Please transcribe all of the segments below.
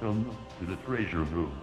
Welcome to the treasure room.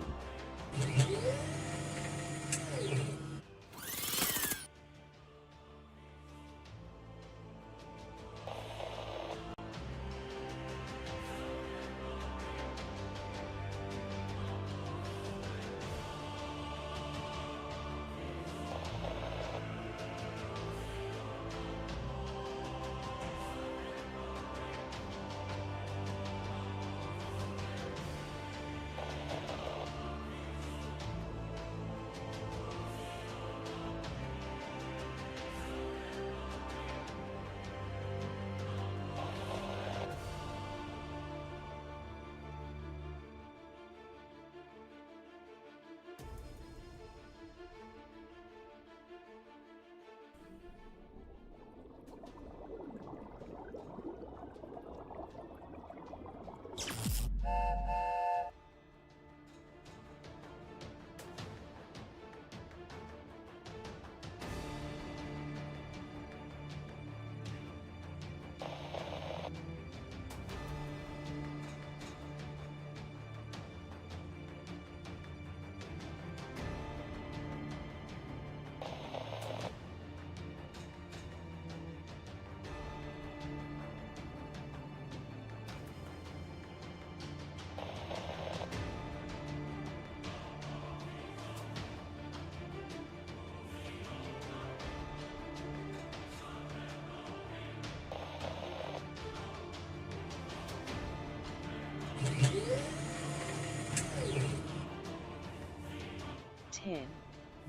Ten,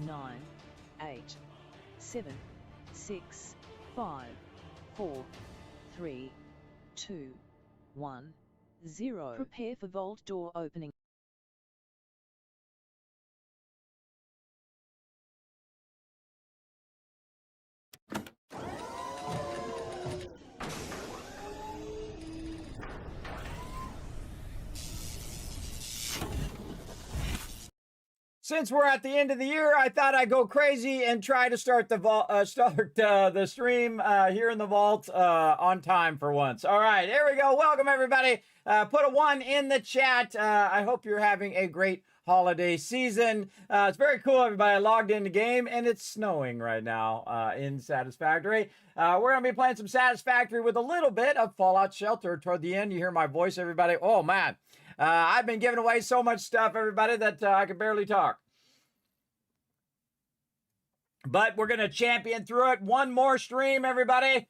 9, 8, 7, 6, 5, 4, 3, 2, 1, 0. Prepare for vault door opening. Since we're at the end of the year, I thought I'd go crazy and try to start the stream here in the vault on time for once. All right, here we go. Welcome everybody. Put a 1 in the chat. I hope you're having a great holiday season. It's very cool, everybody. I logged in the game and it's snowing right now in Satisfactory. We're gonna be playing some Satisfactory with a little bit of Fallout Shelter toward the end. You hear my voice, everybody. Oh man. I've been giving away so much stuff, everybody, that I can barely talk. But we're going to champion through it. One more stream, everybody.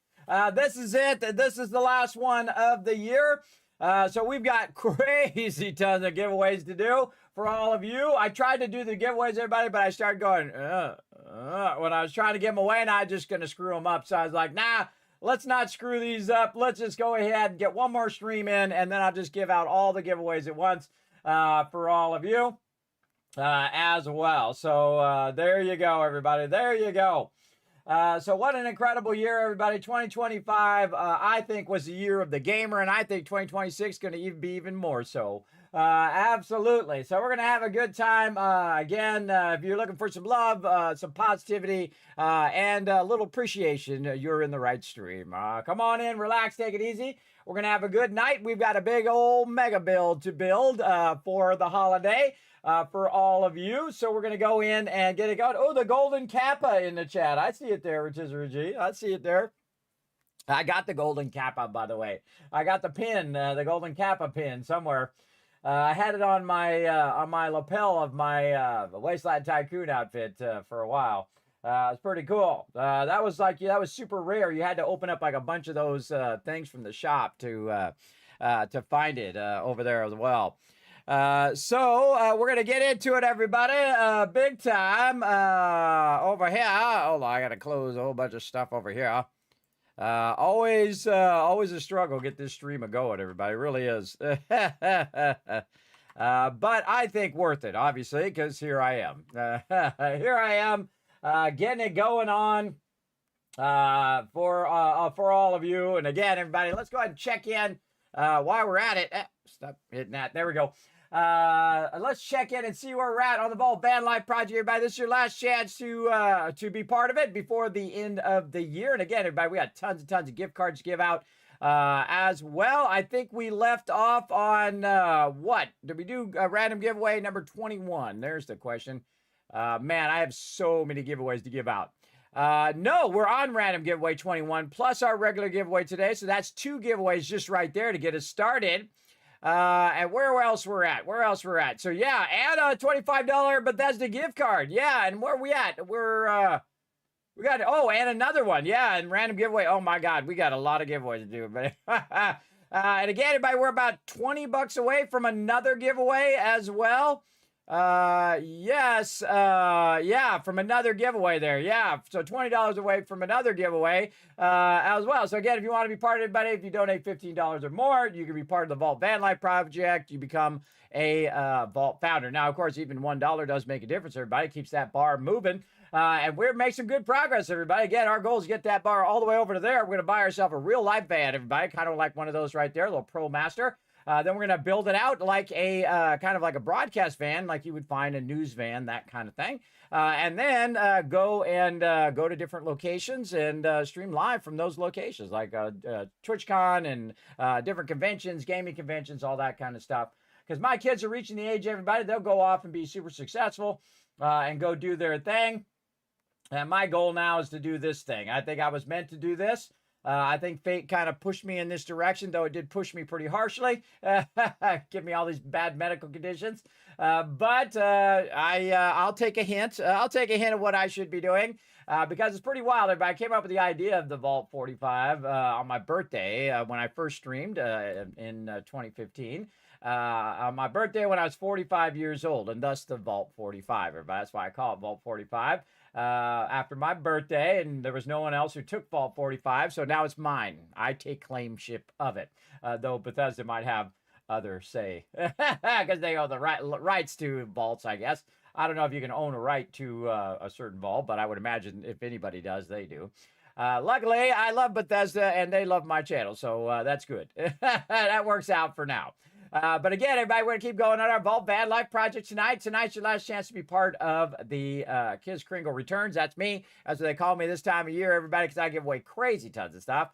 This is it. This is the last one of the year. So we've got crazy tons of giveaways to do for all of you. I tried to do the giveaways, everybody, but I started going, when I was trying to give them away, and I was just going to screw them up. So I was like, nah. Let's not screw these up. Let's just go ahead and get one more stream in, and then I'll just give out all the giveaways at once for all of you as well. So there you go, everybody. There you go. So what an incredible year, everybody. 2025, I think, was the year of the gamer, and I think 2026 is going to be even more so. Absolutely. So we're going to have a good time. Again, if you're looking for some love, some positivity, and a little appreciation, you're in the right stream. Come on in, relax, take it easy. We're going to have a good night. We've got a big old mega build to build for the holiday for all of you. So we're going to go in and get it going. Oh, the golden kappa in the chat. I see it there, Rotisserie G. I see it there. I got the golden kappa, by the way. I got the pin, the golden kappa pin somewhere. I had it on my lapel of my Wasteland Tycoon outfit for a while. It's pretty cool. That was super rare. You had to open up like a bunch of those things from the shop to find it over there as well. So we're gonna get into it, everybody. Big time over here. Hold on, I gotta close a whole bunch of stuff over here. Always a struggle to get this stream going, everybody. It really is. But I think worth it, obviously, because here I am. Here I am, getting it going on for all of you. And again, everybody, let's go ahead and check in while we're at it. Stop hitting that. There we go. Let's check in and see where we're at on the Vault Van Life Project, everybody. This is your last chance to be part of it before the end of the year. And again, everybody, we got tons and tons of gift cards to give out as well. I think we left off on what? Did we do a random giveaway number 21? There's the question. Man, I have so many giveaways to give out. No, we're on random giveaway 21 plus our regular giveaway today. So that's 2 giveaways just right there to get us started. And where else we're at? Where else we're at? So yeah, and a $25 Bethesda gift card. Yeah, and where we at? We got, oh, and another one. Yeah, and random giveaway. Oh my God, we got a lot of giveaways to do. But and again, everybody, we're about $20 away from another giveaway as well. Yes, yeah, from another giveaway there. Yeah, so $20 away from another giveaway as well. So again, if you want to be part of it, buddy, if you donate $15 or more, you can be part of the Vault Van Life Project. You become a Vault founder. Now, of course, even $1 does make a difference, everybody. It keeps that bar moving. And we're making some good progress, everybody. Again, our goal is to get that bar all the way over to there. We're going to buy ourselves a real life van, everybody. Kind of like one of those right there, a little Pro Master. Then we're going to build it out like a kind of like a broadcast van, like you would find a news van, that kind of thing. And then go to different locations and stream live from those locations, like TwitchCon and different conventions, gaming conventions, all that kind of stuff. Because my kids are reaching the age, everybody, they'll go off and be super successful and go do their thing. And my goal now is to do this thing. I think I was meant to do this. I think fate kind of pushed me in this direction, though it did push me pretty harshly. Give me all these bad medical conditions. But I'll take a hint. I'll take a hint of what I should be doing because it's pretty wild. Everybody, I came up with the idea of the Vault 45 on my birthday when I first streamed in 2015. On my birthday when I was 45 years old, and thus the Vault 45. Everybody, that's why I call it Vault 45. After my birthday, and there was no one else who took Vault 45, so now it's mine. I take claimship of it, though Bethesda might have other say, because they own the rights to vaults, I guess. I don't know if you can own a right to a certain vault, but I would imagine if anybody does, they do. Luckily, I love Bethesda, and they love my channel, so that's good. That works out for now. But again, everybody, we're going to keep going on our Vault Van Life project tonight. Tonight's your last chance to be part of the Kiz Kringle Returns. That's me. That's what they call me this time of year, everybody, because I give away crazy tons of stuff.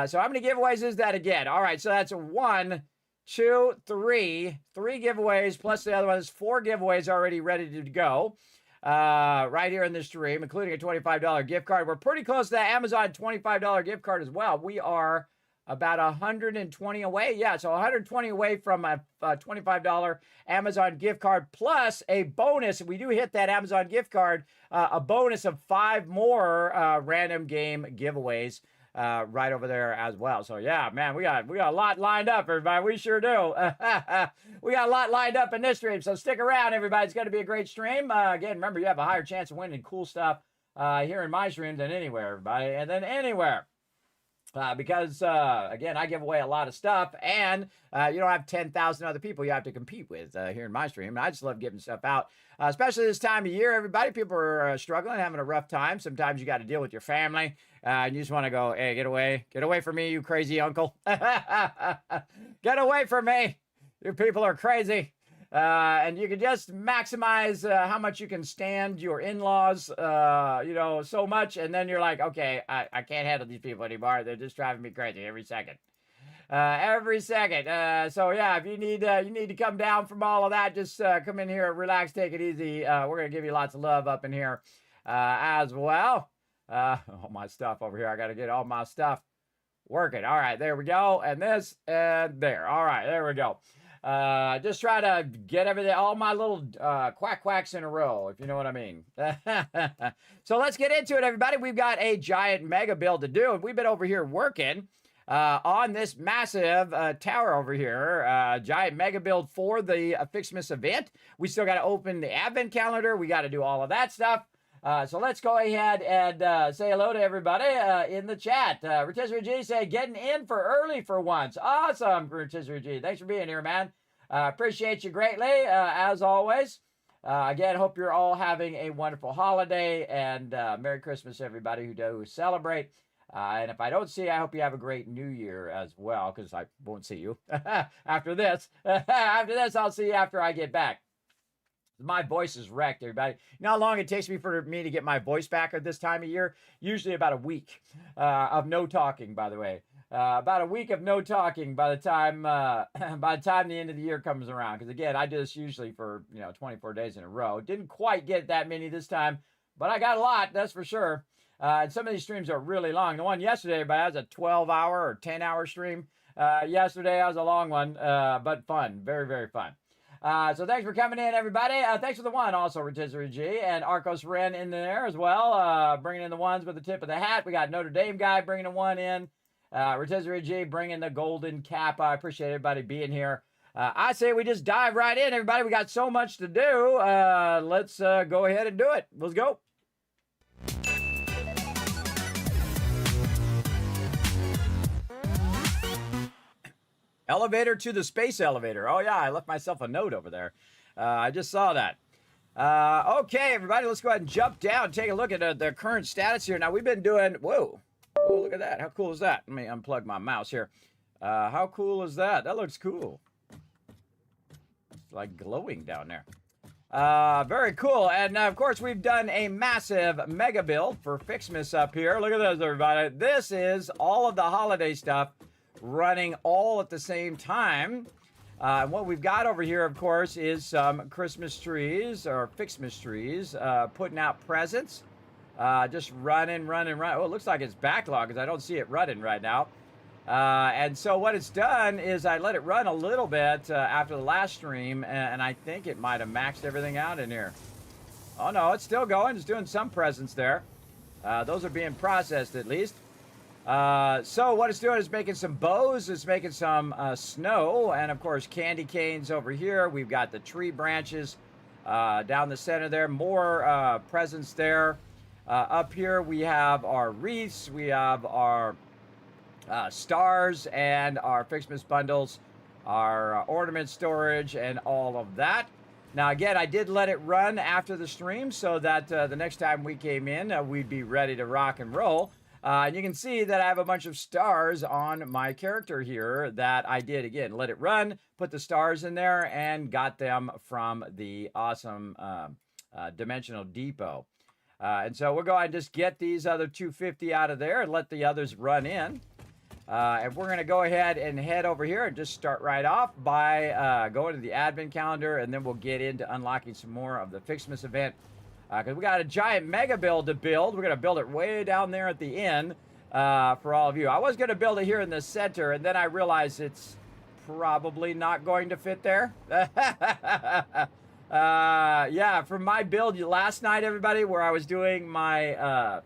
So how many giveaways is that again? All right, so that's 1, 2, 3. 3 giveaways, plus the other one is 4 giveaways already ready to go. Right here in this stream, including a $25 gift card. We're pretty close to that Amazon $25 gift card as well. We are about 120 away. Yeah, so 120 away from a $25 Amazon gift card plus a bonus. If we do hit that Amazon gift card, a bonus of 5 more random game giveaways right over there as well. So yeah, man, we got a lot lined up, everybody. We sure do. We got a lot lined up in this stream. So stick around, everybody. It's going to be a great stream. Again, remember, you have a higher chance of winning cool stuff here in my stream than anywhere, everybody, and then anywhere. Because, again, I give away a lot of stuff, and you don't have 10,000 other people you have to compete with here in my stream. And I just love giving stuff out, especially this time of year, everybody. People are struggling, having a rough time. Sometimes you got to deal with your family, and you just want to go, hey, get away from me, you crazy uncle. Get away from me. You people are crazy. And you can just maximize how much you can stand your in-laws, so much. And then you're like, okay, I can't handle these people anymore. They're just driving me crazy every second. So yeah, if you need to come down from all of that, just come in here, relax, take it easy. We're going to give you lots of love up in here as well. All my stuff over here. I got to get all my stuff working. All right, there we go. And this and there. All right, there we go. Just try to get everything, all my little quacks in a row, if you know what I mean. So let's get into it, everybody. We've got a giant mega build to do, and we've been over here working on this massive tower over here. Giant mega build for the FICSMAS event. We still got to open the advent calendar. We got to do all of that stuff. So let's go ahead and say hello to everybody in the chat. Rotisserie G say, getting in for early for once. Awesome, Rotisserie G. Thanks for being here, man. Appreciate you greatly, as always. Again, hope you're all having a wonderful holiday, and Merry Christmas, everybody who do celebrate. And if I don't see you, I hope you have a great New Year as well, because I won't see you after this. After this, I'll see you after I get back. My voice is wrecked, everybody. You know how long it takes me for me to get my voice back at this time of year? Usually about a week of no talking, by the way. about a week of no talking by the time the end of the year comes around. Because again, I do this usually for 24 days in a row. Didn't quite get that many this time, but I got a lot, that's for sure. And some of these streams are really long. The one yesterday, but that was a 12-hour or 10-hour stream. Yesterday, that was a long one, but fun, very, very fun. So thanks for coming in, everybody. Thanks for the one, also, Rotisserie G, and Arcos Ren in there as well, bringing in the ones with the tip of the hat. We got Notre Dame guy bringing a one in. Rotisserie G bringing the golden cap. I appreciate everybody being here. I say we just dive right in, everybody. We got so much to do. Let's go ahead and do it. Let's go. Elevator to the space elevator. Oh, yeah, I left myself a note over there. I just saw that. Okay, everybody, let's go ahead and jump down. Take a look at the current status here. Now, we've been doing... Whoa, look at that. How cool is that? Let me unplug my mouse here. How cool is that? That looks cool. It's like glowing down there. Very cool. And, of course, we've done a massive mega build for FICSMAS up here. Look at this, everybody. This is all of the holiday stuff running all at the same time. What we've got over here, of course, is some Christmas trees or FICSMAS trees putting out presents. Just running. Oh, it looks like it's backlogged because I don't see it running right now. And so what it's done is I let it run a little bit after the last stream, and I think it might have maxed everything out in here. Oh, no, it's still going. It's doing some presents there. Those are being processed at least. So what it's doing is making some bows, it's making some snow, and of course candy canes over here. We've got the tree branches down the center there, more presents there. Up here we have our wreaths, we have our stars and our FICSMAS bundles, our ornament storage, and all of that. Now again, I did let it run after the stream so that the next time we came in, we'd be ready to rock and roll. And you can see that I have a bunch of stars on my character here that I did, again, let it run, put the stars in there, and got them from the awesome Dimensional Depot. And so we'll go ahead and just get these other 250 out of there and let the others run in. And we're going to go ahead and head over here and just start right off by going to the advent calendar, and then we'll get into unlocking some more of the FICSMAS event. Because we got a giant mega build to build. We're going to build it way down there at the end for all of you. I was going to build it here in the center, and then I realized it's probably not going to fit there. Yeah, for my build last night, everybody, where I was doing my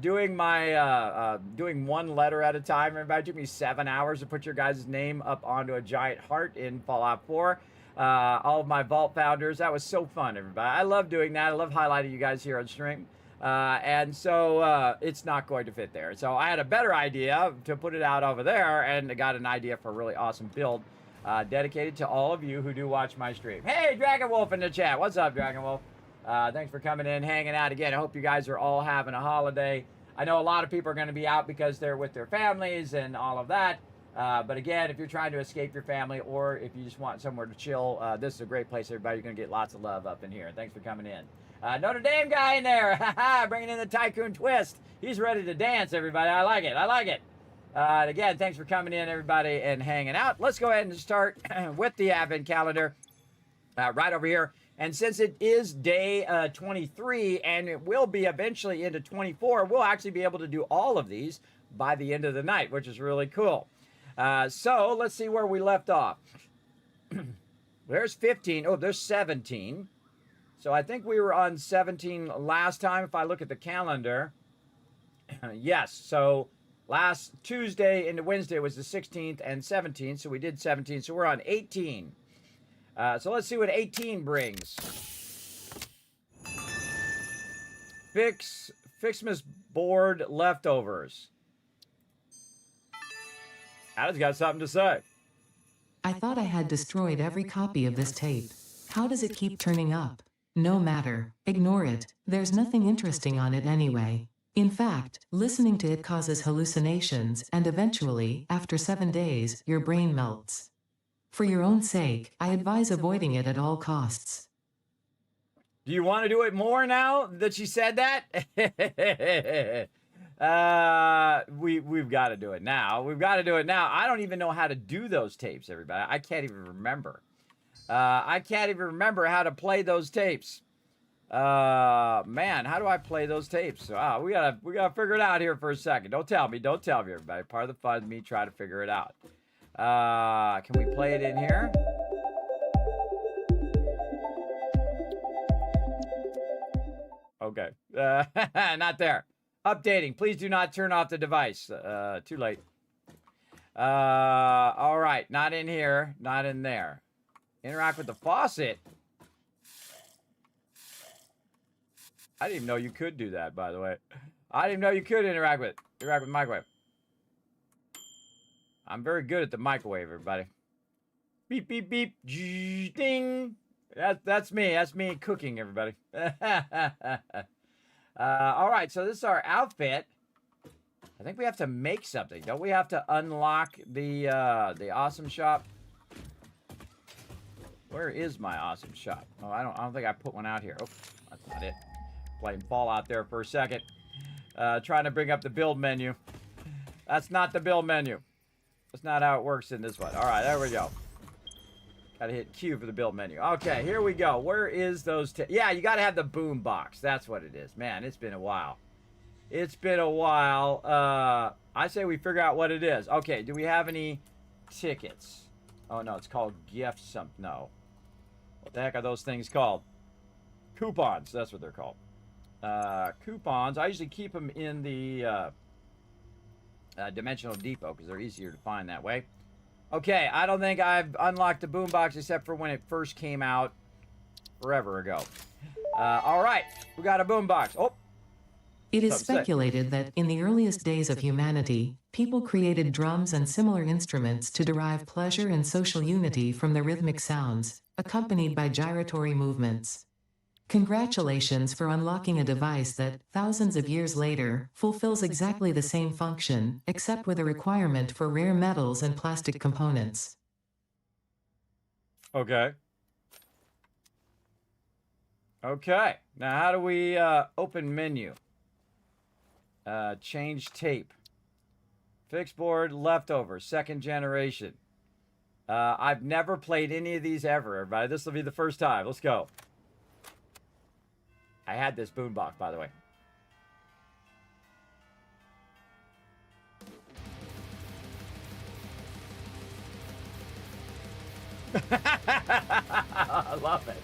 doing one letter at a time. Everybody, it took me 7 hours to put your guys' name up onto a giant heart in Fallout 4. All of my Vault founders. That was so fun, everybody. I love doing that. I love highlighting you guys here on stream. And so it's not going to fit there. So I had a better idea to put it out over there, and I got an idea for a really awesome build dedicated to all of you who do watch my stream. Hey, Dragon Wolf in the chat. What's up, Dragon Wolf? Thanks for coming in, hanging out again. I hope you guys are all having a holiday. I know a lot of people are going to be out because they're with their families and all of that. But again, if you're trying to escape your family or if you just want somewhere to chill, this is a great place, everybody. You're going to get lots of love up in here. Thanks for coming in. Notre Dame guy in there. Bringing in the Tycoon twist. He's ready to dance, everybody. I like it. I like it. And again, thanks for coming in, everybody, and hanging out. Let's go ahead and start with the Advent calendar right over here. And since it is day 23 and it will be eventually into 24, we'll actually be able to do all of these by the end of the night, which is really cool. So let's see where we left off. There's 15. Oh, there's 17. So I think we were on 17 last time if I look at the calendar. Yes, so last Tuesday into Wednesday was the 16th and 17th, so we did 17. So we're on 18. So let's see what 18 brings. FICSMAS board leftovers. Adam's got something to say. I thought I had destroyed every copy of this tape. How does it keep turning up? No matter. Ignore it. There's nothing interesting on it anyway. In fact, listening to it causes hallucinations, and eventually, after 7 days, your brain melts. For your own sake, I advise avoiding it at all costs. Do you want to do it more now that she said that? We've got to do it now. We've got to do it now. I don't even know how to do those tapes, everybody. I can't even remember. I can't even remember how to play those tapes. Man, how do I play those tapes? We gotta figure it out here for a second. Don't tell me, everybody. Part of the fun is me trying to figure it out. Can we play it in here? Okay. Not there. Updating. Please do not turn off the device. Too late. All right. Not in here. Not in there. Interact with the faucet. I didn't even know you could do that, by the way. I didn't even know you could interact with microwave. I'm very good at the microwave, everybody. Beep, beep, beep. Ding. That's me. That's me cooking, everybody. All right, so this is our outfit. I think we have to make something. Don't we have to unlock the awesome shop? Where is my awesome shop? Oh, I don't think I put one out here. Oh, that's not it. Playing Fallout there for a second. Trying to bring up the build menu. That's not the build menu. That's not how it works in this one. All right, there we go. Gotta hit Q for the build menu. Okay, here we go. Where is those? Yeah, you gotta have the boom box. That's what it is. Man, it's been a while. It's been a while. I say we figure out what it is. Okay, do we have any tickets? Oh, no, it's called gift something. No. What the heck are those things called? Coupons. That's what they're called. Coupons. I usually keep them in the Dimensional Depot because they're easier to find that way. Okay, I don't think I've unlocked the boombox except for when it first came out forever ago. All right, we got a boombox. Oh, it is speculated that in the earliest days of humanity, people created drums and similar instruments to derive pleasure and social unity from the rhythmic sounds, accompanied by gyratory movements. Congratulations for unlocking a device that, thousands of years later, fulfills exactly the same function, except with a requirement for rare metals and plastic components. Okay. Okay. Now, how do we open menu? Change tape. Fixed board, leftover, second generation. I've never played any of these ever, everybody. This will be the first time. Let's go. I had this boombox, by the way. I love it.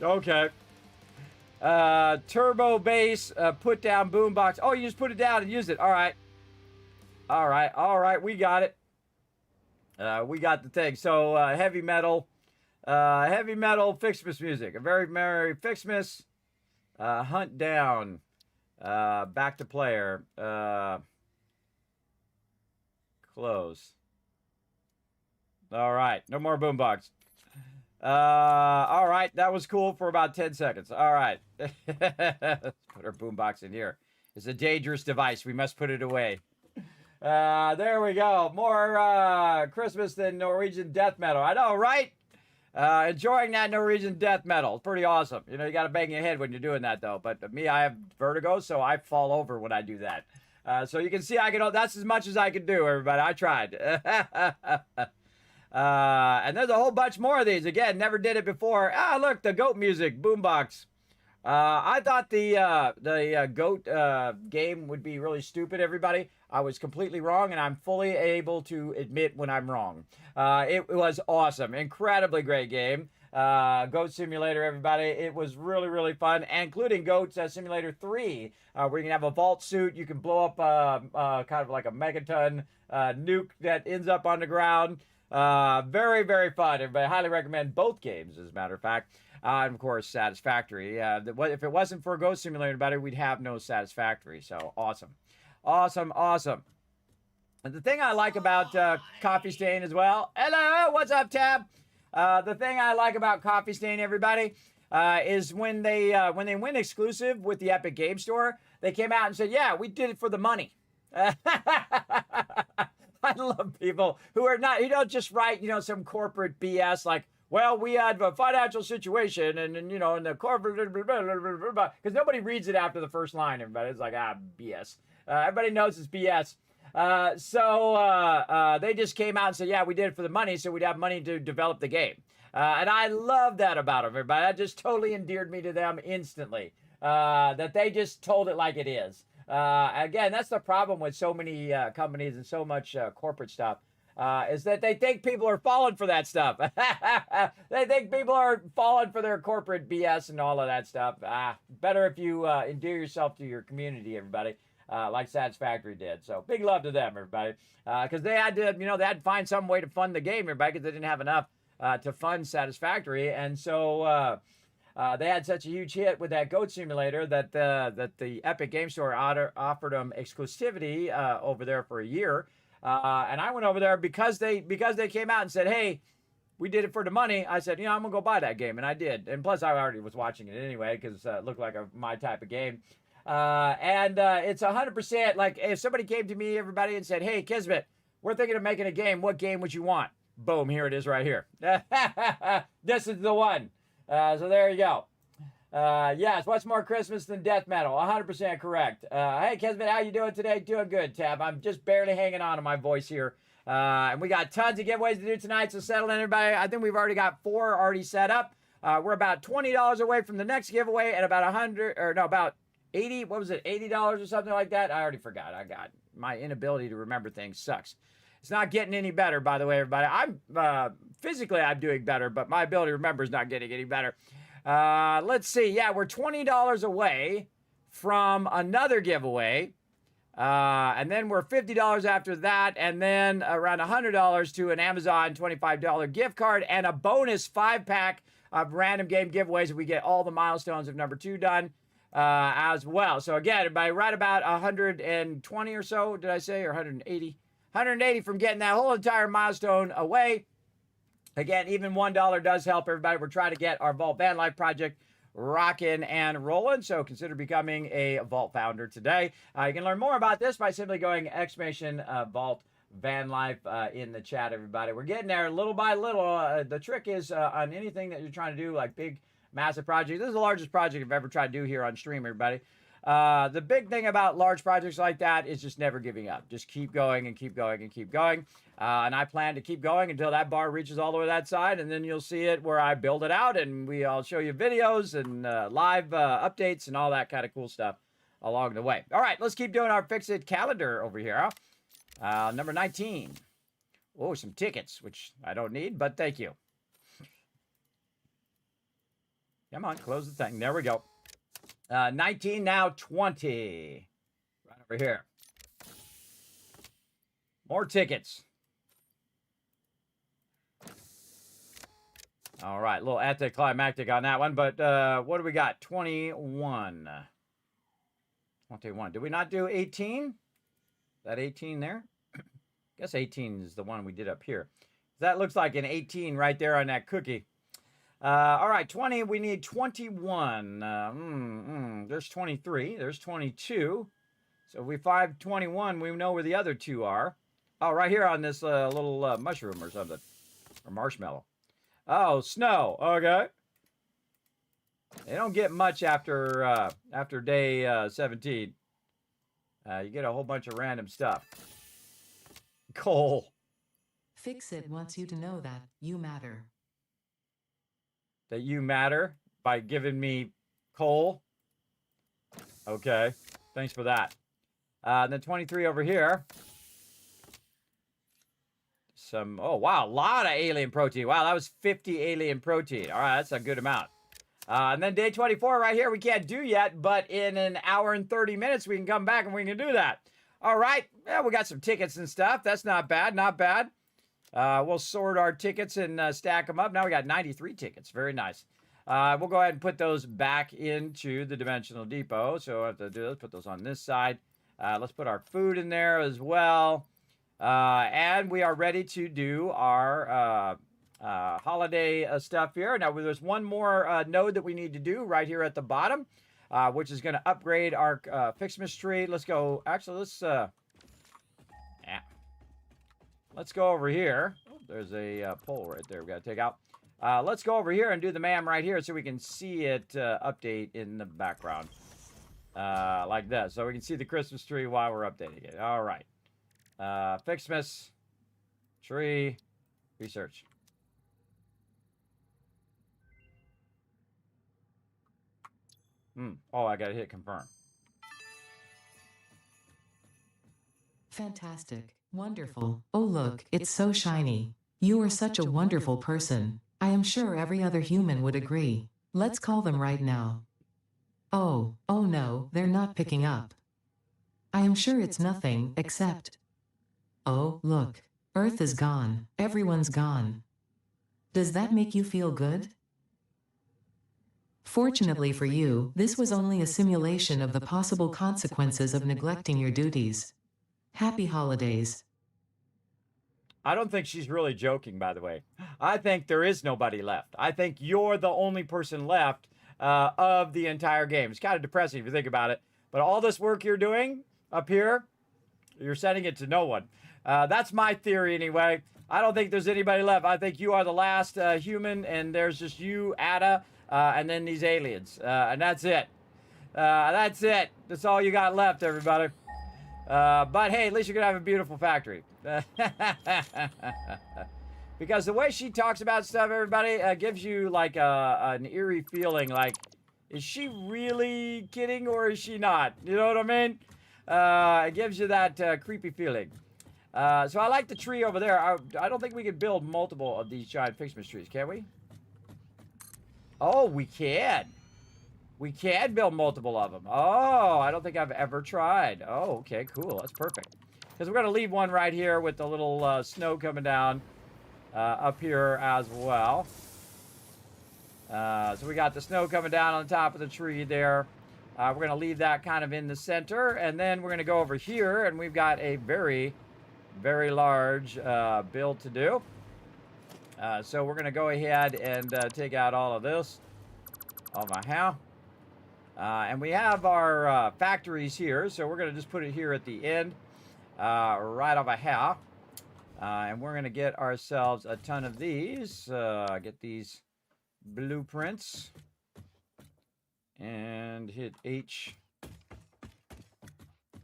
Okay. Turbo bass, put down boombox. Oh, you just put it down and use it. All right. All right. All right. We got it. We got the thing. So, heavy metal FICSMAS music. A very merry FICSMAS. Hunt down. Back to player. Close. All right. No more boombox. All right, that was cool for about 10 seconds. All right. Let's put our boombox in here. It's a dangerous device. We must put it away. There we go. More Christmas than Norwegian death metal. I know, right? Enjoying that Norwegian death metal. It's pretty awesome. You know, you got to bang your head when you're doing that, though. But me, I have vertigo, so I fall over when I do that. So you can see that's as much as I can do, everybody. I tried. And there's a whole bunch more of these. Again, never did it before. Ah, look, the goat music, boombox. I thought the goat game would be really stupid, everybody. I was completely wrong, and I'm fully able to admit when I'm wrong. It was awesome. Incredibly great game. Goat Simulator, everybody. It was really, really fun, including Goat Simulator 3, where you can have a vault suit. You can blow up kind of like a megaton nuke that ends up on the ground. Very, very fun. Everybody, highly recommend both games, as a matter of fact. And of course, Satisfactory. If it wasn't for Goat Simulator, everybody, we'd have no Satisfactory. So awesome. Awesome, awesome. And the thing I like about Coffee Stain as well. Hello, what's up, Tab? The thing I like about Coffee Stain, everybody, is when they went exclusive with the Epic Game Store, they came out and said, "Yeah, we did it for the money." I love people who are not, don't just write, some corporate BS like, "Well, we had a financial situation and and the corporate," because nobody reads it after the first line. Everybody, it's like, BS. Everybody knows it's BS. So they just came out and said, "Yeah, we did it for the money, so we'd have money to develop the game." And I love that about them, everybody. That just totally endeared me to them instantly. That they just told it like it is. Again, that's the problem with so many companies and so much corporate stuff, is that they think people are falling for that stuff. They think people are falling for their corporate BS and all of that stuff. Better if you endear yourself to your community, everybody. Like Satisfactory did. So big love to them, everybody. Because they had to, they had to find some way to fund the game, everybody, because they didn't have enough to fund Satisfactory. And so they had such a huge hit with that Goat Simulator that the Epic Game Store offered them exclusivity over there for a year. And I went over there because they came out and said, "Hey, we did it for the money." I said, "I'm going to go buy that game." And I did. And plus, I already was watching it anyway because it looked like my type of game. And it's 100% like if somebody came to me, everybody, and said, "Hey, Kismet, we're thinking of making a game. What game would you want?" Boom, here it is right here. This is the one. So there you go. Yes, what's more Christmas than death metal? 100% correct. Hey, Kismet, how you doing today? Doing good, Tab. I'm just barely hanging on to my voice here. And we got tons of giveaways to do tonight, so settle in, everybody. I think we've already got 4 already set up. We're about $20 away from the next giveaway and about about 80, what was it, $80 or something like that? I already forgot. My inability to remember things sucks. It's not getting any better, by the way, everybody. Physically I'm doing better, but my ability to remember is not getting any better. Let's see. Yeah, we're $20 away from another giveaway. And then we're $50 after that, and then around $100 to an Amazon $25 gift card and a bonus 5-pack of random game giveaways if we get all the milestones of number 2 done. As well. So again, by right about 120 or so, did I say, or 180? 180 from getting that whole entire milestone away. Again, even $1 does help, everybody. We're trying to get our Vault Van Life project rocking and rolling, so consider becoming a Vault founder today. You can learn more about this by simply going !Vault Van Life in the chat, everybody. We're getting there little by little. The trick is on anything that you're trying to do, like big massive project. This is the largest project I've ever tried to do here on stream, everybody. The big thing about large projects like that is just never giving up. Just keep going and keep going and keep going. And I plan to keep going until that bar reaches all the way to that side, and then you'll see it where I build it out, and I'll show you videos and live updates and all that kind of cool stuff along the way. All right, let's keep doing our Fix-It calendar over here. Number 19. Oh, some tickets, which I don't need, but thank you. Come on, close the thing. There we go. 19, now 20. Right over here. More tickets. All right, a little anticlimactic on that one, but what do we got? 21. 21. Did we not do 18? That 18 there? I guess 18 is the one we did up here. That looks like an 18 right there on that cookie. All right, 20, we need 21. There's 23, there's 22. So if we find 21, we know where the other 2 are. Oh, right here on this little mushroom or something. Or marshmallow. Oh, snow. Okay. They don't get much after day 17. You get a whole bunch of random stuff. Coal. Fix-It wants you to know that you matter. That you matter by giving me coal. Okay, thanks for that. And then 23 over here. Oh wow, a lot of alien protein. Wow, that was 50 alien protein. All right, that's a good amount. And then day 24 right here, we can't do yet, but in an hour and 30 minutes, we can come back and we can do that. All right, yeah, we got some tickets and stuff. That's not bad, not bad. We'll sort our tickets and stack them up. Now we got 93 tickets. Very nice. We'll go ahead and put those back into the dimensional depot. So I have to do this, put those on this side. Let's put our food in there as well. And we are ready to do our holiday stuff here. Now, there's one more node that we need to do right here at the bottom, which is going to upgrade our FICSMAS tree. Let's go. Actually, let's go over here. Oh, there's a pole right there we got to take out. Let's go over here and do the MAM right here so we can see it update in the background. Like that. So we can see the Christmas tree while we're updating it. All right. FICSMAS tree research. Oh, I got to hit confirm. Fantastic. Wonderful. Oh, look, it's so shiny. You are such a wonderful person. I am sure every other human would agree. Let's call them right now. Oh no, they're not picking up. I am sure it's nothing except... Oh, look. Earth is gone. Everyone's gone. Does that make you feel good? Fortunately for you, this was only a simulation of the possible consequences of neglecting your duties. Happy holidays. I don't think she's really joking, by the way. I think there is nobody left. I think you're the only person left of the entire game. It's kind of depressing if you think about it. But all this work you're doing up here, you're sending it to no one. That's my theory anyway. I don't think there's anybody left. I think you are the last human, and there's just you, Ada, and then these aliens. And that's it. That's it. That's all you got left, everybody. But hey, at least you're going to have a beautiful factory. Because the way she talks about stuff, everybody, gives you like an eerie feeling like, is she really kidding or is she not? You know what I mean? It gives you that creepy feeling. So I like the tree over there. I don't think we could build multiple of these giant FICSMAS trees, can we? Oh, we can. We can build multiple of them. Oh, I don't think I've ever tried. Oh, okay, cool. That's perfect. Because we're going to leave one right here with the little snow coming down up here as well. So we got the snow coming down on the top of the tree there. We're going to leave that kind of in the center. And then we're going to go over here, and we've got a very, very large build to do. So we're going to go ahead and take out all of this. Oh, my how. And we have our factories here, so we're going to just put it here at the end, right over here. And we're going to get ourselves a ton of these. Get these blueprints. And hit H.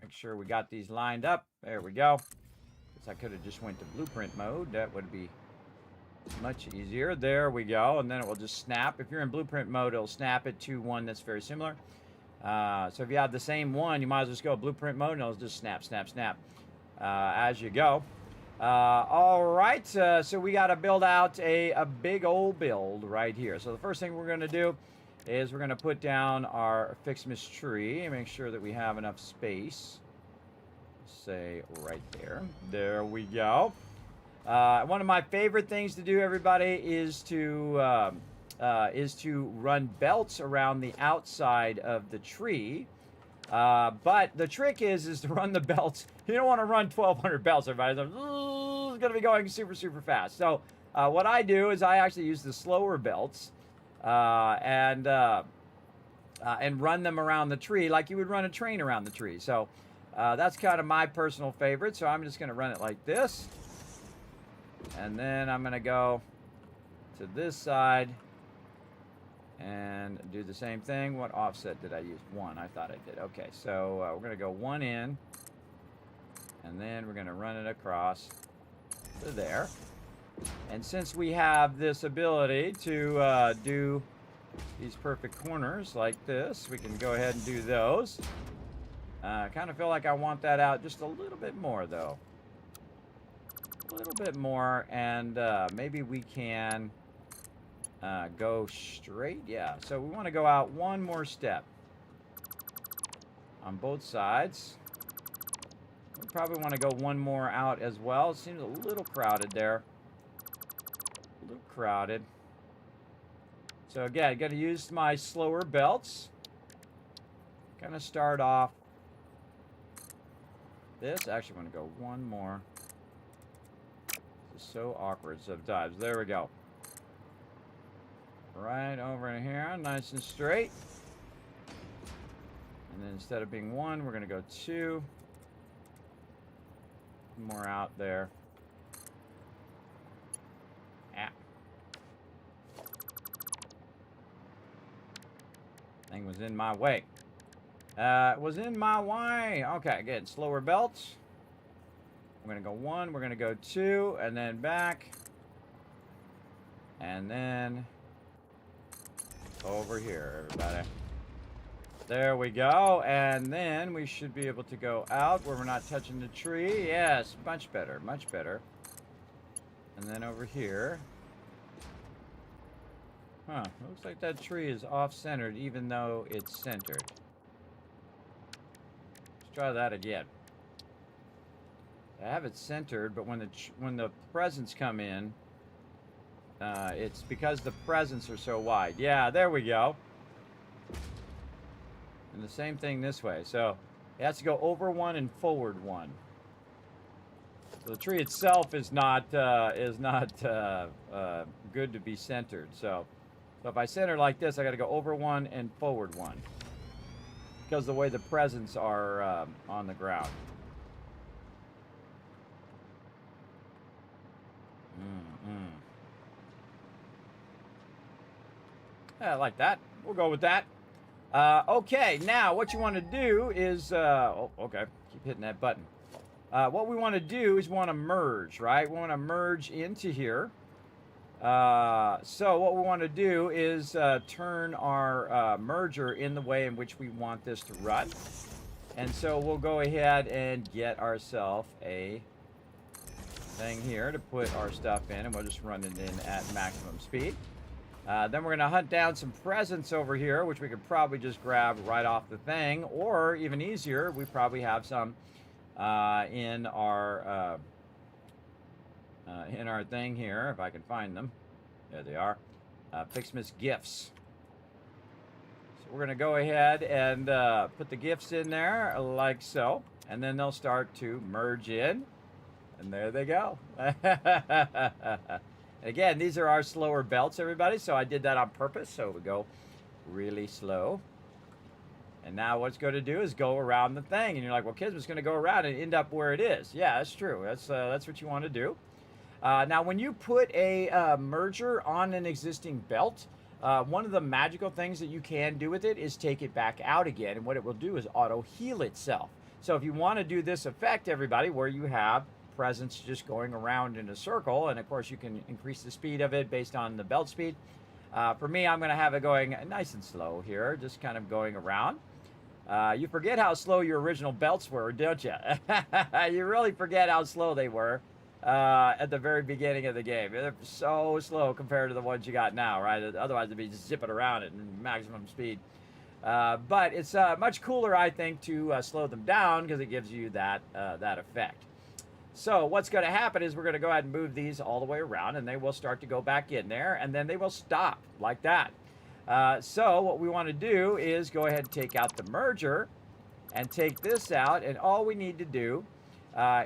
Make sure we got these lined up. There we go. Guess I could have just went to blueprint mode. That would be much easier. There we go. And then it will just snap. If you're in blueprint mode, it'll snap it to one that's very similar. So if you have the same one, you might as well just go blueprint mode and it'll just snap, snap, snap as you go. All right. So we got to build out a big old build right here. So the first thing we're going to do is we're going to put down our FICSMAS tree and make sure that we have enough space. Say right there. There we go. One of my favorite things to do, everybody, is to run belts around the outside of the tree. But the trick is to run the belts. You don't want to run 1,200 belts, everybody. It's going to be going super, super fast. So what I do is I actually use the slower belts and run them around the tree like you would run a train around the tree. So that's kind of my personal favorite. So I'm just going to run it like this. And then I'm going to go to this side and do the same thing. What offset did I use? 1. I thought I did. Okay, so we're going to go 1 in. And then we're going to run it across to there. And since we have this ability to do these perfect corners like this, we can go ahead and do those. I kind of feel like I want that out just a little bit more, though. A little bit more, and maybe we can go straight. Yeah, so we want to go out one more step on both sides. We probably want to go one more out as well. It seems a little crowded there. A little crowded. So again, I'm going to use my slower belts. Going to start off this. Actually, I'm going to go one more. This is so awkward sometimes. There we go. Right over in here, nice and straight. And then instead of being 1, we're going to go 2. More out there. Ah. Thing was in my way. It was in my way. Okay, again, slower belts. We're going to go 1, we're going to go 2, and then back. And then over here, everybody. There we go. And then we should be able to go out where we're not touching the tree. Yes, much better, much better. And then over here. Huh, looks like that tree is off-centered even though it's centered. Let's try that again. I have it centered, but when the presents come in, it's because the presents are so wide. Yeah, there we go. And the same thing this way. So it has to go over 1 and forward 1. So the tree itself is not good to be centered. So if I center like this, I got to go over 1 and forward 1 because the way the presents are on the ground. Yeah, I like that. We'll go with that. Okay, now what you want to do is... oh, okay. Keep hitting that button. What we want to do is we want to merge, right? We want to merge into here. So what we want to do is turn our merger in the way in which we want this to run. And so we'll go ahead and get ourselves a thing here to put our stuff in, and we'll just run it in at maximum speed. Then we're going to hunt down some presents over here, which we could probably just grab right off the thing, or even easier, we probably have some in our thing here, if I can find them. There they are. FICSMAS gifts. So we're going to go ahead and put the gifts in there like so, and then they'll start to merge in, and there they go. Again, these are our slower belts, everybody, so I did that on purpose, so we go really slow. And now what it's going to do is go around the thing, and you're like, well, Kismet's going to go around and end up where it is. Yeah, that's true. That's what you want to do. Now, when you put a merger on an existing belt, one of the magical things that you can do with it is take it back out again, and what it will do is auto-heal itself. So if you want to do this effect, everybody, where you have presence just going around in a circle, and of course you can increase the speed of it based on the belt speed. For me, I'm going to have it going nice and slow here, just kind of going around. You forget how slow your original belts were, don't you? You really forget how slow they were at the very beginning of the game. They're so slow compared to the ones you got now, right? Otherwise, it'd be just zipping around at maximum speed. But it's much cooler, I think, to slow them down because it gives you that effect. So what's going to happen is we're going to go ahead and move these all the way around, and they will start to go back in there, and then they will stop like that. So what we want to do is go ahead and take out the merger and take this out, and all we need to do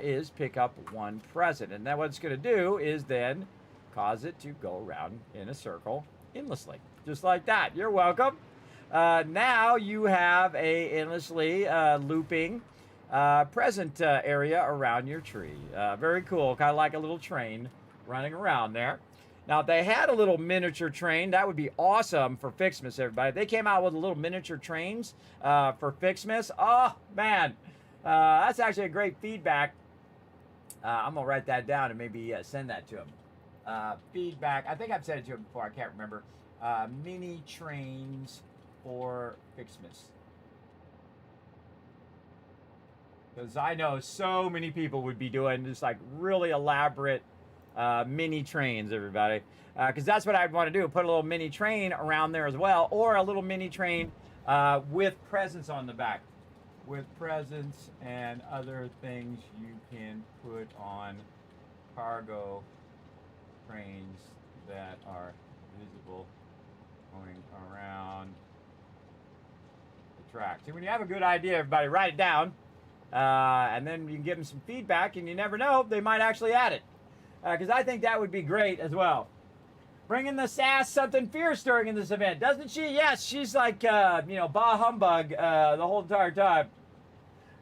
is pick up one present. And then what it's going to do is then cause it to go around in a circle endlessly, just like that. You're welcome. Now you have a endlessly looping present area around your tree. Very cool, kind of like a little train running around there. Now, if they had a little miniature train, that would be awesome for FICSMAS, everybody. If they came out with little miniature trains for FICSMAS, oh, man, that's actually a great feedback. I'm going to write that down and maybe send that to them. Feedback, I think I've said it to them before, I can't remember. Mini trains for FICSMAS. Because I know so many people would be doing just like really elaborate mini trains, everybody. Because that's what I'd want to do. Put a little mini train around there as well. Or a little mini train with presents on the back. With presents and other things you can put on cargo trains that are visible Going around the track. See, when you have a good idea, everybody, write it down. And then you can give them some feedback, and you never know, they might actually add it. Because I think that would be great as well. Bringing the sass, something fierce during this event, doesn't she? Yes, she's like, you know, bah humbug the whole entire time.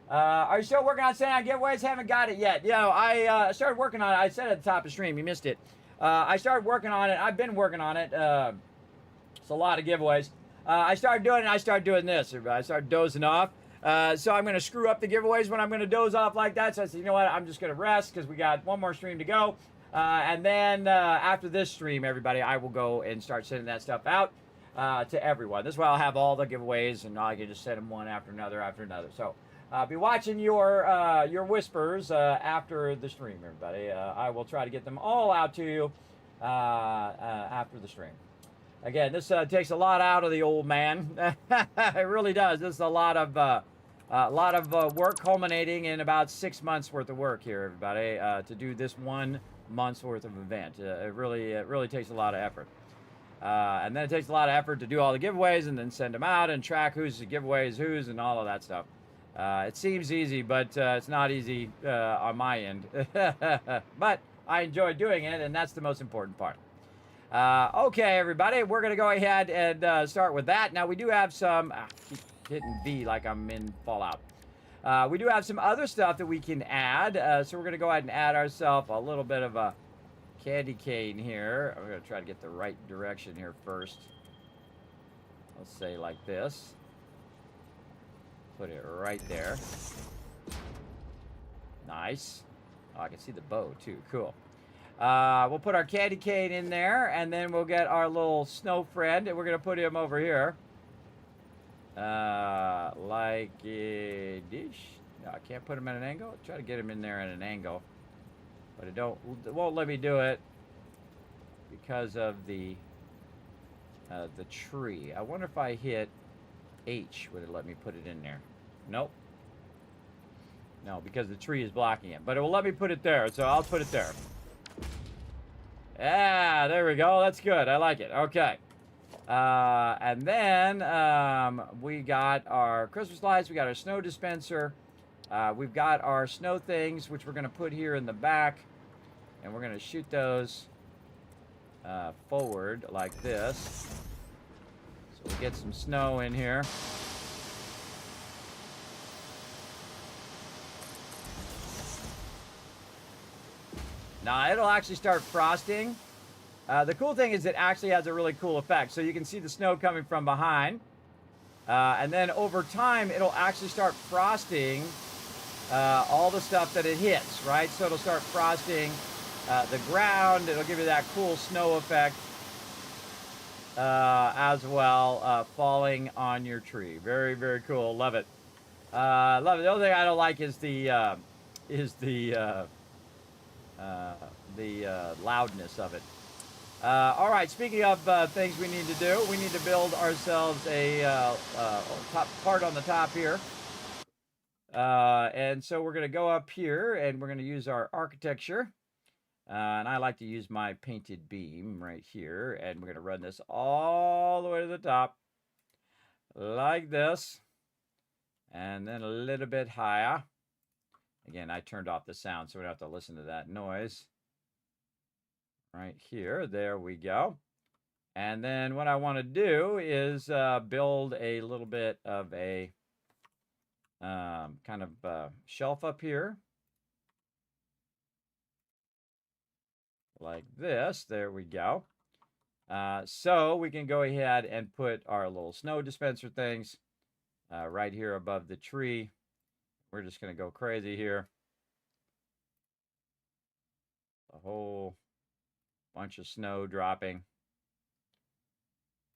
Are you still working on sending out giveaways? Haven't got it yet. You know, I started working on it. I said at the top of the stream, you missed it. I started working on it. I've been working on it. It's a lot of giveaways. I started doing it, and I started doing this. I started dozing off. So I'm going to screw up the giveaways when I'm going to doze off like that. So I said, you know what? I'm just going to rest because we got one more stream to go. And then after this stream, everybody, I will go and start sending that stuff out to everyone. This way I'll have all the giveaways, and I can just send them one after another after another. So be watching your whispers after the stream, everybody. I will try to get them all out to you after the stream. Again, this takes a lot out of the old man. It really does. This is a lot of work culminating in about 6 months worth of work here, everybody, to do this 1 month's worth of event. It really takes a lot of effort. And then it takes a lot of effort to do all the giveaways and then send them out and track who's the giveaways, who's, and all of that stuff. It seems easy, but it's not easy on my end. But I enjoy doing it, and that's the most important part. Okay, everybody, we're going to go ahead and start with that. Now, we do have some... keep hitting V like I'm in Fallout. We do have some other stuff that we can add. So we're going to go ahead and add ourselves a little bit of a candy cane here. I'm going to try to get the right direction here first. Let's say like this. Put it right there. Nice. Oh, I can see the bow, too. Cool. We'll put our candy cane in there, and then we'll get our little snow friend, and we're going to put him over here. Like a dish. No, I can't put him at an angle. Try to get him in there at an angle, but it won't let me do it because of the tree. I wonder if I hit H, would it let me put it in there? Nope. No, because the tree is blocking it, but it will let me put it there, so I'll put it there. Yeah, there we go. That's good. I like it. Okay. And then we got our Christmas lights. We got our snow dispenser. We've got our snow things, which we're going to put here in the back. And we're going to shoot those forward like this. So we get some snow in here. Now, it'll actually start frosting. The cool thing is it actually has a really cool effect. So you can see the snow coming from behind. And then over time, it'll actually start frosting all the stuff that it hits, right? So it'll start frosting the ground. It'll give you that cool snow effect as well, falling on your tree. Very, very cool. Love it. Love it. The only thing I don't like is the loudness of it. All right, speaking of things we need to do, we need to build ourselves a top part on the top here. And so we're going to go up here, and we're going to use our architecture. And I like to use my painted beam right here, and we're going to run this all the way to the top, like this, and then a little bit higher. Again, I turned off the sound, so we don't have to listen to that noise. Right here, there we go. And then what I want to do is build a little bit of a kind of shelf up here. Like this, there we go. So we can go ahead and put our little snow dispenser things right here above the tree. We're just going to go crazy here. A whole bunch of snow dropping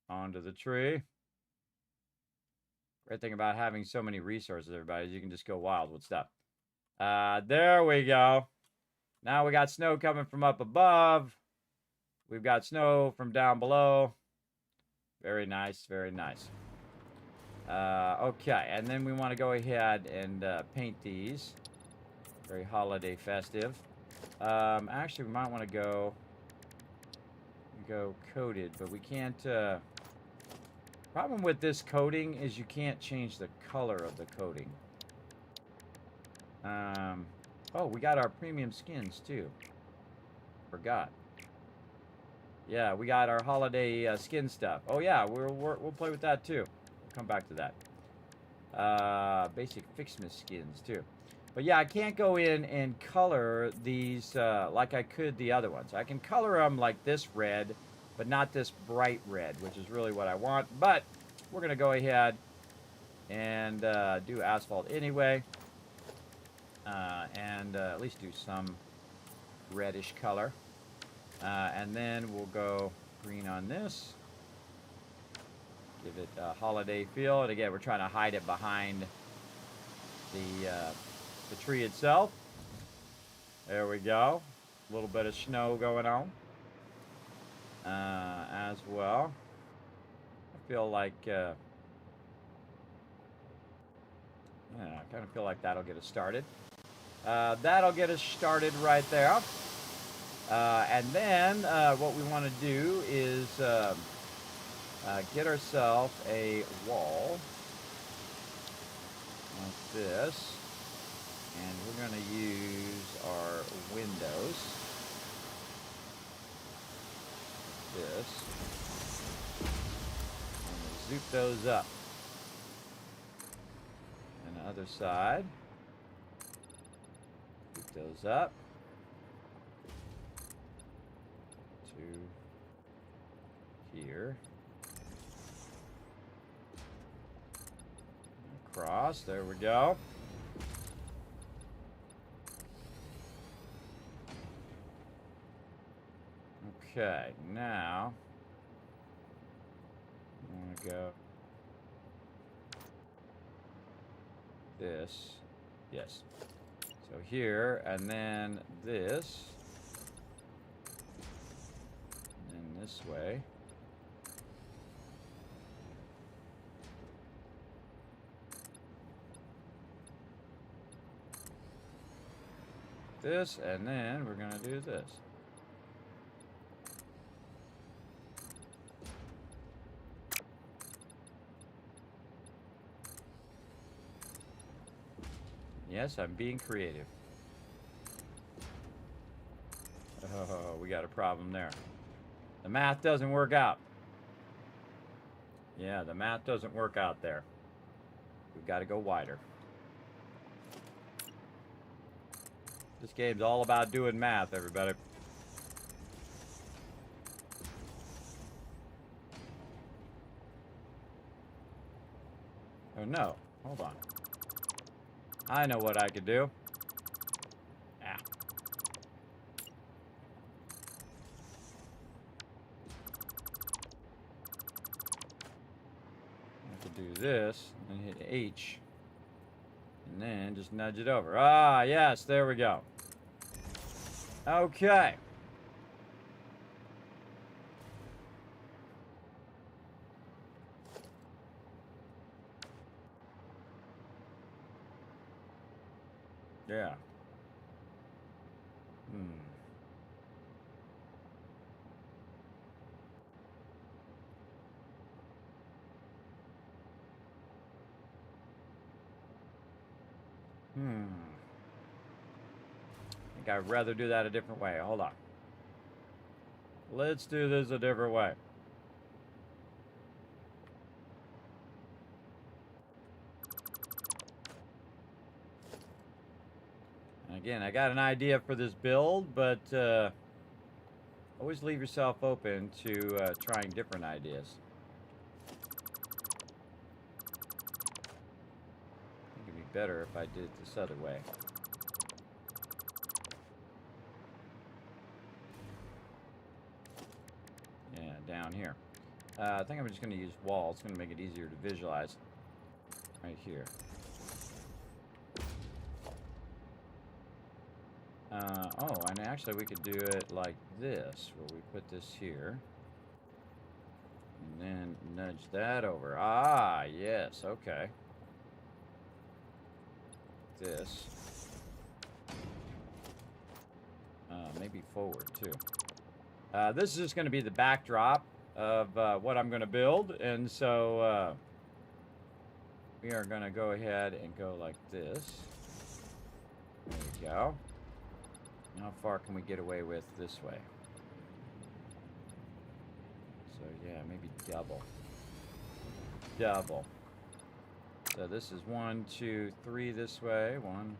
onto the tree. Great thing about having so many resources, everybody, is you can just go wild with stuff. There we go. Now we got snow coming from up above. We've got snow from down below. Very nice, very nice. Okay, and then we want to go ahead and paint these. Very holiday festive. Actually, we might want to go coated, but we can't Problem with this coating is you can't change the color of the coating. Oh, we got our premium skins too. Forgot. Yeah, we got our holiday skin stuff. Oh yeah, we'll play with that too. We'll come back to that. Basic FICSMAS skins too. But yeah, I can't go in and color these like I could the other ones. I can color them like this red, but not this bright red, which is really what I want. But we're going to go ahead and do asphalt anyway. And at least do some reddish color. And then we'll go green on this. Give it a holiday feel. And again, we're trying to hide it behind the tree itself. There we go. A little bit of snow going on. As well. I feel like, yeah, I kind of feel like that'll get us started. That'll get us started right there. And then what we want to do is get ourselves a wall like this. And we're going to use our windows. This. And we'll zoop those up. And the other side. Zoop those up. To here. Across. There we go. Okay, now I'm going to go this, yes, so here, and then this, and then this way. This, and then we're going to do this. Yes, I'm being creative. Oh, we got a problem there. The math doesn't work out. Yeah, the math doesn't work out there. We've got to go wider. This game's all about doing math, everybody. Oh no, hold on. I know what I could do. Ah. I could do this and hit H. And then just nudge it over. Ah, yes, there we go. Okay. Yeah. I think I'd rather do that a different way. Hold on. Let's do this a different way. Again, I got an idea for this build, but always leave yourself open to trying different ideas. I think it'd be better if I did it this other way. Yeah, down here. I think I'm just going to use walls. It's going to make it easier to visualize. Right here. Oh, and actually we could do it like this, where we put this here. And then nudge that over. Ah, yes, okay. This. Maybe forward, too. This is just going to be the backdrop of what I'm going to build. And so we are going to go ahead and go like this. There we go. How far can we get away with this way? So yeah, maybe double. Double. So this is 1, 2, 3 this way. 1,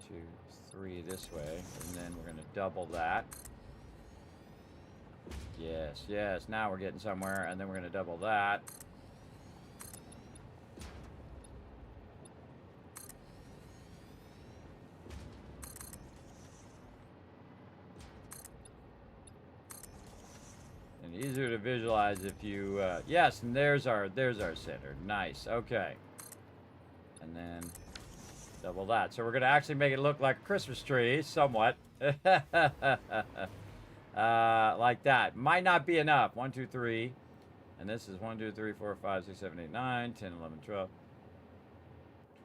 2, 3 this way. And then we're going to double that. Yes, yes. Now we're getting somewhere. And then we're going to double that. And easier to visualize if you, yes, and there's our center. Nice. Okay. And then double that. So we're going to actually make it look like a Christmas tree, somewhat. Like that. Might not be enough. 1, 2, 3. And this is 1, 2, 3, 4, 5, 6, 7, 8, 9, 10, 11, 12,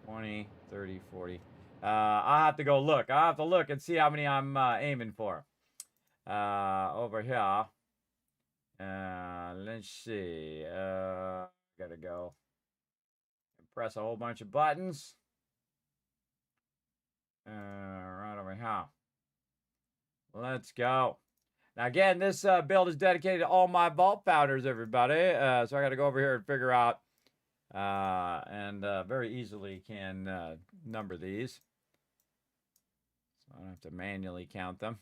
20, 30, 40. I'll have to go look. I'll have to look and see how many I'm aiming for. Over here. Let's see. Gotta go. Press a whole bunch of buttons. Right over here. Let's go. Now, again, this build is dedicated to all my vault founders, everybody. So I got to go over here and figure out, and very easily can number these. So I don't have to manually count them.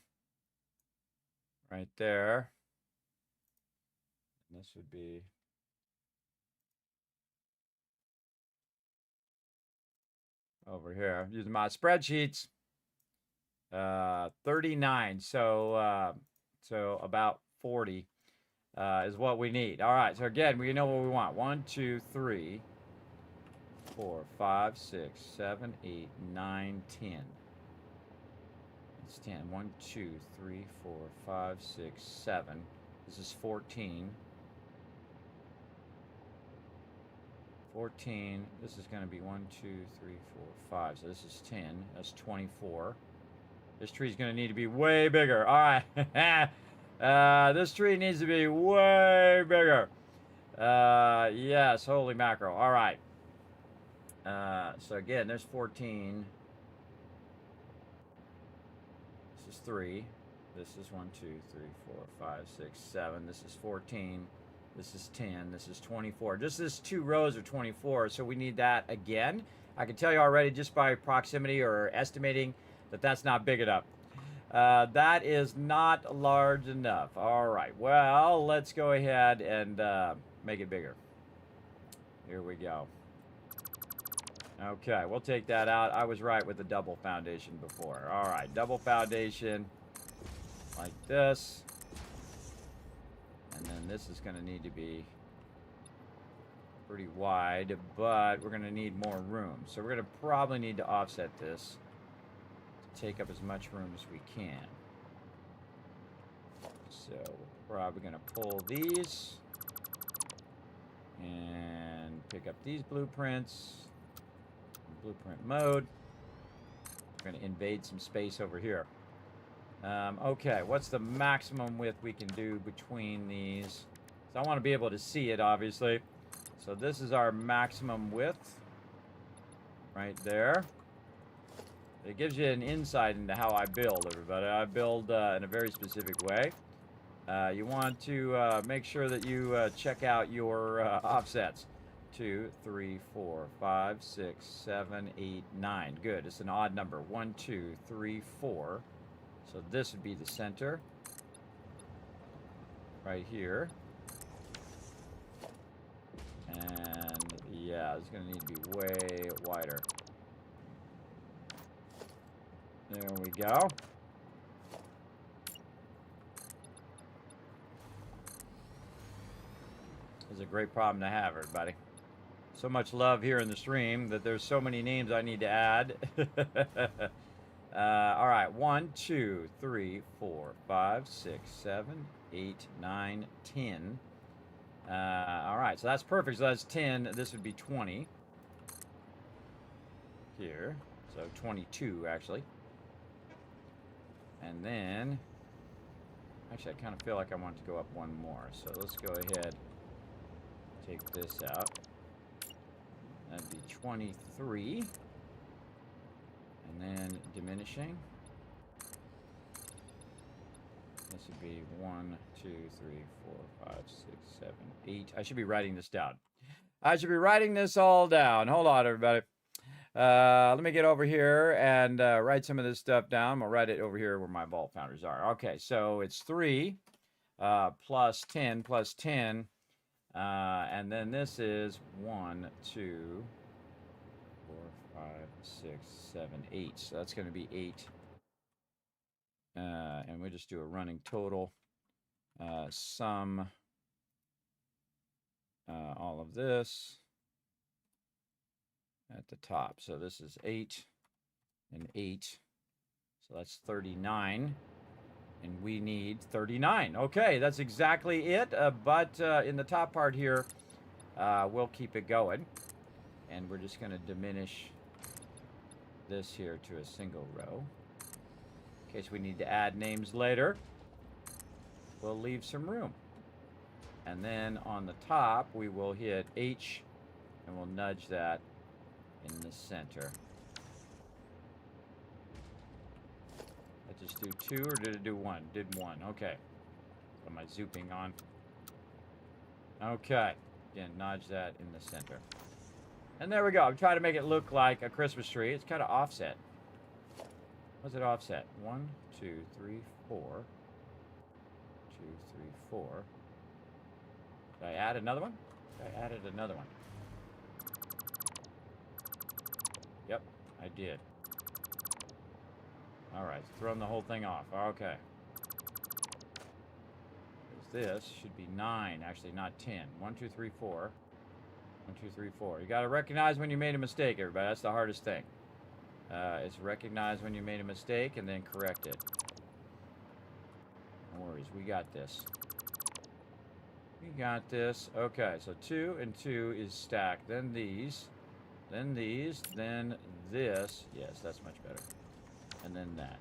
Right there. And this would be over here. Using my spreadsheets. 39. So about 40 is what we need. All right. So again, we know what we want. 1, 2, 3, 4, 5, 6, 7, 8, 9, 10. It's 10. 1, 2, 3, 4, 5, 6, 7. This is 14. 14. This is going to be 1, 2, 3, 4, 5. So this is 10. That's 24. This tree's going to need to be way bigger. All right. This tree needs to be way bigger. Yes, holy mackerel. All right. So again, there's 14. This is 3. This is 1, 2, 3, 4, 5, 6, 7. This is 14. This is 10. This is 24. Just this 2 rows of 24. So we need that again. I can tell you already just by proximity or estimating that that's not big enough. That is not large enough. All right. Well, let's go ahead and make it bigger. Here we go. Okay, we'll take that out. I was right with the double foundation before. All right, double foundation like this. And then this is going to need to be pretty wide, but we're going to need more room. So we're going to probably need to offset this to take up as much room as we can. So we're probably going to pull these and pick up these blueprints. Blueprint mode. We're going to invade some space over here. Okay, what's the maximum width we can do between these? So I want to be able to see it, obviously. So this is our maximum width. Right there. It gives you an insight into how I build, everybody. I build in a very specific way. You want to make sure that you check out your offsets. 2, 3, 4, 5, 6, 7, 8, 9. Good. It's an odd number. 1, 2, 3, 4. So this would be the center. Right here. And yeah, it's going to need to be way wider. There we go. It's a great problem to have, everybody. So much love here in the stream that there's so many names I need to add. All right, 1, 2, 3, 4, 5, 6, 7, 8, 9, 10. All right, so that's perfect. So that's 10. This would be 20 here. So 22, actually. And then Actually, I kind of feel like I want to go up one more. So let's go ahead, take this out. That'd be 23. And then diminishing. This would be 1, 2, 3, 4, 5, 6, 7, 8. I should be writing this down. I should be writing this all down. Hold on, everybody. Let me get over here and write some of this stuff down. I'll write it over here where my vault founders are. Okay, so it's 3 plus 10 plus 10. And then this is 1, 2, 4, 5, 6, 7, 8. So that's going to be 8. And we just do a running total. Sum all of this at the top. So this is 8 and 8. So that's 39. And we need 39. Okay, that's exactly it. But in the top part here, we'll keep it going. And we're just going to diminish this here to a single row. In case we need to add names later, we'll leave some room. And then on the top, we will hit H, and we'll nudge that in the center. Let's just do 2, or did it do 1? Did 1. Okay. What am I zooping on? Okay. Again, nudge that in the center. And there we go. I'm trying to make it look like a Christmas tree. It's kind of offset. What's it offset? 1, 2, 3, 4. 2, 3, 4. Did I add another one? I added another one. Yep, I did. Alright, throwing the whole thing off. Okay. This should be 9, actually, not 10. 1, 2, 3, 4. 1, 2, 3, 4. You got to recognize when you made a mistake, everybody. That's the hardest thing. Is recognize when you made a mistake and then correct it. No worries, we got this. We got this. Okay, so 2 and 2 is stacked. Then these, then these, then this. Yes, that's much better. And then that.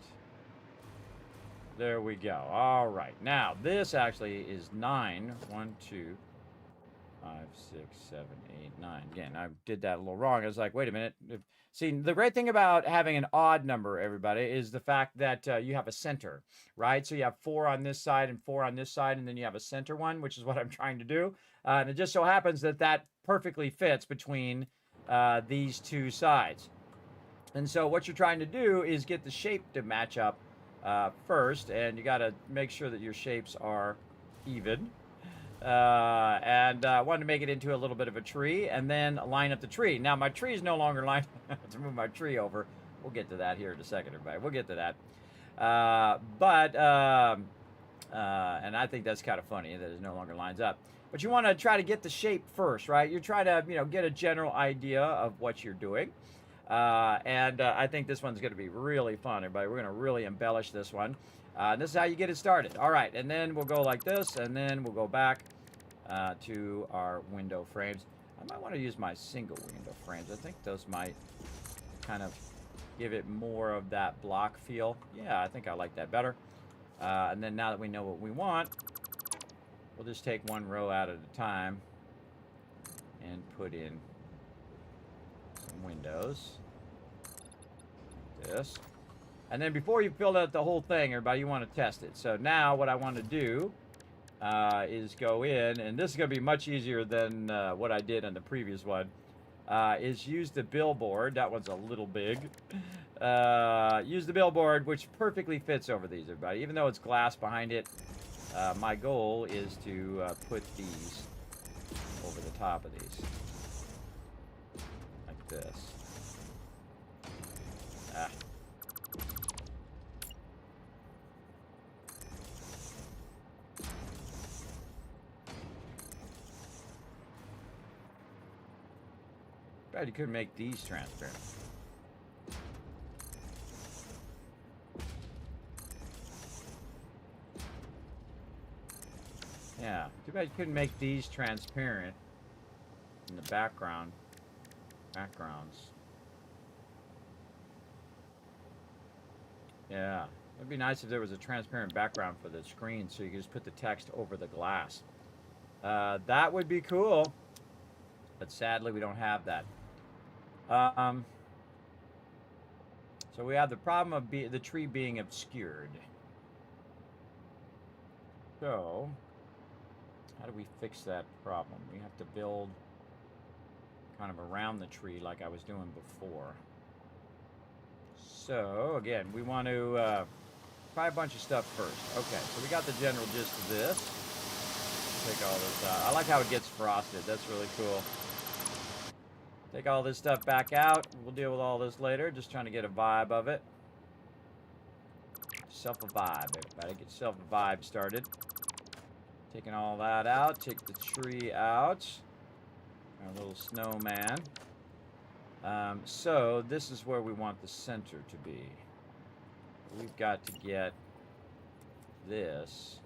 There we go. All right. Now, this actually is 9. 1, 2, 5, 6, 7, 8, 9. Again, I did that a little wrong. I was like, wait a minute. See, the great thing about having an odd number, everybody, is the fact that you have a center, right? So you have 4 on this side and 4 on this side, and then you have a center one, which is what I'm trying to do. And it just so happens that that perfectly fits between these two sides. And so what you're trying to do is get the shape to match up first, and you got to make sure that your shapes are even. And I wanted to make it into a little bit of a tree and then line up the tree. Now, my tree is no longer lined to move my tree over. We'll get to that here in a second, everybody. We'll get to that. And I think that's kind of funny that it no longer lines up. But you want to try to get the shape first, right? You're trying to, get a general idea of what you're doing. I think this one's going to be really fun, everybody. We're going to really embellish this one. This is how you get it started. All right, and then we'll go like this, and then we'll go back to our window frames. I might want to use my single window frames. I think those might kind of give it more of that block feel. Yeah, I think I like that better. And then now that we know what we want, we'll just take one row out at a time and put in some windows. Like this. And then before you fill out the whole thing, everybody, you want to test it. So now what I want to do is go in, and this is going to be much easier than what I did on the previous one, is use the billboard. That one's a little big. Use the billboard, which perfectly fits over these, everybody. Even though it's glass behind it, my goal is to put these over the top of these. Like this. Ah. Bet you could make these transparent. Yeah, too bad you couldn't make these transparent in the backgrounds. Yeah, It'd be nice if there was a transparent background for the screen so you could just put the text over the glass. That would be cool. But sadly, we don't have that. So we have the problem of the tree being obscured. So, how do we fix that problem? We have to build kind of around the tree like I was doing before. So, again, we want to try a bunch of stuff first. Okay, so we got the general gist of this. Take all this out. I like how it gets frosted. That's really cool. Take all this stuff back out. We'll deal with all this later. Just trying to get a vibe of it. Self a vibe, everybody. Get yourself a vibe started. Taking all that out. Take the tree out. Our little snowman. So this is where we want the center to be. We've got to get this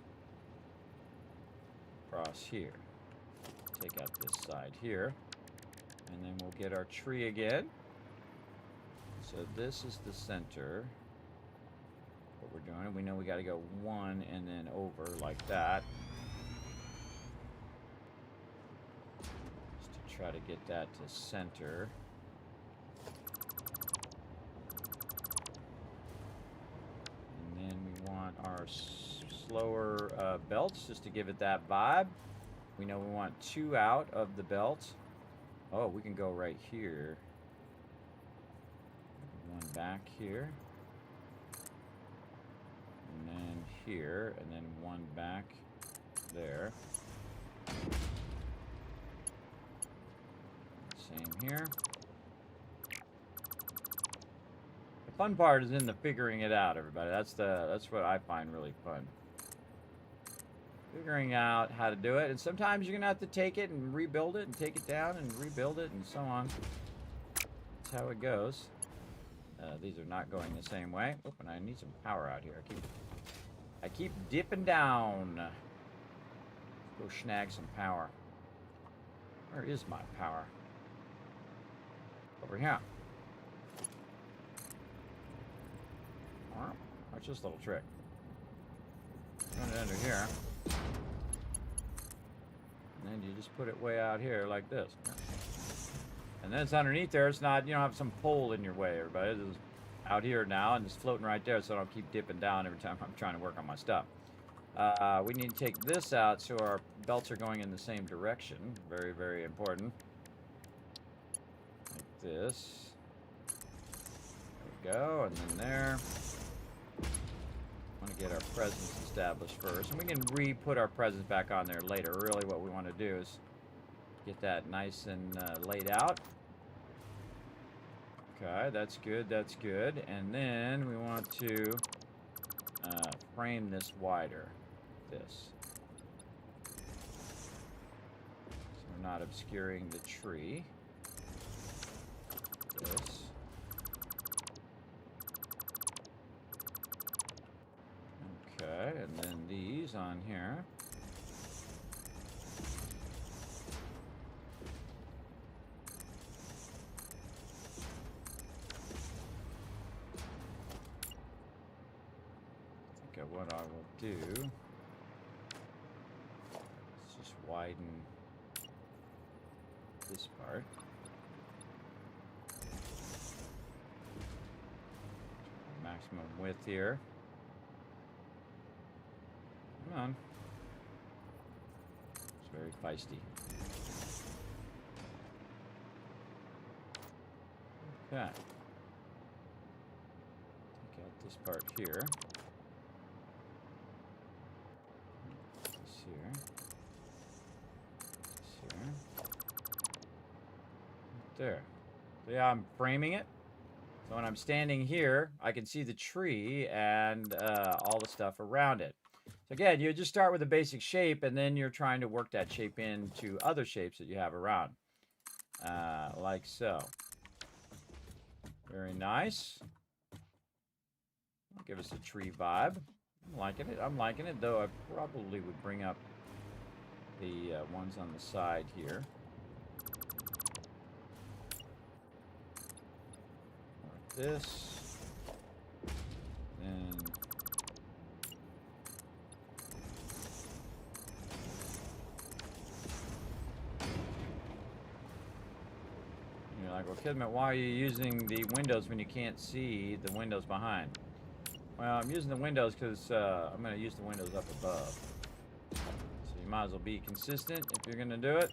across here. Take out this side here. And then we'll get our tree again. So this is the center. What we're doing, we know we got to go one and then over like that. Just to try to get that to center. And then we want our slower belts just to give it that vibe. We know we want 2 out of the belt. Oh, we can go right here. 1 back here. And then here, and then 1 back there. Same here. The fun part is in the figuring it out, everybody. That's what I find really fun. Figuring out how to do it, and sometimes you're gonna have to take it and rebuild it and take it down and rebuild it and so on. That's how it goes. These are not going the same way. Oh, and I need some power out here. I keep dipping down. Let's go snag some power. Where is my power? Over here. Watch this little trick. Run it under here. And then you just put it way out here like this. And then it's underneath there. It's not, you don't have some pole in your way, everybody. It's out here now, and it's floating right there, so I don't keep dipping down every time I'm trying to work on my stuff. We need to take this out so our belts are going in the same direction. Very, very important. Like this. There we go, and then there. Want to get our presence established first, and we can re-put our presence back on there later. Really what we want to do is get that nice and laid out. Okay, that's good, that's good. And then we want to frame this wider. This. So we're not obscuring the tree. This. Okay, and then these on here. I think what I will do is just widen this part. Maximum width here. Come on. It's very feisty. Okay. Take out this part here. This here. This here. Right there. So yeah, I'm framing it. So when I'm standing here, I can see the tree and all the stuff around it. So again, you just start with a basic shape, and then you're trying to work that shape into other shapes that you have around. Like so. Very nice. Give us a tree vibe. I'm liking it. I'm liking it, though I probably would bring up the ones on the side here. Like this. And Kismet, why are you using the windows when you can't see the windows behind? Well, I'm using the windows because I'm going to use the windows up above. So you might as well be consistent if you're going to do it.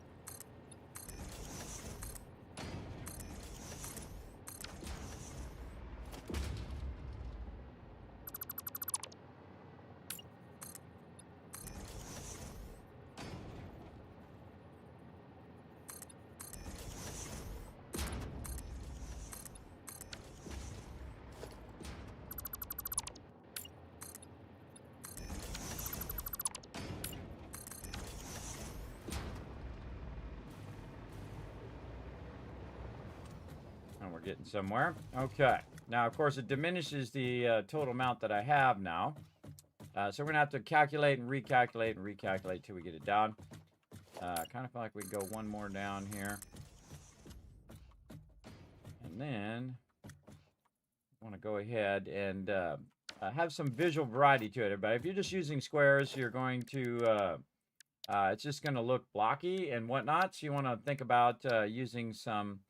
We're getting somewhere. Okay. Now, of course, it diminishes the total amount that I have now. So we're going to have to calculate and recalculate till we get it down. Kind of feel like we go one more down here. And then I want to go ahead and have some visual variety to it, everybody. If you're just using squares, you're going to... it's just going to look blocky and whatnot. So you want to think about using some...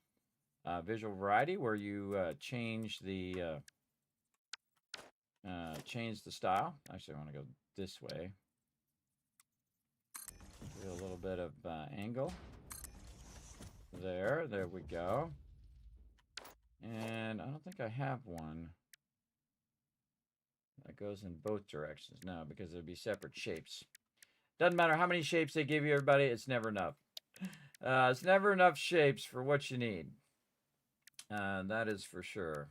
visual variety where you change the style. Actually, I want to go this way. Do a little bit of angle. There we go. And I don't think I have one that goes in both directions. No, because there'd be separate shapes. Doesn't matter how many shapes they give you, everybody. It's never enough. It's never enough shapes for what you need. That is for sure.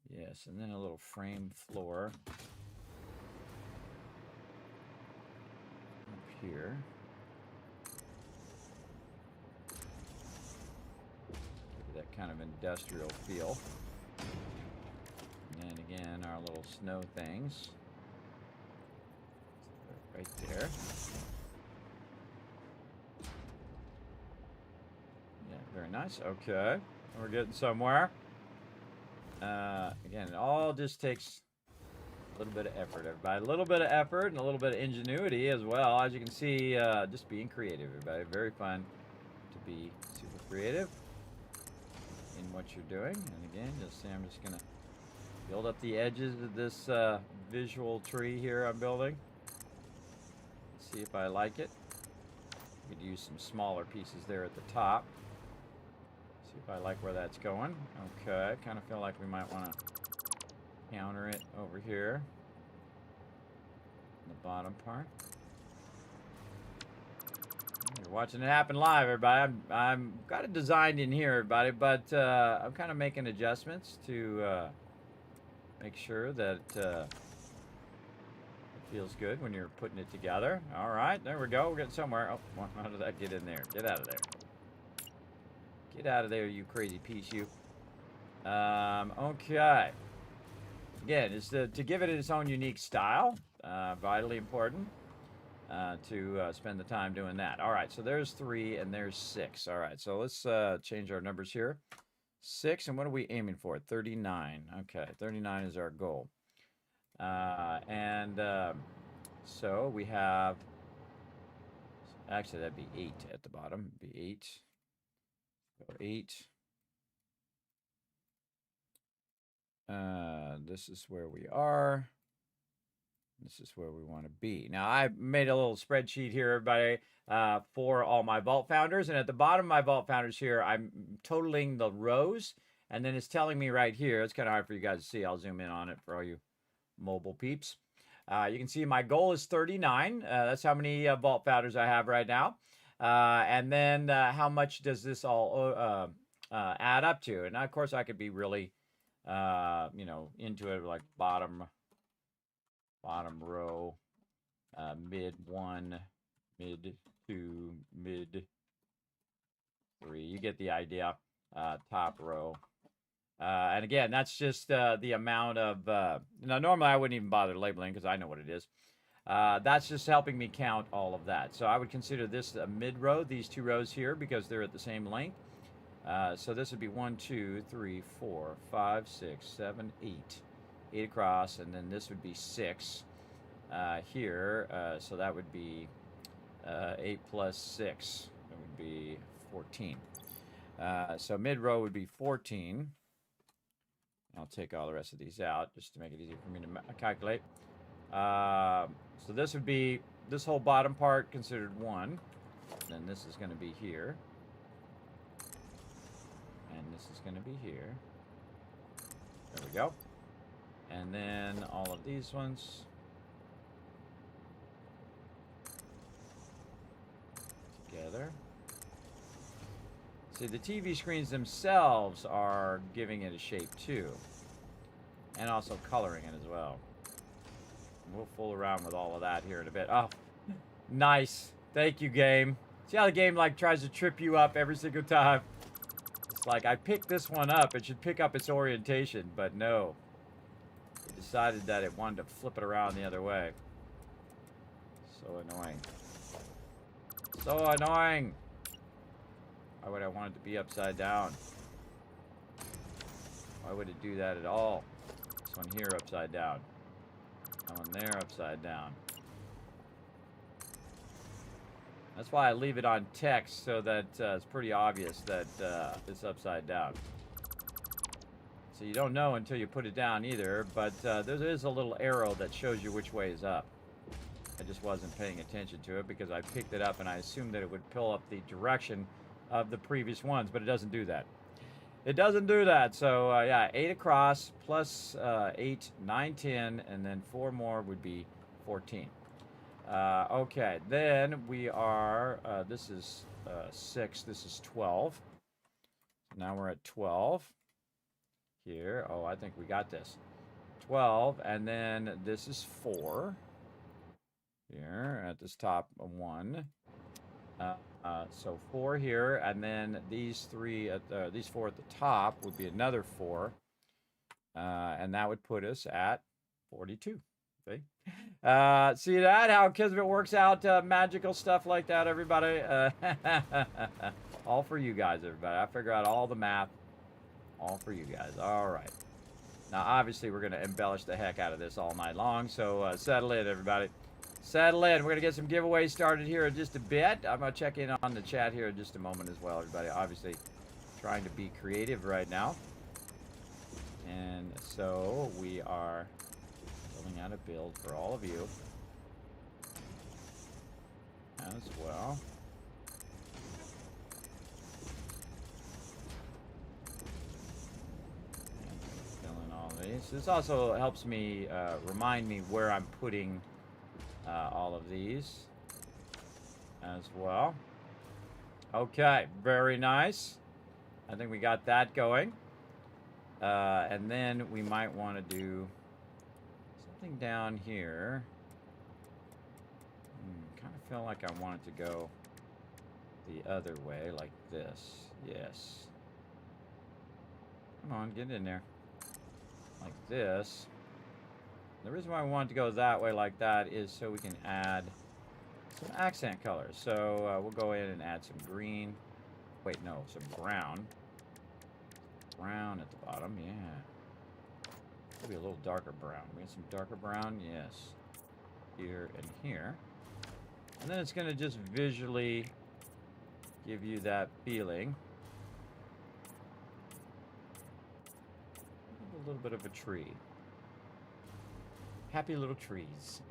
Yes, and then a little frame floor up here. Give that kind of industrial feel. And then again, our little snow things. Right there. Very nice. Okay. We're getting somewhere. Again, it all just takes a little bit of effort, everybody. A little bit of effort and a little bit of ingenuity as well. As you can see, just being creative, everybody. Very fun to be super creative in what you're doing. And again, you'll see I'm just going to build up the edges of this visual tree here I'm building. See if I like it. We could use some smaller pieces there at the top. If I like where that's going. Okay, kind of feel like we might want to counter it over here. In the bottom part. You're watching it happen live, everybody. I'm got it designed in here, everybody, but I'm kind of making adjustments to make sure that it feels good when you're putting it together. All right, there we go. We're getting somewhere. Oh, how did that get in there? Get out of there. Get out of there, you crazy piece, you. Okay. Again, it's to give it its own unique style. Vitally important to spend the time doing that. All right, so there's 3 and there's 6. All right, so let's change our numbers here. 6, and what are we aiming for? 39. Okay, 39 is our goal. So we have... Actually, that'd be 8 at the bottom. It'd be 8. Go 8. This is where we are. This is where we want to be. Now, I made a little spreadsheet here, everybody, for all my vault founders. And at the bottom of my vault founders here, I'm totaling the rows. And then it's telling me right here, it's kind of hard for you guys to see. I'll zoom in on it for all you mobile peeps. You can see my goal is 39. That's how many vault founders I have right now. And then how much does this all add up to? And of course, I could be really, into it like bottom row, mid 1, mid 2, mid 3. You get the idea. Top row. And again, that's just the amount of... now, normally I wouldn't even bother labeling because I know what it is. That's just helping me count all of that. So I would consider this a mid-row, these 2 rows here, because they're at the same length. So this would be 1, 2, 3, 4, 5, 6, 7, 8. 8 across, and then this would be 6 here. So that would be 8 plus 6. That would be 14. So mid-row would be 14. I'll take all the rest of these out just to make it easier for me to calculate. So this would be this whole bottom part considered 1. Then this is going to be here. And this is going to be here. There we go. And then all of these ones. Together. See, the TV screens themselves are giving it a shape too. And also coloring it as well. We'll fool around with all of that here in a bit. Oh, nice. Thank you, game. See how the game like tries to trip you up every single time? It's like, I picked this one up. It should pick up its orientation, but no. It decided that it wanted to flip it around the other way. So annoying. So annoying. Why would I want it to be upside down? Why would it do that at all? This one here upside down. That one there upside down. That's why I leave it on text so that it's pretty obvious that it's upside down. So you don't know until you put it down either, but there is a little arrow that shows you which way is up. I just wasn't paying attention to it because I picked it up and I assumed that it would pull up the direction of the previous ones, but it doesn't do that. It doesn't do that. So yeah, 8 across plus 8, 9, 10, and then 4 more would be 14. Okay, then we are, this is 6, this is 12. Now we're at 12 here. Oh, I think we got this. 12, and then this is 4 here at this top 1. So 4 here, and then these 3 at these 4 at the top would be another 4, and that would put us at 42. See? See that? How Kismet works out magical stuff like that, everybody? All for you guys, everybody. I figure out all the math. All for you guys. All right. Now, obviously, we're going to embellish the heck out of this all night long, so settle in, everybody. Settle in. We're going to get some giveaways started here in just a bit. I'm going to check in on the chat here in just a moment as well, everybody. Obviously, trying to be creative right now. And so, we are building out a build for all of you as well. And fill in all these. This also helps me remind me where I'm putting all of these as well. Okay, very nice. I think we got that going. And then we might want to do something down here. Kind of feel like I want it to go the other way, like this. Yes. Come on, get in there. Like this. The reason why I want to go that way like that is so we can add some accent colors. So we'll go in and add some green. Wait, no, some brown. Brown at the bottom, yeah. Maybe a little darker brown. We get some darker brown, yes. Here and here. And then it's going to just visually give you that feeling. A little bit of a tree. Happy little trees.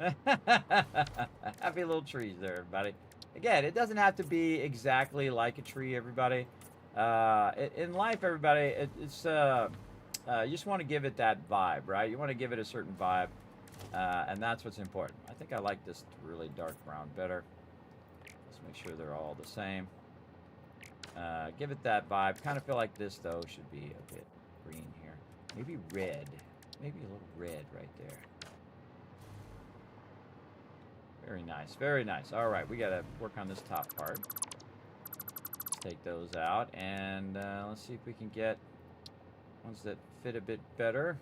Happy little trees there, everybody. Again, it doesn't have to be exactly like a tree, everybody. In life, everybody, it's you just want to give it that vibe, right? You want to give it a certain vibe, and that's what's important. I think I like this really dark brown better. Let's make sure they're all the same. Give it that vibe. Kind of feel like this, though, should be a bit green here. Maybe red. Maybe a little red right there. Very nice, very nice. All right, we got to work on this top part. Let's take those out, and let's see if we can get ones that fit a bit better.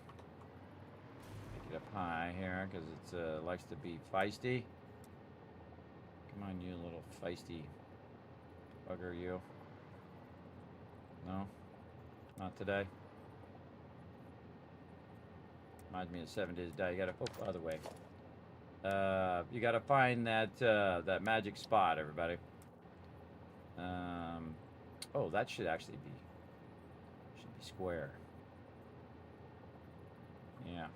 Make it up high here, because it likes to be feisty. Come on, you little feisty bugger, you. No? Not today? Reminds me of 7 Days Die. You got to, oh, other way. You got to find that that magic spot, everybody. Oh, that should actually be square. Yeah.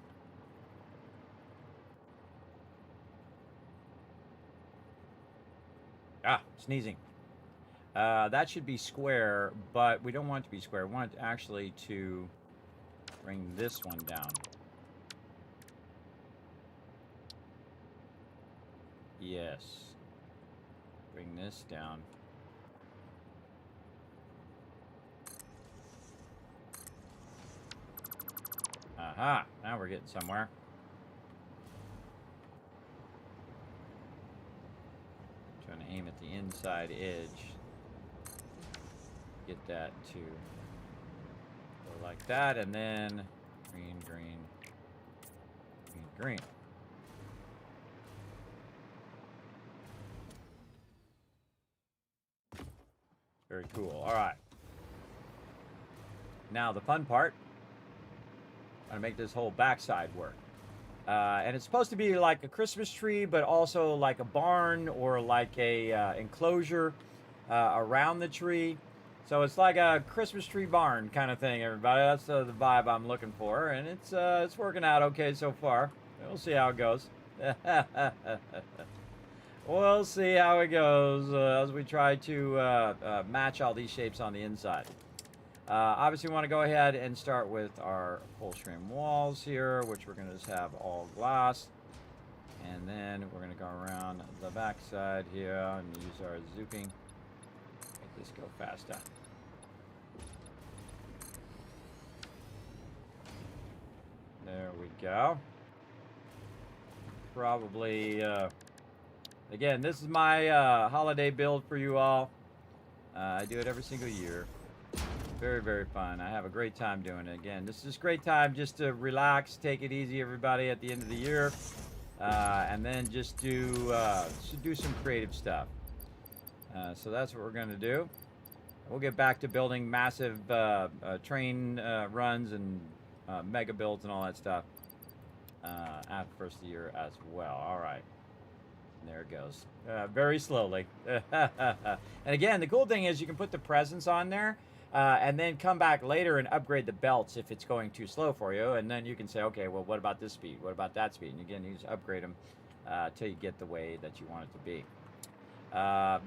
Ah, sneezing. That should be square, but we don't want it to be square. We want it actually to bring this one down. Yes. Bring this down. Aha, now we're getting somewhere. Trying to aim at the inside edge. Get that to go like that, and then green, green, green, green. Very cool. All right. Now the fun part. I'm gonna make this whole backside work. And it's supposed to be like a Christmas tree, but also like a barn or like a enclosure around the tree. So it's like a Christmas tree barn kind of thing, everybody. That's the vibe I'm looking for, and it's working out okay so far. We'll see how it goes. We'll see how it goes as we try to match all these shapes on the inside. Obviously, we want to go ahead and start with our full stream walls here, which we're going to just have all glass. And then we're going to go around the back side here and use our zooping. Make this go faster. There we go. Probably, again, this is my holiday build for you all. I do it every single year. Very, very fun. I have a great time doing it. Again, this is a great time just to relax, take it easy, everybody, at the end of the year. And then just do some creative stuff. So that's what we're going to do. We'll get back to building massive train runs and mega builds and all that stuff after the first of the year as well. All right. There it goes. Very slowly. And again, the cool thing is you can put the presents on there. And then come back later and upgrade the belts if it's going too slow for you. And then you can say, okay, well, what about this speed? What about that speed? And again, you just upgrade them till you get the way that you want it to be.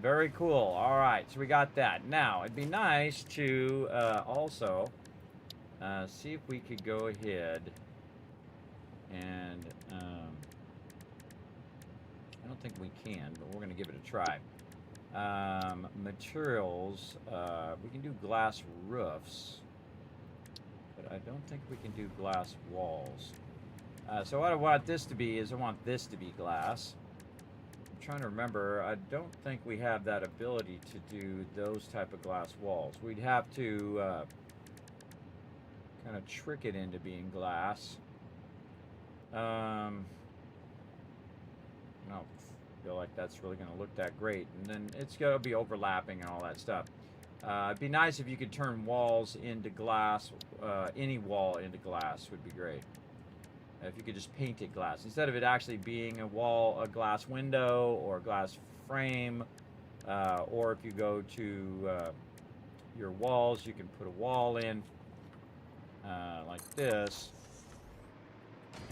Very cool. All right, so we got that. Now, it'd be nice to also see if we could go ahead and... I don't think we can, but we're going to give it a try. Materials, we can do glass roofs, but I don't think we can do glass walls. So what I want this to be is I want this to be glass. I'm trying to remember, I don't think we have that ability to do those type of glass walls. We'd have to kind of trick it into being glass. No. Feel like that's really going to look that great, and then it's going to be overlapping and all that stuff. It'd be nice if you could turn walls into glass. Any wall into glass would be great. If you could just paint it glass instead of it actually being a glass window or a glass frame, or if you go to your walls, you can put a wall in like this,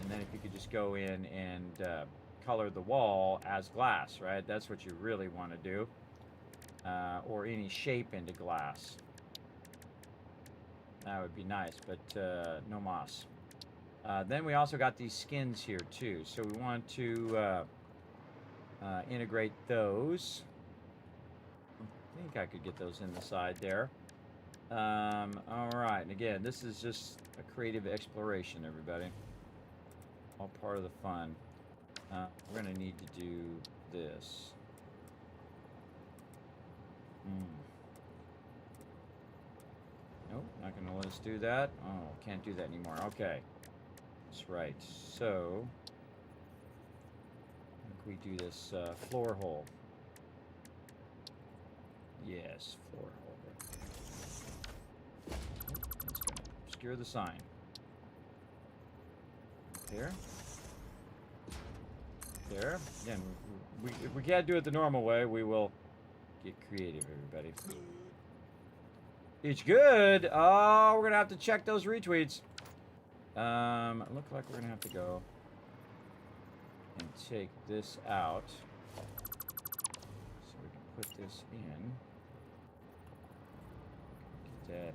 and then if you could just go in and color the wall as glass, right? That's what you really want to do. Or any shape into glass. That would be nice, but no mas. Then we also got these skins here too. So we want to integrate those. I think I could get those in the side there. All right, and again, this is just a creative exploration, everybody. All part of the fun. We're going to need to do this. Nope, not going to let us do that. Oh, can't do that anymore. Okay. That's right. So, I think we do this floor hole. Yes, floor hole. Oh, that's going to obscure the sign. There. there. Again, if we can't do it the normal way, we will get creative, everybody. It's good. Oh, we're gonna have to check those retweets. Look like we're gonna have to go and take this out, so we can put this in. Get that.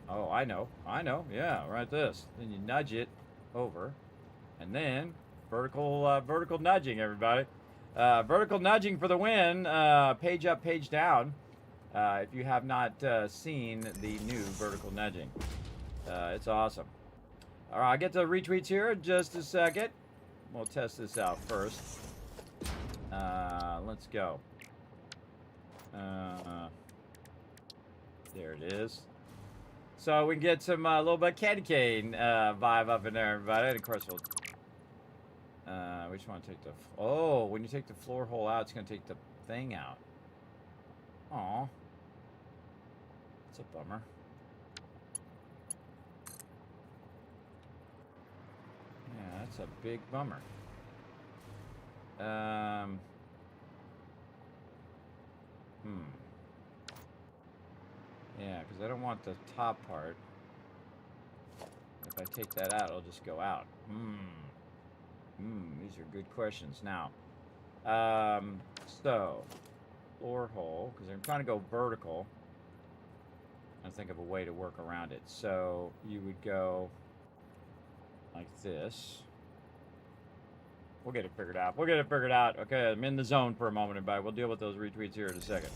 Oh, I know. Yeah, right. This. Then you nudge it over, and then vertical nudging, everybody. Vertical nudging for the win. Page up, page down. If you have not seen the new vertical nudging, it's awesome. All right, I'll get to the retweets here in just a second. We'll test this out first. Let's go. There it is. So we can get some little bit of candy cane vibe up in there, everybody. And of course, we'll. We just want to take the. Oh, when you take the floor hole out, it's going to take the thing out. Aw. That's a bummer. Yeah, that's a big bummer. Yeah, because I don't want the top part. If I take that out, it'll just go out. These are good questions. Now, so, floor hole, because I'm trying to go vertical. I think of a way to work around it. So, you would go like this. We'll get it figured out. Okay, I'm in the zone for a moment, everybody. We'll deal with those retweets here in a second.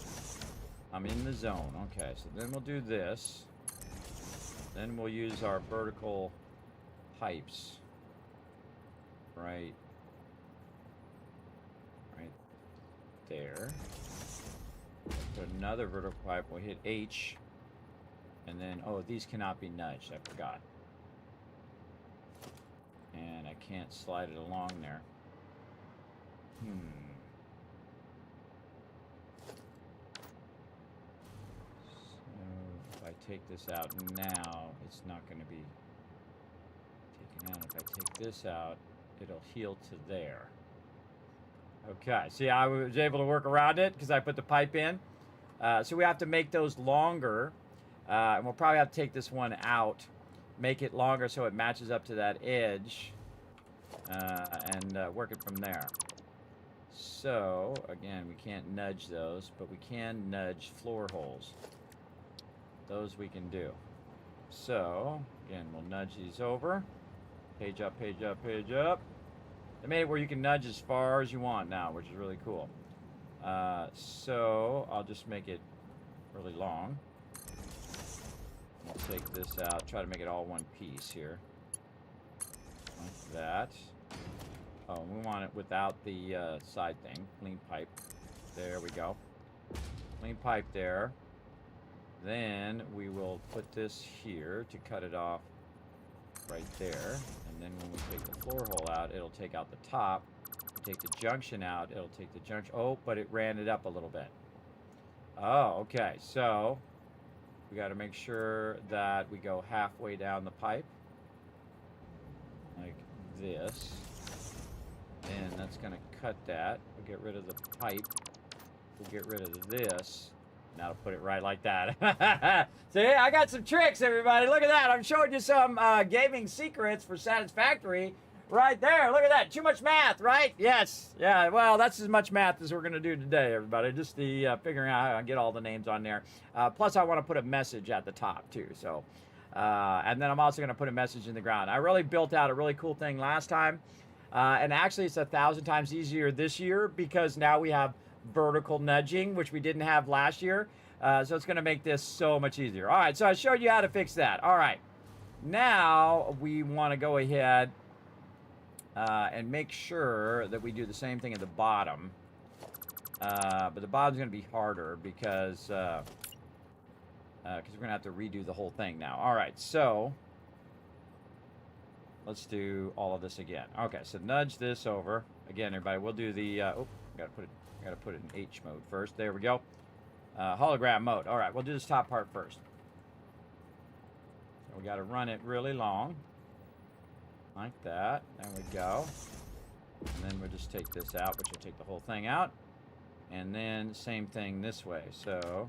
I'm in the zone. Okay, so then we'll do this. Then we'll use our vertical pipes. Right there. Put another vertical pipe. We'll hit H. And then, oh, these cannot be nudged. I forgot. And I can't slide it along there. If I take this out now, it's not going to be taken out. If I take this out, it'll heal to there. Okay, see, I was able to work around it because I put the pipe in. So we have to make those longer. And we'll probably have to take this one out, make it longer so it matches up to that edge, and work it from there. So, again, we can't nudge those, but we can nudge floor holes. Those we can do. So, again, we'll nudge these over. Page up, page up, page up. They made it where you can nudge as far as you want now, which is really cool. So, I'll just make it really long. I'll take this out, try to make it all one piece here. Like that. Oh, we want it without the side thing. Clean pipe. There we go. Clean pipe there. Then we will put this here to cut it off right there. And then when we take the floor hole out, it'll take out the top. Take the junction out, it'll take the junction. Oh, but it ran it up a little bit. Oh, okay. So we got to make sure that we go halfway down the pipe. Like this. And that's going to cut that. We'll get rid of the pipe. We'll get rid of this. Now to put it right like that. See, I got some tricks, everybody. Look at that. I'm showing you some gaming secrets for Satisfactory right there. Look at that. Too much math, right? Yes. Yeah, well, that's as much math as we're going to do today, everybody. Just the figuring out how to get all the names on there. Plus, I want to put a message at the top, too. So, and then I'm also going to put a message in the ground. I really built out a really cool thing last time. And actually, it's 1,000 times easier this year because now we have vertical nudging, which we didn't have last year. So it's going to make this so much easier. All right, so I showed you how to fix that. All right, now we want to go ahead and make sure that we do the same thing at the bottom. But the bottom's going to be harder because we're going to have to redo the whole thing now. All right, so let's do all of this again. Okay, so nudge this over. Again, everybody, we'll do the... oh, got to put it in H mode first. There we go. Hologram mode. All right, we'll do this top part first. So we got to run it really long. Like that. There we go. And then we'll just take this out, which will take the whole thing out. And then same thing this way. So,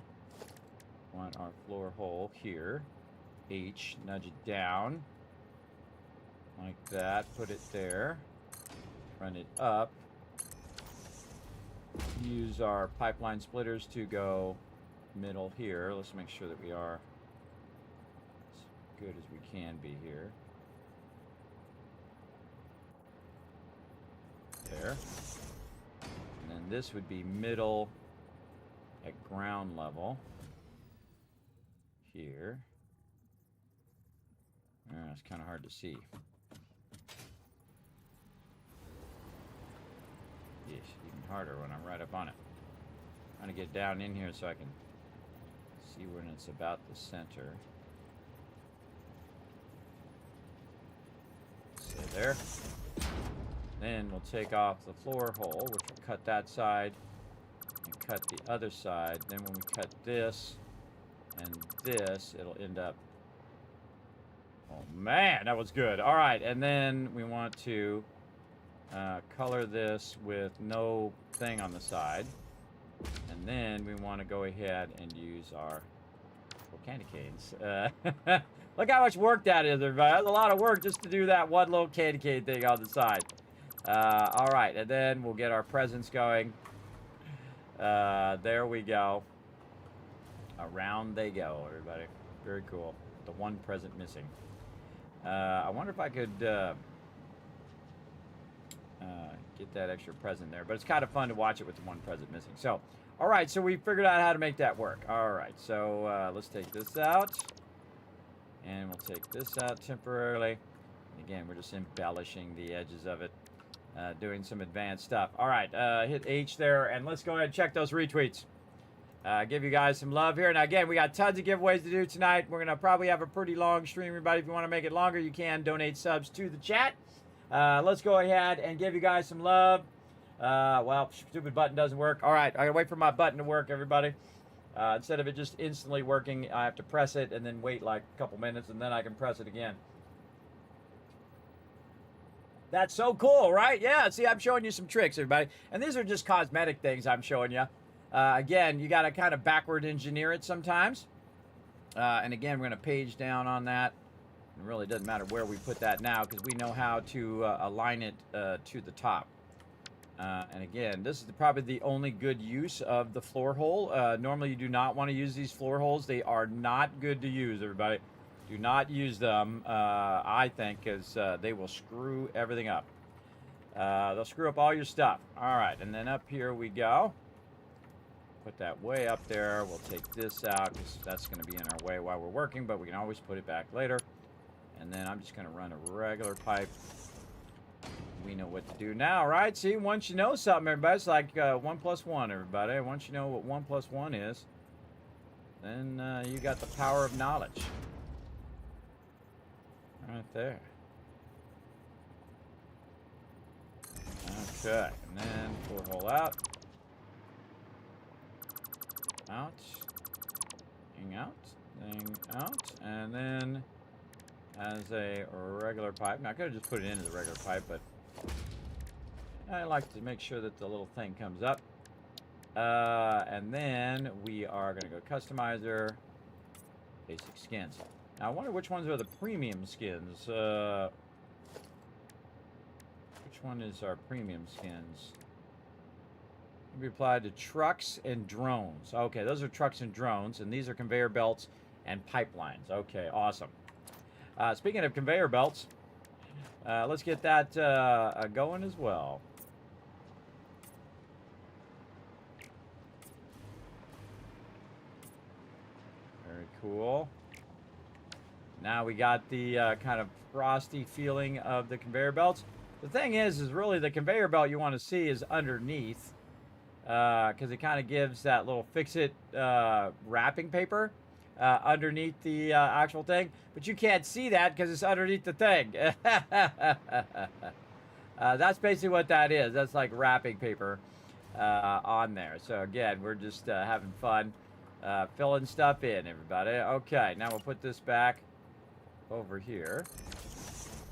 want our floor hole here. H, nudge it down. Like that. Put it there. Run it up. Use our pipeline splitters to go middle here. Let's make sure that we are as good as we can be here. There. And then this would be middle at ground level. Here. It's kind of hard to see. Yes, even harder when I'm right up on it. I'm trying to get down in here so I can see when it's about the center. So there. Then we'll take off the floor hole, which will cut that side and cut the other side. Then when we cut this and this, it'll end up... Oh man, that was good. All right, and then we want to color this with no thing on the side. And then we want to go ahead and use our candy canes. Look how much work that is, everybody. That's a lot of work just to do that one little candy cane thing on the side. All right, and then we'll get our presents going. There we go. Around they go, everybody. Very cool. The one present missing. I wonder if I could get that extra present there. But it's kind of fun to watch it with the one present missing. So, all right, so we figured out how to make that work. All right, so let's take this out. And we'll take this out temporarily. Again, we're just embellishing the edges of it. Doing some advanced stuff. All right, hit H there, and let's go ahead and check those retweets. Give you guys some love here. Now, again, we got tons of giveaways to do tonight. We're going to probably have a pretty long stream, everybody. If you want to make it longer, you can donate subs to the chat. Let's go ahead and give you guys some love. Well, stupid button doesn't work. All right, I got to wait for my button to work, everybody. Instead of it just instantly working, I have to press it and then wait like a couple minutes, and then I can press it again. That's so cool, right? Yeah, see, I'm showing you some tricks, everybody. And these are just cosmetic things I'm showing you. Again, you got to kind of backward engineer it sometimes. And again, we're going to page down on that. It really doesn't matter where we put that now because we know how to align it to the top. And again, this is probably the only good use of the floor hole. Normally, you do not want to use these floor holes. They are not good to use, everybody. Do not use them, I think, because they will screw everything up. They'll screw up all your stuff. All right, and then up here we go. Put that way up there. We'll take this out because that's going to be in our way while we're working, but we can always put it back later. And then I'm just going to run a regular pipe. We know what to do now, right? See, once you know something, everybody, it's like 1 + 1, everybody. Once you know what 1 + 1 is, then you got the power of knowledge. Right there. Okay, and then floor hole out. Out. Thing out. Thing out. And then as a regular pipe. Now, I could have just put it into the regular pipe, but I like to make sure that the little thing comes up. And then we are going to go customizer, basic skins. Now, I wonder which ones are the premium skins. Which one is our premium skins? Be applied to trucks and drones. Okay, those are trucks and drones, and these are conveyor belts and pipelines. Okay, awesome. Speaking of conveyor belts, let's get that going as well. Very cool. Now we got the kind of frosty feeling of the conveyor belts. The thing is really the conveyor belt you want to see is underneath. Because it kind of gives that little fix-it wrapping paper underneath the actual thing. But you can't see that because it's underneath the thing. That's basically what that is. That's like wrapping paper on there. So again, we're just having fun filling stuff in, everybody. Okay, now we'll put this back over here.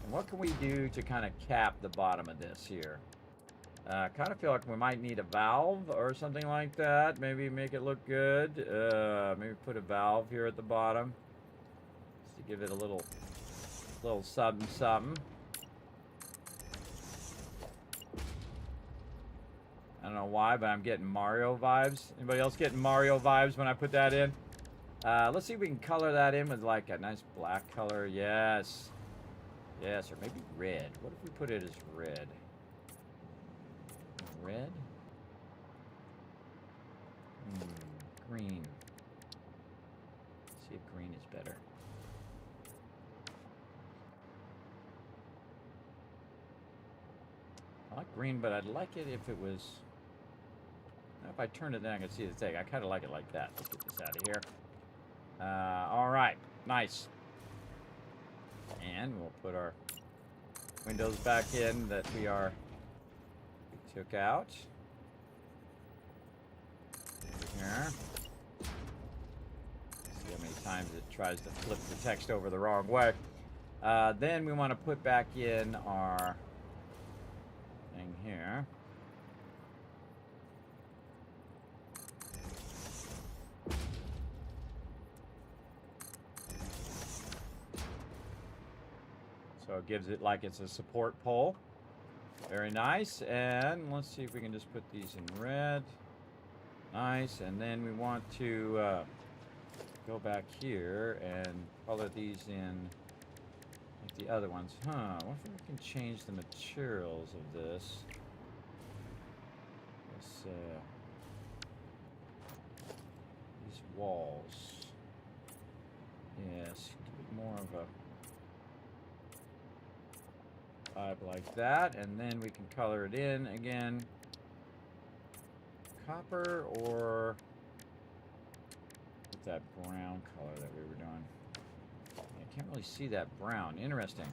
And what can we do to kind of cap the bottom of this here? Kind of feel like we might need a valve or something like that. Maybe make it look good. Maybe put a valve here at the bottom. Just to give it a little something, something. I don't know why, but I'm getting Mario vibes. Anybody else getting Mario vibes when I put that in? Let's see if we can color that in with like a nice black color. Yes. Yes, or maybe red. What if we put it as red? Red? Green. Let's see if green is better. I like green, but I'd like it if it was... If I turned it, then I can see the thing. I kind of like it like that. Let's get this out of here. All right. Nice. And we'll put our windows back in that we took out. Here. See how many times it tries to flip the text over the wrong way. Then we want to put back in our thing here. So it gives it like it's a support pole. Very nice. And let's see if we can just put these in red. Nice. And then we want to go back here and color these in like the other ones. Huh. I wonder if we can change the materials of this. Let's, these walls. Yes. Give it more of a vibe like that, and then we can color it in again. Copper or with that brown color that we were doing. I can't really see that brown. Interesting.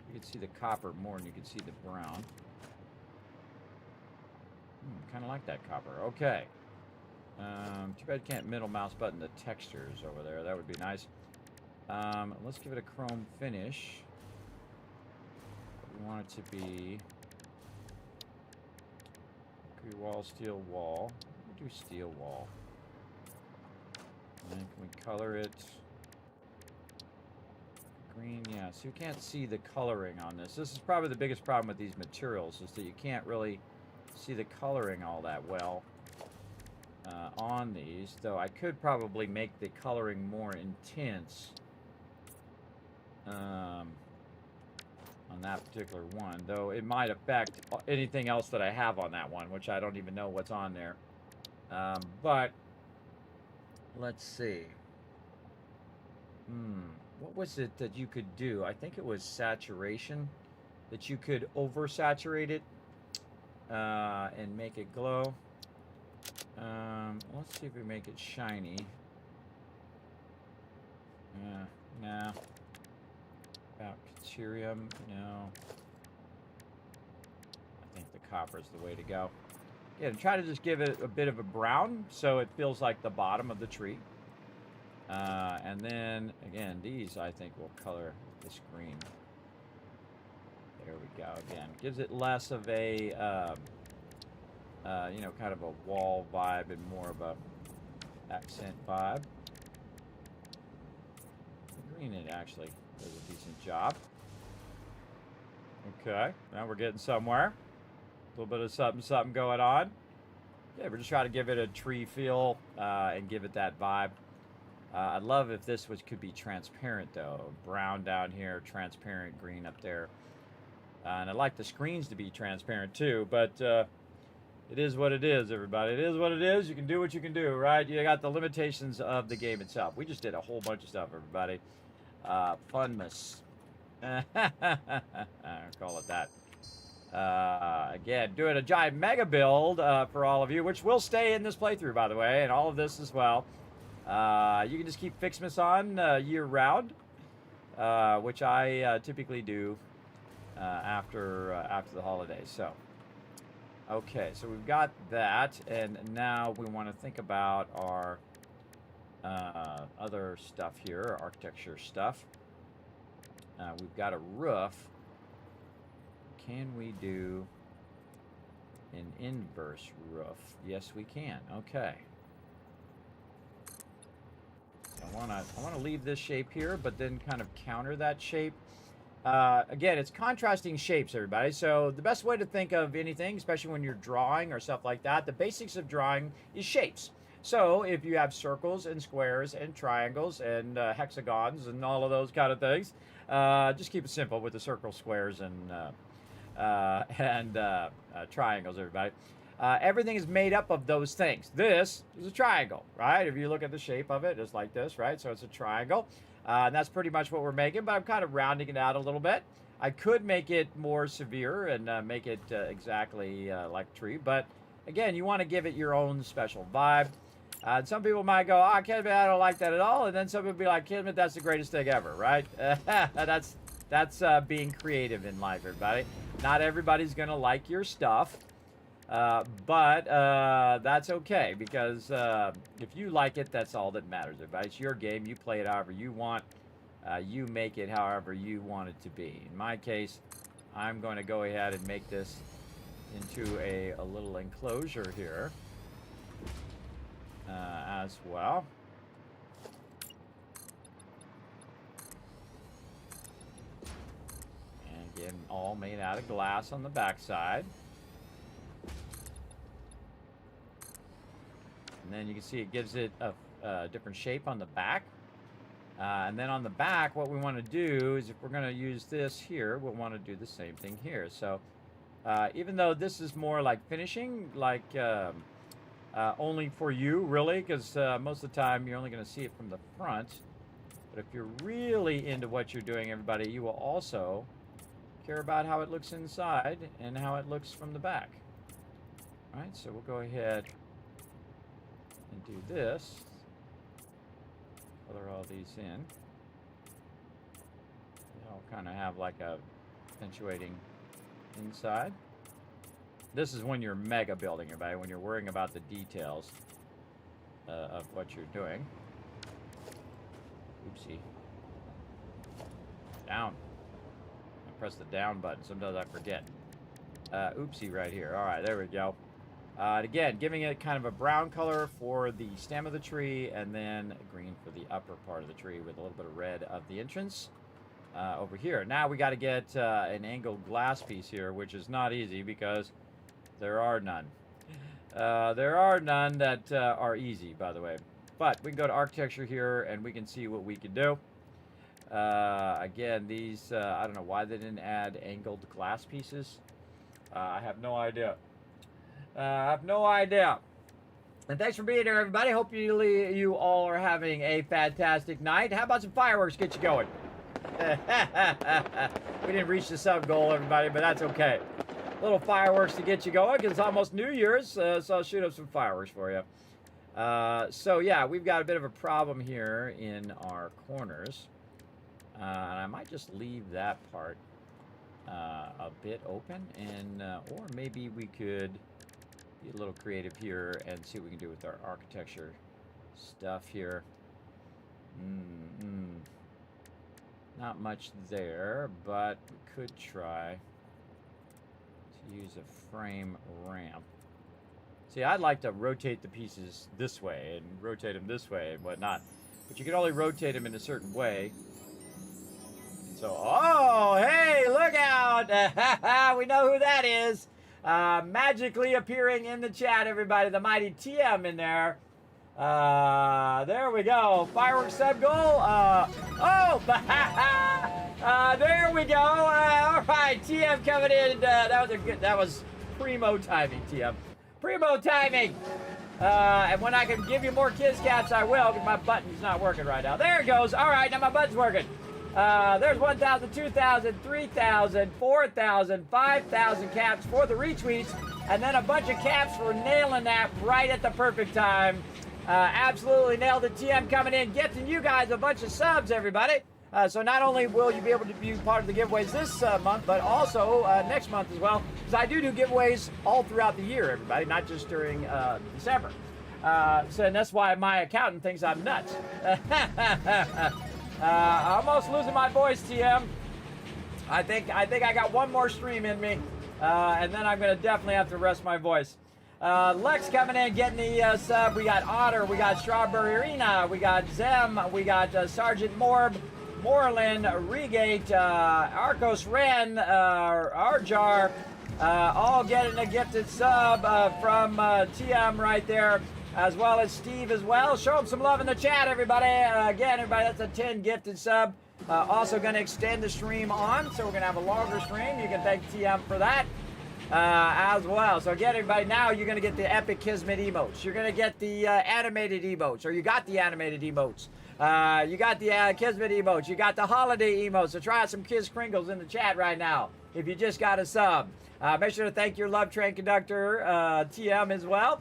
You can see the copper more than you can see the brown. Kind of like that copper. Okay. Too bad you can't middle mouse button the textures over there. That would be nice. Let's give it a chrome finish. We want it to be concrete wall, steel wall. We'll do steel wall. And then can we color it green? Yeah, so you can't see the coloring on this. This is probably the biggest problem with these materials, is that you can't really see the coloring all that well on these. Though I could probably make the coloring more intense on that particular one, though it might affect anything else that I have on that one, which I don't even know what's on there. But let's see. What was it that you could do? I think it was saturation, that you could oversaturate it and make it glow. Let's see if we make it shiny. Nah. About Deuterium, no. I think the copper is the way to go. Yeah, try to just give it a bit of a brown so it feels like the bottom of the tree. And then, again, these I think will color this green. There we go. Again, gives it less of a, you know, kind of a wall vibe and more of a accent vibe. The green, it actually does a decent job. Okay, now we're getting somewhere. A little bit of something going on. Yeah, we're just trying to give it a tree feel and give it that vibe. I'd love if this could be transparent though. Brown down here, transparent green up there. And I'd like the screens to be transparent too, but it is what it is, everybody. It is what it is. You can do what you can do, right? You got the limitations of the game itself. We just did a whole bunch of stuff, everybody. Funmas. I'll call it that. Again, doing a giant mega build for all of you, which will stay in this playthrough, by the way, and all of this as well. You can just keep FICSMAS on year-round, which I typically do after the holidays. So, okay, so we've got that, and now we want to think about our other stuff here, our architecture stuff. We've got a roof. Can we do An inverse roof. Yes, we can. Okay. So I wanna leave this shape here, but then kind of counter that shape. Again, it's contrasting shapes, everybody. So the best way to think of anything, especially when you're drawing or stuff like that, the basics of drawing is shapes. So if you have circles and squares and triangles and hexagons and all of those kind of things, just keep it simple with the circles, squares, and triangles, everybody. Everything is made up of those things. This is a triangle, right? If you look at the shape of it, it's like this, right? So it's a triangle. And that's pretty much what we're making, but I'm kind of rounding it out a little bit. I could make it more severe and make it exactly like a tree, but again, you want to give it your own special vibe. Some people might go, "Oh, Kismet, I don't like that at all," and then some people be like, "Kismet, that's the greatest thing ever," right? That's being creative in life, everybody. Not everybody's gonna like your stuff, but that's okay, because if you like it, that's all that matters, everybody. It's your game. You play it however you want. You make it however you want it to be. In my case, I'm going to go ahead and make this into a little enclosure here as well. And again, all made out of glass on the backside. And then you can see it gives it a different shape on the back. And then on the back, what we want to do is, if we're going to use this here, we'll want to do the same thing here. So even though this is more like finishing, like only for you, really, because most of the time you're only going to see it from the front. But if you're really into what you're doing, everybody, you will also care about how it looks inside and how it looks from the back. All right, so we'll go ahead and do this. Color all these in. They all kind of have like a accentuating inside. This is when you're mega building, everybody, when you're worrying about the details of what you're doing. Oopsie. Down. I press the down button. Sometimes I forget. Oopsie right here. All right, there we go. Again, giving it kind of a brown color for the stem of the tree, and then green for the upper part of the tree with a little bit of red of the entrance over here. Now we got to get an angled glass piece here, which is not easy because there are none. There are none that are easy, by the way. But we can go to architecture here and we can see what we can do. Again, these, I don't know why they didn't add angled glass pieces. I have no idea. I have no idea. And thanks for being here, everybody. Hope you all are having a fantastic night. How about some fireworks get you going? We didn't reach the sub goal, everybody, but that's okay. Little fireworks to get you going, because it's almost New Year's, so I'll shoot up some fireworks for you. So yeah, we've got a bit of a problem here in our corners. And I might just leave that part a bit open, and or maybe we could be a little creative here and see what we can do with our architecture stuff here. Not much there, but we could try to use a frame ramp. See, I'd like to rotate the pieces this way and rotate them this way and whatnot, but you can only rotate them in a certain way. So, oh, hey, look out! We know who that is. Magically appearing in the chat, everybody, the mighty TM in there. There we go. Fireworks sub goal. There we go. All right, TM coming in. That was primo timing, TM. Primo timing. And when I can give you more kids caps, I will, because my button's not working right now. There it goes. All right, now my button's working. There's 1,000, 2,000, 3,000, 4,000, 5,000 caps for the retweets, and then a bunch of caps for nailing that right at the perfect time. Absolutely nailed it. TM coming in, getting you guys a bunch of subs, everybody. So not only will you be able to be part of the giveaways this month, but also next month as well, because I do giveaways all throughout the year, everybody, not just during December. And that's why my accountant thinks I'm nuts. Almost losing my voice, TM. I think I got one more stream in me. And then I'm going to definitely have to rest my voice. Lex coming in, getting the sub. We got Otter, we got Strawberry Arena, we got Zem, we got Sergeant Morb, Moreland, Regate, Arcos Ren, Arjar, all getting a gifted sub from TM right there, as well as Steve as well. Show them some love in the chat, everybody. Again, everybody, that's a 10 gifted sub. Also going to extend the stream on, so we're going to have a longer stream. You can thank TM for that as well. So again, everybody, now you're going to get the epic Kismet emotes. You're going to get the animated emotes, or you got the animated emotes. You got the Kismet emotes. You got the holiday emotes. So try out some Kiss Kringles in the chat right now if you just got a sub. Make sure to thank your Love Train conductor, TM, as well.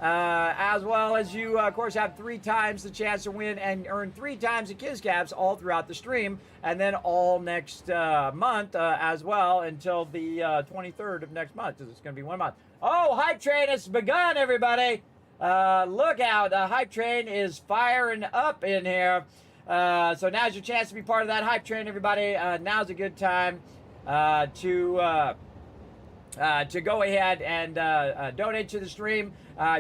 As well as you, of course, have 3 times the chance to win and earn 3 times the Kiss Caps all throughout the stream, and then all next month as well until the 23rd of next month, because it's going to be 1 month. Oh, Hype Train has begun, everybody. Look out. The Hype Train is firing up in here. So now's your chance to be part of that Hype Train, everybody. Now's a good time to go ahead and donate to the stream.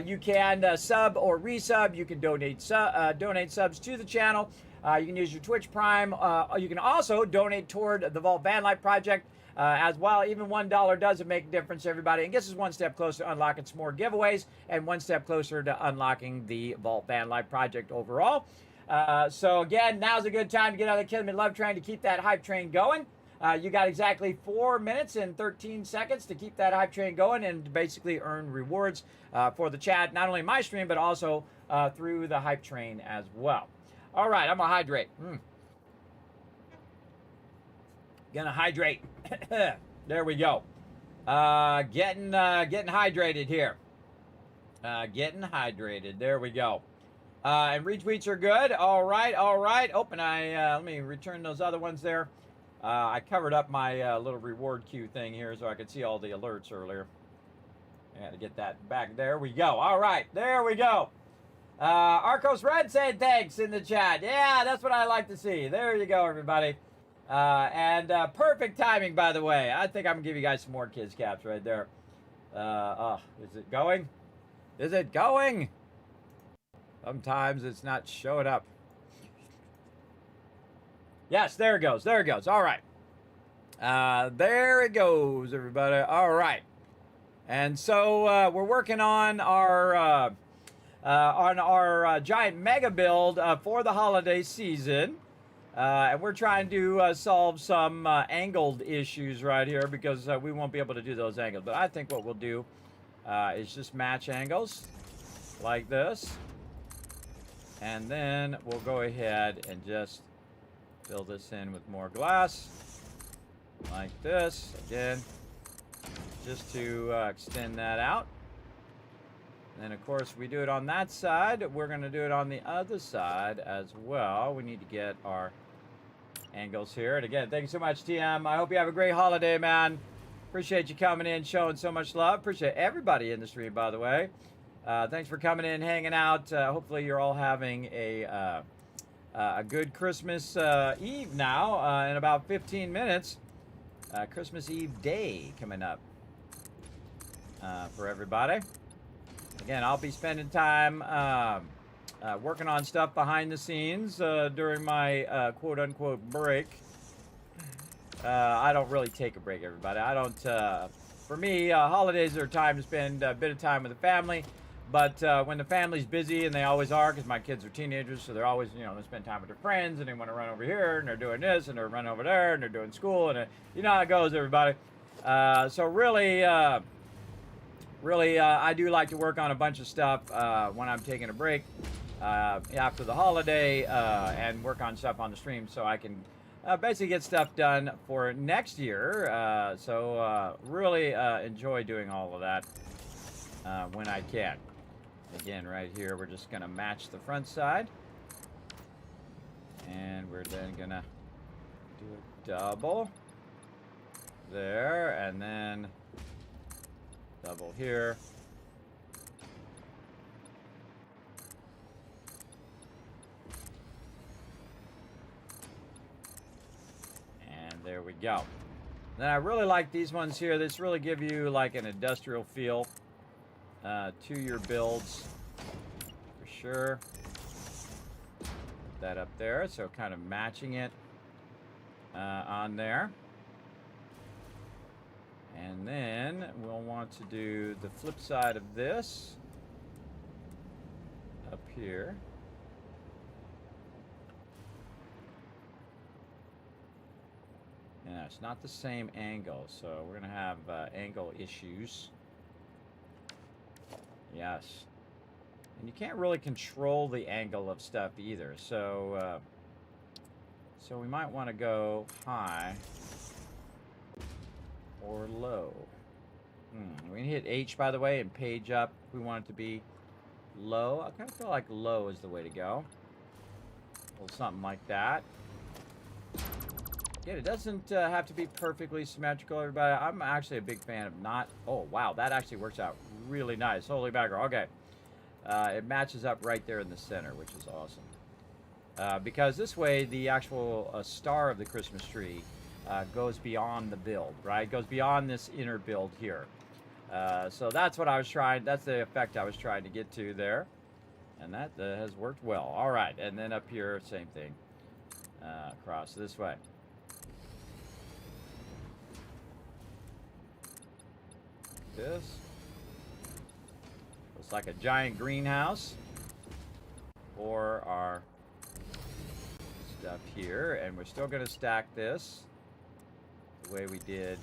You can sub or resub. You can donate subs to the channel. You can use your Twitch Prime. You can also donate toward the Vault Van Life project as well. Even $1 doesn't make a difference, everybody, and gets us 1 step closer to unlocking some more giveaways and 1 step closer to unlocking the Vault Van Life project overall. So again, now's a good time to get on the Kismet Love Train to keep that hype train going. You got exactly 4 minutes and 13 seconds to keep that hype train going and basically earn rewards for the chat, not only my stream, but also through the hype train as well. All right, I'm going to hydrate. Gonna hydrate. There we go. Getting hydrated here. Getting hydrated. There we go. And retweets are good. All right, all right. Oh, and let me return those other ones there. I covered up my little reward queue thing here so I could see all the alerts earlier. I had to get that back. There we go. All right, there we go. Arcos Red said thanks in the chat. Yeah, that's what I like to see. There you go, everybody. And perfect timing, by the way. I think I'm going to give you guys some more Kids Caps right there. Is it going? Is it going? Sometimes it's not showing up. Yes, there it goes. There it goes. All right. There it goes, everybody. All right. And so we're working on our giant mega build for the holiday season. And we're trying to solve some angled issues right here because we won't be able to do those angles. But I think what we'll do is just match angles like this. And then we'll go ahead and just fill this in with more glass like this. Again, just to extend that out. And then, of course, we do it on that side. We're going to do it on the other side as well. We need to get our angles here. And again, thank you so much, TM. I hope you have a great holiday, man. Appreciate you coming in, showing so much love. Appreciate everybody in the stream, by the way. Thanks for coming in, hanging out. Hopefully you're all having a good Christmas Eve now in about 15 minutes. Christmas Eve day coming up for everybody. Again, I'll be spending time working on stuff behind the scenes during my quote-unquote break. I don't really take a break, everybody. I don't, for me, holidays are time to spend a bit of time with the family. But when the family's busy, and they always are, because my kids are teenagers, so they're always, you know, they spend time with their friends, and they want to run over here, and they're doing this, and they're running over there, and they're doing school, and you know how it goes, everybody. So really, I do like to work on a bunch of stuff when I'm taking a break after the holiday, and work on stuff on the stream, so I can basically get stuff done for next year. So really enjoy doing all of that when I can. Again, right here, we're just going to match the front side. And we're then going to do a double there, and then double here. And there we go. Then I really like these ones here. This really give you like an industrial feel to your builds for sure. Put that up there, so kind of matching it on there. And then we'll want to do the flip side of this up here. Yeah, it's not the same angle, so we're going to have angle issues. Yes. And you can't really control the angle of stuff either, so so we might want to go high or low. We can hit H, by the way, and page up. We want it to be low. I kind of feel like low is the way to go. A little something like that. Again, it doesn't have to be perfectly symmetrical, everybody. I'm actually a big fan of not... Oh, wow, that actually works out really nice. Holy mackerel. Okay. It matches up right there in the center, which is awesome. Because this way, the actual star of the Christmas tree goes beyond the build, right? Goes beyond this inner build here. So that's what I was trying... That's the effect I was trying to get to there. And that has worked well. All right. And then up here, same thing. Across this way. This looks like a giant greenhouse for our stuff here, and we're still going to stack this the way we did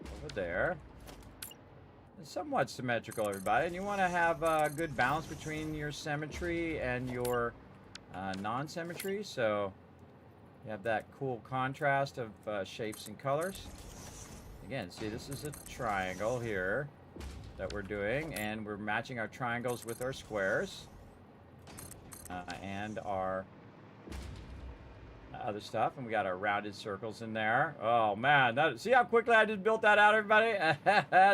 over there. It's somewhat symmetrical, everybody, and you want to have a good balance between your symmetry and your non-symmetry, so you have that cool contrast of shapes and colors. Again, see, this is a triangle here that we're doing, and we're matching our triangles with our squares and our other stuff, and we got our rounded circles in there. Oh man, see how quickly I just built that out, everybody?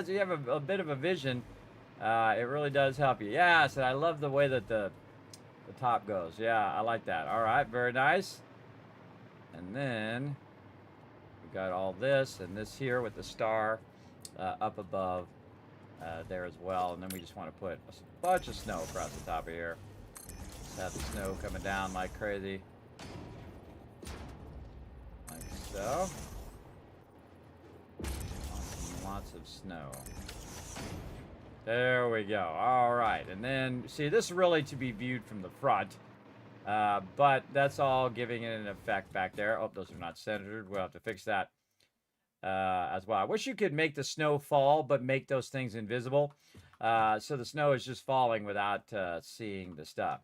So you have a bit of a vision. It really does help you. Yes, and I love the way that the top goes. Yeah, I like that. All right, very nice. And then we got all this and this here with the star up above there as well. And then we just want to put a bunch of snow across the top of here. Just have the snow coming down like crazy. Like so. Lots of snow. There we go. All right. And then, see, this is really to be viewed from the front. But that's all giving it an effect back there. Oh, those are not centered. We'll have to fix that as well. I wish you could make the snow fall, but make those things invisible. So the snow is just falling without seeing the stuff.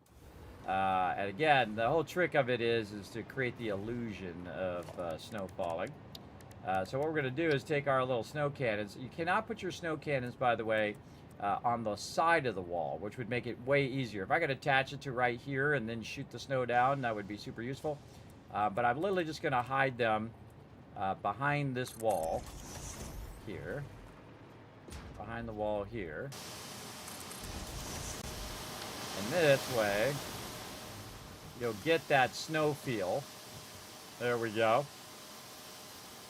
And again, the whole trick of it is to create the illusion of snow falling. So what we're going to do is take our little snow cannons. You cannot put your snow cannons, by the way, on the side of the wall, which would make it way easier. If I could attach it to right here and then shoot the snow down, that would be super useful. But I'm literally just going to hide them behind this wall here. Behind the wall here. And this way, you'll get that snow feel. There we go.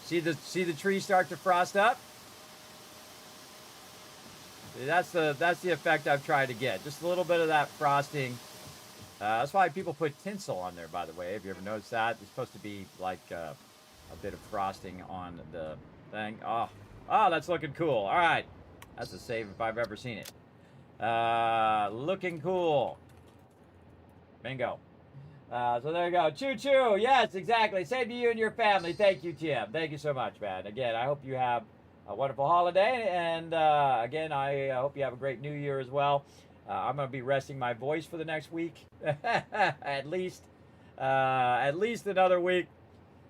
See the tree start to frost up? See, that's the effect I've tried to get. Just a little bit of that frosting. That's why people put tinsel on there, by the way. Have you ever noticed that? It's supposed to be like a bit of frosting on the thing. Oh, that's looking cool. All right. That's a save if I've ever seen it. Looking cool. Bingo. So there you go. Choo-choo. Yes, exactly. Same to you and your family. Thank you, Tim. Thank you so much, man. Again, I hope you have a wonderful holiday. And again, I hope you have a great new year as well. I'm going to be resting my voice for the next week. At least another week.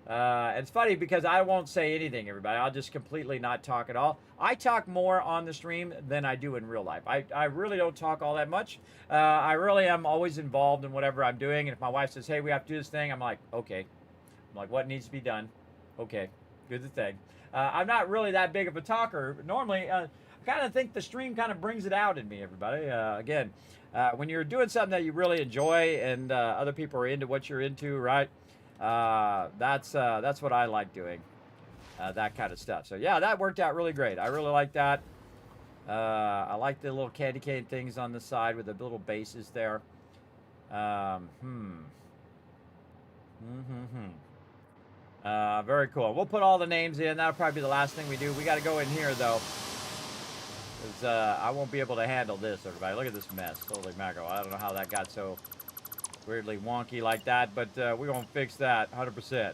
It's funny because I won't say anything, everybody. I'll just completely not talk at all. I talk more on the stream than I do in real life. I really don't talk all that much. I really am always involved in whatever I'm doing. And if my wife says, hey, we have to do this thing, I'm like, okay. I'm like, what needs to be done? Okay, do the thing. I'm not really that big of a talker. Normally, I kind of think the stream kind of brings it out in me, everybody. Again, when you're doing something that you really enjoy and other people are into what you're into, right? That's what I like doing. that kind of stuff. So yeah, that worked out really great. I really like that. I like the little candy cane things on the side with the little bases there. Very cool. We'll put all the names in. That'll probably be the last thing we do. We got to go in here, though, because I won't be able to handle this, everybody. Look at this mess. Holy mackerel. I don't know how that got so weirdly wonky like that, but we're going to fix that 100%.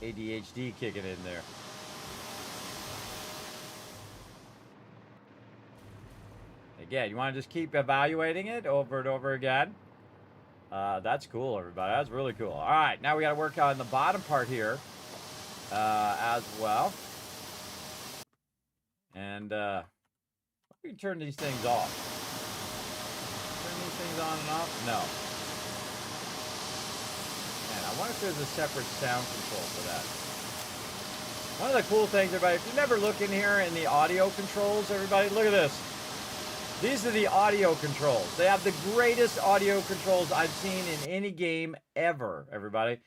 ADHD kicking in there. Again, you want to just keep evaluating it over and over again. That's cool, everybody. That's really cool. All right, now we got to work on the bottom part here as well. And we can turn these things off. Turn these things on and off? No. Man, I wonder if there's a separate sound control for that. One of the cool things, everybody, if you never look in here in the audio controls, everybody, look at this. These are the audio controls. They have the greatest audio controls I've seen in any game ever, everybody.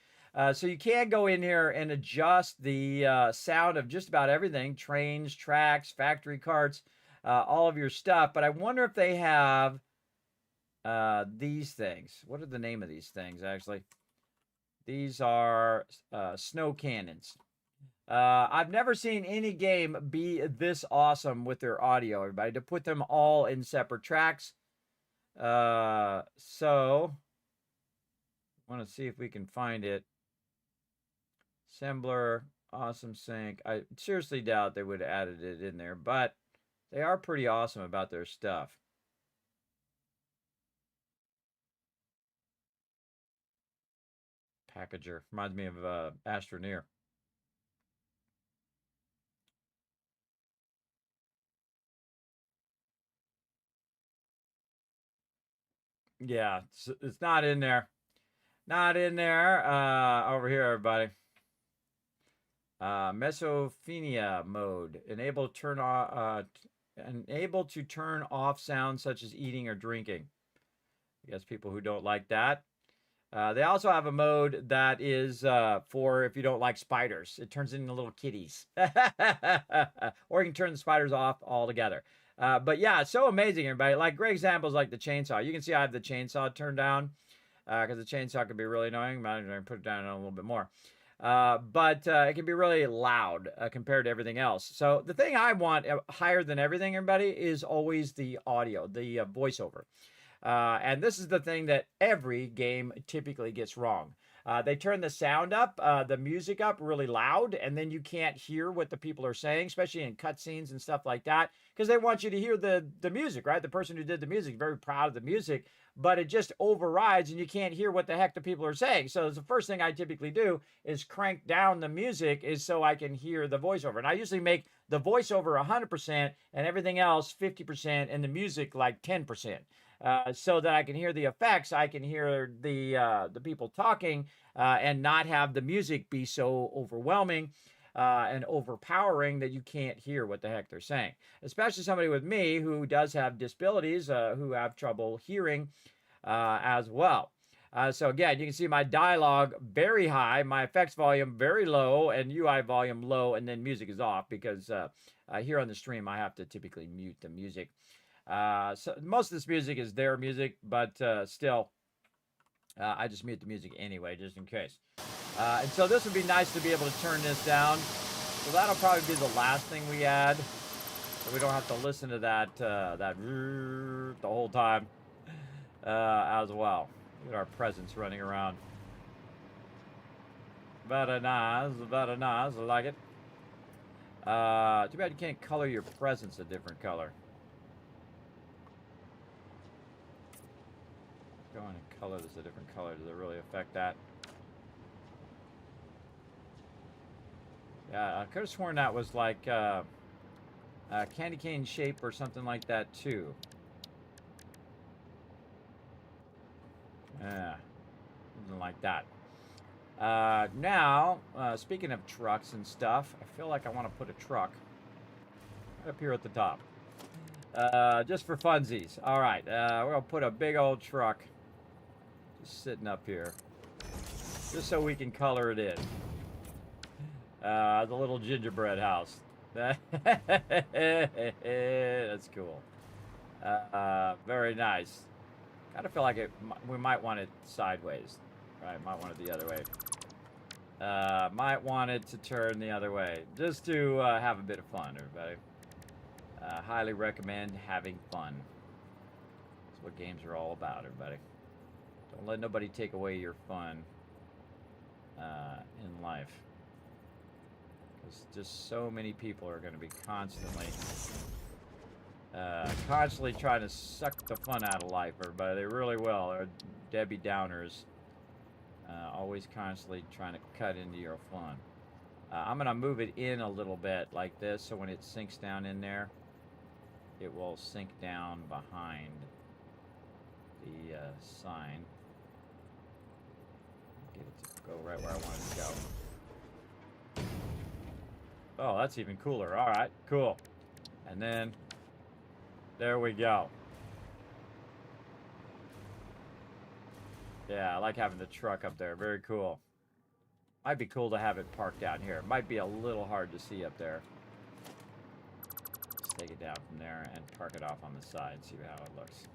So you can go in here and adjust the sound of just about everything. Trains, tracks, factory carts, all of your stuff. But I wonder if they have these things. What are the name of these things, actually? These are snow cannons. I've never seen any game be this awesome with their audio, everybody, to put them all in separate tracks. So, I want to see if we can find it. Assembler, awesome sync. I seriously doubt they would have added it in there, but they are pretty awesome about their stuff. Packager. Reminds me of Astroneer. Yeah, it's not in there. Not in there. Over here, everybody. Mesophenia mode. Enable to turn off sounds such as eating or drinking. I guess people who don't like that. They also have a mode that is for if you don't like spiders. It turns into little kitties. Or you can turn the spiders off altogether. But yeah, it's so amazing, everybody. Like great examples like the chainsaw. You can see I have the chainsaw turned down because the chainsaw can be really annoying. I'm going to put it down a little bit more. But it can be really loud compared to everything else. So the thing I want higher than everything, everybody, is always the audio, the voiceover. And this is the thing that every game typically gets wrong. They turn the sound up, the music up really loud, and then you can't hear what the people are saying, especially in cutscenes and stuff like that, because they want you to hear the music, right? The person who did the music, very proud of the music, but it just overrides and you can't hear what the heck the people are saying. So the first thing I typically do is crank down the music is so I can hear the voiceover. And I usually make the voiceover 100% and everything else 50% and the music like 10%. So that I can hear the effects, I can hear the people talking, and not have the music be so overwhelming and overpowering that you can't hear what the heck they're saying. Especially somebody with me who does have disabilities, who have trouble hearing as well. So again, you can see my dialogue very high, my effects volume very low, and UI volume low, and then music is off because here on the stream I have to typically mute the music. So most of this music is their music, but still, I just mute the music anyway, just in case. And so this would be nice to be able to turn this down. So that'll probably be the last thing we add, so we don't have to listen to that the whole time as well. Look at our presence running around. Very nice, very nice. I like it. Too bad you can't color your presence a different color. Go on and color this a different color. Does it really affect that? Yeah, I could have sworn that was like a candy cane shape or something like that too. Yeah, something like that. Now, speaking of trucks and stuff, I feel like I want to put a truck right up here at the top. Just for funsies. All right, we're going to put a big old truck Just sitting up here. Just so we can color it in. The little gingerbread house. That's cool. Very nice. Kind of feel like we might want it sideways. Right, might want it the other way. Might want it to turn the other way. Just to have a bit of fun, everybody. Highly recommend having fun. That's what games are all about, everybody. Don't let nobody take away your fun in life. Because just so many people are going to be constantly trying to suck the fun out of life, everybody. They really will. They're Debbie Downers. Always constantly trying to cut into your fun. I'm going to move it in a little bit like this, so when it sinks down in there, it will sink down behind the sign. Get it to go right where I want it to go. Oh, that's even cooler. All right, cool. And then, there we go. Yeah, I like having the truck up there. Very cool. Might be cool to have it parked down here. It might be a little hard to see up there. Let's take it down from there and park it off on the side and see how it looks.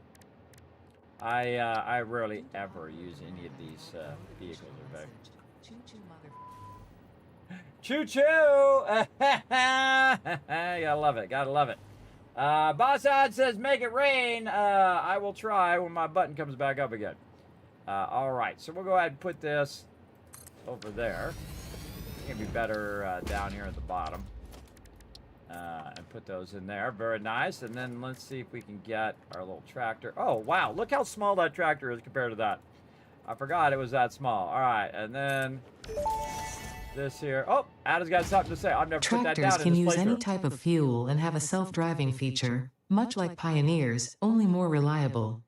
I rarely ever use any of these vehicles, okay? Choo-choo! Gotta love it. Gotta love it. Bossad says, make it rain. I will try when my button comes back up again. Alright, so we'll go ahead and put this over there. It's going to be better down here at the bottom. And put those in there. Very nice. And then let's see if we can get our little tractor. Oh, wow. Look how small that tractor is compared to that. I forgot it was that small. Alright, and then this here. Oh, Ada's got something to say. I've never put that down in this Tractors can use any playthrough. type of fuel and have a self-driving feature, much like Pioneers, only more reliable.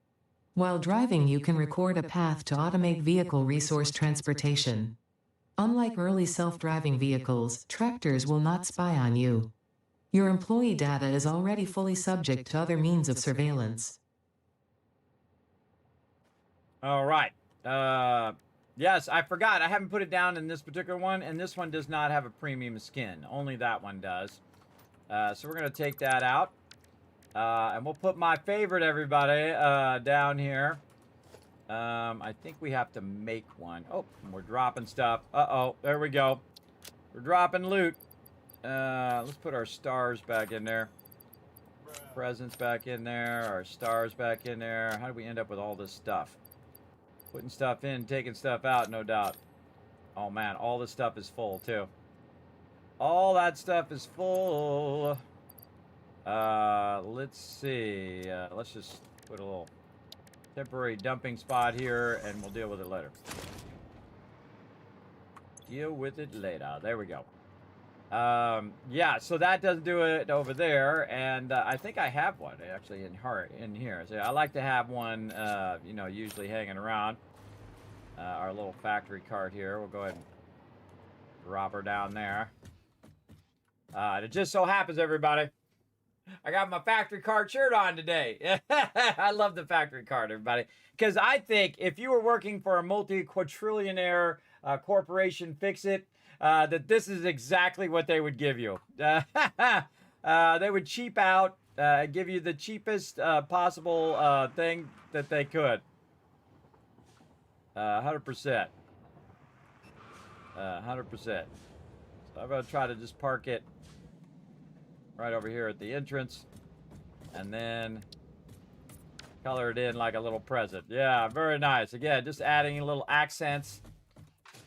While driving, you can record a path to automate vehicle resource transportation. Unlike early self-driving vehicles, tractors will not spy on you. Your employee data is already fully subject to other means of surveillance. All right. Yes, I forgot. I haven't put it down in this particular one, and this one does not have a premium skin. Only that one does. So we're going to take that out. And we'll put my favorite, everybody, down here. I think we have to make one. Oh, we're dropping stuff. Uh-oh, there we go. We're dropping loot. Let's put our stars back in there. Presents back in there. Our stars back in there. How do we end up with all this stuff? Putting stuff in, taking stuff out, no doubt. Oh, man, all this stuff is full, too. All that stuff is full. Let's see. Let's just put a little temporary dumping spot here, and we'll deal with it later. Deal with it later. There we go. Yeah, so that doesn't do it over there, and I think I have one actually in here. So I like to have one, you know, usually hanging around. Our little factory cart here. We'll go ahead and drop her down there. It just so happens, everybody, I got my factory cart shirt on today. I love the factory cart, everybody. Because I think if you were working for a multi-quadrillionaire corporation, Fix-It, that this is exactly what they would give you. They would cheap out, give you the cheapest possible thing that they could. 100%. 100%. So I'm going to try to just park it right over here at the entrance, and then color it in like a little present. Yeah, very nice. Again, just adding little accents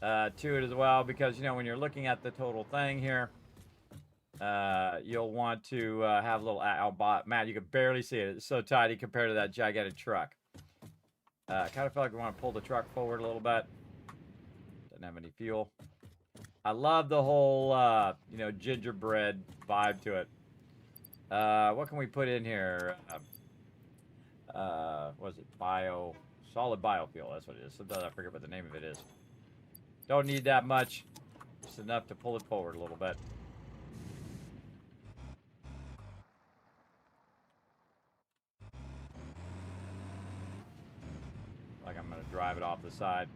to it as well, because, you know, when you're looking at the total thing here, you'll want to have a little... man, you can barely see it. It's so tiny compared to that gigantic truck. Kind of feel like we want to pull the truck forward a little bit. Doesn't have any fuel. I love the whole, you know, gingerbread vibe to it. What can we put in here? What is it? Solid biofuel. That's what it is. Sometimes I forget what the name of it is. Don't need that much. Just enough to pull it forward a little bit. like I'm gonna drive it off the side.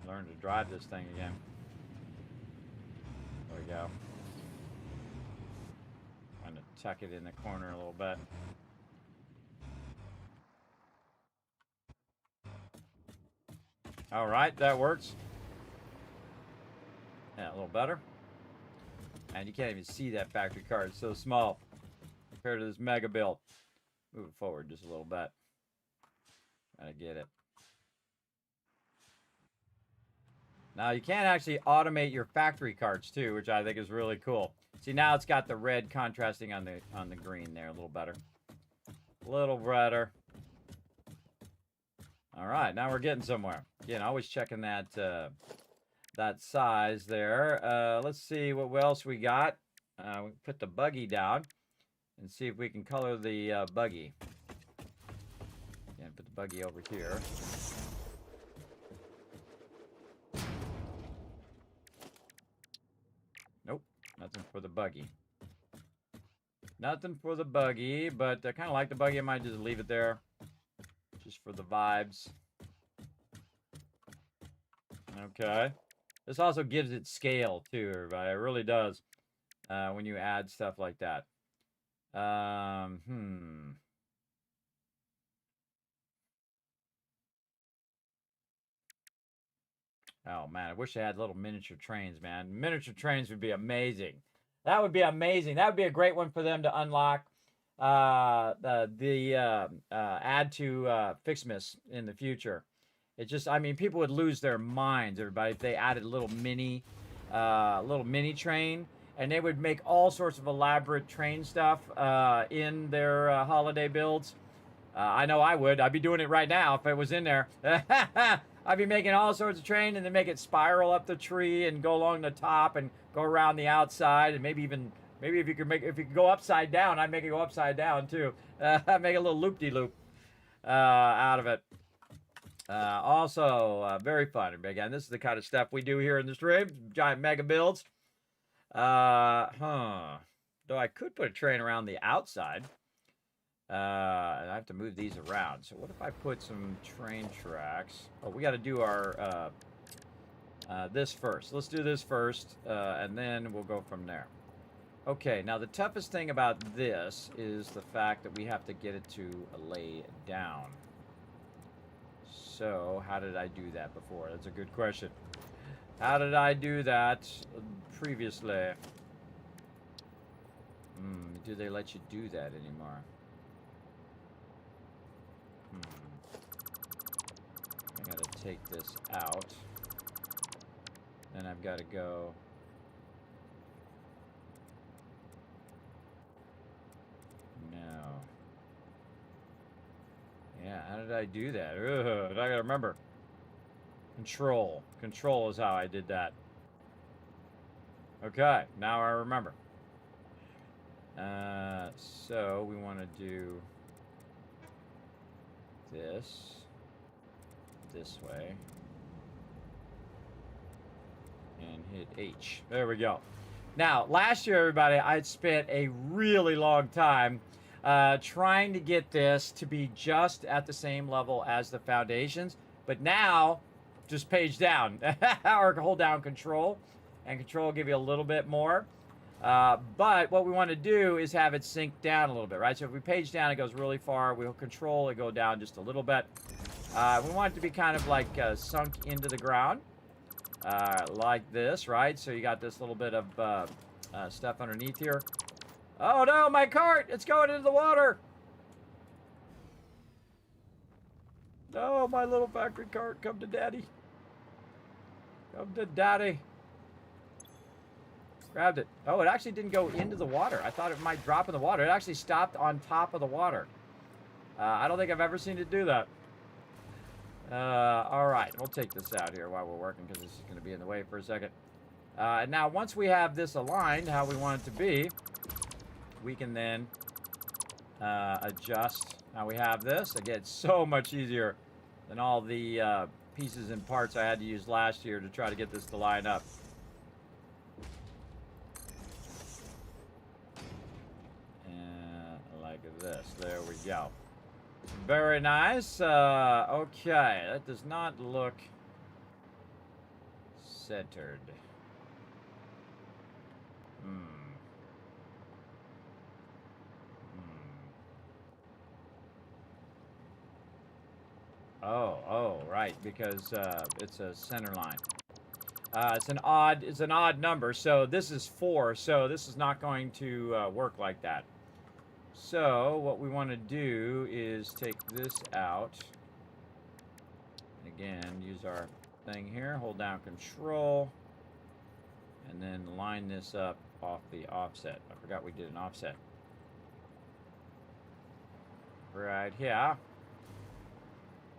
Learn to drive this thing again. There we go. Trying to tuck it in the corner a little bit. All right, that works. Yeah, a little better. And you can't even see that factory car. It's so small compared to this mega build. Move it forward just a little bit. Try to get it. Now you can actually automate your factory carts too, which I think is really cool. See, now it's got the red contrasting on the green there, a little better. A little better. All right, now we're getting somewhere. Again, always checking that that size there. Let's see what else we got. We put the buggy down and see if we can color the buggy. Again, put the buggy over here. Nope, nothing for the buggy. Nothing for the buggy, but I kind of like the buggy. I might just leave it there. Just for the vibes. Okay. This also gives it scale, too, everybody. It really does. When you add stuff like that. Oh, man. I wish I had little miniature trains, man. Miniature trains would be amazing. That would be amazing. That would be a great one for them to unlock. Add to FICSMAS in the future. It just, I mean, people would lose their minds, everybody, if they added a little mini train, and they would make all sorts of elaborate train stuff in their holiday builds. I know I would. I'd be doing it right now if it was in there. I'd be making all sorts of train and then make it spiral up the tree and go along the top and go around the outside, and maybe if you could go upside down, I'd make it go upside down too. Make a little loop-de-loop out of it. Also, very fun. Again, this is the kind of stuff we do here in the stream. Giant mega builds. Though I could put a train around the outside. I have to move these around. So what if I put some train tracks? Oh, we got to do our this first. Let's do this first, and then we'll go from there. Okay, now the toughest thing about this is the fact that we have to get it to lay down. So, how did I do that before? That's a good question. How did I do that previously? Do they let you do that anymore? I gotta take this out. Then I've got to go... Yeah, how did I do that? Ugh, I gotta remember. Control. Control is how I did that. Okay, now I remember. So we want to do this way. And hit H. There we go. Now, last year, everybody, I spent a really long time trying to get this to be just at the same level as the foundations. But now, just page down or hold down control, and control will give you a little bit more. But what we want to do is have it sink down a little bit, right? So if we page down, it goes really far. We'll control it go down just a little bit. We want it to be kind of like sunk into the ground, like this, right? So you got this little bit of stuff underneath here. Oh no, my cart! It's going into the water! No, my little factory cart, come to daddy. Come to daddy. Grabbed it. Oh, it actually didn't go into the water. I thought it might drop in the water. It actually stopped on top of the water. I don't think I've ever seen it do that. All right, we'll take this out here while we're working because this is going to be in the way for a second. And now, once we have this aligned how we want it to be, we can then adjust how we have this. Again, it's so much easier than all the pieces and parts I had to use last year to try to get this to line up. go. Very nice. Okay, that does not look centered. Oh, right, because it's a center line. It's an odd number, so this is 4, so this is not going to work like that. So what we want to do is take this out. Again, use our thing here, hold down Control, and then line this up off the offset. I forgot we did an offset. Right here.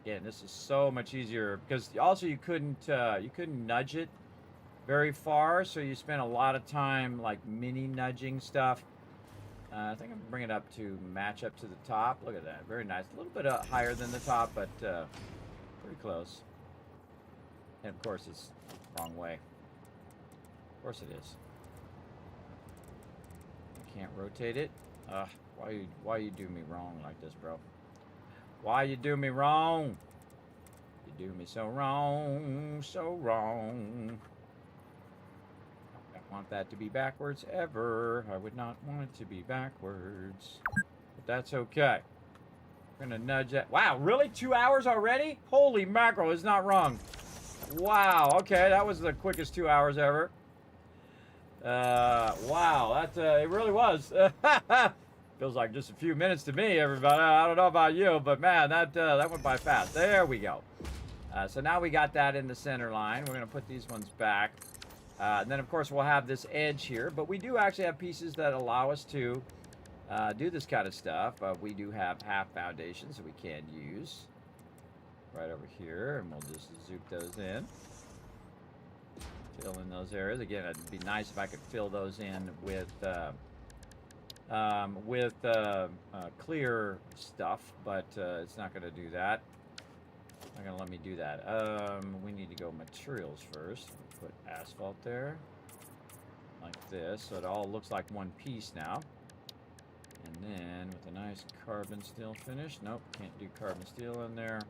Again, this is so much easier because also you couldn't nudge it very far, so you spent a lot of time like mini nudging stuff. I think I'm gonna bring it up to match up to the top. Look at that, very nice. A little bit higher than the top, but pretty close. And of course, it's the wrong way. Of course it is. I can't rotate it. Why you do me wrong like this, bro? Why you do me wrong? You do me so wrong, so wrong. I don't want that to be backwards ever. I would not want it to be backwards. But that's okay. We're gonna nudge that. Wow, really? 2 hours already? Holy mackerel, it's not wrong. Wow, okay, that was the quickest 2 hours ever. Wow, that it really was. Feels like just a few minutes to me, everybody. I don't know about you, but man, that went by fast. There we go. So now we got that in the center line. We're gonna put these ones back. And then of course we'll have this edge here, but we do actually have pieces that allow us to do this kind of stuff. We do have half foundations that we can use right over here, and we'll just zoop those in. Fill in those areas. Again, it'd be nice if I could fill those in with clear stuff, but it's not going to do that. Not going to let me do that. We need to go materials first. Put asphalt there, like this, so it all looks like one piece now. And then with a nice carbon steel finish. Nope, can't do carbon steel in there.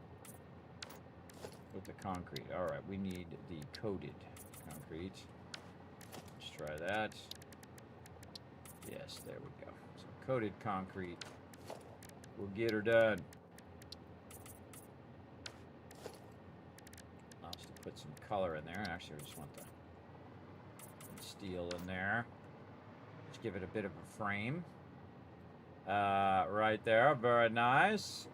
With the concrete. All right, we need the coated concrete. Let's try that. Yes, there we go. So coated concrete will get her done. I'll just put some color in there. Actually, I just want the steel in there. Just give it a bit of a frame. Right there. Very nice.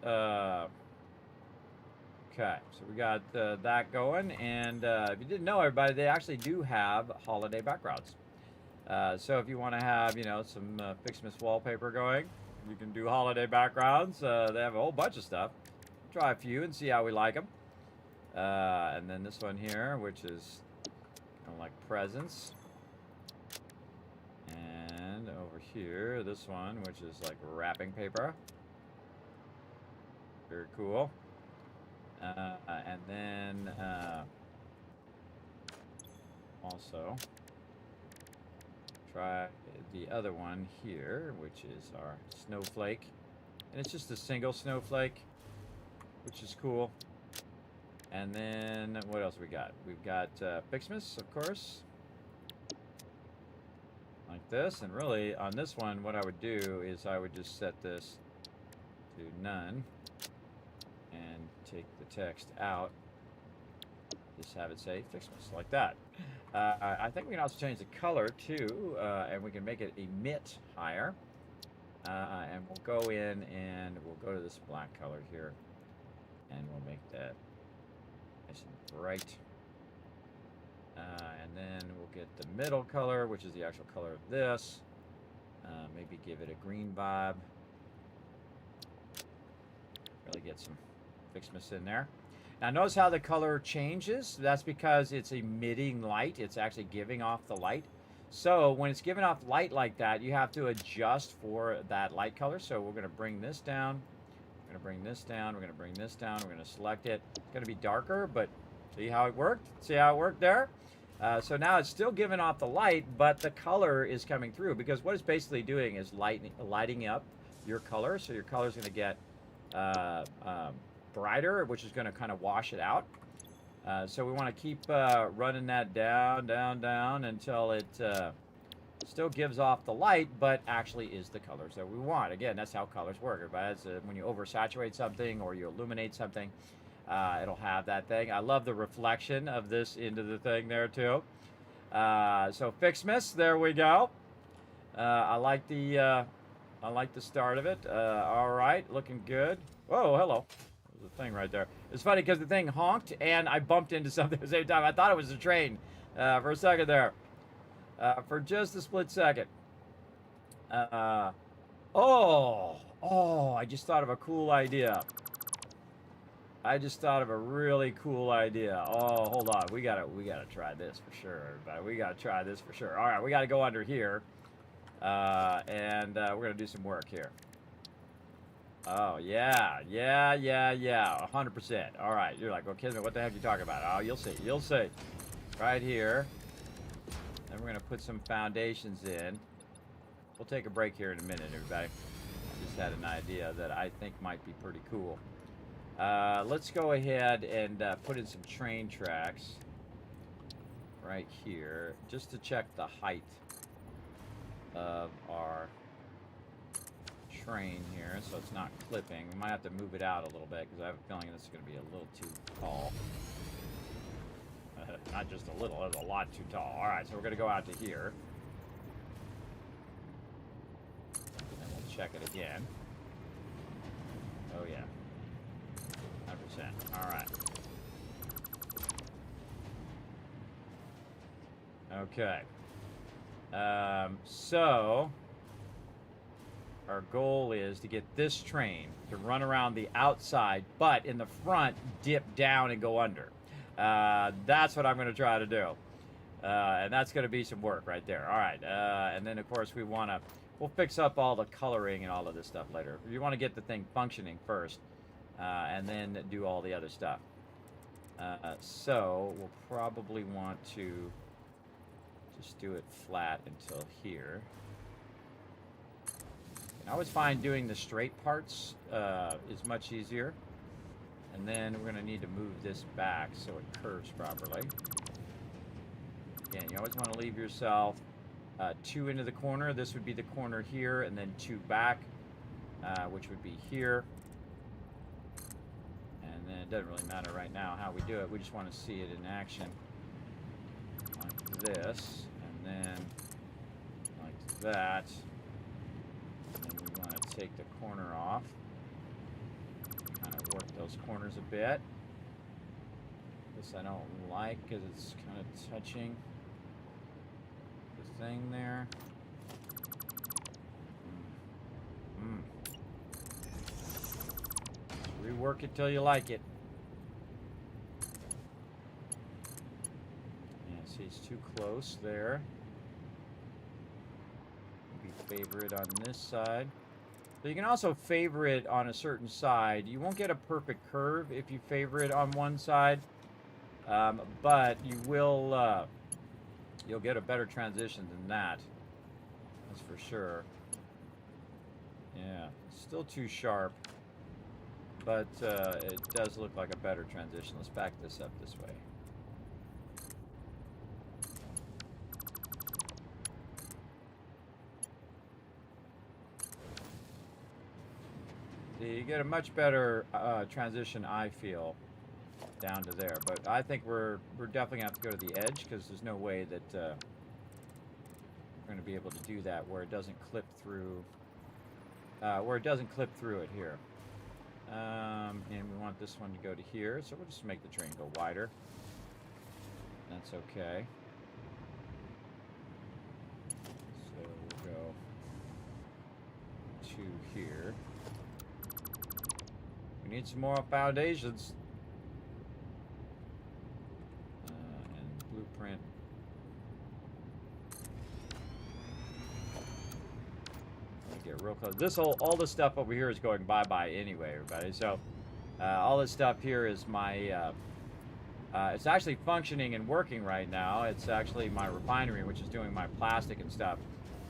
Okay, so we got that going, and if you didn't know, everybody, they actually do have holiday backgrounds. So if you want to have, you know, some FICSMAS wallpaper going, you can do holiday backgrounds. They have a whole bunch of stuff. Try a few and see how we like them. And then this one here, which is kind of like presents. And over here, this one, which is like wrapping paper. Very cool. And then also try the other one here, which is our snowflake. And it's just a single snowflake, which is cool. And then what else we got? We've got FICSMAS, of course. Like this. And really, on this one, what I would do is I would just set this to none. And take the text out. Just have it say FICSMAS, like that. I think we can also change the color too, and we can make it emit higher. And we'll go in and we'll go to this black color here, and we'll make that nice and bright. And then we'll get the middle color, which is the actual color of this. Maybe give it a green vibe. Really get some FICSMAS in there. Now notice how the color changes. That's because it's emitting light. It's actually giving off the light. So when it's giving off light like that, you have to adjust for that light color. So we're going to bring this down. We're going to bring this down. We're going to bring this down. We're going to select it. It's going to be darker, but see how it worked? See how it worked there? So now it's still giving off the light, but the color is coming through, because what it's basically doing is lighting up your color. So your color is going to get brighter, which is going to kind of wash it out. So we want to keep running that down, down, down until it still gives off the light, but actually is the colors that we want. Again, that's how colors work. Everybody, when you oversaturate something or you illuminate something, it'll have that thing. I love the reflection of this into the thing there too. So FICSMAS, there we go. I like the start of it. All right, looking good. Whoa, hello. There's a thing right there. It's funny because the thing honked and I bumped into something at the same time. I thought it was a train for a second there. For just a split second. I just thought of a cool idea. I just thought of a really cool idea. Oh, hold on. We gotta try this for sure, everybody. We gotta try this for sure. All right, we gotta go under here, and we're gonna do some work here. Oh yeah, 100%. All right, you're like, well, Kismet, what the heck are you talking about? Oh, you'll see, right here. And we're gonna put some foundations in. We'll take a break here in a minute, everybody. I just had an idea that I think might be pretty cool. Let's go ahead and put in some train tracks right here, just to check the height of our train here, so it's not clipping. We might have to move it out a little bit because I have a feeling this is going to be a little too tall. Not just a little, it's a lot too tall. All right, so we're going to go out to here. And we'll check it again. Oh, yeah. 100%. All right. Okay. So our goal is to get this train to run around the outside, but in the front, dip down and go under. That's what I'm going to try to do. And that's going to be some work right there. All right. And then, of course, we'll fix up all the coloring and all of this stuff later. You want to get the thing functioning first, and then do all the other stuff. So we'll probably want to just do it flat until here. And I always find doing the straight parts is much easier. And then we're going to need to move this back so it curves properly. Again, you always want to leave yourself 2 into the corner. This would be the corner here, and then 2 back, which would be here. And then it doesn't really matter right now how we do it. We just want to see it in action. Like this, and then like that. And then we want to take the corner off. Kind of work those corners a bit. This I don't like because it's kind of touching the thing there. Rework it till you like it. Yeah, see, it's too close there. Maybe favor it on this side. So you can also favor it on a certain side. You won't get a perfect curve if you favor it on one side, but you will. You'll get a better transition than that. That's for sure. Yeah, still too sharp, but it does look like a better transition. Let's back this up this way. You get a much better transition, I feel, down to there. But I think we're definitely gonna have to go to the edge because there's no way that we're going to be able to do that where it doesn't clip through. Where it doesn't clip through it here. And we want this one to go to here, so we'll just make the train go wider. That's okay. So we'll go to here. We need some more foundations. And blueprint. Get real close. All this stuff over here is going bye-bye anyway, everybody. So all this stuff here is my it's actually functioning and working right now. It's actually my refinery, which is doing my plastic and stuff.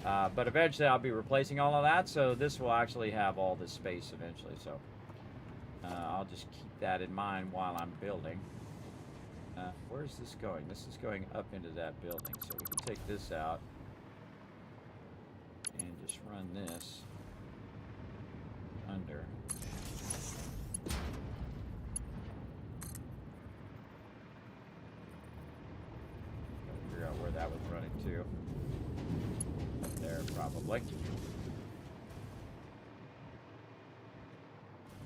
But eventually I'll be replacing all of that, so this will actually have all this space eventually. So I'll just keep that in mind while I'm building. Where's this going? This is going up into that building, so we can take this out and just run this under. Gotta figure out where that was running to. Up there, probably.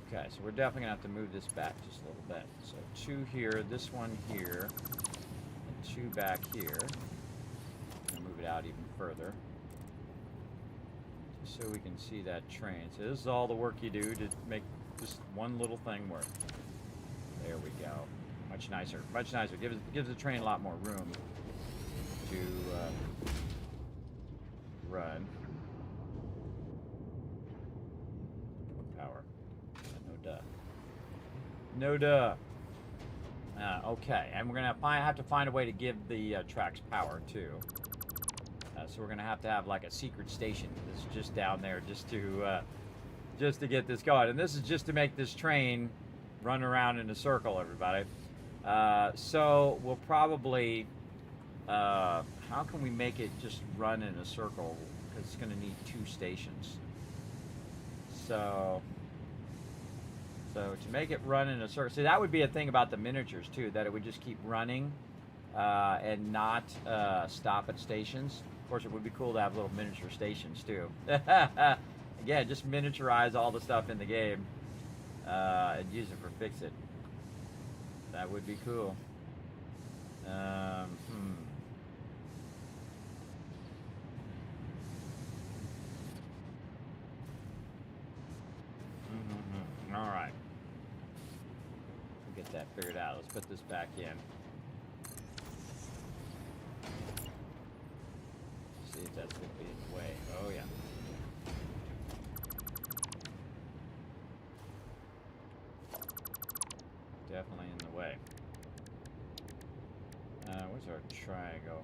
Okay, so we're definitely gonna have to move this back just a little bit. So 2 here, this one here, and 2 back here. And move it out even further, just so we can see that train. So this is all the work you do to make just one little thing work. There we go. Much nicer. Much nicer. Gives the train a lot more room to run. Power. No duh. No duh. Okay, and we're gonna have to find a way to give the tracks power too. So we're gonna have to have like a secret station that's just down there, just to get this going. And this is just to make this train run around in a circle, everybody. So we'll probably, how can we make it just run in a circle? Because it's gonna need 2 stations. So to make it run in a circle, see, that would be a thing about the miniatures too, that it would just keep running and not stop at stations. Of course, it would be cool to have little miniature stations too. Again, just miniaturize all the stuff in the game and use it for FICSIT. That would be cool. All right. We'll get that figured out. Let's put this back in. See if that's going to be in the way. Oh, yeah. Definitely in the way. Where's our triangle?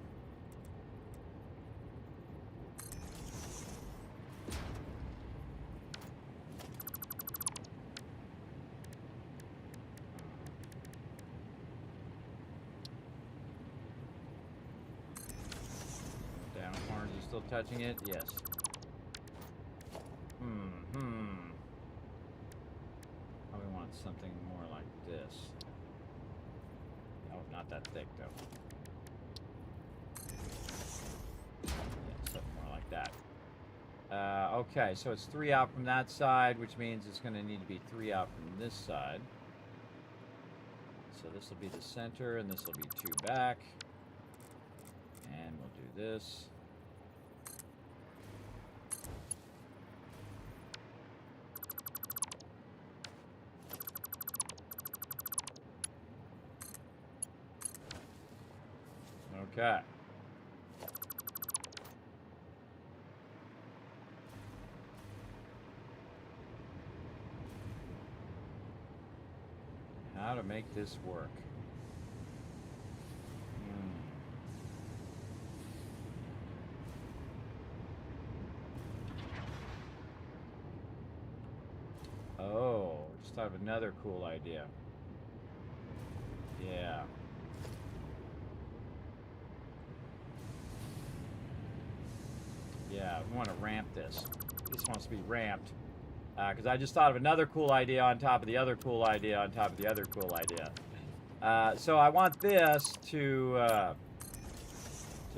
Down corners are still touching it? Yes. Probably want something more like this. Oh, not that thick though. Yeah, something more like that. Okay, so it's 3 out from that side, which means it's going to need to be 3 out from this side. So this will be the center, and this will be 2 back. And we'll do this. Okay. How to make this work? Oh, just thought of another cool idea. Yeah. Yeah, we want to ramp this. This wants to be ramped. Because I just thought of another cool idea on top of the other cool idea on top of the other cool idea. So I want this to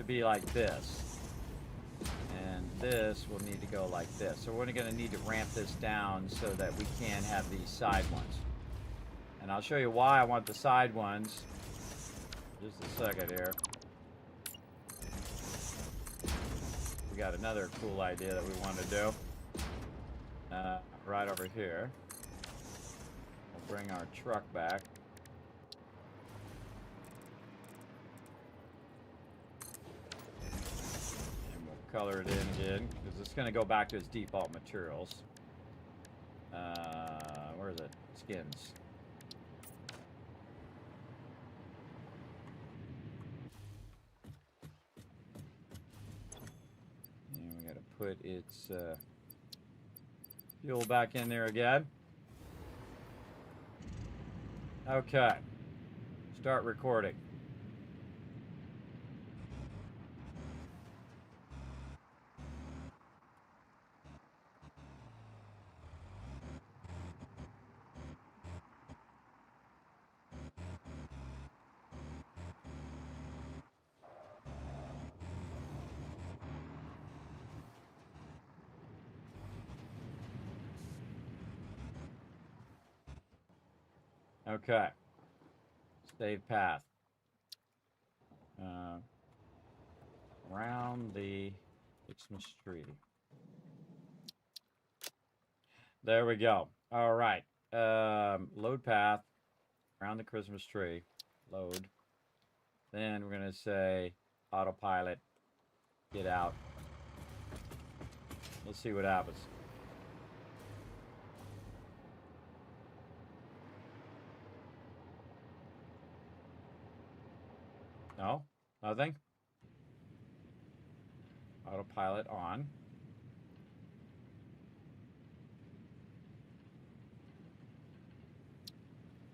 be like this. And this will need to go like this. So we're going to need to ramp this down so that we can have these side ones. And I'll show you why I want the side ones. Just a second here. We got another cool idea that we want to do. Right over here. We'll bring our truck back. And we'll color it in again, because it's going to go back to its default materials. Where is it? Skins. And we got put its fuel back in there again. Okay. Start recording. Okay. Save path. Around the Christmas tree. There we go. All right. Load path around the Christmas tree. Load. Then we're going to say autopilot. Get out. Let's see what happens. No? Nothing? Autopilot on.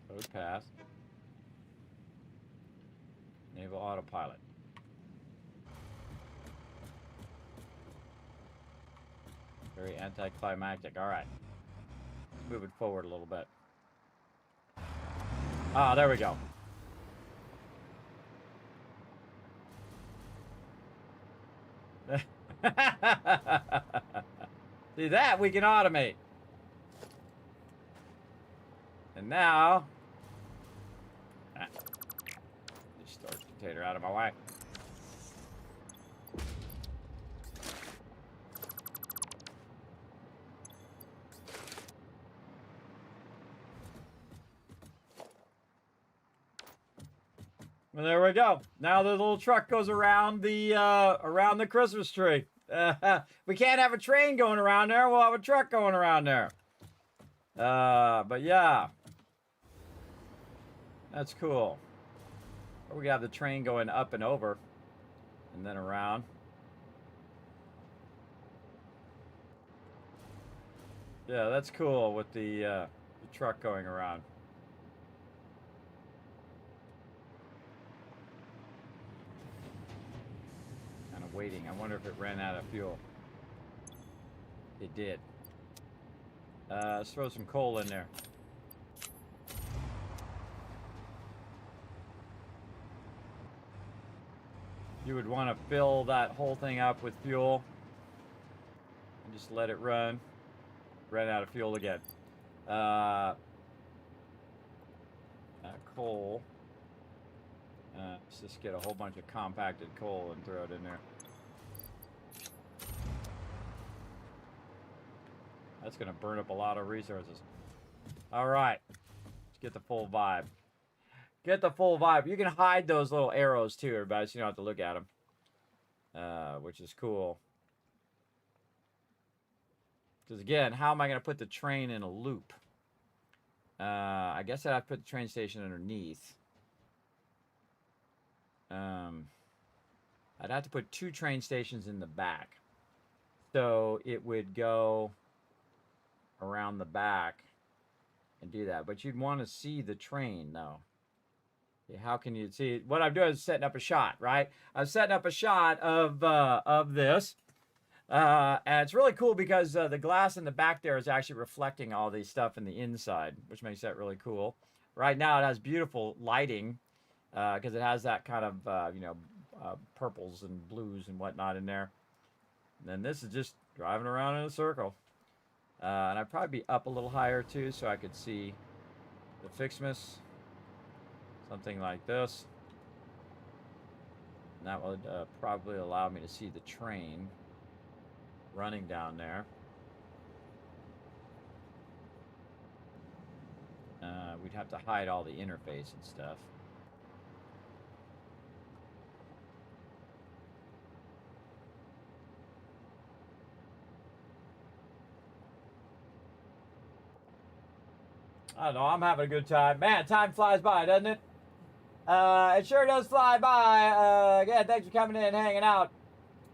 Load path. Enable autopilot. Very anticlimactic. All right. Let's move it forward a little bit. Ah, there we go. See that we can automate. And now, storage container out of my way. Well, there we go. Now the little truck goes around the Christmas tree. We can't have a train going around there. We'll have a truck going around there. But yeah, that's cool. Or we have the train going up and over, and then around. Yeah, that's cool with the truck going around. Waiting. I wonder if it ran out of fuel. It did. Let's throw some coal in there. You would want to fill that whole thing up with fuel and just let it run. Ran out of fuel again. Coal. Let's just get a whole bunch of compacted coal and throw it in there. That's going to burn up a lot of resources. All right. Let's get the full vibe. Get the full vibe. You can hide those little arrows too, everybody, so you don't have to look at them. Which is cool. Because again, how am I going to put the train in a loop? I guess I'd have to put the train station underneath. I'd have to put 2 train stations in the back. So it would go around the back and do that. But you'd want to see the train, though. Okay, how can you see? What I'm doing is setting up a shot, right? I'm setting up a shot of this. And it's really cool because the glass in the back there is actually reflecting all these stuff in the inside, which makes that really cool. Right now it has beautiful lighting because it has that kind of, purples and blues and whatnot in there. And then this is just driving around in a circle. And I'd probably be up a little higher too so I could see the FICSMAS. Something like this. And that would probably allow me to see the train running down there. We'd have to hide all the interface and stuff. I don't know, I'm having a good time. Man, time flies by, doesn't it? It sure does fly by. Again, thanks for coming in and hanging out.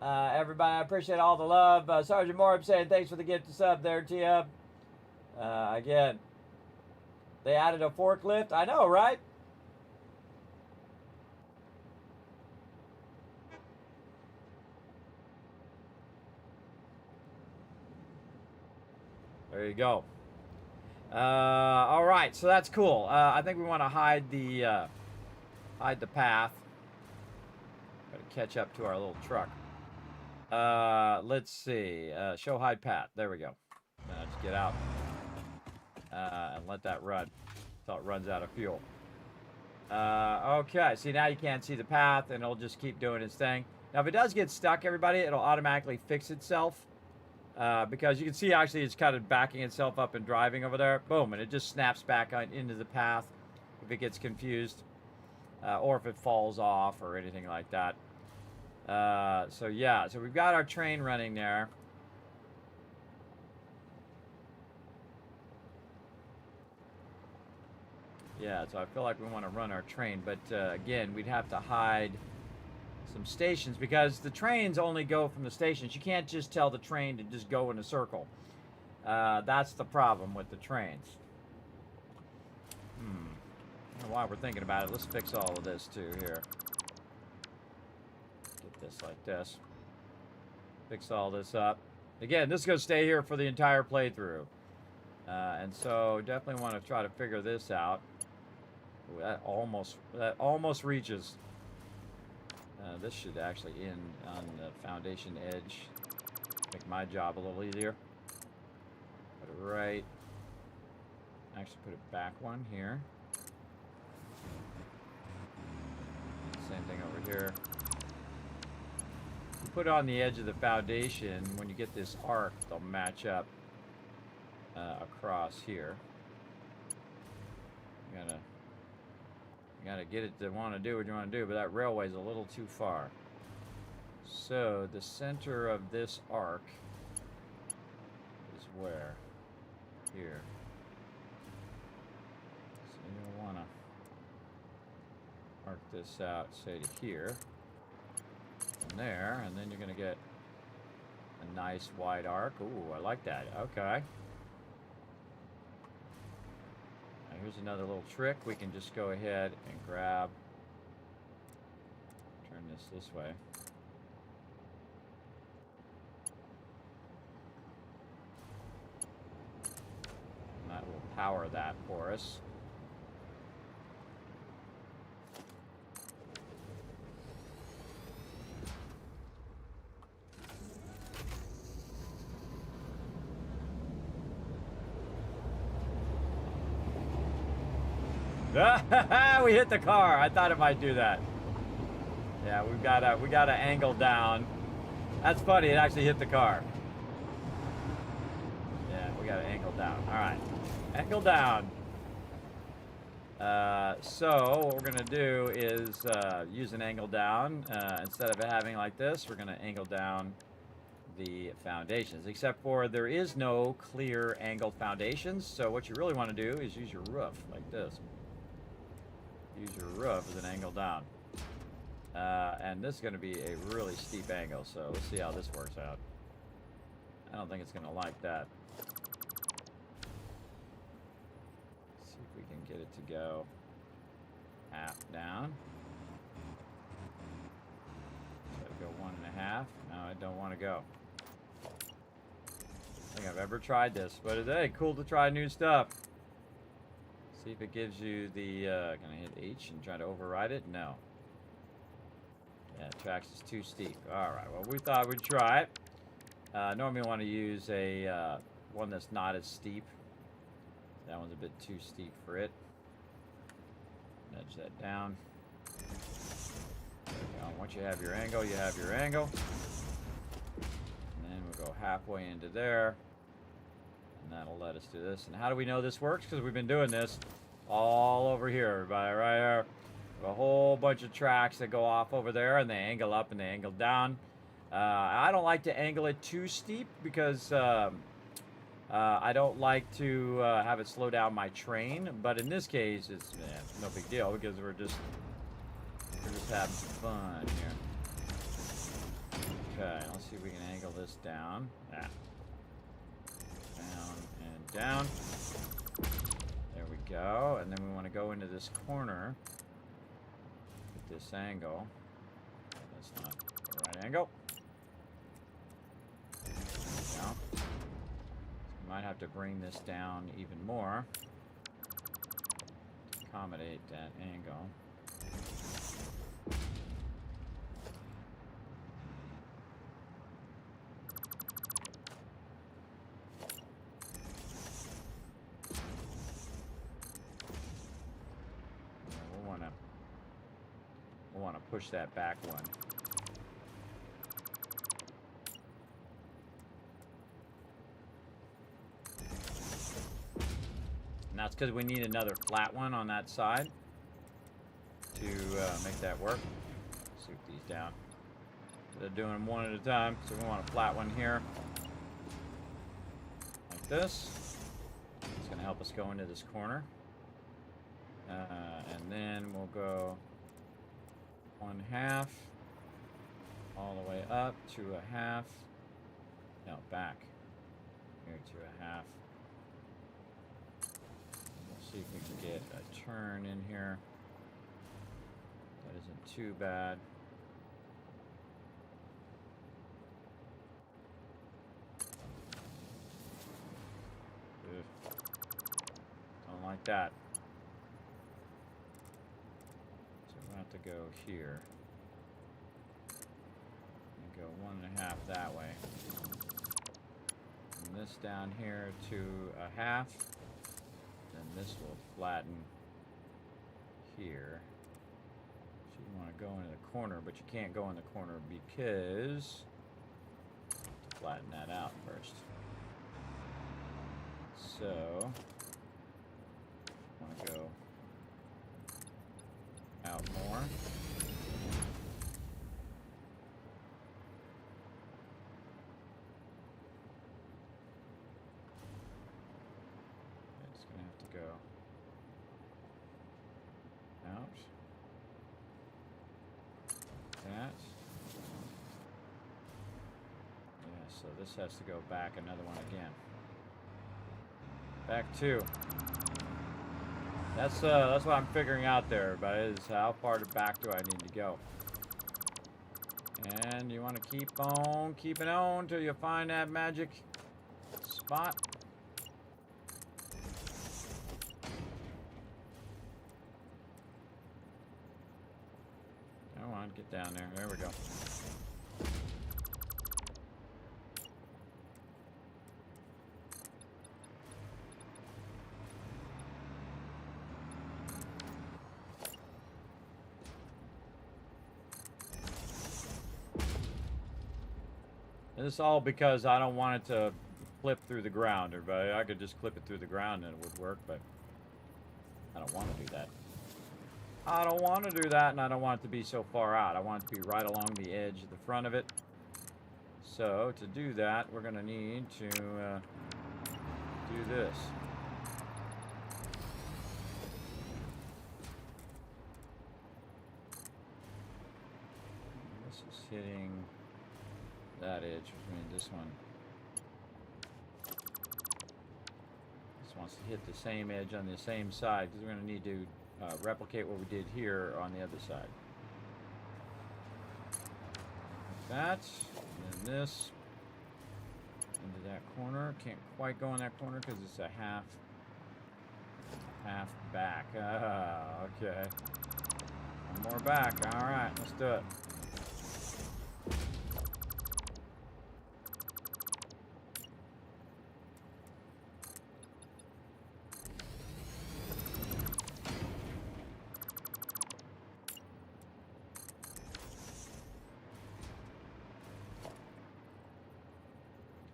Everybody, I appreciate all the love. Sergeant Morb saying thanks for the gift of sub there, Tia. Again, they added a forklift. I know, right? There you go. All right, so that's cool. I think we want to hide the path. Got to catch up to our little truck. Let's see. Show hide path. There we go. Just get out and let that run until it runs out of fuel. Okay, see, now you can't see the path, and it'll just keep doing its thing. Now, if it does get stuck, everybody, it'll automatically fix itself. Because you can see actually it's kind of backing itself up and driving over there. Boom, and it just snaps back into the path if it gets confused. Or if it falls off or anything like that. So yeah, so we've got our train running there. Yeah, so I feel like we want to run our train, but again, we'd have to hide some stations because the trains only go from the stations. You can't just tell the train to just go in a circle. That's the problem with the trains. I don't know why we're thinking about it. Let's fix all of this too here. Get this like this. Fix all this up. Again, this is going to stay here for the entire playthrough. And so definitely want to try to figure this out. Ooh, that almost reaches. This should actually end on the foundation edge. Make my job a little easier. Put it right. Actually put it back one here. Same thing over here. You put it on the edge of the foundation. When you get this arc, they'll match up across here. You gotta get it to want to do what you want to do, but that railway's a little too far. So the center of this arc is where? Here. So you'll want to arc this out, say to here, and there, and then you're going to get a nice wide arc. Ooh, I like that. Okay. Here's another little trick. We can just go ahead and grab, turn this way. And that will power that for us. We hit the car. I thought it might do that. Yeah, we got to angle down. That's funny. It actually hit the car. Yeah, we got to angle down. All right, angle down. So what we're gonna do is use an angle down. Instead of it having like this, we're gonna angle down the foundations. Except for there is no clear angled foundations. So what you really want to do is use your roof like this. Use your roof as an angle down. And this is going to be a really steep angle, so let's see how this works out. I don't think it's going to like that. Let's see if we can get it to go half down. So go 1.5. No, I don't want to go. I don't think I've ever tried this, but hey, cool to try new stuff. See if it gives you the, can I hit H and try to override it? No. Yeah, tracks is too steep. Alright, well we thought we'd try it. Normally we want to use a, one that's not as steep. That one's a bit too steep for it. Nudge that down. There we go. Once you have your angle, you have your angle. And then we'll go halfway into there. And that'll let us do this. And how do we know this works? Because we've been doing this all over here, everybody, right here. A whole bunch of tracks that go off over there, and they angle up and they angle down. I don't like to angle it too steep because I don't like to have it slow down my train. But in this case, it's no big deal because we're just having some fun here. Okay, let's see if we can angle this down. Ah. Down and down. There we go. And then we want to go into this corner at this angle. That's not the right angle. There we go. So we might have to bring this down even more to accommodate that angle. We'll want to push that back one. And that's because we need another flat one on that side to make that work. Soup these down. They're doing them one at a time, so we want a flat one here. Like this. It's going to help us go into this corner. And then we'll go 1/2 all the way up to 1/2. No, back here to 1/2. We'll see if we can get a turn in here. That isn't too bad. Ugh. Don't like that. Have to go here and go 1/2 that way, and this down here to 1/2. Then this will flatten here. So you want to go into the corner, but you can't go in the corner because to flatten that out first. So I want to go out more. It's gonna have to go out. That. Yeah, so this has to go back another one again. Back 2. That's what I'm figuring out there, everybody, is how far back do I need to go? And you want to keep on keeping on till you find that magic spot. Come on, get down there. There we go. This is all because I don't want it to flip through the ground, everybody. I could just clip it through the ground and it would work, but I don't want to do that. I don't want to do that, and I don't want it to be so far out. I want it to be right along the edge of the front of it. So, to do that, we're going to need to do this. This is hitting that edge between this one. This wants to hit the same edge on the same side because we're going to need to replicate what we did here on the other side. Like that, and then this into that corner. Can't quite go in that corner because it's a half back. Okay. One more back. All right, let's do it.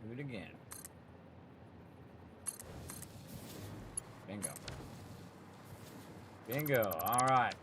Do it again. Bingo. Bingo. All right.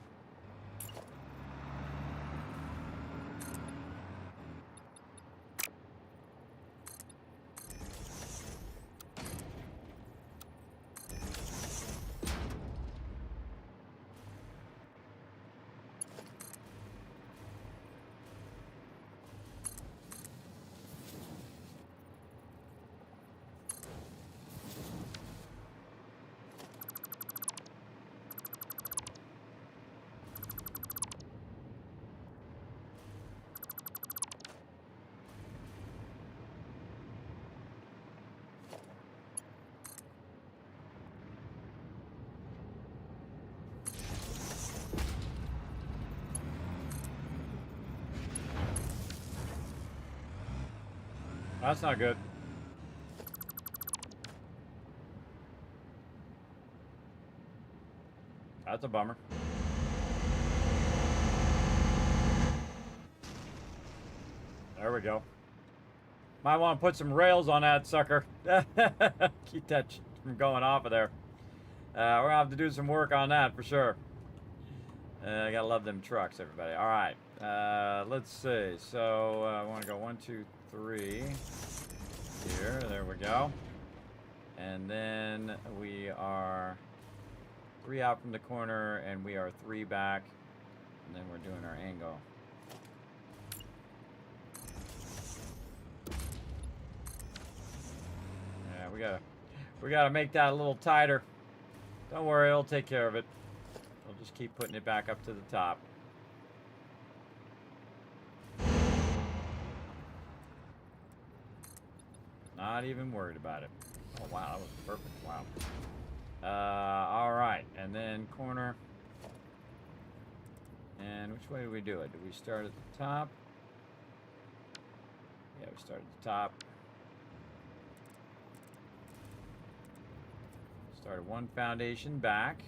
That's not good. That's a bummer. There we go. Might want to put some rails on that sucker. Keep that from going off of there. We're gonna have to do some work on that for sure. I gotta love them trucks, everybody. All right. Let's see. So I want to go 1, 2, 3 here. There we go. And then we are 3 out from the corner, and we are 3 back. And then we're doing our angle. Yeah, we gotta make that a little tighter. Don't worry, it'll take care of it. We'll just keep putting it back up to the top. Not even worried about it. Oh wow, that was perfect. Wow. All right, and then corner. And which way do we do it? Do we start at the top? Yeah, we start at the top. Start 1 foundation back.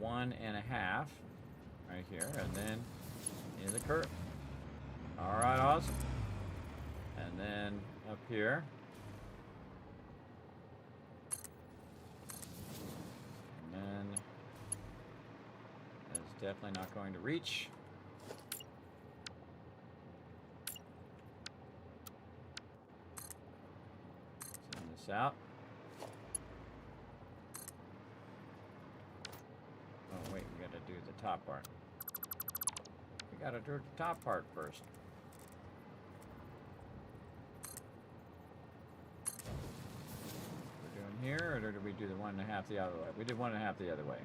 1.5 right here, and then into the curve. All right, awesome. And then up here. And then that's definitely not going to reach. Send this out. Oh wait, we gotta do the top part. We gotta do the top part first. We're doing here, or did we do the 1.5 the other way? We did 1.5 the other way.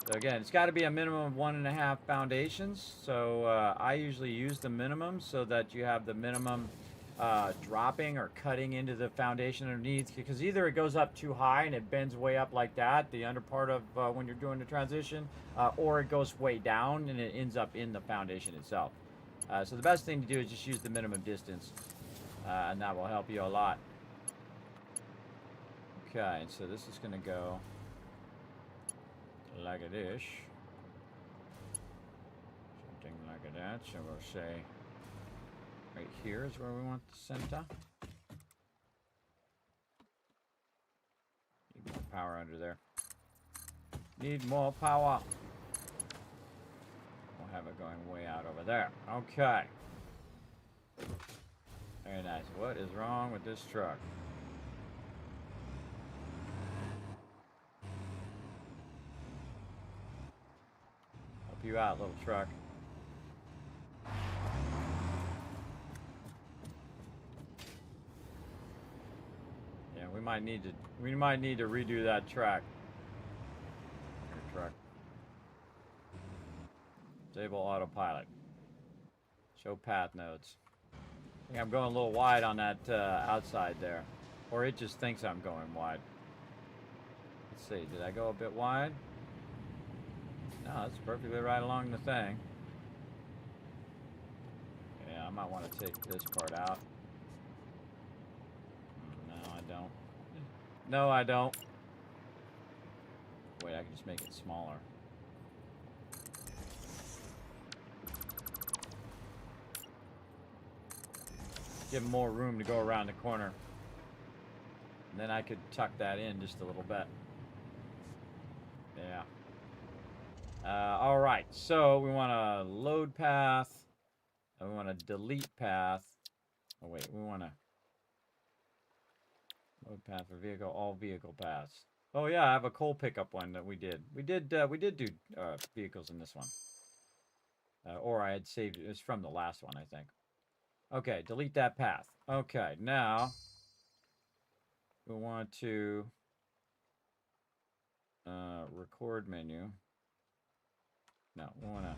So again, it's got to be a minimum of 1.5 foundations. So I usually use the minimum so that you have the minimum dropping or cutting into the foundation underneath, because either it goes up too high and it bends way up like that, the under part of when you're doing the transition, or it goes way down and it ends up in the foundation itself. So the best thing to do is just use the minimum distance, and that will help you a lot. Okay, so this is going to go like a dish, something like that. So we'll say right here is where we want the center. Need more power under there. Need more power. We'll have it going way out over there. Okay. Very nice. What is wrong with this truck? Help you out, little truck. We might need to redo that track. Truck. Disable autopilot. Show path nodes. I think I'm going a little wide on that outside there, or it just thinks I'm going wide. Let's see. Did I go a bit wide? No, that's perfectly right along the thing. Yeah, I might want to take this part out. No, I don't. No, I don't. Wait, I can just make it smaller. Give more room to go around the corner. And then I could tuck that in just a little bit. Yeah. All right, so we want to load path. And we want to delete path. Oh, wait, we want to load path for vehicle, all vehicle paths. Oh yeah, I have a coal pickup one that we did. We did do vehicles in this one. Or I had saved it. It was from the last one, I think. Okay, delete that path. Okay, now we want to record menu. No, we want to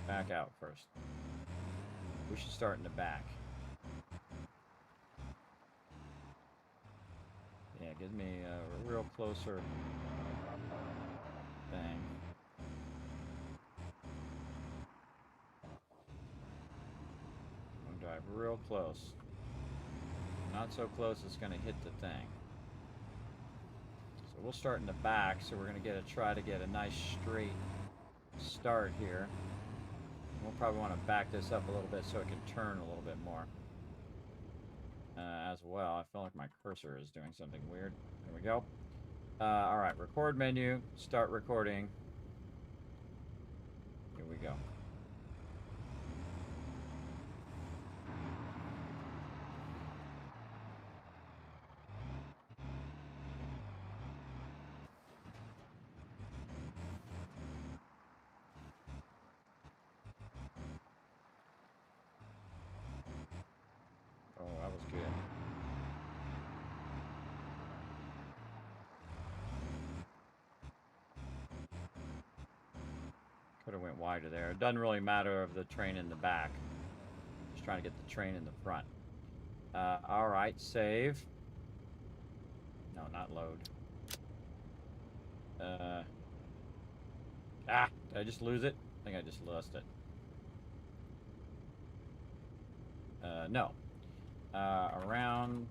back out first. We should start in the back. Yeah, it gives me a real closer thing. real close. Not so close it's going to hit the thing. So we'll start in the back, so we're going to try to get a nice straight start here. We'll probably want to back this up a little bit so it can turn a little bit more. As well, I feel like my cursor is doing something weird. There we go. Alright, record menu, start recording. Here we go. Oh, that was good. Could have went wider there. It doesn't really matter of the train in the back. Just trying to get the train in the front. Alright, save. No, not load. Did I just lose it? I think I just lost it. No. Around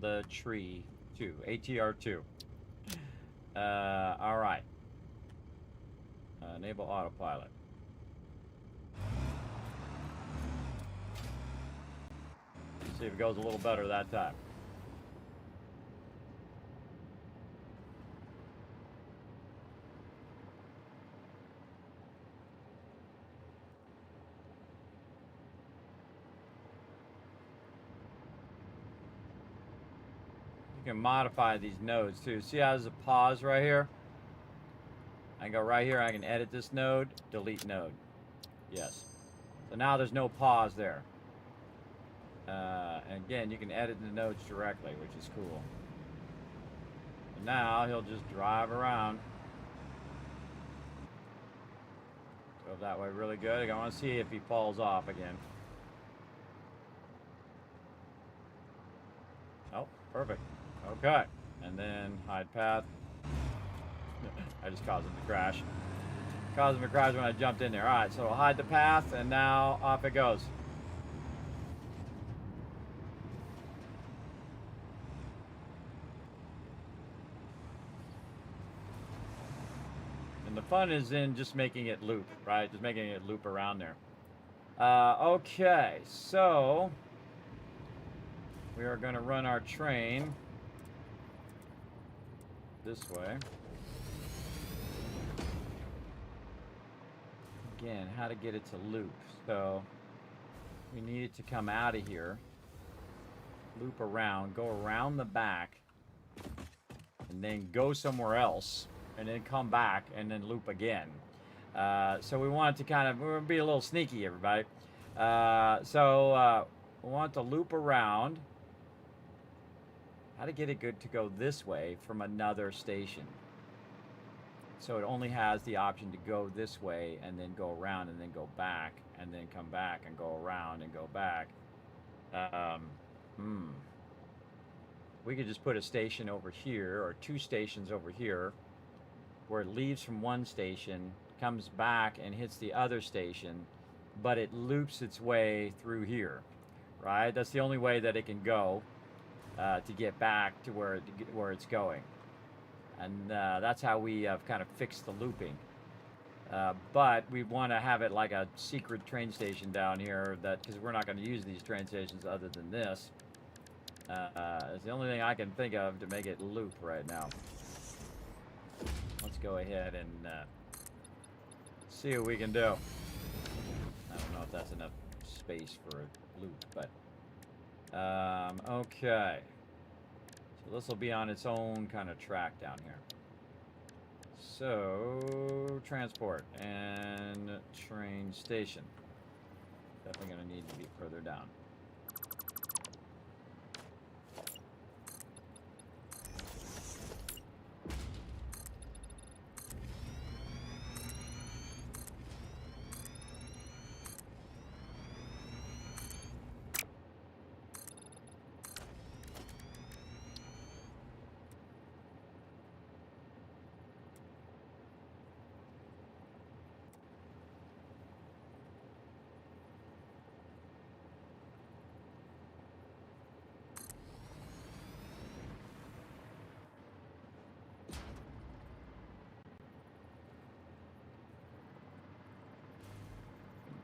the tree 2, ATR2. Alright. Enable autopilot. See if it goes a little better that time. You can modify these nodes too. See how there's a pause right here? I can go right here, I can edit this node, delete node. Yes. So now there's no pause there. And again, you can edit the nodes directly, which is cool. And now he'll just drive around. Go that way really good. I want to see if he falls off again. Oh, perfect. Okay. And then hide path. I just caused him to crash. Caused him to crash when I jumped in there. Alright, so I'll hide the path, and now off it goes. And the fun is in just making it loop, right? Just making it loop around there. Okay, so we are going to run our train this way. Again, how to get it to loop. So we need it to come out of here, loop around, go around the back, and then go somewhere else, and then come back, and then loop again. So we want to kind of, we're going to be a little sneaky, everybody. We want to loop around. How to get it good to go this way from another station. So it only has the option to go this way and then go around and then go back and then come back and go around and go back. We could just put a station over here or two stations over here where it leaves from one station, comes back and hits the other station, but it loops its way through here, right? That's the only way that it can go to get back to where it's going. And that's how we have kind of fixed the looping. But we want to have it like a secret train station down here, that because we're not going to use these train stations other than this. It's the only thing I can think of to make it loop right now. Let's go ahead and see what we can do. I don't know if that's enough space for a loop, but okay. So this will be on its own kind of track down here. So transport and train station. Definitely going to need to be further down.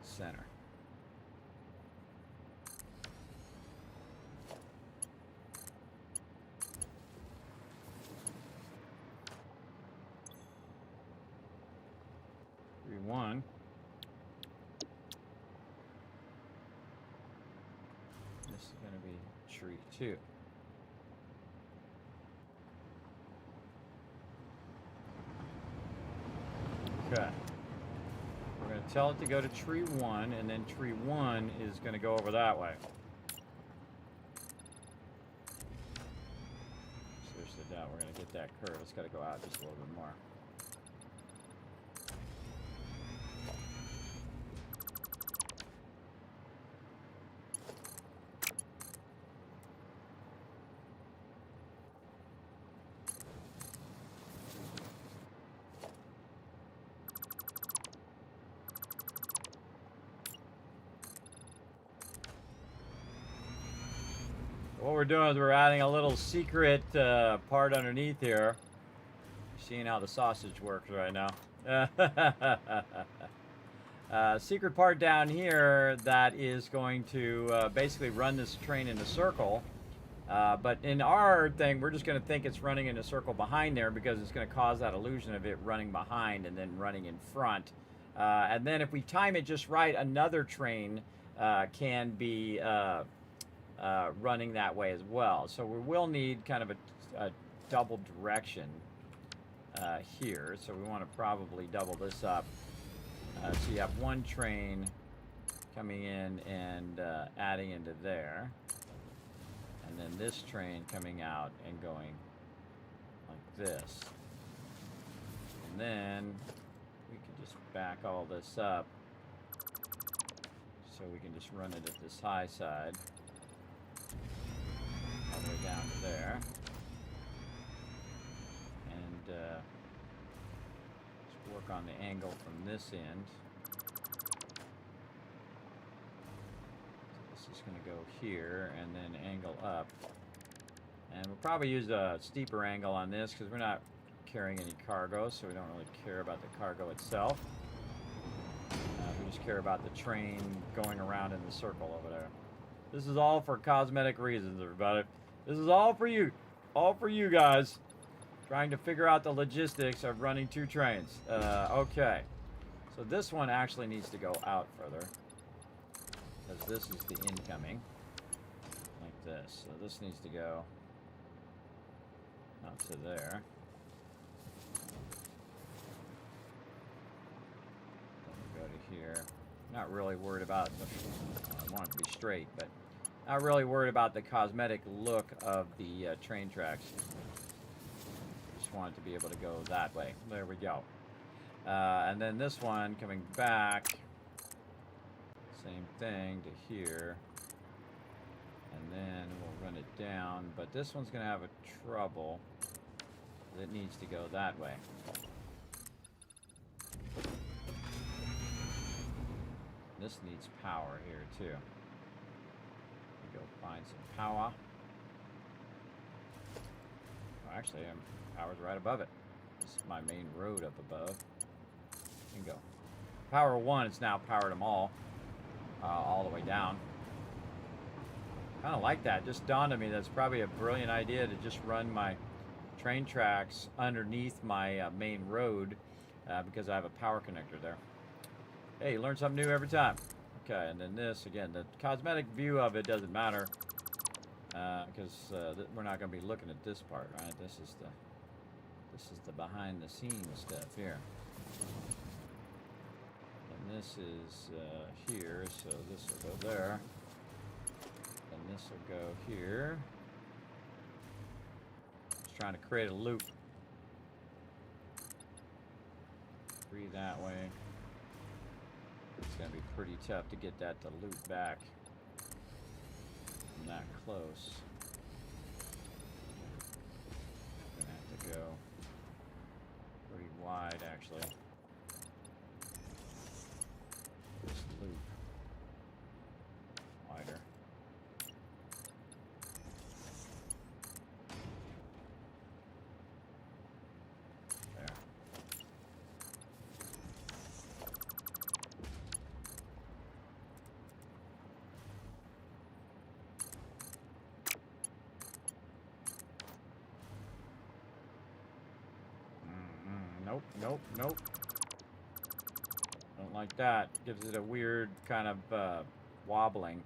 center. Tree 1. This is going to be tree 2. Okay. We're going to tell it to go to tree 1, and then tree 1 is going to go over that way. Seriously doubt we're going to get that curve. It's got to go out just a little bit more. What we're doing is we're adding a little secret part underneath here. Seeing how the sausage works right now. Secret part down here that is going to basically run this train in a circle. But in our thing, we're just going to think it's running in a circle behind there because it's going to cause that illusion of it running behind and then running in front. And then if we time it just right, another train can be running that way as well. So we will need kind of a double direction here. So we want to probably double this up. So you have one train coming in and adding into there. And then this train coming out and going like this. And then we can just back all this up so we can just run it at this high side. All the way down to there. And let's work on the angle from this end. So this is going to go here and then angle up. And we'll probably use a steeper angle on this because we're not carrying any cargo, so we don't really care about the cargo itself. We just care about the train going around in the circle over there. This is all for cosmetic reasons, everybody. This is all for you. All for you guys. Trying to figure out the logistics of running two trains. Okay. So this one actually needs to go out further. Because this is the incoming. Like this. So this needs to go up to there. Then we go to here. Not really worried about the... I want it to be straight, but... Not really worried about the cosmetic look of the train tracks. Just want it to be able to go that way. There we go. And then this one coming back. Same thing to here. And then we'll run it down. But this one's going to have a trouble. It needs to go that way. This needs power here too. Go find some power. Oh, actually, power's right above it. This is my main road up above. Bingo. Power 1, it's now powered them all the way down. Kind of like that. Just dawned on me that's probably a brilliant idea to just run my train tracks underneath my main road because I have a power connector there. Hey, you learn something new every time. Okay, and then this, again, the cosmetic view of it doesn't matter because we're not going to be looking at this part, right? This is the behind the scenes stuff here. And this is here, so this will go there. And this will go here. Just trying to create a loop. 3 that way. It's going to be pretty tough to get that to loop back from that close. I'm going to have to go pretty wide, actually. This loop wider. There. Nope, nope. Don't like that. Gives it a weird kind of wobbling.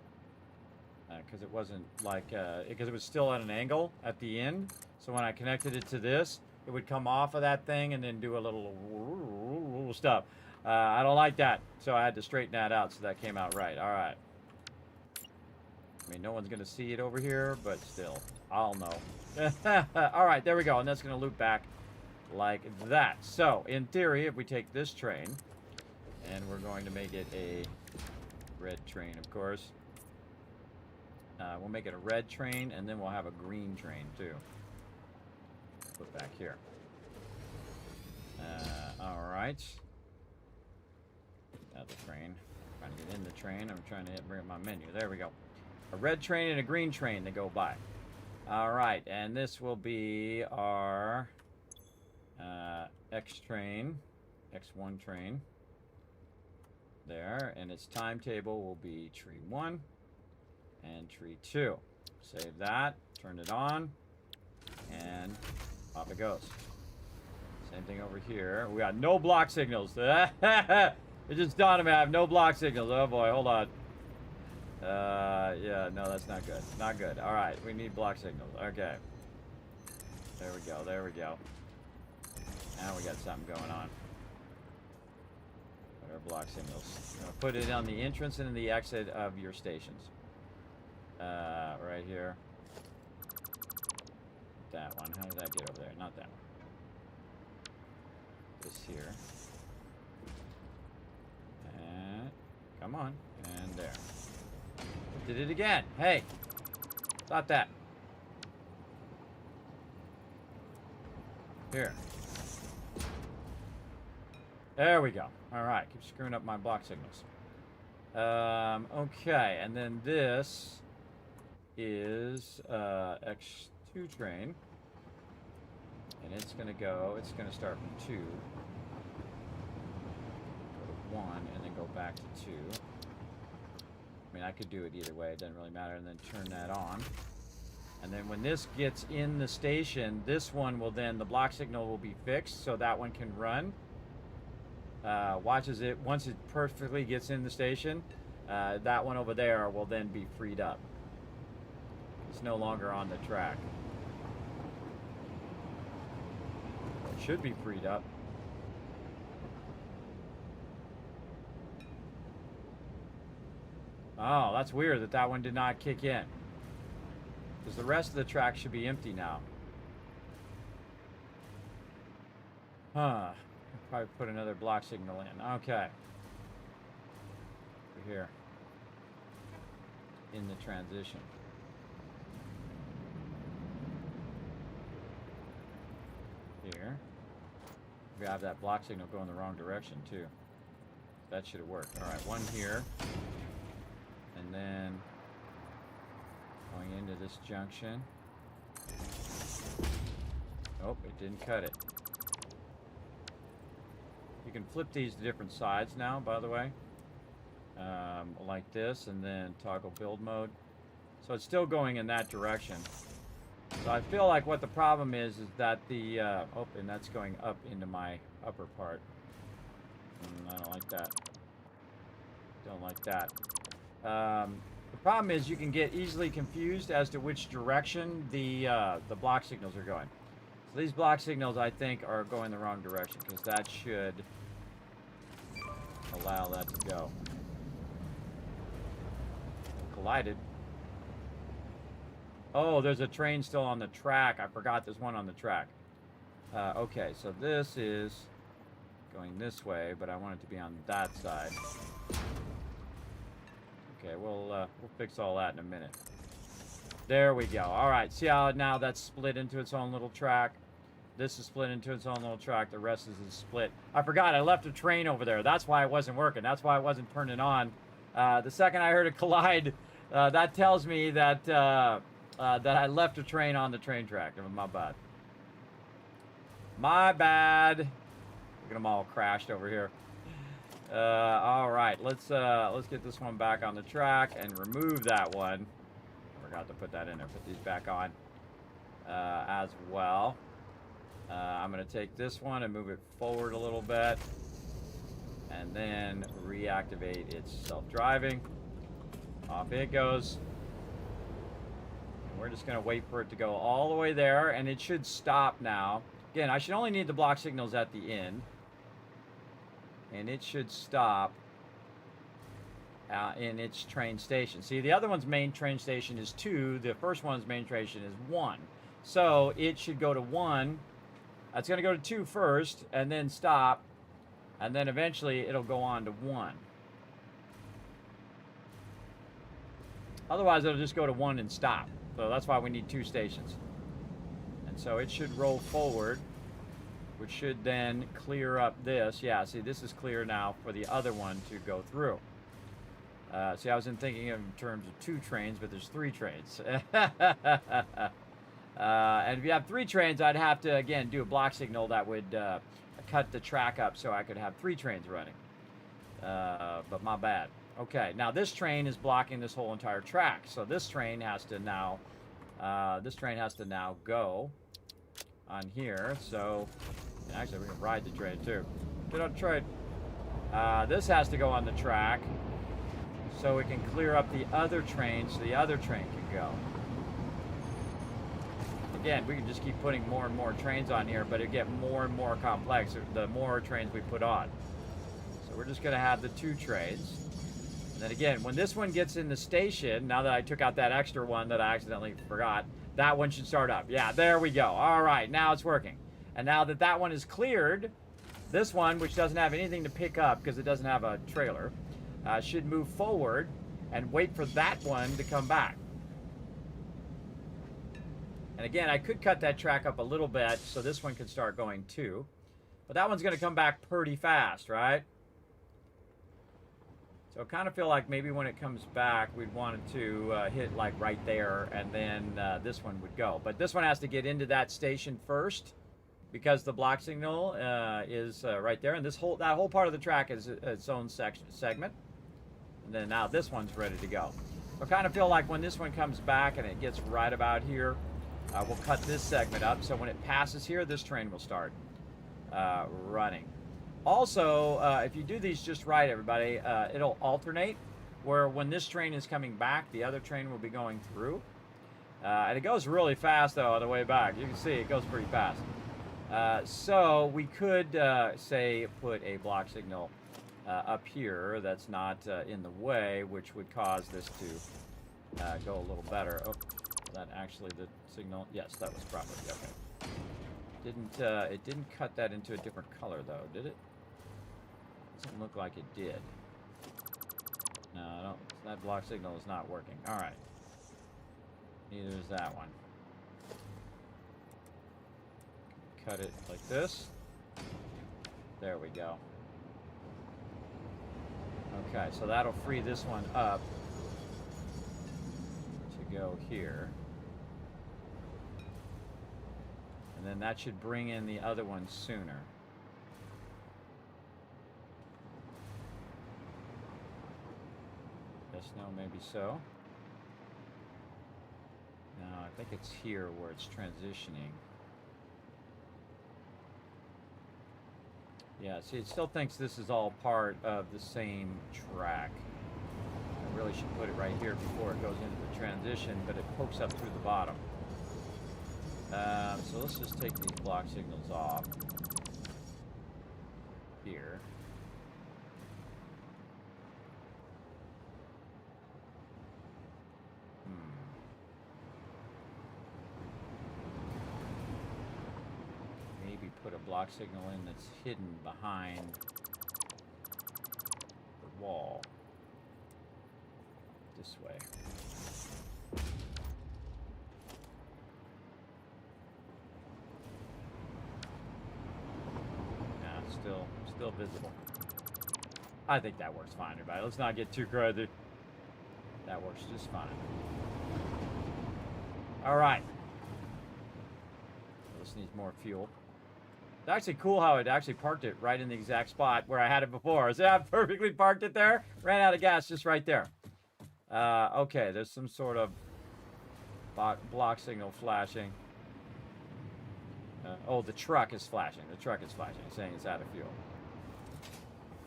Because it wasn't like, because it was still at an angle at the end. So when I connected it to this, it would come off of that thing and then do a little stuff. I don't like that. So I had to straighten that out so that came out right. All right. I mean, no one's going to see it over here, but still, I'll know. All right, there we go. And that's going to loop back like that. So, in theory, if we take this train, and we're going to make it a red train, of course. We'll make it a red train, and then we'll have a green train, too. Put back here. All right. Another train. Trying to get in the train. I'm trying to bring up my menu. There we go. A red train and a green train that go by. All right, and this will be our X train, X1 train. There, and its timetable will be tree 1 and tree 2. Save that, turn it on, and off it goes. Same thing over here. We got no block signals. It just dawned on me I have no block signals. Oh boy, hold on. Yeah, no, that's not good. Not good. All right, we need block signals. Okay. There we go. There we go. Now we got something going on. What are block signals? I'm gonna put it on the entrance and the exit of your stations. Right here. That one. How did that get over there? Not that one. This here. And come on. And there. Did it again. Hey. Stop that. Here. There we go. All right. Keep screwing up my block signals. Okay. And then this is X2 train. And it's going to go, it's going to start from 2. Go to 1 and then go back to 2. I mean, I could do it either way. It doesn't really matter. And then turn that on. And then when this gets in the station, this one will then, the block signal will be fixed so that one can run. Watches it, once it perfectly gets in the station, that one over there will then be freed up. It's no longer on the track. It should be freed up. Oh, that's weird that that one did not kick in. Because the rest of the track should be empty now. Huh. I'll probably put another block signal in. Okay. Over here. In the transition. Here. We have that block signal going the wrong direction too. That should have worked. Alright, one here. And then going into this junction. Nope, it didn't cut it. You can flip these to different sides now, by the way. Like this, and then toggle build mode. So it's still going in that direction. So I feel like what the problem is that the, oh, and that's going up into my upper part. I don't like that. Don't like that. The problem is you can get easily confused as to which direction the block signals are going. So these block signals, I think, are going the wrong direction because that should allow that to go. Collided. Oh, there's a train still on the track. I forgot there's one on the track. Okay, so this is going this way, but I want it to be on that side. Okay, we'll fix all that in a minute. There we go. All right, see how now that's split into its own little track? This is split into its own little track. The rest is split. I forgot I left a train over there. That's why it wasn't working. That's why it wasn't turning on. The second I heard it collide, that tells me that that I left a train on the train track. My bad. My bad. Look at them all crashed over here. All right, let's get this one back on the track and remove that one. Forgot to put that in there. Put these back on as well. I'm going to take this one and move it forward a little bit. And then reactivate its self-driving. Off it goes. And we're just going to wait for it to go all the way there. And it should stop now. Again, I should only need the block signals at the end. And it should stop in its train station. See, the other one's main train station is 2. The first one's main train station is 1. So it should go to 1. It's going to go to 2 first, and then stop. And then eventually it'll go on to 1. Otherwise, it'll just go to 1 and stop. So that's why we need 2 stations. And so it should roll forward, which should then clear up this. Yeah, see, this is clear now for the other one to go through. See, I wasn't thinking in terms of 2 trains, but there's 3 trains. And if you have 3 trains, I'd have to, again, do a block signal that would cut the track up so I could have 3 trains running. But my bad. Okay, now this train is blocking this whole entire track. So this train has to now, go on here. So, actually, we can ride the train too. Get on the train. This has to go on the track so we can clear up the other train so the other train can go. Again, we can just keep putting more and more trains on here, but it get more and more complex the more trains we put on. So we're just going to have the 2 trains. And then again, when this one gets in the station, now that I took out that extra one that I accidentally forgot, that one should start up. Yeah, there we go. All right, now it's working. And now that that one is cleared, this one, which doesn't have anything to pick up because it doesn't have a trailer, should move forward and wait for that one to come back. And again, I could cut that track up a little bit so this one could start going too. But that one's going to come back pretty fast, right? So I kind of feel like maybe when it comes back, we'd want it to hit like right there, and then this one would go. But this one has to get into that station first because the block signal is right there. And that whole part of the track is its own segment. And then now this one's ready to go. I kind of feel like when this one comes back and it gets right about here, we'll cut this segment up. So when it passes here, this train will start running. Also, if you do these just right, everybody, it'll alternate where when this train is coming back, the other train will be going through. And it goes really fast, though, on the way back. You can see it goes pretty fast. So we could, say, put a block signal up here that's not in the way, which would cause this to go a little better. Oh, that actually the signal? Yes, that was properly okay. It didn't cut that into a different color, though, did it? Doesn't look like it did. No, I don't. That block signal is not working. All right. Neither is that one. Cut it like this. There we go. Okay, so that'll free this one up to go here. And then that should bring in the other one sooner. Yes, no, maybe so. No, I think it's here where it's transitioning. Yeah, see, it still thinks this is all part of the same track. I really should put it right here before it goes into the transition, but it pokes up through the bottom. So let's just take these block signals off here. Maybe put a block signal in that's hidden behind the wall. This way. Still visible. I think that works fine, everybody. Let's not get too crazy. That works just fine. All right. This needs more fuel. It's actually cool how it actually parked it right in the exact spot where I had it before. So I perfectly parked it there. Ran out of gas just right there. Okay, there's some sort of block signal flashing. Oh, the truck is flashing. The truck is flashing, saying it's out of fuel.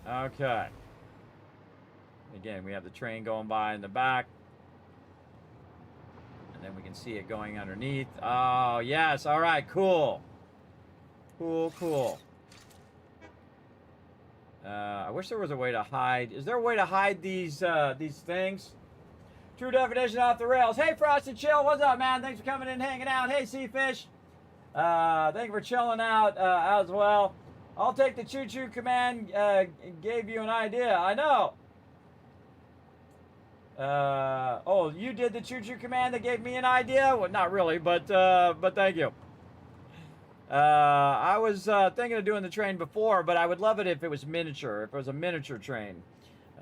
Okay. Again, we have the train going by in the back. And then we can see it going underneath. Oh, yes. All right, cool. Cool, cool. I wish there was a way to hide. Is there a way to hide these things? True definition off the rails. Hey, Frosted Chill. What's up, man? Thanks for coming in and hanging out. Hey, Seafish. Thank you for chilling out as well. I'll take the choo-choo command. Gave you an idea. I know. Oh, you did the choo-choo command that gave me an idea? Well, not really, but thank you. I was thinking of doing the train before, but I would love it if it was miniature, if it was a miniature train,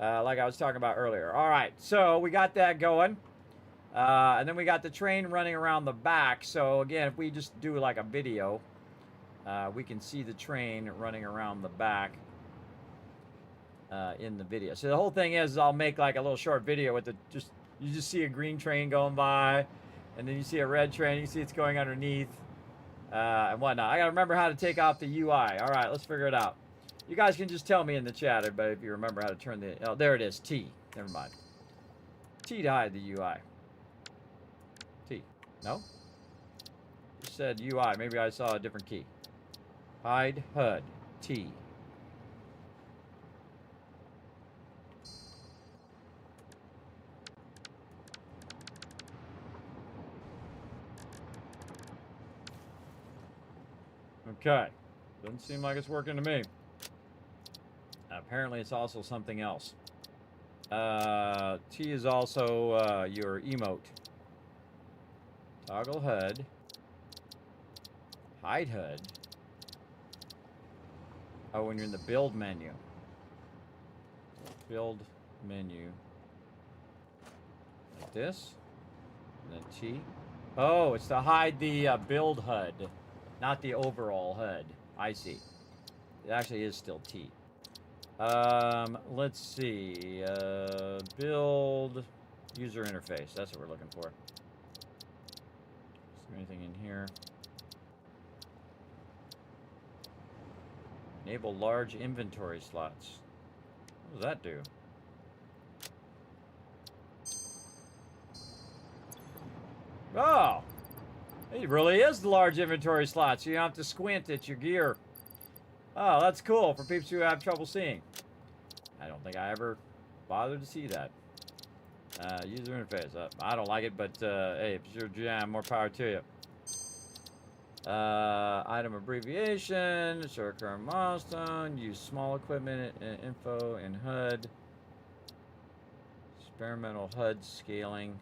like I was talking about earlier. All right, so we got that going. And then we got the train running around the back. So again, if we just do like a video, we can see the train running around the back in the video. So the whole thing is I'll make like a little short video with you just see a green train going by, and then you see a red train, you see it's going underneath, and whatnot. I gotta remember how to take off the UI. All right, let's figure it out. You guys can just tell me in the chat, everybody, if you remember how to turn the, oh, there it is, T. Never mind. T to hide the UI. T. No? You said UI. Maybe I saw a different key. Hide HUD. T. Okay. Doesn't seem like it's working to me. Apparently it's also something else. T is also your emote. Toggle HUD. Hide HUD. Oh, when you're in the build menu. Build menu. Like this. And then T. Oh, it's to hide the build HUD. Not the overall HUD. I see. It actually is still T. Let's see. Build user interface. That's what we're looking for. Is there anything in here? Enable large inventory slots. What does that do? Oh! It really is the large inventory slots. You don't have to squint at your gear. Oh, that's cool for people who have trouble seeing. I don't think I ever bothered to see that. User interface. I don't like it, but hey, if it's your jam, more power to you. Item abbreviation, show current milestone, use small equipment info in HUD. Experimental HUD scaling.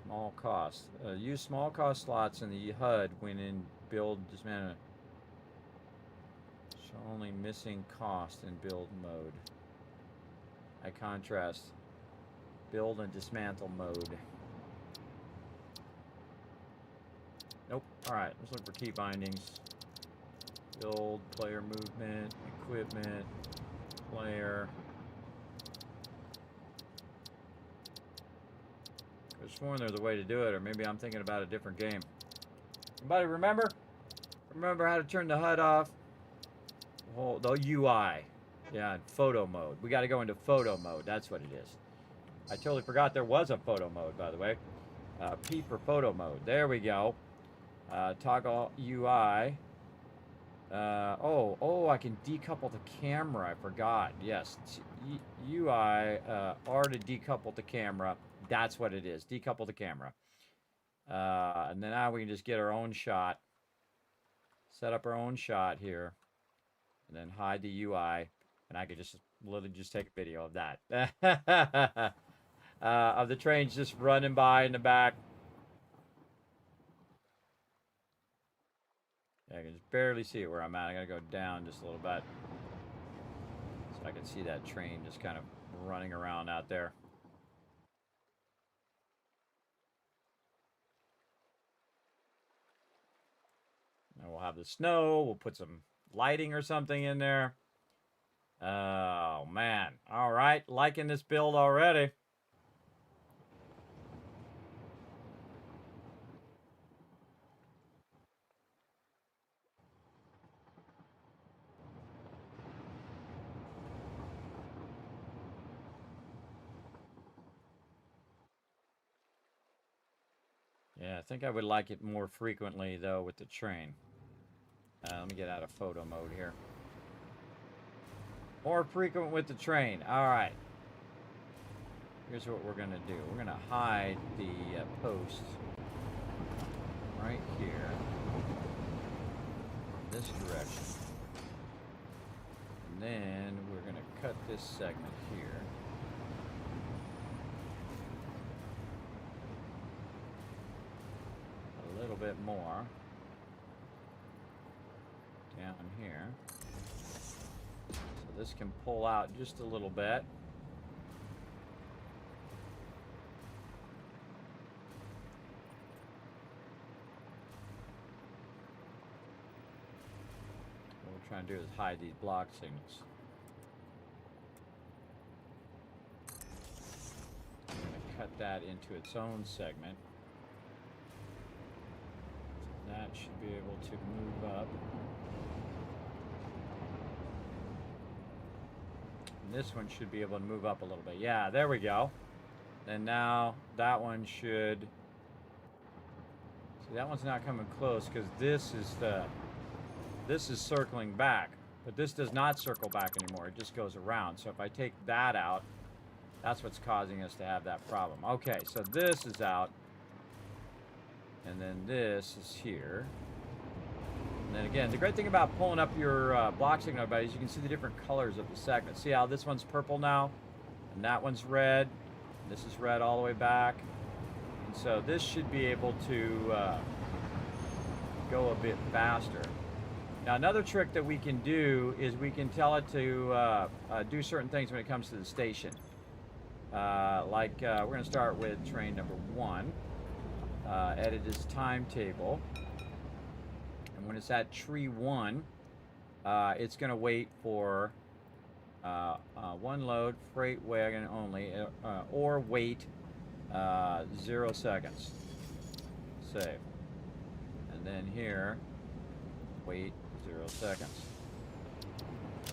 Small cost. Use small cost slots in the HUD when in build dismantle. Show only missing cost in build mode. I contrast build and dismantle mode. Nope. Alright, let's look for key bindings. Build, player movement, equipment, player. I could have sworn there's a way to do it, or maybe I'm thinking about a different game. Anybody remember? Remember how to turn the HUD off? Oh, the UI. Yeah, photo mode. We got to go into photo mode. That's what it is. I totally forgot there was a photo mode, by the way. P for photo mode. There we go. Toggle UI. I can decouple the camera. I forgot. Yes. UI, R to decouple the camera. That's what it is. Decouple the camera. And then now we can just get our own shot. Set up our own shot here. And then hide the UI. And I could just literally just take a video of that. Of the trains just running by in the back. Yeah, I can just barely see it where I'm at. I gotta go down just a little bit. So I can see that train just kind of running around out there. And we'll have the snow. We'll put some lighting or something in there. Oh, man. All right. Liking this build already. Yeah, I think I would like it more frequently, though, with the train. Let me get out of photo mode here. More frequent with the train. All right. Here's what we're going to do. We're going to hide the post right here. This direction. And then we're going to cut this segment here. A little bit more. Down here. So this can pull out just a little bit. What we're trying to do is hide these block signals. I'm going to cut that into its own segment. So that should be able to move up. This one should be able to move up a little bit. Yeah, there we go. And now that one should... See, that one's not coming close because this is circling back. But this does not circle back anymore. It just goes around. So if I take that out, that's what's causing us to have that problem. Okay, so this is out. And then this is here. And then again, the great thing about pulling up your block signal is you can see the different colors of the segment. See how this one's purple now? And that one's red. And this is red all the way back. And so this should be able to go a bit faster. Now another trick that we can do is we can tell it to do certain things when it comes to the station. We're going to start with train number 1. Edit this timetable. And when it's at tree 1, it's going to wait for one load, freight wagon only, or wait 0 seconds. Save. And then here, wait 0 seconds. I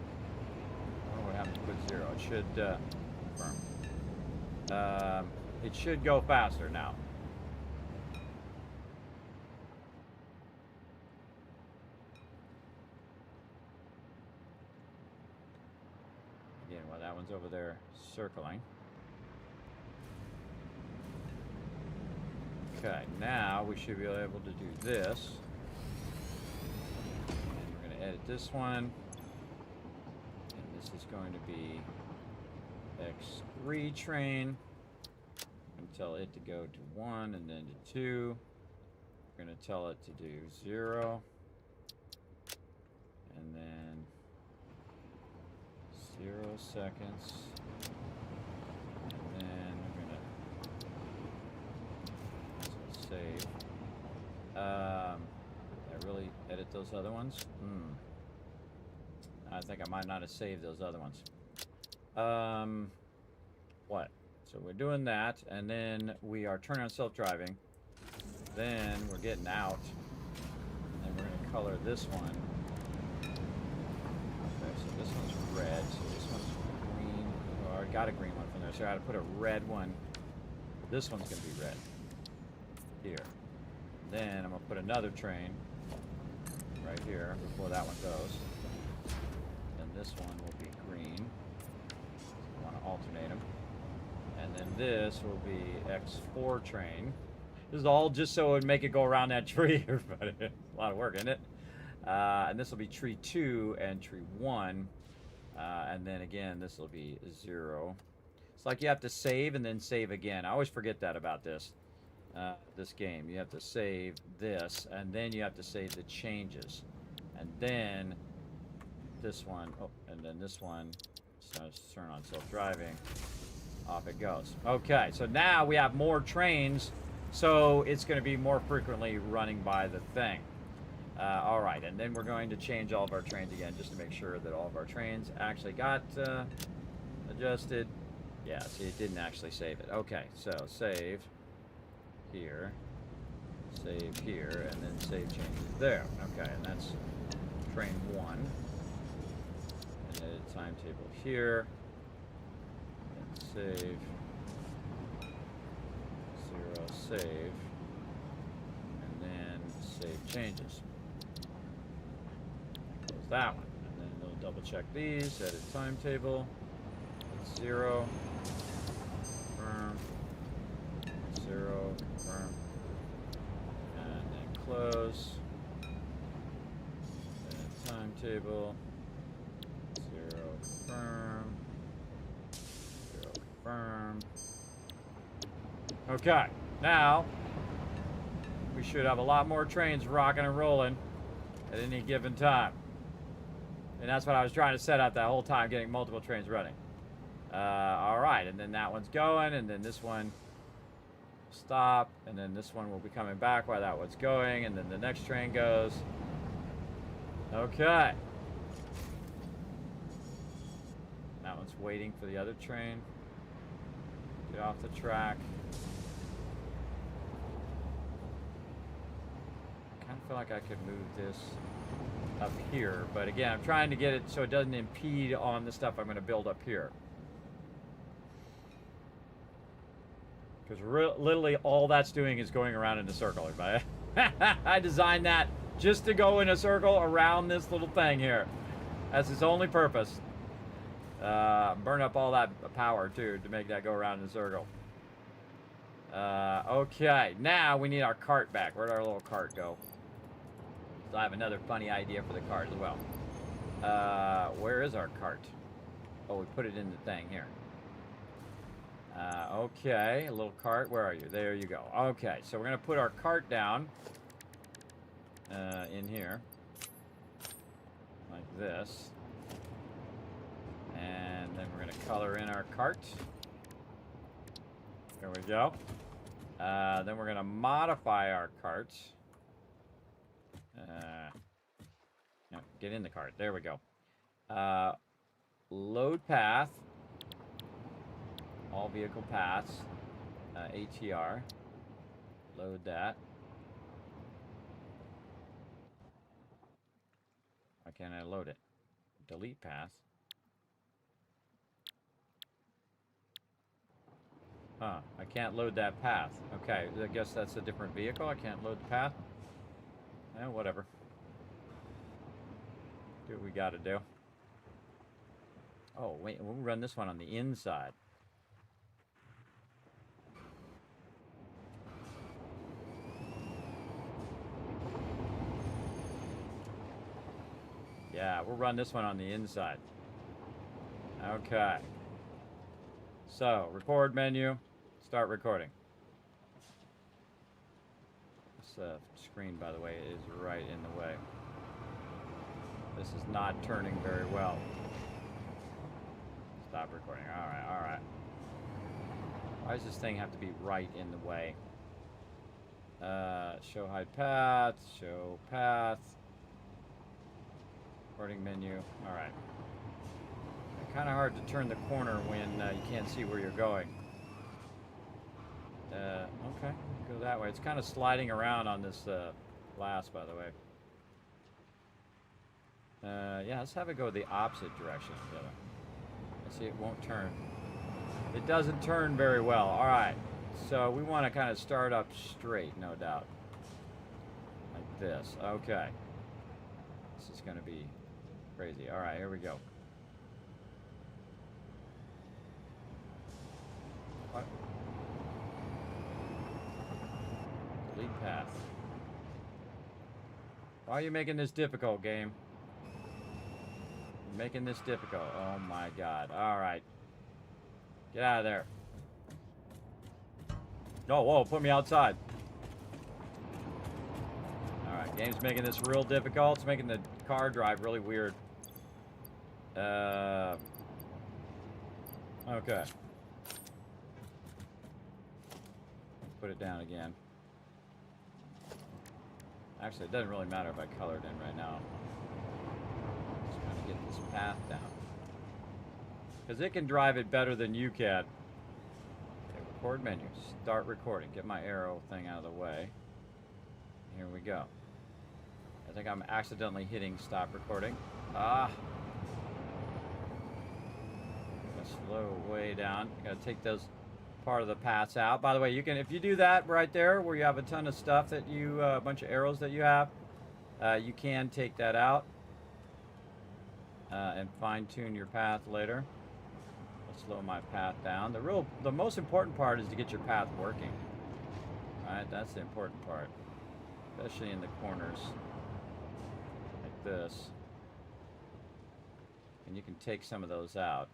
don't know what happens with 0. It should confirm. It should go faster now. That one's over there circling. Okay, now we should be able to do this. And we're going to edit this one. And this is going to be X3 train. And tell it to go to 1 and then to 2. We're going to tell it to do 0. And then 0 seconds. And then we're going to save. Did I really edit those other ones? I think I might not have saved those other ones. What? So we're doing that, and then we are turning on self-driving. Then we're getting out. And then we're going to color this one. So this one's red, so this one's green. Oh, I already got a green one from there, so I had to put a red one. This one's going to be red. Here. Then I'm going to put another train right here before that one goes. Then this one will be green. So I want to alternate them. And then this will be X4 train. This is all just so it would make it go around that tree, everybody. It's a lot of work, isn't it? And this will be tree 2 and tree 1. And then again, this will be 0. It's like you have to save and then save again. I always forget that about this game. You have to save this, and then you have to save the changes. And then this one, oh, and then this one starts to turn on self-driving. Off it goes. Okay, so now we have more trains, so it's going to be more frequently running by the thing. All right, and then we're going to change all of our trains again just to make sure that all of our trains actually got adjusted. Yeah, see, it didn't actually save it. Okay, so save here, and then save changes there. Okay, and that's train 1. And edit timetable here. And save. 0, save. And then save changes. Close that one. And then we'll double check these. Edit timetable. It's 0. Confirm. 0. Confirm. And then close. Edit timetable. 0. Confirm. 0. Confirm. Okay. Now, we should have a lot more trains rocking and rolling at any given time. And that's what I was trying to set up that whole time, getting multiple trains running. All right, and then that one's going, and then this one stop, and then this one will be coming back while that one's going, and then the next train goes. Okay. That one's waiting for the other train. Get off the track. I kind of feel like I could move this up here, but again, I'm trying to get it so it doesn't impede on the stuff I'm going to build up here. Because literally all that's doing is going around in a circle. I designed that just to go in a circle around this little thing here. That's its only purpose. Burn up all that power too to make that go around in a circle. Okay, now we need our cart back. Where'd our little cart go? So I have another funny idea for the cart as well. Where is our cart? Oh, we put it in the thing here. Okay, a little cart. Where are you? There you go. Okay, so we're going to put our cart down in here. Like this. And then we're going to color in our cart. There we go. Then we're going to modify our cart. No, get in the cart. There we go. Load path. All vehicle paths. ATR. Load that. Why can't I load it? Delete path. Huh, I can't load that path. Okay, I guess that's a different vehicle. I can't load the path. Whatever. Do what we gotta do. Oh, wait, we'll run this one on the inside. Yeah, we'll run this one on the inside. Okay. So, record menu, start recording. This screen, by the way, is right in the way. This is not turning very well. Stop recording. Alright, alright. Why does this thing have to be right in the way? Show hide path, show path. Recording menu. Alright. Kind of hard to turn the corner when you can't see where you're going. Okay, go that way. It's kind of sliding around on this glass, by the way. Yeah, let's have it go the opposite direction. Let's see, it won't turn. It doesn't turn very well. All right, so we want to kind of start up straight, no doubt. Like this. Okay. This is going to be crazy. All right, here we go. What? Delete path. Why are you making this difficult, game? You're making this difficult. Oh my god. Alright. Get out of there. No, whoa, put me outside. Alright, game's making this real difficult. It's making the car drive really weird. Okay. Put it down again. Actually, it doesn't really matter if I color it in right now. Just trying to get this path down. Because it can drive it better than you can. Okay, record menu. Start recording. Get my arrow thing out of the way. Here we go. I think I'm accidentally hitting stop recording. Ah! Gonna slow way down. You gotta take those part of the paths out. By the way, you can, if you do that right there where you have a ton of stuff that you, a bunch of arrows that you have, you can take that out and fine-tune your path later. I'll slow my path down. The most important part is to get your path working. All right, that's the important part, especially in the corners like this. And you can take some of those out.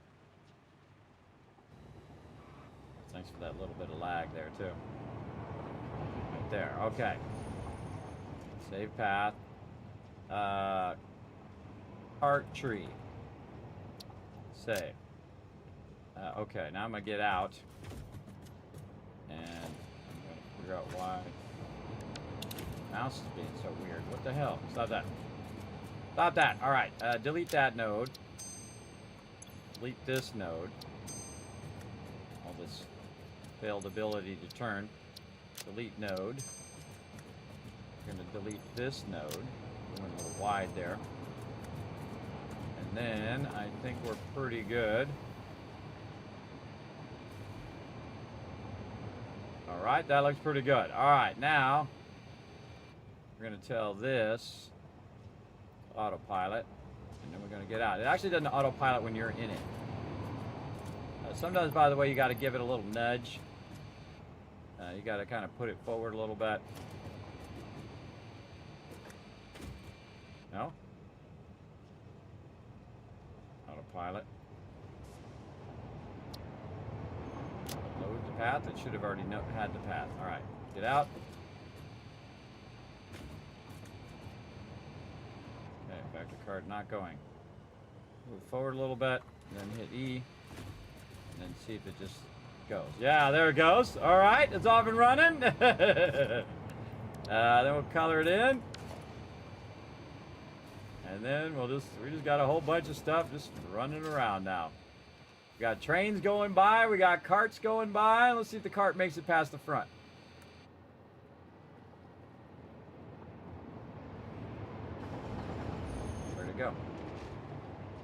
Thanks for that little bit of lag there, too. Right there. Okay. Save path. Art tree. Save. Okay, now I'm going to get out. And I'm going to figure out why the mouse is being so weird. What the hell? Stop that. Stop that. All right. Delete that node. Delete this node. All this failed ability to turn. Delete node. We're going to delete this node. Went a little wide there. And then I think we're pretty good. Alright, that looks pretty good. Alright, now we're going to tell this autopilot. And then we're going to get out. It actually doesn't autopilot when you're in it. Sometimes, by the way, you got to give it a little nudge. You got to kind of put it forward a little bit. No? Autopilot. Load the path. It should have already had the path. All right. Get out. Okay, vector card not going. Move forward a little bit, then hit E, and then see if it just goes. Yeah, there it goes. All right, it's off and running. Then we'll color it in. And then we just got a whole bunch of stuff just running around now. We got trains going by, we got carts going by. Let's see if the cart makes it past the front. Where'd it go?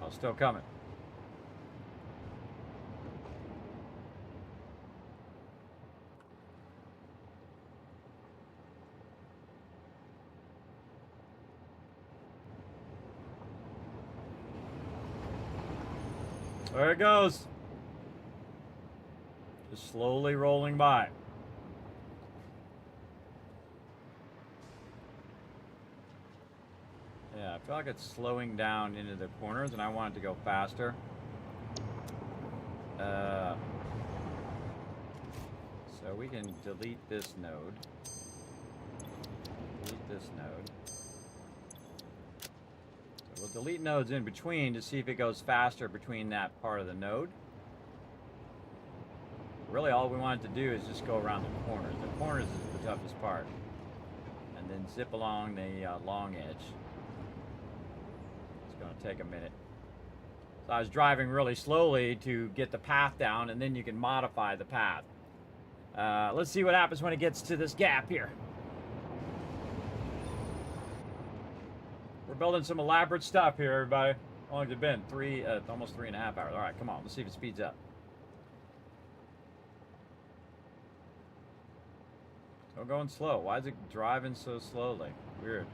Oh, still coming. There it goes. Just slowly rolling by. Yeah, I feel like it's slowing down into the corners and I want it to go faster. So we can delete this node. Delete this node. We'll delete nodes in between to see if it goes faster between that part of the node. Really all we want it to do is just go around the corners. The corners is the toughest part. And then zip along the long edge. It's going to take a minute. So I was driving really slowly to get the path down, and then you can modify the path. Let's see what happens when it gets to this gap here. We're building some elaborate stuff here, everybody. How long has it been? Almost 3.5 hours. All right, come on. Let's see if it speeds up. Still going slow. Why is it driving so slowly? Weird.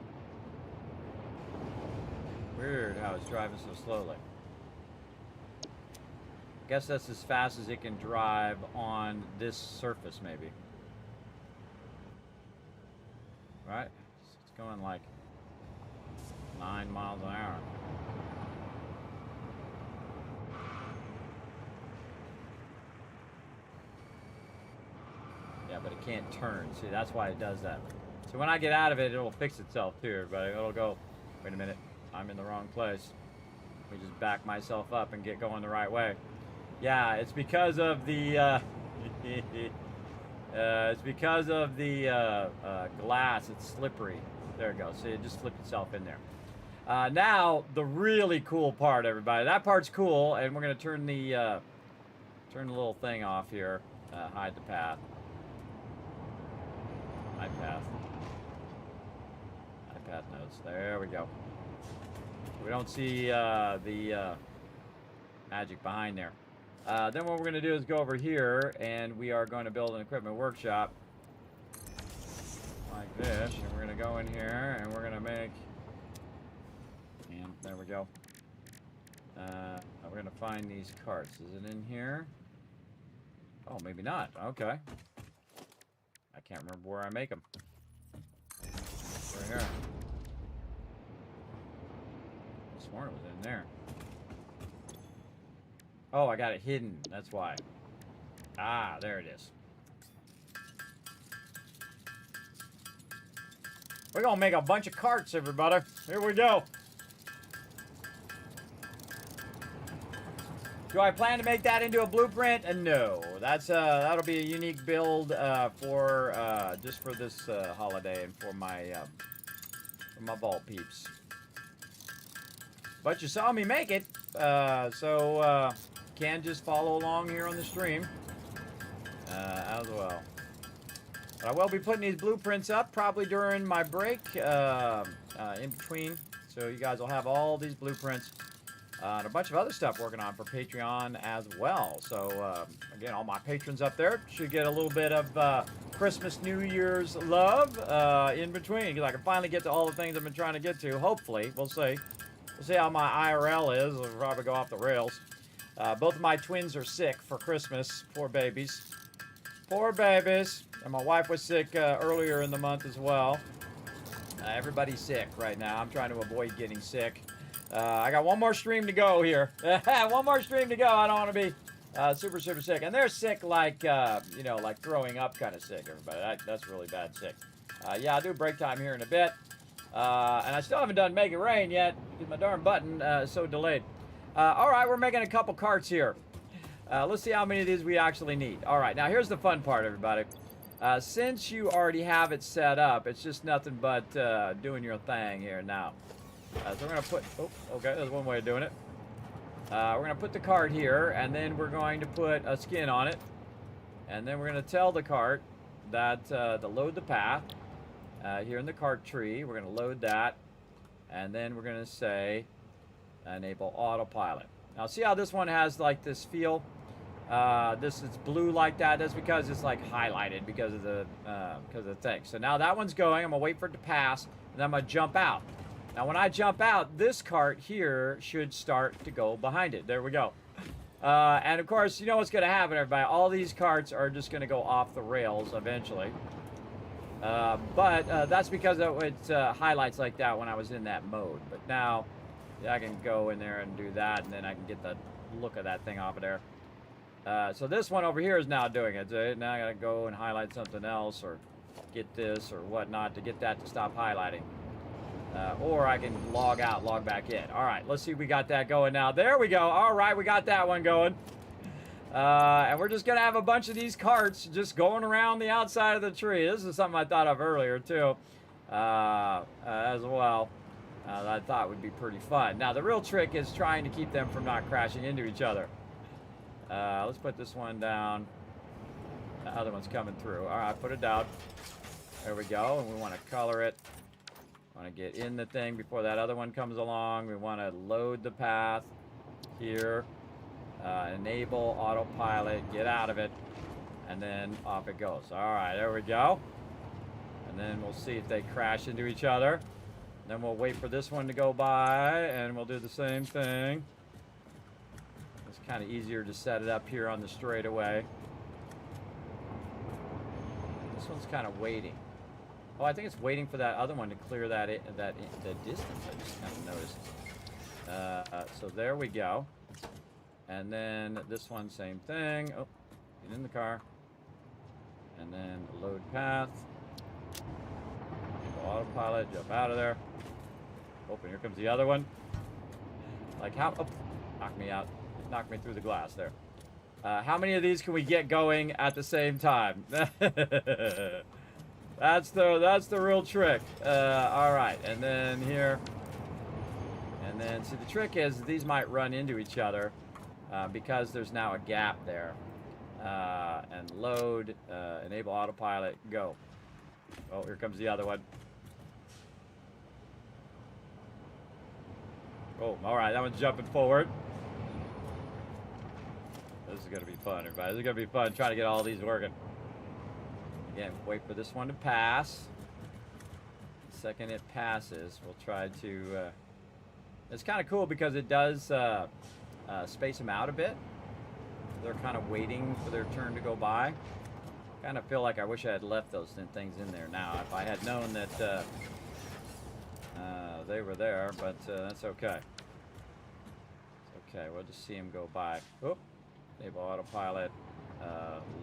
Weird how it's driving so slowly. I guess that's as fast as it can drive on this surface, maybe. Right? It's going like 9 miles an hour. Yeah, but it can't turn. See, that's why it does that. So when I get out of it, it'll fix itself too, everybody. It'll go, wait a minute, I'm in the wrong place. Let me just back myself up and get going the right way. Yeah, it's because of the glass. It's slippery. There it goes. See, it just flipped itself in there. Now, the really cool part, everybody. That part's cool, and we're going to turn the little thing off here. Hide the path. Hide path. Hide path nodes. There we go. We don't see the magic behind there. Then what we're going to do is go over here, and we are going to build an equipment workshop like this. And we're going to go in here, and we're going to make... And there we go. We're going to find these carts. Is it in here? Oh, maybe not. Okay. I can't remember where I make them. Right here. I swore it was in there. Oh, I got it hidden. That's why. Ah, there it is. We're gonna make a bunch of carts, everybody. Here we go. Do I plan to make that into a blueprint? No. That's that'll be a unique build for just for this holiday and for my vault peeps. But you saw me make it, so can just follow along here on the stream as well. But I will be putting these blueprints up probably during my break in between, so you guys will have all these blueprints. And a bunch of other stuff working on for Patreon as well. So, again, all my patrons up there should get a little bit of Christmas, New Year's love in between. Because I can finally get to all the things I've been trying to get to. Hopefully. We'll see. We'll see how my IRL is. It'll probably go off the rails. Both of my twins are sick for Christmas. Poor babies. Poor babies. And my wife was sick earlier in the month as well. Everybody's sick right now. I'm trying to avoid getting sick. I got one more stream to go here. One more stream to go. I don't want to be super, super sick. And they're sick like, you know, like throwing up kind of sick, everybody. That's really bad sick. Yeah, I'll do break time here in a bit. And I still haven't done Make It Rain yet because my darn button is so delayed. All right, we're making a couple carts here. Let's see how many of these we actually need. All right, now here's the fun part, everybody. Since you already have it set up, it's just nothing but doing your thing here now. So we're going to put, oh, okay, there's one way of doing it. We're going to put the cart here, and then we're going to put a skin on it. And then we're going to tell the cart that to load the path here in the cart tree. We're going to load that, and then we're going to say enable autopilot. Now see how this one has like this feel? This is blue like that. That's because it's like highlighted because of the thing. So now that one's going. I'm going to wait for it to pass, and then I'm going to jump out. Now, when I jump out, this cart here should start to go behind it. There we go. And, of course, you know what's going to happen, everybody. All these carts are just going to go off the rails eventually. But that's because it highlights like that when I was in that mode. But now, yeah, I can go in there and do that, and then I can get the look of that thing off of there. So this one over here is now doing it. So now I got to go and highlight something else or get this or whatnot to get that to stop highlighting. Or I can log out, log back in. All right, let's see if we got that going now. There we go. All right, we got that one going. And we're just going to have a bunch of these carts just going around the outside of the tree. This is something I thought of earlier, too, as well. That I thought would be pretty fun. Now, the real trick is trying to keep them from not crashing into each other. Let's put this one down. The other one's coming through. All right, put it down. There we go. And we want to color it. Want to get in the thing before that other one comes along. We want to load the path here, enable autopilot, get out of it, and then off it goes. All right, there we go. And then we'll see if they crash into each other. Then we'll wait for this one to go by, and we'll do the same thing. It's kind of easier to set it up here on the straightaway. This one's kind of waiting. Oh, I think it's waiting for that other one to clear the distance. I just kind of noticed. So there we go. And then this one, same thing. Oh, get in the car. And then load path. Autopilot, jump out of there. Oh, and here comes the other one. Like how? Oh, knocked me out. Knocked me through the glass there. How many of these can we get going at the same time? That's the real trick. All right, and then here, and then see the trick is these might run into each other because there's now a gap there. And load, enable autopilot, go. Oh, here comes the other one. Oh, all right, that one's jumping forward. This is gonna be fun, everybody. This is gonna be fun trying to get all these working. Again, wait for this one to pass. The second it passes, we'll try to... it's kind of cool because it does space them out a bit. They're kind of waiting for their turn to go by. Kind of feel like I wish I had left those things in there now. If I had known that they were there, but that's okay. It's okay, we'll just see them go by. Oop. Enable autopilot.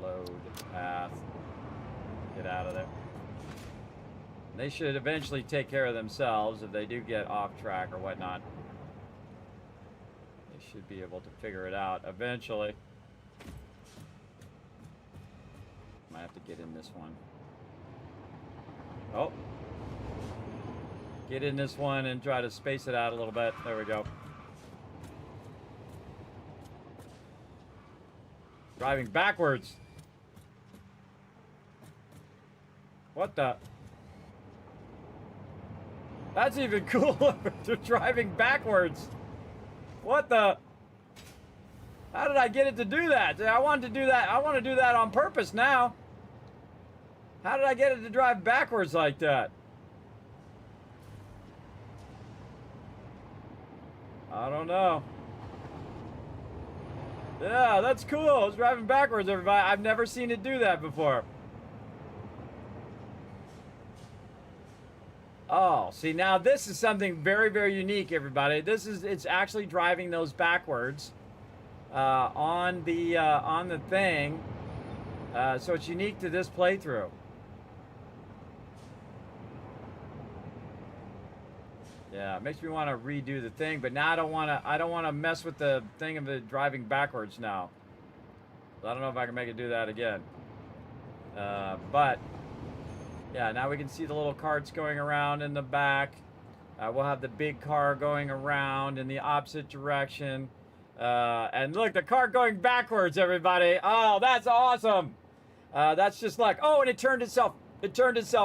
Load path. Get out of there. They should eventually take care of themselves if they do get off track or whatnot. They should be able to figure it out eventually. Might have to get in this one. Oh. Get in this one and try to space it out a little bit. There we go. Driving backwards. What the? That's even cooler. They're driving backwards. What the? How did I get it to do that? I wanted to do that. I want to do that on purpose now. How did I get it to drive backwards like that? I don't know. Yeah, that's cool. It's driving backwards, everybody. I've never seen it do that before. Oh, see, now this is something very, very unique, everybody. It's actually driving those backwards on the thing. So it's unique to this playthrough. Yeah, it makes me want to redo the thing, but now I don't want to mess with the thing of it driving backwards now. I don't know if I can make it do that again. But yeah, now we can see the little carts going around in the back. We'll have the big car going around in the opposite direction. And look, the car going backwards, everybody. Oh, that's awesome. That's just like, oh, and it turned itself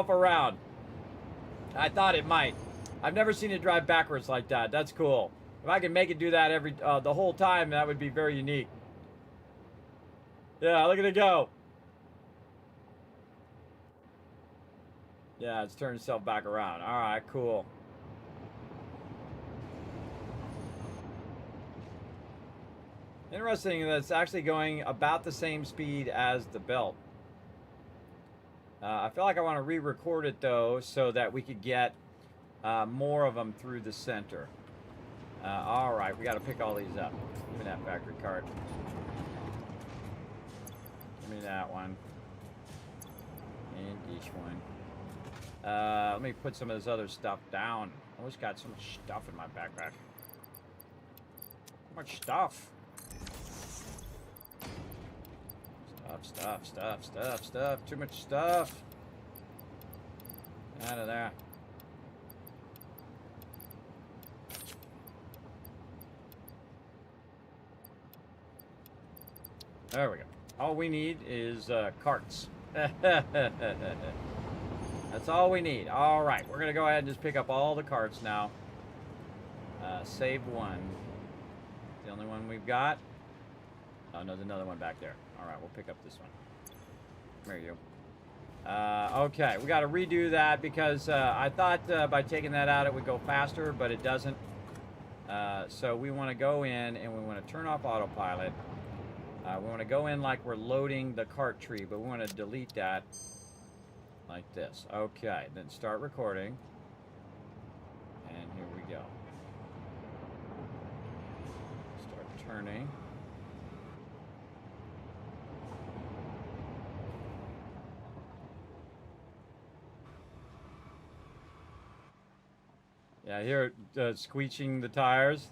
around. I thought it might. I've never seen it drive backwards like that. That's cool. If I can make it do that the whole time, that would be very unique. Yeah, look at it go. Yeah, it's turned itself back around. All right, cool. Interesting that it's actually going about the same speed as the belt. I feel like I want to re-record it, though, so that we could get more of them through the center. All right, we got to pick all these up. Give me that factory cart. Give me that one. And each one. Let me put some of this other stuff down. I always got so much stuff in my backpack. So much stuff. Stuff. Too much stuff. Out of there. There we go. All we need is carts. That's all we need. All right, we're going to go ahead and just pick up all the carts now. Save one. The only one we've got. Oh, no, there's another one back there. All right, we'll pick up this one. There you go. Okay, we got to redo that because I thought by taking that out it would go faster, but it doesn't. So we want to go in and we want to turn off autopilot. We want to go in like we're loading the cart tree, but we want to delete that like this. Okay, then start recording. And here we go. Start turning. Yeah, I hear it squeeching the tires.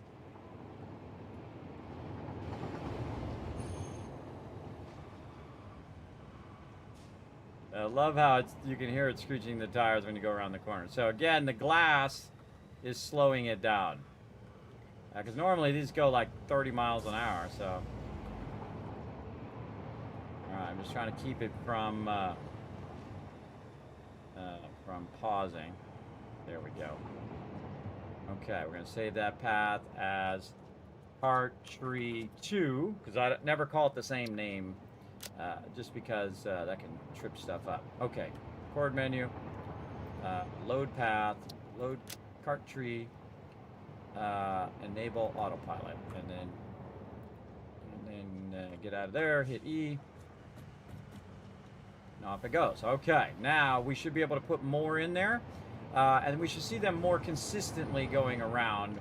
I love how you can hear it screeching the tires when you go around the corner. So again, the glass is slowing it down. Because normally these go like 30 miles an hour, so. Alright, I'm just trying to keep it from pausing. There we go. Okay, we're going to save that path as Part Tree 2, because I never call it the same name, just because that can trip stuff up. Okay, chord menu, load path, load cart tree, enable autopilot, and then get out of there, hit E, and off it goes. Okay, now we should be able to put more in there, and we should see them more consistently going around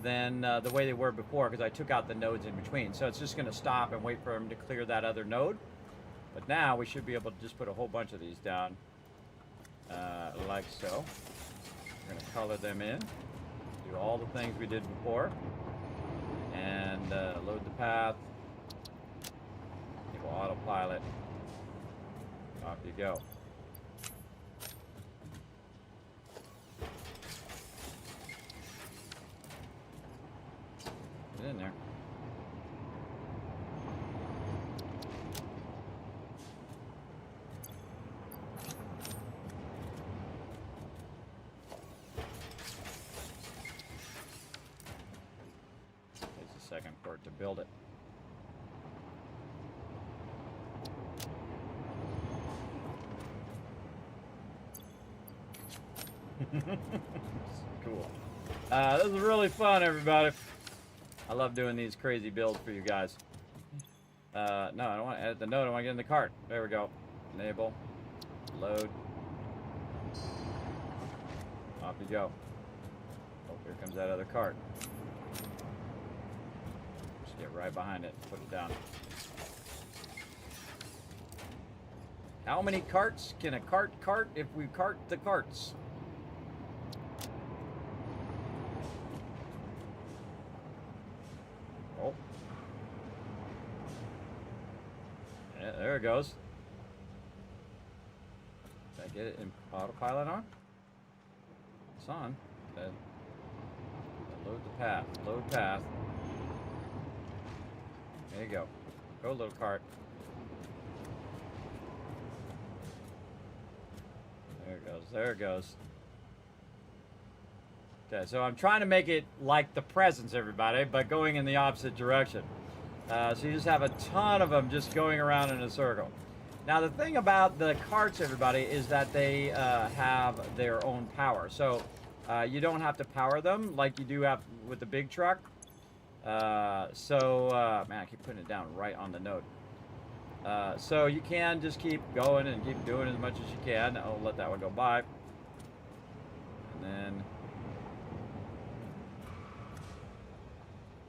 than the way they were before, because I took out the nodes in between. So it's just going to stop and wait for them to clear that other node. But now we should be able to just put a whole bunch of these down, like so. We're going to color them in, do all the things we did before, and load the path, enable autopilot, off you go. Get in there. Takes a second for it to build it. Cool. This is really fun, everybody. I love doing these crazy builds for you guys. No, I don't want to edit the node. I want to get in the cart. There we go. Enable. Load. Off you go. Oh, here comes that other cart. Just get right behind it. Put it down. How many carts can a cart if we cart the carts? Oh. Yeah, there it goes. Did I get it in autopilot on? It's on. Okay. Load the path. Load path. There you go. Go, little cart. There it goes. There it goes. Okay, so I'm trying to make it like the presents, everybody, but going in the opposite direction. So you just have a ton of them just going around in a circle. Now, the thing about the carts, everybody, is that they have their own power. So you don't have to power them like you do have with the big truck. Man, I keep putting it down right on the node. So you can just keep going and keep doing as much as you can. I'll let that one go by. And then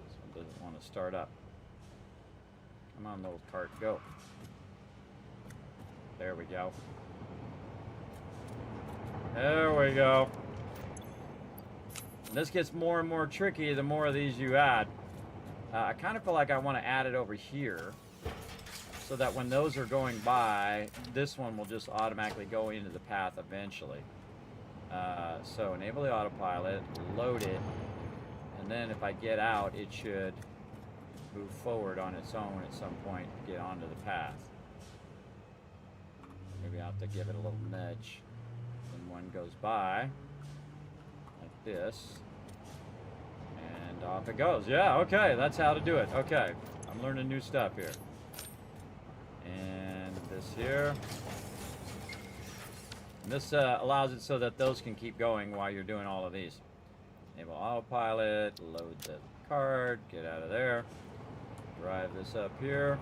this one doesn't want to start up. Come on, little cart, go. There we go. There we go. And this gets more and more tricky the more of these you add. I kind of feel like I want to add it over here, so that when those are going by, this one will just automatically go into the path eventually. So enable the autopilot, load it, and then if I get out, it should move forward on its own at some point to get onto the path. Maybe I'll have to give it a little nudge when one goes by, like this, and off it goes. Yeah, okay, that's how to do it. Okay, I'm learning new stuff here. And this here. And this allows it so that those can keep going while you're doing all of these. Enable autopilot, load the card, get out of there, drive this up here,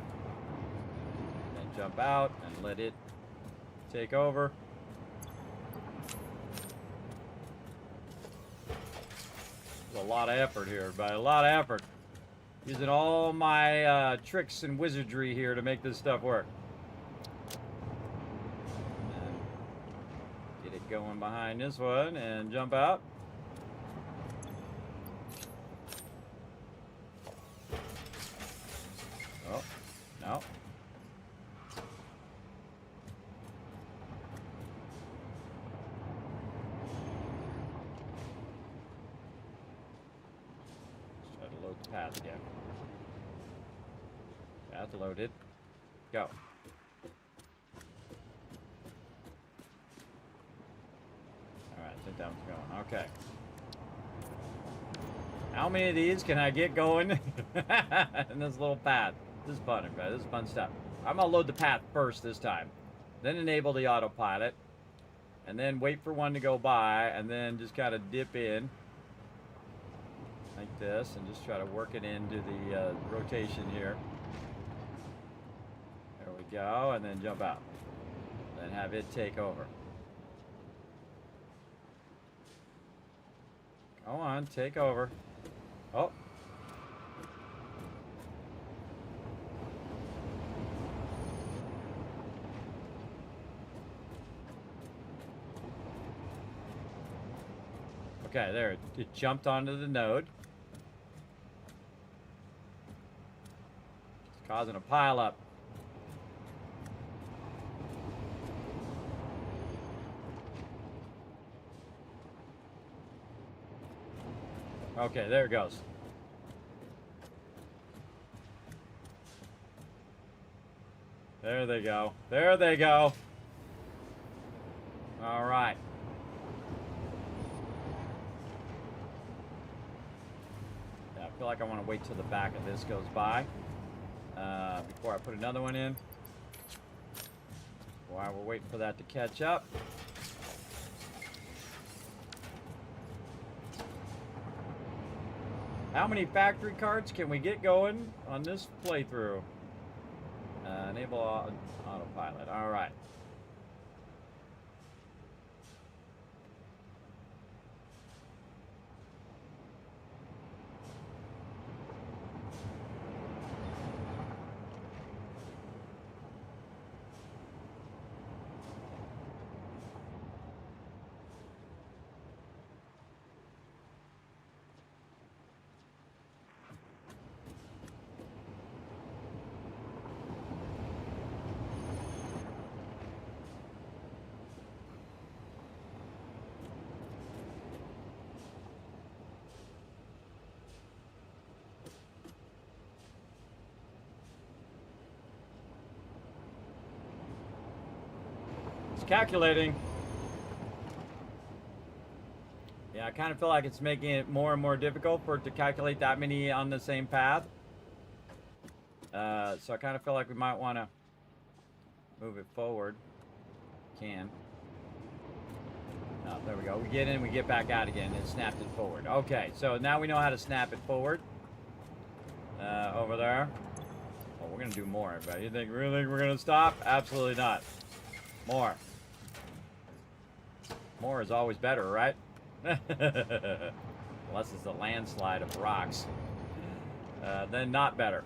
then jump out and let it take over. There's a lot of effort here, everybody, a lot of effort. Using all my tricks and wizardry here to make this stuff work. And get it going behind this one and jump out. Oh, no. path again. Path loaded. Go. Alright, I think that one's going. Okay. How many of these can I get going in this little path? This is fun, guys. This is fun stuff. I'm going to load the path first this time. Then enable the autopilot. And then wait for one to go by. And then just kind of dip in. Like this. And just try to work it into the rotation here. There we go. And then jump out. Then have it take over. Go on. Take over. Oh. Okay, there. It jumped onto the node. It's causing a pile up. Okay, there it goes. There they go. There they go. All right. Yeah, I feel like I want to wait till the back of this goes by before I put another one in. While we're waiting for that to catch up. How many factory carts can we get going on this playthrough? Enable autopilot. All right. Calculating. Yeah, I kind of feel like it's making it more and more difficult for it to calculate that many on the same path. So I kind of feel like we might want to move it forward. Can. Oh, there we go. We get in, we get back out again. It snapped it forward. Okay, so now we know how to snap it forward. Over there. Oh, we're going to do more, everybody. You think really we're going to stop? Absolutely not. More. More is always better, right? Unless it's a landslide of rocks. Then not better.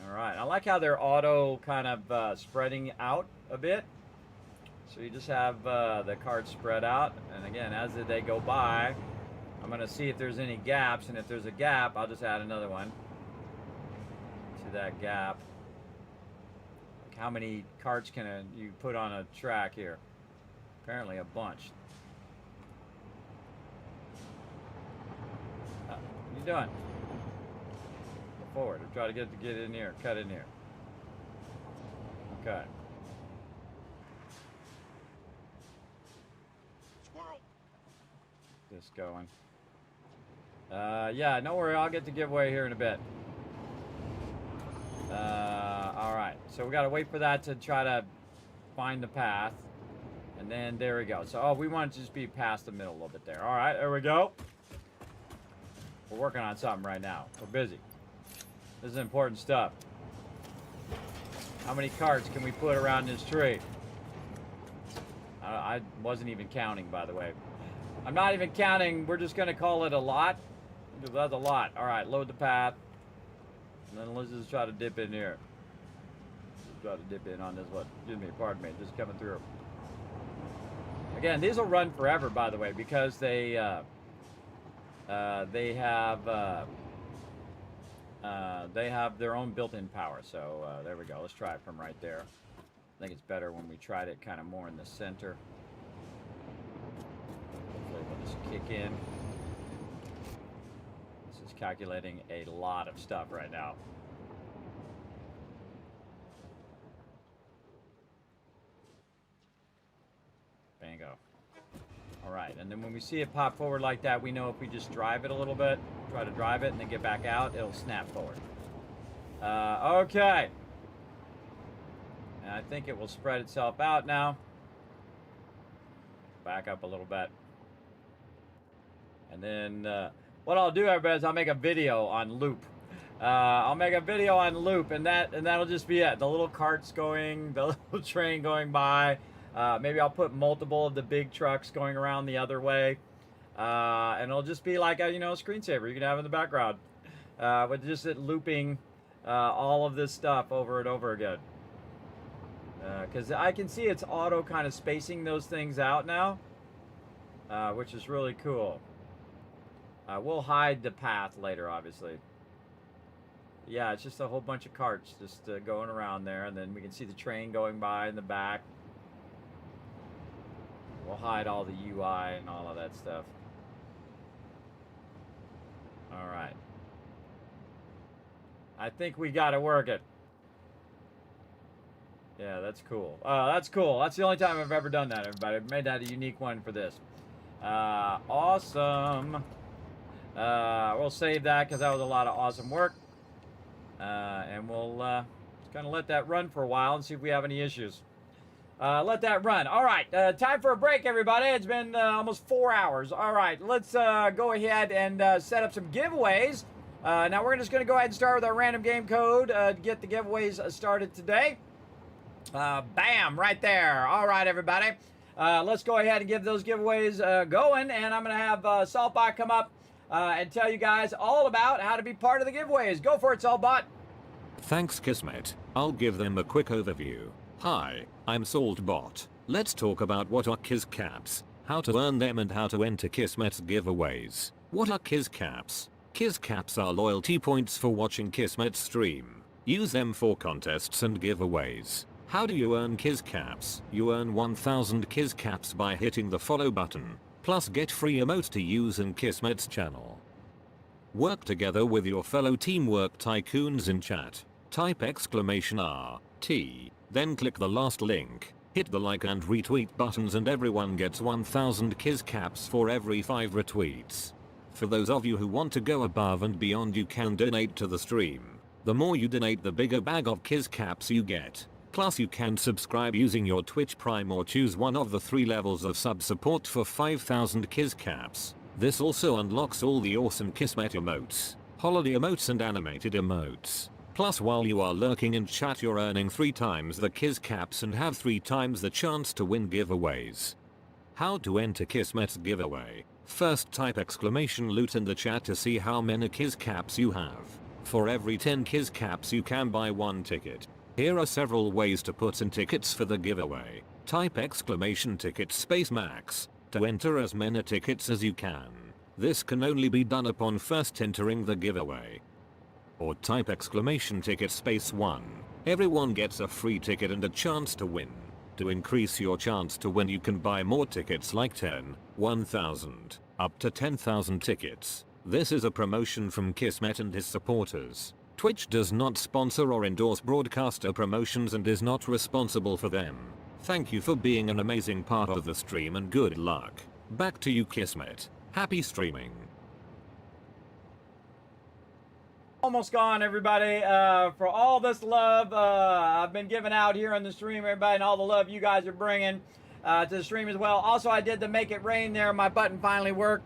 Alright, I like how they're auto kind of spreading out a bit. So you just have the cards spread out. And again, as they go by, I'm going to see if there's any gaps. And if there's a gap, I'll just add another one to that gap. Like how many cards can you put on a track here? Apparently a bunch. What are you doing? Go forward. Or try to get in here. Cut in here. Okay. Squirrel. This going. Yeah, no worry. I'll get the giveaway here in a bit. All right. So we got to wait for that to try to find the path. And then there we go. So, oh, we want to just be past the middle a little bit there. All right, there we go. We're working on something right now. We're busy. This is important stuff. How many cards can we put around this tree? I wasn't even counting, by the way. I'm not even counting. We're just going to call it a lot. That's a lot. All right, load the path. And then let's just try to dip in here. Just try to dip in on this one. Excuse me, pardon me. Just coming through. Again, these will run forever, by the way, because they have their own built-in power. So there we go. Let's try it from right there. I think it's better when we tried it kind of more in the center. just kick in. This is calculating a lot of stuff right now. Bingo. All right, and then when we see it pop forward like that, we know if we just drive it a little bit, try to drive it, and then get back out, it'll snap forward. Okay. And I think it will spread itself out now. Back up a little bit. And then what I'll do, everybody, is I'll make a video on loop. I'll make a video on loop, and that'll just be it. The little carts going, the little train going by. Maybe I'll put multiple of the big trucks going around the other way. And it'll just be like a, you know, screensaver you can have in the background. With just it looping all of this stuff over and over again. Because I can see it's auto kind of spacing those things out now. Which is really cool. We'll hide the path later, obviously. Yeah, it's just a whole bunch of carts just going around there. And then we can see the train going by in the back. We'll hide all the UI and all of that stuff. All right. I think we got to work it. Yeah, that's cool. That's cool. That's the only time I've ever done that, everybody. I've made that a unique one for this. Awesome. We'll save that because that was a lot of awesome work. And we'll just kind of let that run for a while and see if we have any issues. Let that run. All right, time for a break, everybody. It's been almost 4 hours. All right, let's go ahead and set up some giveaways. Now we're just going to go ahead and start with our random game code to get the giveaways started today. Bam, right there. All right, everybody. Let's go ahead and give those giveaways going, and I'm going to have Saltbot come up and tell you guys all about how to be part of the giveaways. Go for it, Saltbot. Thanks, Kismet. I'll give them a quick overview. Hi, I'm Saltbot. Let's talk about what are Kiscaps, how to earn them, and how to enter Kismet's giveaways. What are Kiscaps? Kiscaps are loyalty points for watching Kismet's stream. Use them for contests and giveaways. How do you earn Kiscaps? You earn 1000 Kiscaps by hitting the follow button, plus get free emotes to use in Kismet's channel. Work together with your fellow Teamwork Tycoons in chat. Type !RT, then click the last link, hit the like and retweet buttons, and everyone gets 1000 Kiscaps for every 5 retweets. For those of you who want to go above and beyond, you can donate to the stream. The more you donate, the bigger bag of Kiscaps you get. Plus you can subscribe using your Twitch Prime or choose one of the 3 levels of sub support for 5000 Kiscaps. This also unlocks all the awesome Kismet emotes, holiday emotes and animated emotes. Plus while you are lurking in chat, you're earning 3 times the Kiscaps and have 3 times the chance to win giveaways. How to enter Kismet's giveaway? First type !loot in the chat to see how many Kiscaps you have. For every 10 Kiscaps you can buy 1 ticket. Here are several ways to put in tickets for the giveaway. Type !ticket space max to enter as many tickets as you can. This can only be done upon first entering the giveaway. Or type !ticket space 1. Everyone gets a free ticket and a chance to win. To increase your chance to win, you can buy more tickets like 10, 1000, up to 10,000 tickets. This is a promotion from Kismet and his supporters. Twitch does not sponsor or endorse broadcaster promotions and is not responsible for them. Thank you for being an amazing part of the stream and good luck. Back to you, Kismet. Happy streaming. Almost gone, everybody. For all this love I've been giving out here on the stream, everybody, and all the love you guys are bringing to the stream as well. Also, I did the Make It Rain there. My button finally worked.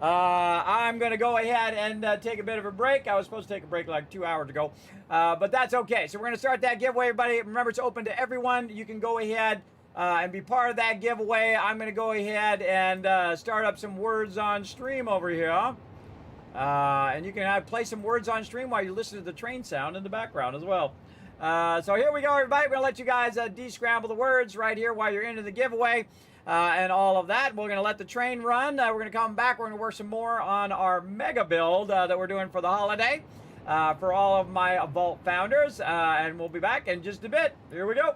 I'm going to go ahead and take a bit of a break. I was supposed to take a break like 2 hours ago, but that's okay. So we're going to start that giveaway, everybody. Remember, it's open to everyone. You can go ahead and be part of that giveaway. I'm going to go ahead and start up some words on stream over here. And you can play some words on stream while you listen to the train sound in the background as well. So here we go, everybody. We're going to let you guys de-scramble the words right here while you're into the giveaway and all of that. We're going to let the train run. We're going to come back. We're going to work some more on our mega build that we're doing for the holiday for all of my Vault founders. And we'll be back in just a bit. Here we go.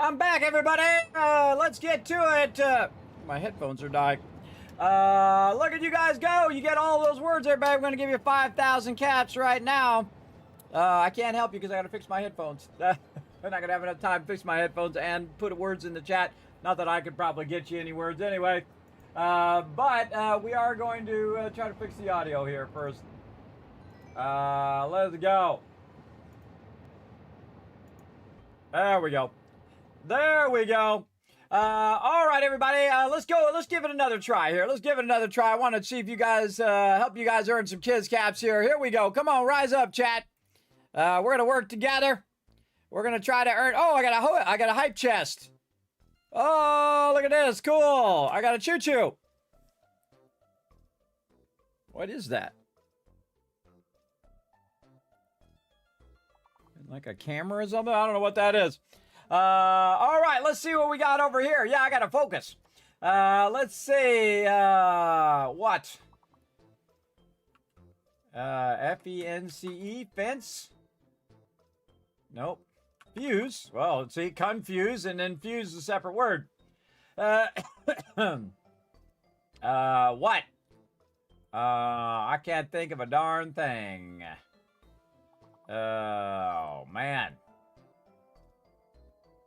I'm back, everybody. Let's get to it. My headphones are dying. Look at you guys go. You get all those words, everybody. I'm going to give you 5,000 caps right now. I can't help you because I got to fix my headphones. I'm not going to have enough time to fix my headphones and put words in the chat. Not that I could probably get you any words anyway. But we are going to try to fix the audio here first. Let's go. There we go. There we go. All right, everybody. Let's go. Let's give it another try here. Let's give it another try. I want to see if you guys help you guys earn some kids caps here. Here we go. Come on, rise up, chat. We're gonna work together. We're gonna try to earn. Oh, I got a hype chest. Oh, look at this. Cool. I got a choo-choo. What is that? Like a camera or something? I don't know what that is. All right, let's see what we got over here. Yeah, I got to focus. Let's see. What? FENCE, fence? Nope. Fuse. Well, see, confuse and then fuse is a separate word. What? I can't think of a darn thing. Oh, man.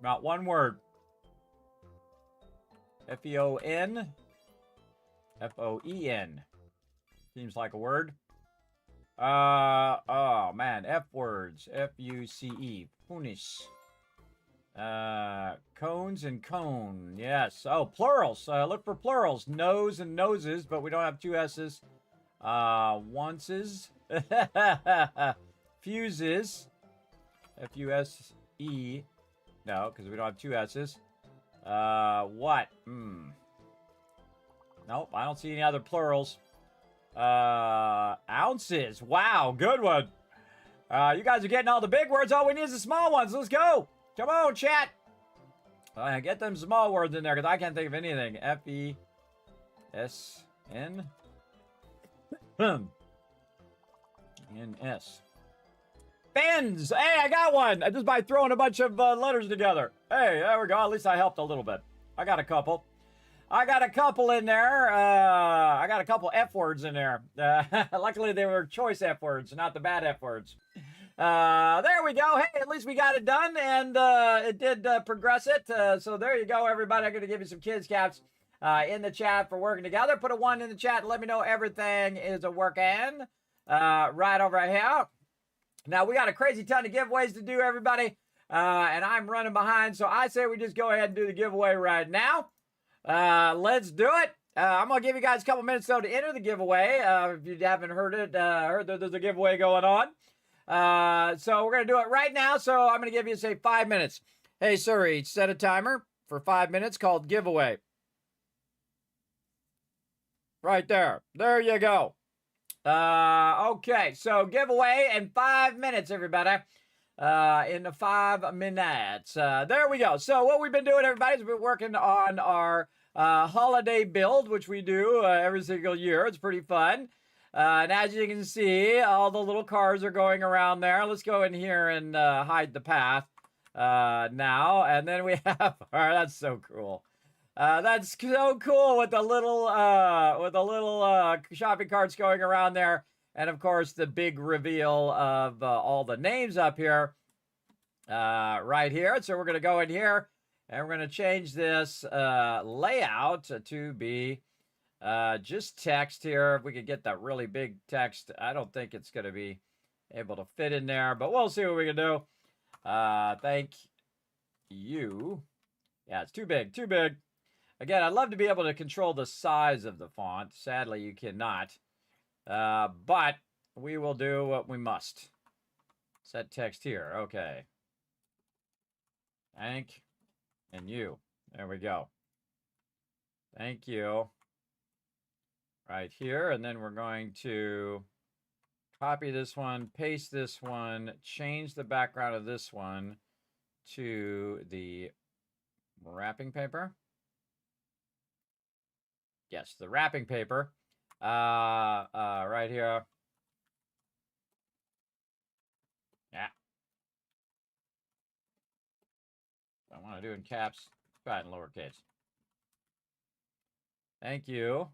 Not one word. F-E-O-N? F-O-E-N. Seems like a word. Oh, man. F words. F-U-C-E. Punish. Cones and cone. Yes. Oh, plurals. Look for plurals. Nose and noses, but we don't have two S's. Onces. Fuses. F-U-S-E. No, because we don't have two S's. What? Nope, I don't see any other plurals. Ounces. Wow, good one. You guys are getting all the big words. All we need is the small ones. Let's go. Come on, chat. Get them small words in there because I can't think of anything. F-E-S-N. N-S. Fens! Hey, I got one! Just by throwing a bunch of letters together. Hey, there we go. At least I helped a little bit. I got a couple. I got a couple in there. I got a couple F words in there. Luckily, they were choice F words, not the bad F words. There we go. Hey, at least we got it done, and it did progress it. So there you go, everybody. I'm going to give you some kids caps in the chat for working together. Put a 1 in the chat and let me know everything is a working right over here. Now, we got a crazy ton of giveaways to do, everybody, and I'm running behind, so I say we just go ahead and do the giveaway right now. Let's do it. I'm going to give you guys a couple minutes, though, to enter the giveaway. If you haven't heard it, heard that there's a giveaway going on. So we're going to do it right now, so I'm going to give you, say, 5 minutes. Hey, Siri, set a timer for 5 minutes called giveaway. Right there. There you go. Okay, so giveaway in 5 minutes, everybody. In the 5 minutes. There we go. So what we've been doing, everybody, is we've been working on our holiday build, which we do every single year. It's pretty fun. And as you can see, all the little cars are going around there. Let's go in here and hide the path now. And then we have, that's so cool. That's so cool with the little shopping carts going around there. And of course, the big reveal of all the names up here, right here. So we're going to go in here and we're going to change this layout to be just text here. If we could get that really big text, I don't think it's going to be able to fit in there, but we'll see what we can do. Thank you. Yeah, it's too big, too big. Again, I'd love to be able to control the size of the font. Sadly, you cannot. But we will do what we must. Set text here. Okay. Thank and you. There we go. Thank you. Right here. And then we're going to copy this one, paste this one, change the background of this one to the wrapping paper. Yes, the wrapping paper. Right here. Yeah. I want to do in caps. Try it in lowercase. Thank you.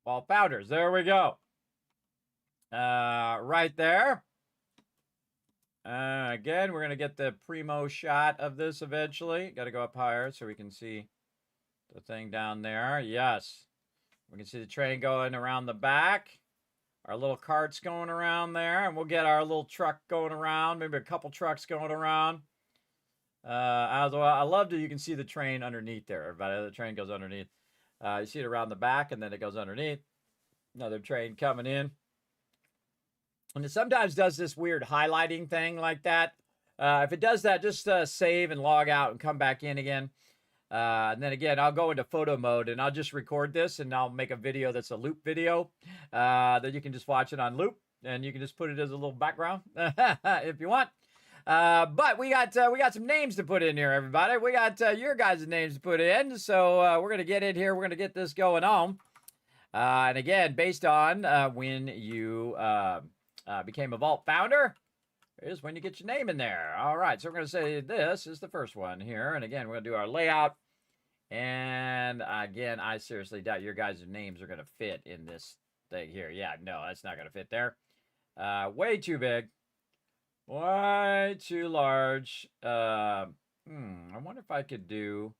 Vault Founders. There we go. Right there. Again, we're going to get the primo shot of this eventually. Got to go up higher so we can see the thing down there. Yes. We can see the train going around the back. Our little carts going around there. And we'll get our little truck going around. Maybe a couple trucks going around. As well, I love that you can see the train underneath there. Everybody, the train goes underneath. You see it around the back, and then it goes underneath. Another train coming in. And it sometimes does this weird highlighting thing like that. If it does that, just save and log out and come back in again. And then again, I'll go into photo mode and I'll just record this and I'll make a video that's a loop video that you can just watch it on loop. And you can just put it as a little background if you want. But we got some names to put in here, everybody. We got your guys' names to put in. So we're going to get in here. We're going to get this going on. And again, based on when you became a Vault founder, is when you get your name in there. All right, so we're going to say this is the first one here. And again, we're going to do our layout. And again, I seriously doubt your guys' names are going to fit in this thing here. Yeah, no, that's not going to fit there. Way too big. Way too large. I wonder if I could do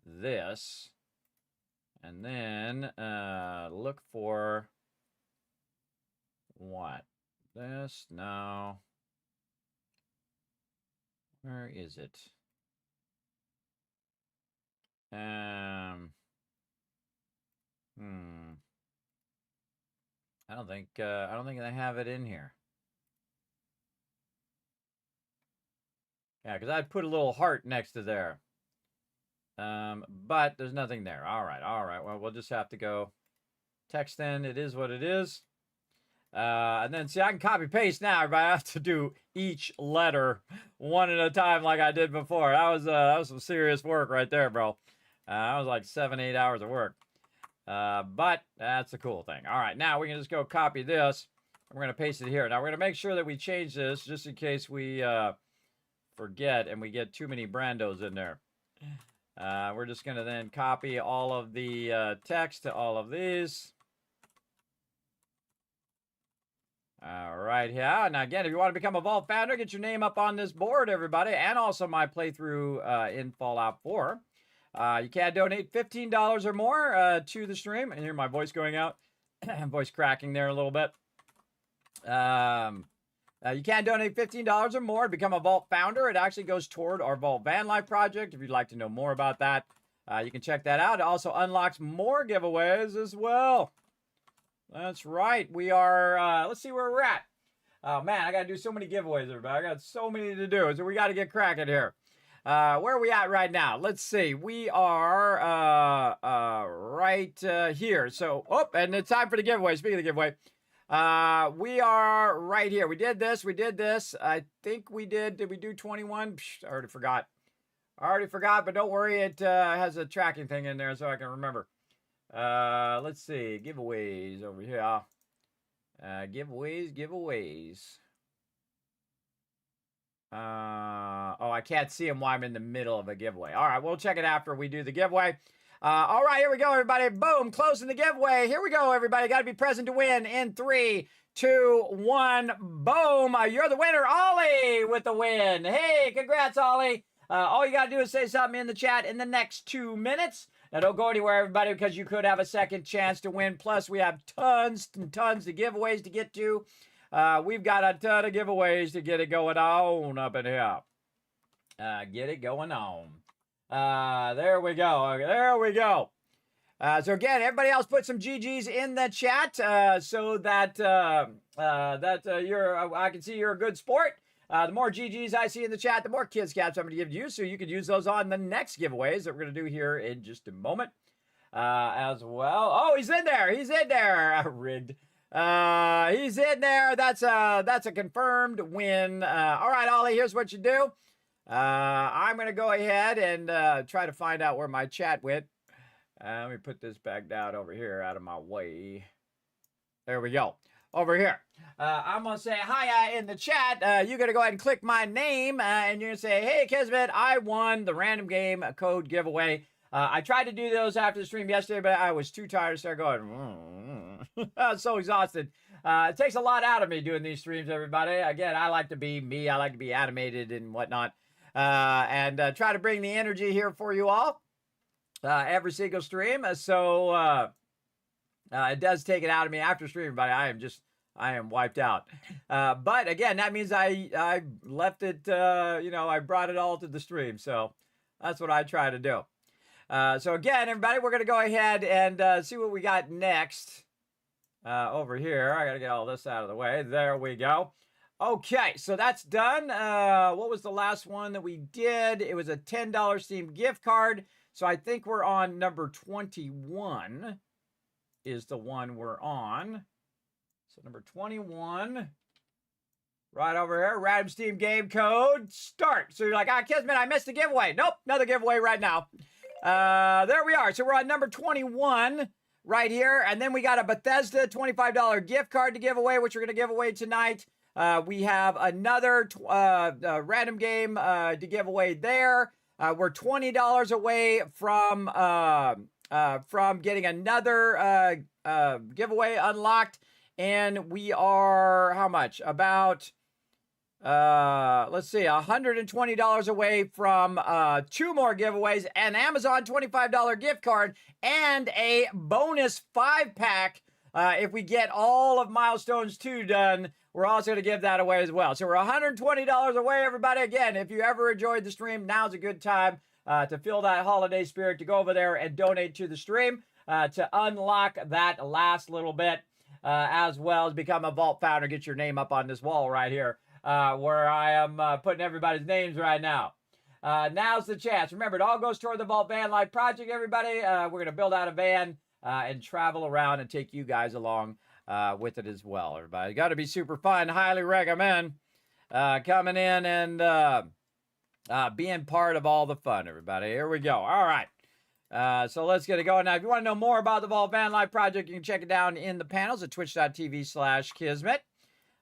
this. And then look for what? This? No. Where is it? I don't think they have it in here. Yeah, because I'd put a little heart next to there. But there's nothing there. All right. Well, we'll just have to go text in. It is what it is. And then, see, I can copy paste now. Everybody, I have to do each letter one at a time like I did before. That was some serious work right there, bro. That was like 7-8 hours of work. But that's a cool thing. All right, now we can just go copy this. We're going to paste it here. Now, we're going to make sure that we change this just in case we forget and we get too many Brandos in there. We're just going to then copy all of the text to all of these. All right, yeah. Now, again, if you want to become a Vault founder, get your name up on this board, everybody, and also my playthrough in Fallout 4. You can donate $15 or more to the stream. And hear my voice going out. Voice cracking there a little bit. You can donate $15 or more to become a Vault founder. It actually goes toward our Vault Van Life project. If you'd like to know more about that, you can check that out. It also unlocks more giveaways as well. That's right. We are, let's see where we're at. Oh, man, I got to do so many giveaways, everybody. I got so many to do, so we got to get cracking here. Where are we at right now? Let's see. We are right here. So, and it's time for the giveaway. Speaking of the giveaway, we are right here. We did this. I think we did we do 21? Psh, I already forgot, but don't worry. It has a tracking thing in there so I can remember. Let's see. Giveaways over here. Giveaways. Oh, I can't see them while I'm in the middle of a giveaway. All right, we'll check it after we do the giveaway. All right, here we go, everybody. Boom, closing the giveaway. Here we go, everybody. Got to be present to win in 3, 2, 1. Boom. You're the winner, Ollie, with the win. Hey, congrats, Ollie. All you got to do is say something in the chat in the next 2 minutes. Now, don't go anywhere, everybody, because you could have a second chance to win. Plus, we have tons and tons of giveaways to get to. We've got a ton of giveaways to get it going on up in here. Get it going on. There we go. So again, everybody else put some GGs in the chat so that I can see you're a good sport. The more GGs I see in the chat, the more kids caps I'm going to give you, so you can use those on the next giveaways that we're going to do here in just a moment as well. Oh, he's in there. Rigged. He's in there. That's a confirmed win. All right, Ollie, here's what you do. I'm going to go ahead and try to find out where my chat went. Let me put this back down over here out of my way. There we go. over here. I'm going to say hi in the chat. You're going to go ahead and click my name, and you're going to say, hey, Kismet, I won the random game code giveaway. I tried to do those after the stream yesterday, but I was too tired to start going. I was so exhausted. It takes a lot out of me doing these streams, everybody. Again, I like to be me. I like to be animated and whatnot. And try to bring the energy here for you all every single stream. So it does take it out of me after stream, everybody. I am wiped out. But again, that means I left it, I brought it all to the stream. So that's what I try to do. So again, everybody, we're going to go ahead and see what we got next over here. I got to get all this out of the way. There we go. Okay, so that's done. What was the last one that we did? It was a $10 Steam gift card. So I think we're on number 21 is the one we're on. So number 21, right over here, random Steam game code, start. So you're like, Kismet, I missed the giveaway. Nope, another giveaway right now. There we are. So we're on number 21 right here. And then we got a Bethesda $25 gift card to give away, which we're going to give away tonight. We have another random game to give away there. We're $20 away from getting another giveaway unlocked. And we are, how much? About, let's see, $120 away from 2 more giveaways, an Amazon $25 gift card, and a bonus 5-pack. If we get all of Milestones 2 done, we're also going to give that away as well. So we're $120 away, everybody. Again, if you ever enjoyed the stream, now's a good time to feel that holiday spirit, to go over there and donate to the stream to unlock that last little bit. As well as become a Vault founder, get your name up on this wall right here, where I am putting everybody's names right now. Now's the chance. Remember, it all goes toward the Vault Van Life Project, everybody. We're going to build out a van and travel around and take you guys along with it as well, everybody. Got to be super fun. Highly recommend coming in and being part of all the fun, everybody. Here we go. All right. So let's get it going. Now, if you want to know more about the Vault Van Life Project, you can check it down in the panels at twitch.tv/Kismet.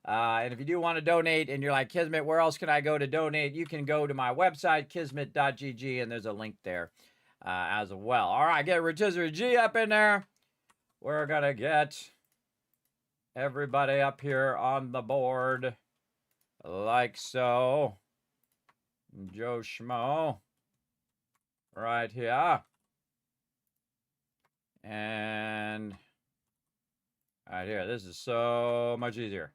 And if you do want to donate and you're like, Kismet, where else can I go to donate? You can go to my website, kismet.gg, and there's a link there as well. All right, get a rotisserie G up in there. We're going to get everybody up here on the board like so. Joe Schmo right here. And right here, this is so much easier.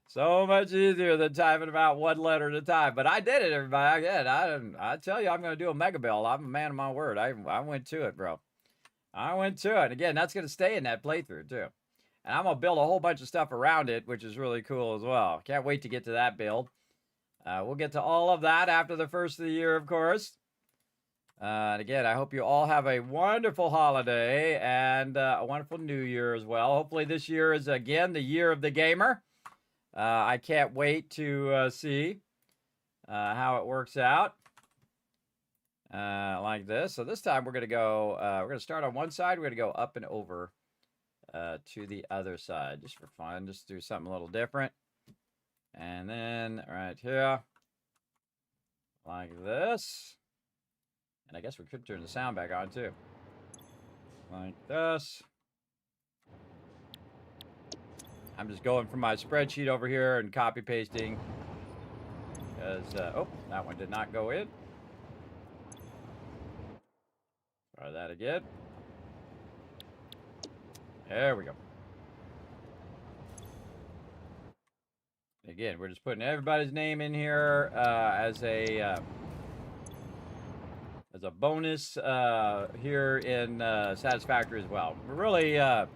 So much easier than typing about one letter at a time. But I did it, everybody. Again, I tell you, I'm going to do a mega build. I'm a man of my word. I went to it, bro. I went to it. Again, that's going to stay in that playthrough, too. And I'm going to build a whole bunch of stuff around it, which is really cool as well. Can't wait to get to that build. We'll get to all of that after the first of the year, of course. And again, I hope you all have a wonderful holiday and a wonderful new year as well. Hopefully this year is, again, the year of the gamer. I can't wait to see how it works out like this. So this time we're going to go, we're going to start on one side. We're going to go up and over to the other side just for fun. Just do something a little different. And then right here, like this. And I guess we could turn the sound back on too. Like this. I'm just going from my spreadsheet over here and copy pasting. Because, oh, that one did not go in. Try that again. There we go. Again, we're just putting everybody's name in here as a bonus here in Satisfactory as well. We're really, the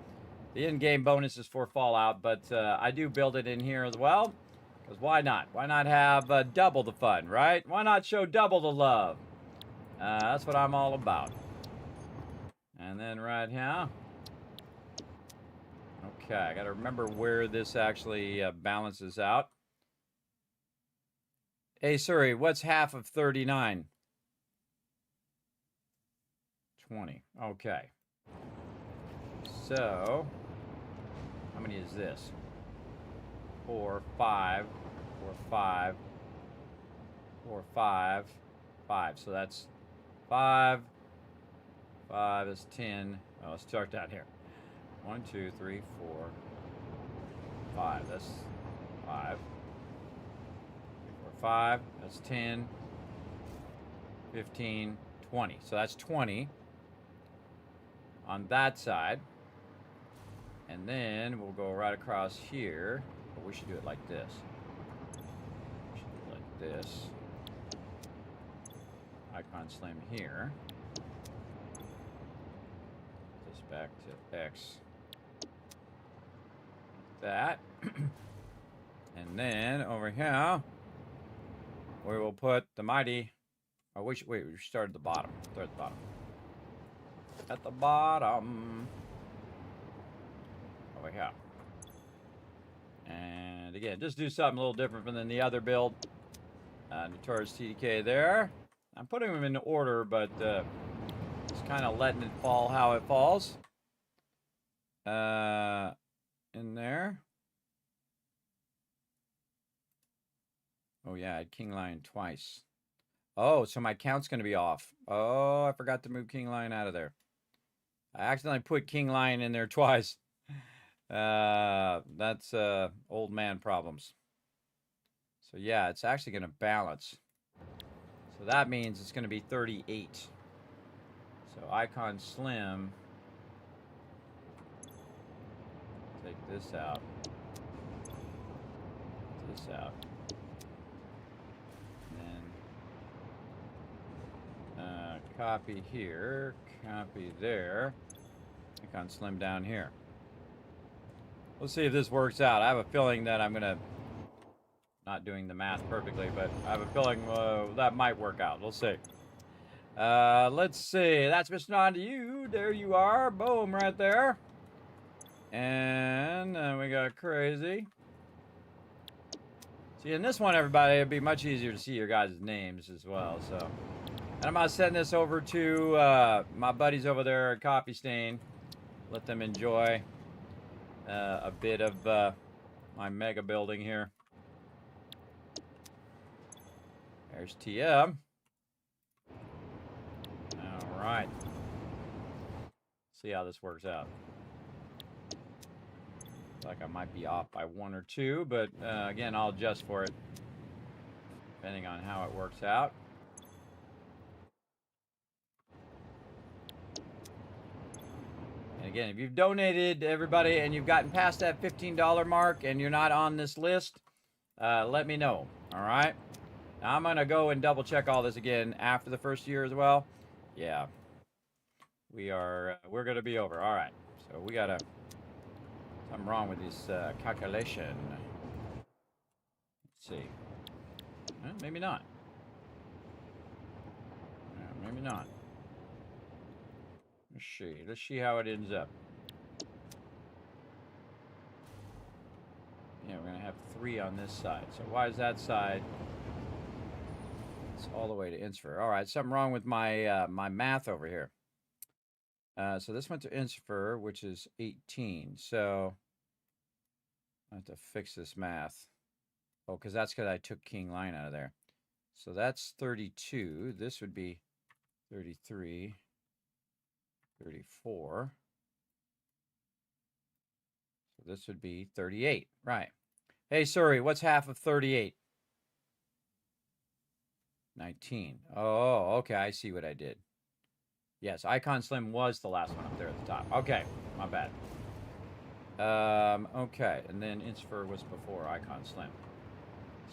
in-game bonus is for Fallout, but I do build it in here as well. Because why not? Why not have double the fun, right? Why not show double the love? That's what I'm all about. And then right here. Okay, I got to remember where this actually balances out. Hey, Suri, what's half of 39? 20. Okay. So, How many is this? 4, 5, 4, 5, 4, 5, 5. So that's 5. 5 is 10. Oh, let's start down here. 1, 2, 3, 4, 5. That's 5. 3, 4, 5. That's 10. 15, 20. So that's 20 on that side. And then we'll go right across here. But we should do it like this. We should do it like this. Icon slim here. This back to X. That. And then over here, we will put the mighty. Oh, we should start at the bottom. Start at the bottom. At the bottom. Over here. And again, just do something a little different than the other build. Notorious TDK there. I'm putting them in order, but just kind of letting it fall how it falls. In there. Oh yeah, I had King Lion twice. Oh, so my count's going to be off. Oh, I forgot to move King Lion out of there. I accidentally put King Lion in there twice. That's old man problems. So yeah, it's actually going to balance. So that means it's going to be 38. So icon slim. Take this out. This out. Copy here, copy there. Icon slim down here. Let's see if this works out. I have a feeling that I'm gonna not doing the math perfectly, but I have a feeling that might work out. We'll see. Let's see. That's Mr. On to you. There you are. Boom, right there. And we got crazy. See, in this one, everybody, it'd be much easier to see your guys' names as well. So. And I'm going to send this over to my buddies over there at Coffee Stain. Let them enjoy a bit of my mega building here. There's TM. All right. See how this works out. Looks like I might be off by 1 or 2, but again, I'll adjust for it depending on how it works out. And again, if you've donated, everybody, and you've gotten past that $15 mark and you're not on this list, let me know, all right? Now, I'm going to go and double-check all this again after the first year as well. Yeah. We're going to be over. All right. So we got something wrong with this calculation. Let's see. Maybe not. Maybe not. Let's see. Let's see how it ends up. Yeah, we're going to have 3 on this side. So why is that side? It's all the way to Inspher. All right, something wrong with my my math over here. So this went to Inspher, which is 18. So I have to fix this math. Oh, because that's because I took King Lion out of there. So that's 32. This would be 33. 34. So this would be 38. Right. Hey, sorry, what's half of 38? 19. Oh, okay, I see what I did. Yes, Icon Slim was the last one up there at the top. Okay, my bad. Okay, and then Inspher was before Icon Slim.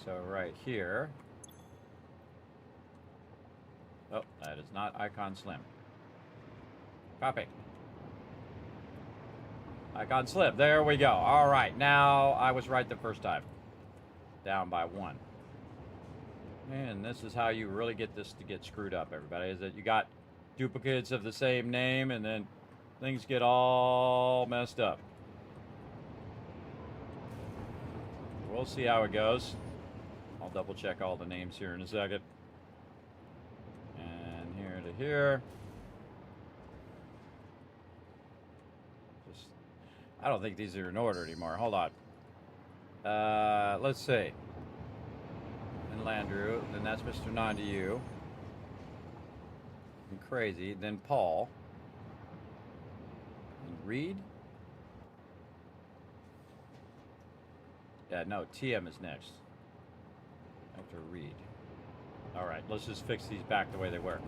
So right here. Oh, that is not Icon Slim. Copy. Icon Slim. There we go. All right, now I was right the first time. Down by 1. And this is how you really get this to get screwed up, everybody, is that you got duplicates of the same name and then things get all messed up. We'll see how it goes. I'll double check all the names here in a second. And here to here. Just I don't think these are in order anymore. Hold on. Let's see. And Landrew. Then that's Mr. Non to you. And Crazy. Then Paul. And Reed. Yeah, no. TM is next. After Reed. Alright, let's just fix these back the way they were.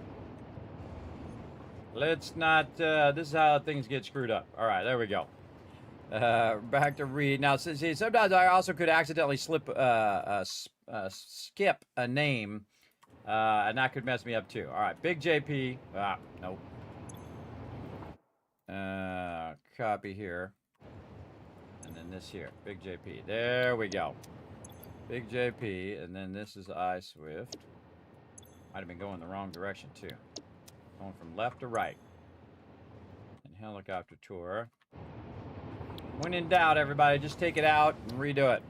Let's not, this is how things get screwed up. Alright, there we go. Back to Reed. Now, see, sometimes I also could accidentally skip a name, and that could mess me up too. Alright, Big JP. Ah, nope. Copy here. And then this here. Big JP. There we go. Big JP, and then this is iSwift. Might have been going the wrong direction too. Going from left to right. And helicopter tour. When in doubt, everybody, just take it out and redo it.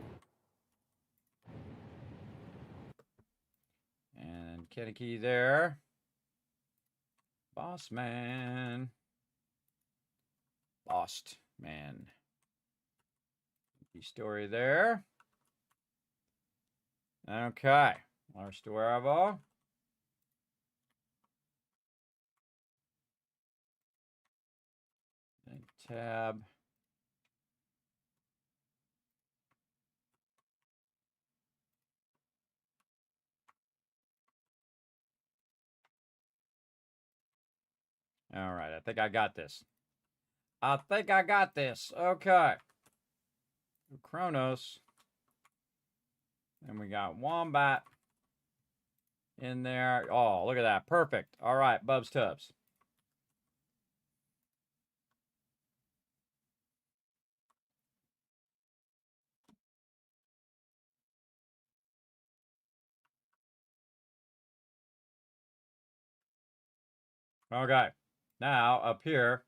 And Kennedy there. Boss man. Bossed man. Story there. Okay. Our Storavo. And tab. All right. I think I got this. Okay. Kronos. And we got Wombat in there. Oh, look at that. Perfect. All right, Bubs Tubs. Okay. Now, up here.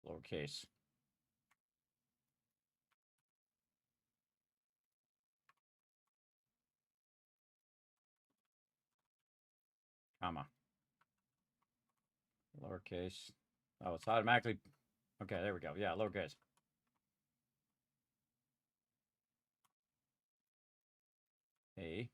Lowercase. Comma. Lowercase. Oh, it's automatically. Okay, there we go. Yeah, lowercase. A.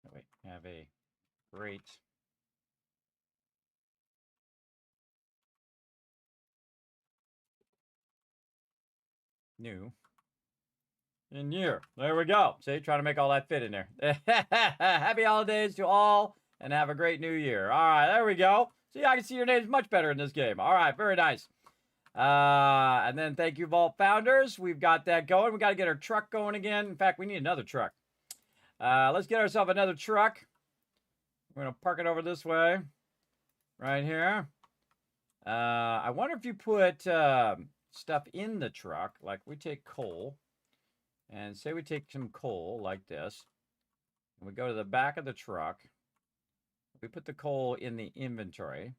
Oh, wait, have a great new in year. There we go. See, trying to make all that fit in there. Happy holidays to all, and have a great new year. All right, there we go. See, I can see your names much better in this game. All right, very nice. And then thank you, Vault Founders. We've got that going. We got to get our truck going again. In fact, we need another truck. Let's get ourselves another truck. We're going to park it over this way. Right here. I wonder if you put stuff in the truck. Like we take coal. And say we take some coal like this. And we go to the back of the truck. We put the coal in the inventory.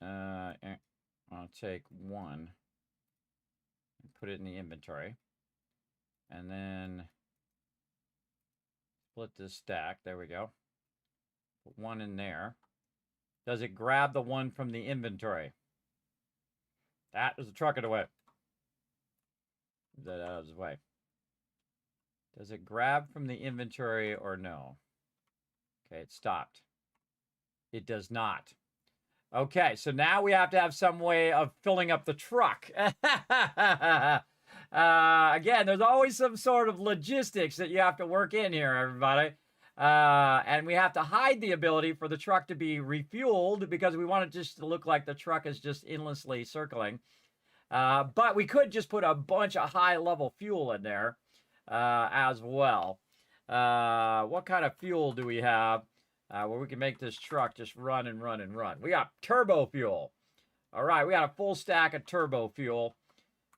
I'll take one and put it in the inventory. And then split this stack. There we go. Put one in there. Does it grab the one from the inventory? That is the truck in the way. That out of his way. Does it grab from the inventory or no? Okay, it stopped. It does not. Okay, so now we have to have some way of filling up the truck. Again, there's always some sort of logistics that you have to work in here, everybody. And we have to hide the ability for the truck to be refueled because we want it just to look like the truck is just endlessly circling. But we could just put a bunch of high-level fuel in there. as well. What kind of fuel do we have where we can make this truck just run and run and run? We got turbo fuel. All right, we got a full stack of turbo fuel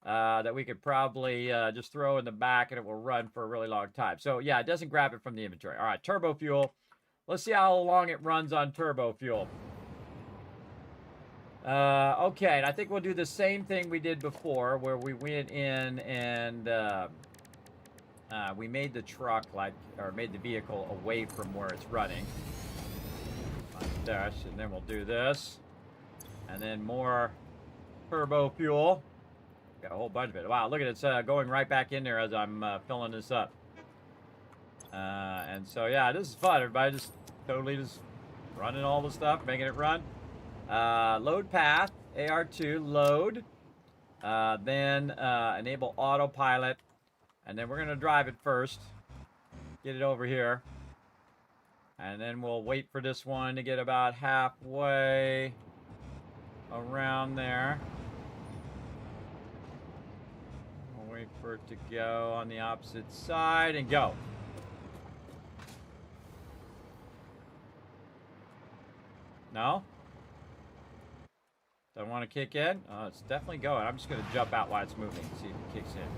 that we could probably just throw in the back and it will run for a really long time. So yeah, it doesn't grab it from the inventory. All right, turbo fuel. Let's see how long it runs on turbo fuel. Okay, and I think we'll do the same thing we did before where we went in and we made the truck or made the vehicle away from where it's running. Like this, and then we'll do this. And then more turbo fuel. Got a whole bunch of it. Wow, look at it. It's going right back in there as I'm filling this up. And so, yeah, this is fun. Everybody just totally just running all the stuff, making it run. Load path, AR2, load. Then enable autopilot. And then we're going to drive it first. Get it over here. And then we'll wait for this one to get about halfway around there. We'll wait for it to go on the opposite side and go. No? Don't want to kick in? Oh, it's definitely going. I'm just going to jump out while it's moving, see if it kicks in.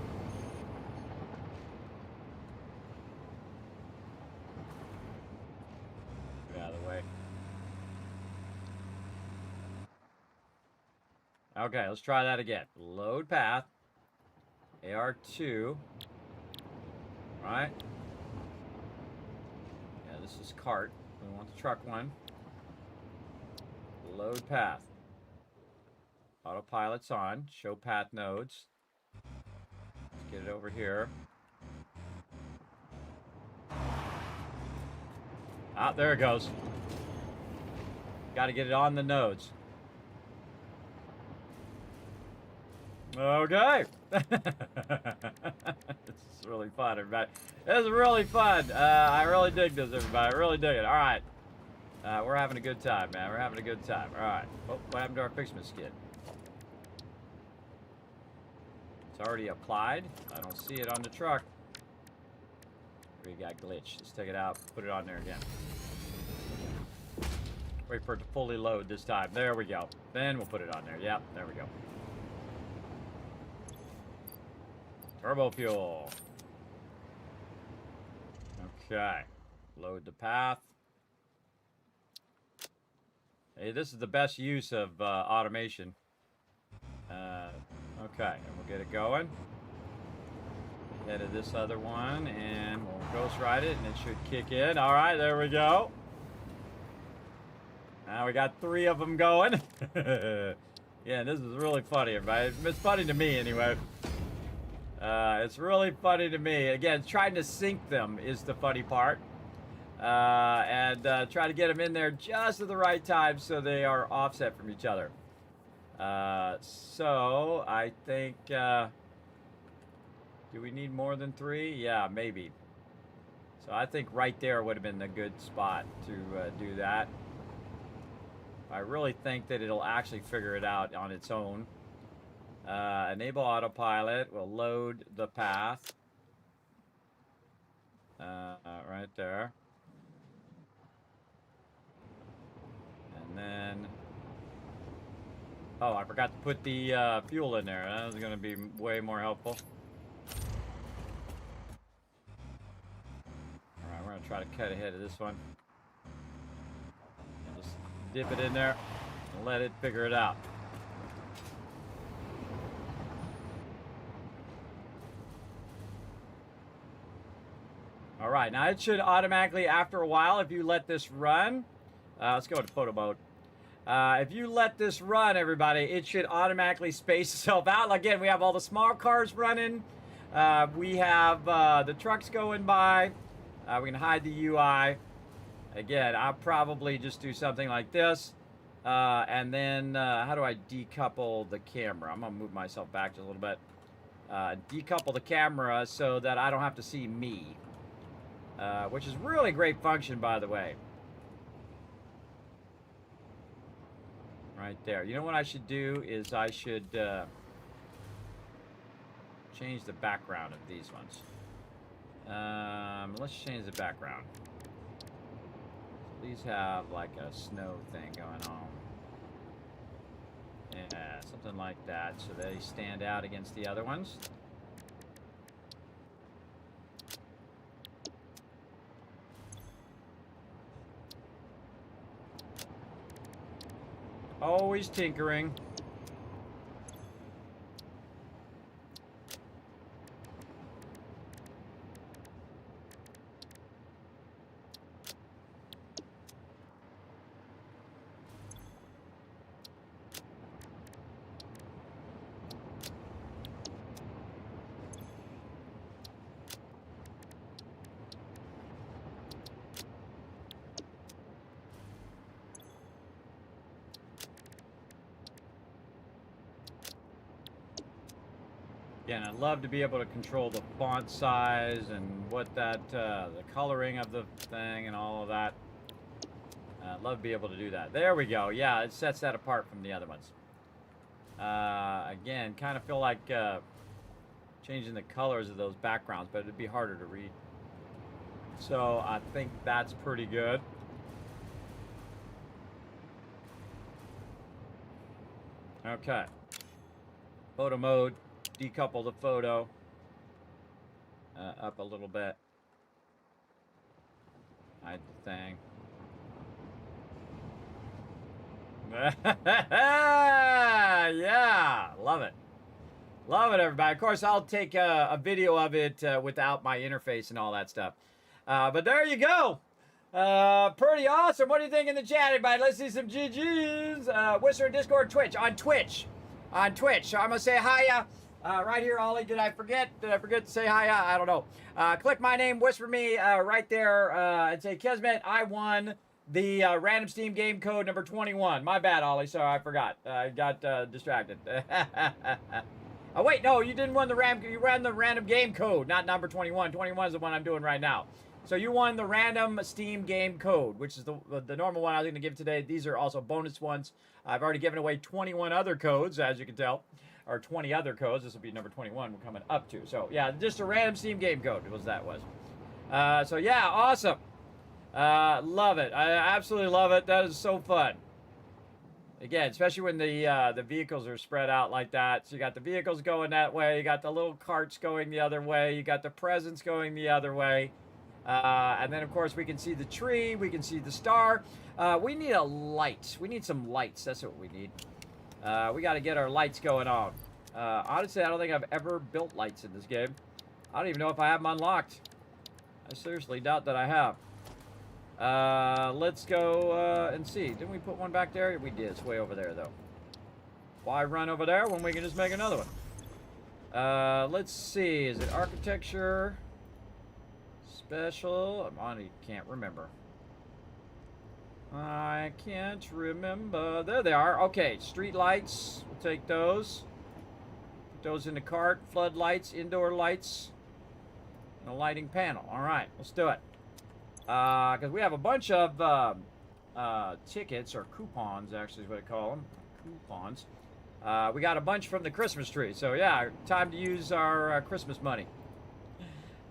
Get out of the way. Okay, let's try that again. Load path. AR2. Right? Yeah, this is cart. We want the truck one. Load path. Autopilot's on. Show path nodes. Let's get it over here. Ah, there it goes. Got to get it on the nodes. Okay. This is really fun, everybody. This is really fun. I really dig this, everybody. I really dig it. All right. We're having a good time, man. We're having a good time. All right. Oh, what happened to our FICSMAS skin? It's already applied. I don't see it on the truck. We got glitched. Let's take it out. Put it on there again. Wait for it to fully load this time. There we go. Then we'll put it on there. Yep, there we go. Turbo fuel. Okay. Load the path. Hey, this is the best use of automation. Okay, and we'll get it going. Ahead of this other one, and we'll ghost ride it, and it should kick in. All right, there we go. Now we got 3 of them going. Yeah, this is really funny, everybody. It's funny to me, anyway. It's really funny to me. Again, trying to sync them is the funny part. And try to get them in there just at the right time so they are offset from each other. So, I think... do we need more than 3? Yeah, maybe. So I think right there would have been the good spot to do that. I really think that it'll actually figure it out on its own. Enable autopilot. We'll load the path. Right there. And then... Oh, I forgot to put the fuel in there. That was going to be way more helpful. Alright, we're going to try to cut ahead of this one. And just dip it in there and let it figure it out. Alright, now it should automatically, after a while, if you let this run... let's go into photo mode. If you let this run, everybody, it should automatically space itself out. Again, we have all the small cars running. We have the trucks going by. We can hide the UI. Again, I'll probably just do something like this. And then, how do I decouple the camera? I'm going to move myself back just a little bit. Decouple the camera so that I don't have to see me. Which is really great function, by the way. Right there. You know what I should do is I should change the background of these ones. Let's change the background. These have like a snow thing going on. Yeah, something like that, so they stand out against the other ones. Always tinkering. Again, I'd love to be able to control the font size and what that, the coloring of the thing and all of that. I'd love to be able to do that. There we go. Yeah, it sets that apart from the other ones. Again, kind of feel like changing the colors of those backgrounds, but it'd be harder to read. So I think that's pretty good. Okay. Photo mode. Decouple the photo up a little bit. Hide the thing. Yeah, love it. Love it, everybody. Of course, I'll take a video of it without my interface and all that stuff. But there you go. Pretty awesome. What do you think in the chat, everybody? Let's see some GGs. Whistler, Discord, Twitch. On Twitch. So I'm going to say hiya. Right here, Ollie. Did I forget? Did I forget to say hi? I don't know. Click my name, whisper me right there, and say Kismet. I won the random Steam game code number 21. My bad, Ollie. Sorry, I forgot. I got distracted. Oh wait, no, you didn't win the you ran the random game code, not number 21. 21 is the one I'm doing right now. So you won the random Steam game code, which is the normal one I was going to give today. These are also bonus ones. I've already given away 21 other codes, as you can tell. Or 20 other codes. This will be number 21 we're coming up to. So, yeah, just a random Steam game code was that was. So, yeah, awesome. Love it. I absolutely love it. That is so fun. Again, especially when the vehicles are spread out like that. So, you got the vehicles going that way. You got the little carts going the other way. You got the presents going the other way. And then, of course, we can see the tree. We can see the star. We need a light. We need some lights. That's what we need. We got to get our lights going on. Honestly, I don't think I've ever built lights in this game. I don't even know if I have them unlocked. I seriously doubt that I have. Let's go and see. Didn't we put one back there? We did. It's way over there, though. Why run over there when we can just make another one? Let's see. Is it architecture? Special? I can't remember. I can't remember. There they are. Okay, street lights. We'll take those. Put those in the cart. Floodlights, indoor lights, and a lighting panel. All right, let's do it. Because we have a bunch of tickets, or coupons, actually is what I call them. Coupons. We got a bunch from the Christmas tree. So, yeah, time to use our Christmas money.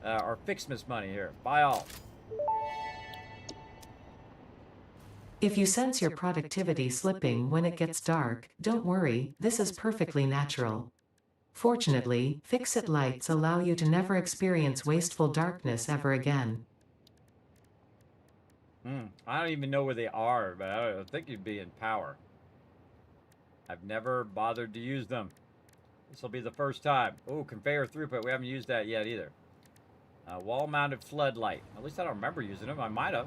Our FICSMAS money here. Buy all. If you sense your productivity slipping when it gets dark, don't worry, this is perfectly natural. Fortunately, Fix-It lights allow you to never experience wasteful darkness ever again. I don't even know where they are, but I think you'd be in power. I've never bothered to use them. This will be the first time. Oh, conveyor throughput. We haven't used that yet either. Wall-mounted floodlight. At least I don't remember using them. I might have.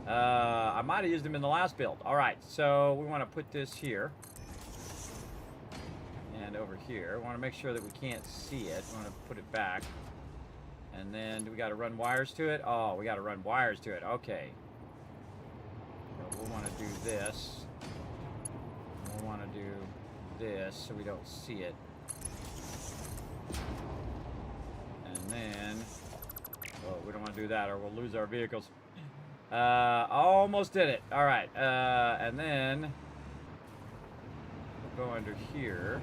I might have used them in the last build. All right, so we want to put this here. And over here. We want to make sure that we can't see it. We want to put it back. And then, do we got to run wires to it? Oh, we got to run wires to it. Okay. So we'll want to do this. We'll want to do this so we don't see it. And then, oh, we don't want to do that or we'll lose our vehicles. Almost did it. All right. And then we'll go under here.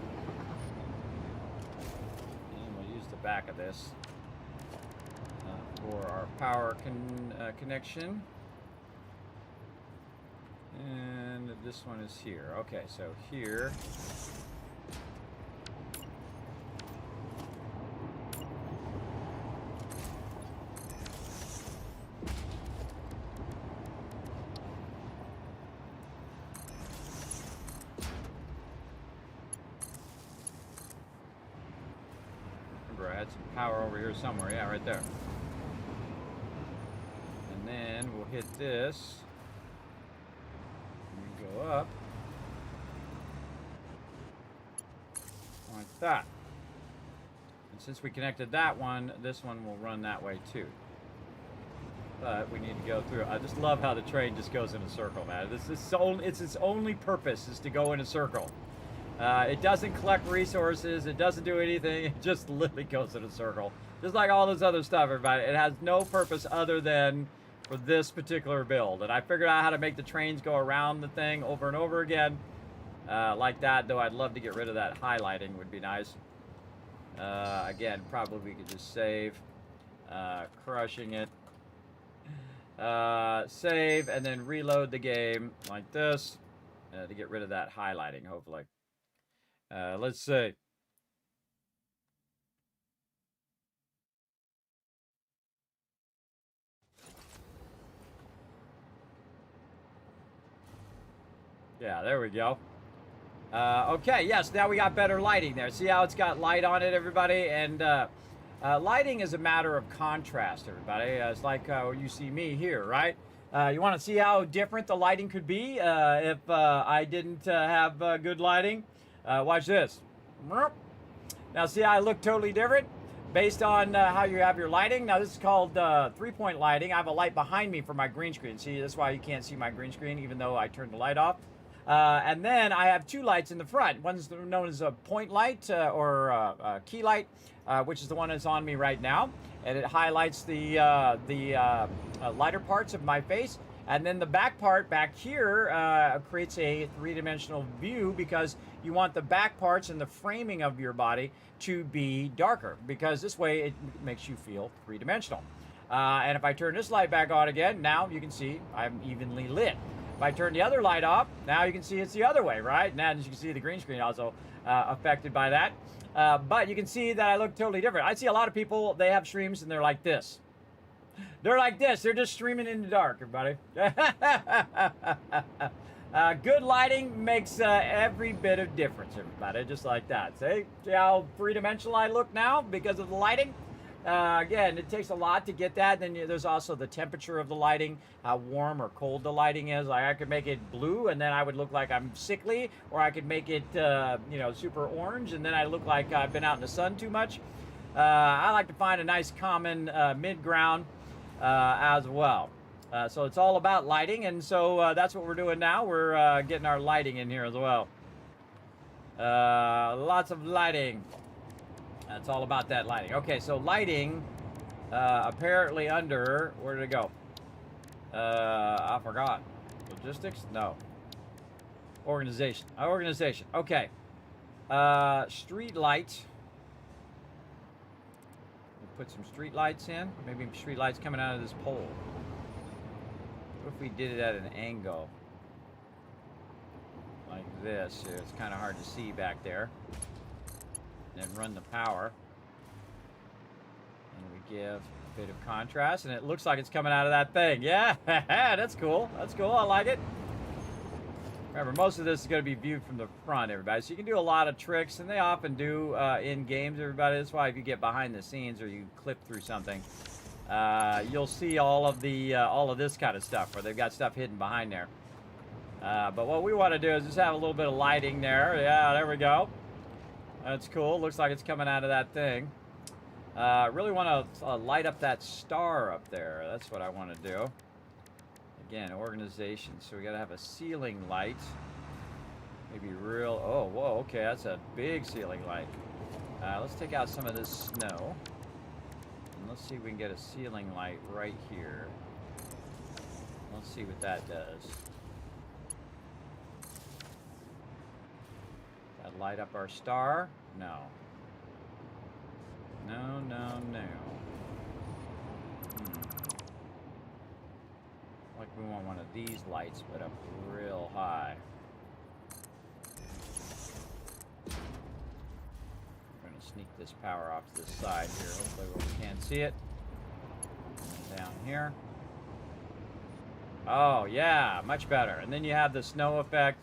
And we'll use the back of this. for our power connection. And this one is here. Okay, so here. Remember, I had some power over here somewhere. Yeah, right there. And then we'll hit this. And we go up. Like that. And since we connected that one, this one will run that way too. But we need to go through. I just love how the train just goes in a circle, man. It's its only purpose is to go in a circle. It doesn't collect resources. It doesn't do anything. It just literally goes in a circle. Just like all this other stuff, everybody. It has no purpose other than for this particular build. And I figured out how to make the trains go around the thing over and over again. Like that, though I'd love to get rid of that highlighting. Would be nice. Again, probably we could just save. Crushing it. Save and then reload the game like this to get rid of that highlighting, hopefully. Let's see. Yeah, there we go. Okay, yes, now we got better lighting there. See how it's got light on it, everybody? And lighting is a matter of contrast, everybody. It's like you see me here, right? You want to see how different the lighting could be if I didn't have good lighting? Watch this. Now, see how I look totally different based on how you have your lighting? Now, this is called three-point lighting. I have a light behind me for my green screen. See, that's why you can't see my green screen, even though I turned the light off. And then I have two lights in the front. One's known as a point light or a key light, which is the one that's on me right now. And it highlights the lighter parts of my face. And then the back part back here creates a three-dimensional view because you want the back parts and the framing of your body to be darker, because this way it makes you feel three-dimensional. And if I turn this light back on again, now you can see I'm evenly lit. If I turn the other light off, now you can see it's the other way, right? Now, as you can see, the green screen also affected by that. But you can see that I look totally different. I see a lot of people, they have streams and they're like this. They're like this. They're just streaming in the dark, everybody. Good lighting makes every bit of difference, everybody. Just like that. See how three-dimensional I look now because of the lighting? Again, it takes a lot to get that. Then there's also the temperature of the lighting, how warm or cold the lighting is. Like I could make it blue, and then I would look like I'm sickly, or I could make it, you know, super orange, and then I look like I've been out in the sun too much. I like to find a nice common mid-ground as well. So it's all about lighting, and so that's what we're doing now. We're getting our lighting in here as well. Lots of lighting. It's all about that lighting. Okay, so lighting, apparently under, where did it go? I forgot. Logistics? No. Organization. Organization. Okay. Street light. We'll put some street lights in. Maybe street lights coming out of this pole. What if we did it at an angle? Like this. It's kind of hard to see back there. And run the power, and we give a bit of contrast, and it looks like it's coming out of that thing. Yeah, that's cool. That's cool. I like it. Remember, most of this is going to be viewed from the front, everybody. So you can do a lot of tricks, and they often do in games, everybody. That's why if you get behind the scenes or you clip through something, you'll see all of this kind of stuff where they've got stuff hidden behind there. But what we want to do is just have a little bit of lighting there. Yeah, there we go. That's cool. Looks like it's coming out of that thing. Really want to light up that star up there. That's what I want to do. Again, organization. So we got to have a ceiling light. Maybe real. Oh, whoa. Okay, that's a big ceiling light. Let's take out some of this snow. And let's see if we can get a ceiling light right here. Let's see what that does. Light up our star? No. No, no, no. Like we want one of these lights, but up real high. We're gonna sneak this power off to the side here. Hopefully we can't see it. And down here. Oh yeah, much better. And then you have the snow effect.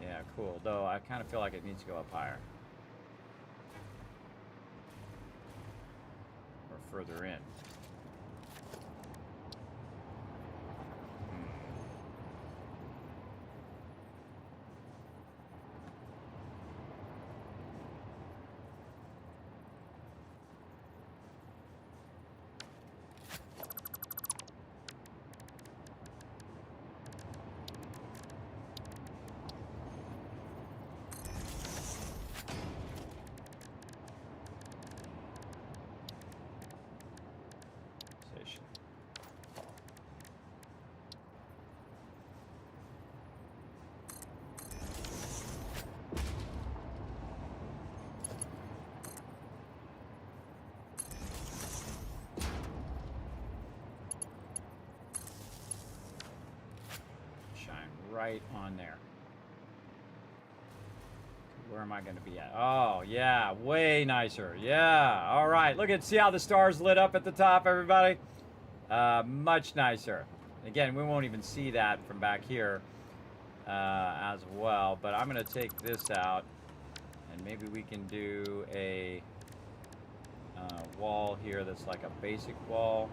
Yeah, cool. Though I kind of feel like it needs to go up higher. Or further in. Right on there. Where am I going to be at? Oh, yeah, way nicer. Yeah, all right. Look at, see how the stars lit up at the top, everybody? Much nicer. Again, we won't even see that from back here as well, but I'm going to take this out, and maybe we can do a wall here that's like a basic wall.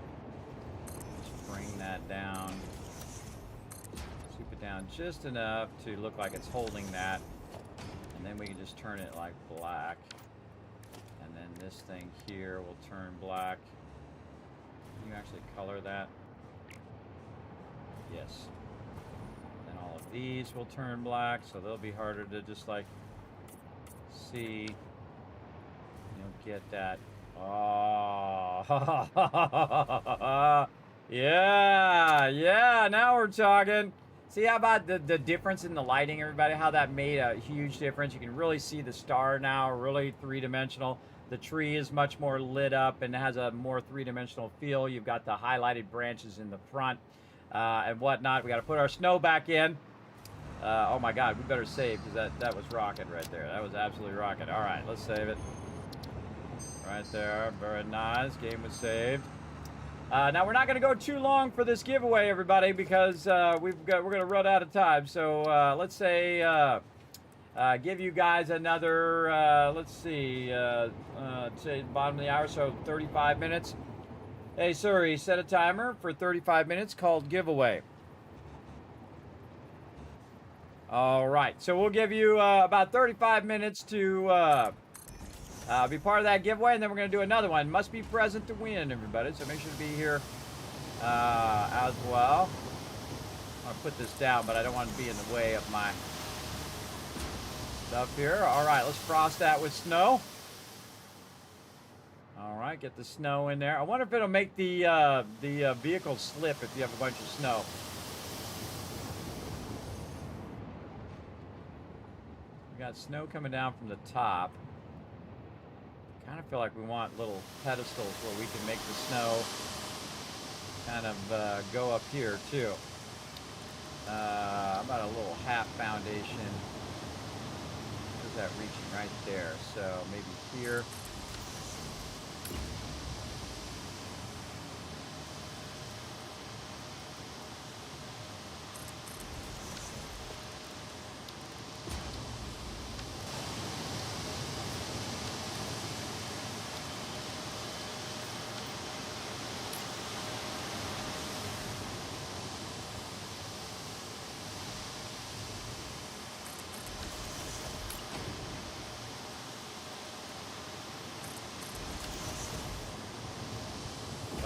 Just bring that down. Down just enough to look like it's holding that, and then we can just turn it like black, and then this thing here will turn black. Can you actually color that? Yes. Then all of these will turn black, so they'll be harder to just like see. You'll get that. Oh, yeah, now we're talking. See how about the difference in the lighting, everybody? How that made a huge difference. You can really see the star now, really three-dimensional. The tree is much more lit up and has a more three-dimensional feel. You've got the highlighted branches in the front and whatnot. We got to put our snow back in. Oh my God, we better save because that was rocket right there. That was absolutely rocket. All right, let's save it. Right there, very nice. Game was saved. Now we're not going to go too long for this giveaway, everybody, because we're going to run out of time. So let's say give you guys another let's see, say bottom of the hour, so 35 minutes. Hey Siri, set a timer for 35 minutes called giveaway. All right, so we'll give you about 35 minutes to be part of that giveaway, and then we're going to do another one. Must be present to win, everybody, so make sure to be here as well. I'm going to put this down, but I don't want to be in the way of my stuff here. All right, let's frost that with snow. All right, get the snow in there. I wonder if it'll make the vehicle slip if you have a bunch of snow. We got snow coming down from the top. Kind of feel like we want little pedestals where we can make the snow kind of go up here too. How about a little half foundation? Where's that reaching right there? So maybe here.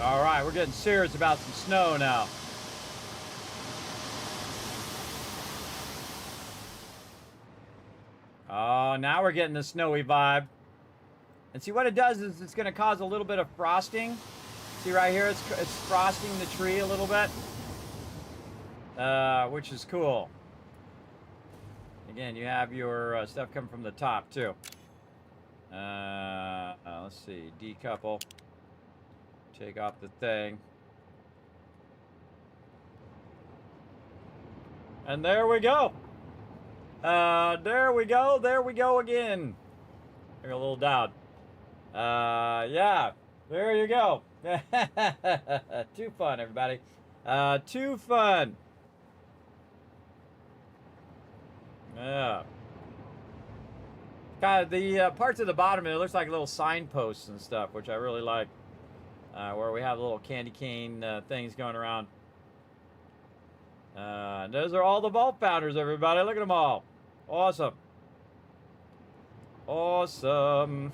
All right, we're getting serious about some snow now. Oh, now we're getting the snowy vibe. And see what it does is it's going to cause a little bit of frosting. See right here, it's frosting the tree a little bit, which is cool. Again, you have your stuff coming from the top too. Let's see, decouple. Take off the thing. And there we go. There we go. There we go again. I got a little down. Yeah. There you go. Too fun, everybody. Too fun. Yeah. Kind of the parts at the bottom, it looks like little signposts and stuff, which I really like. Where we have little candy cane things going around. Those are all the vault founders, everybody. Look at them all. Awesome. Awesome.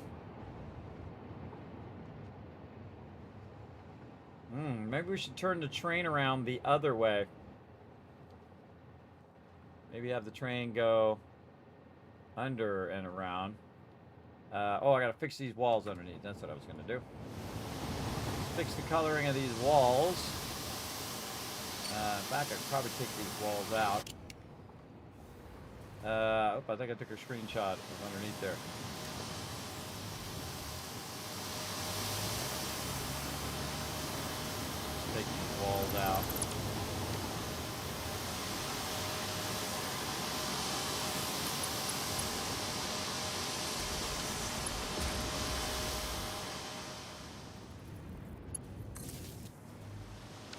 Maybe we should turn the train around the other way. Maybe have the train go under and around. Oh, I gotta fix these walls underneath. That's what I was gonna do. Fix the coloring of these walls. In fact, I could probably take these walls out. Oh, I think I took a screenshot of underneath there. Take these walls out.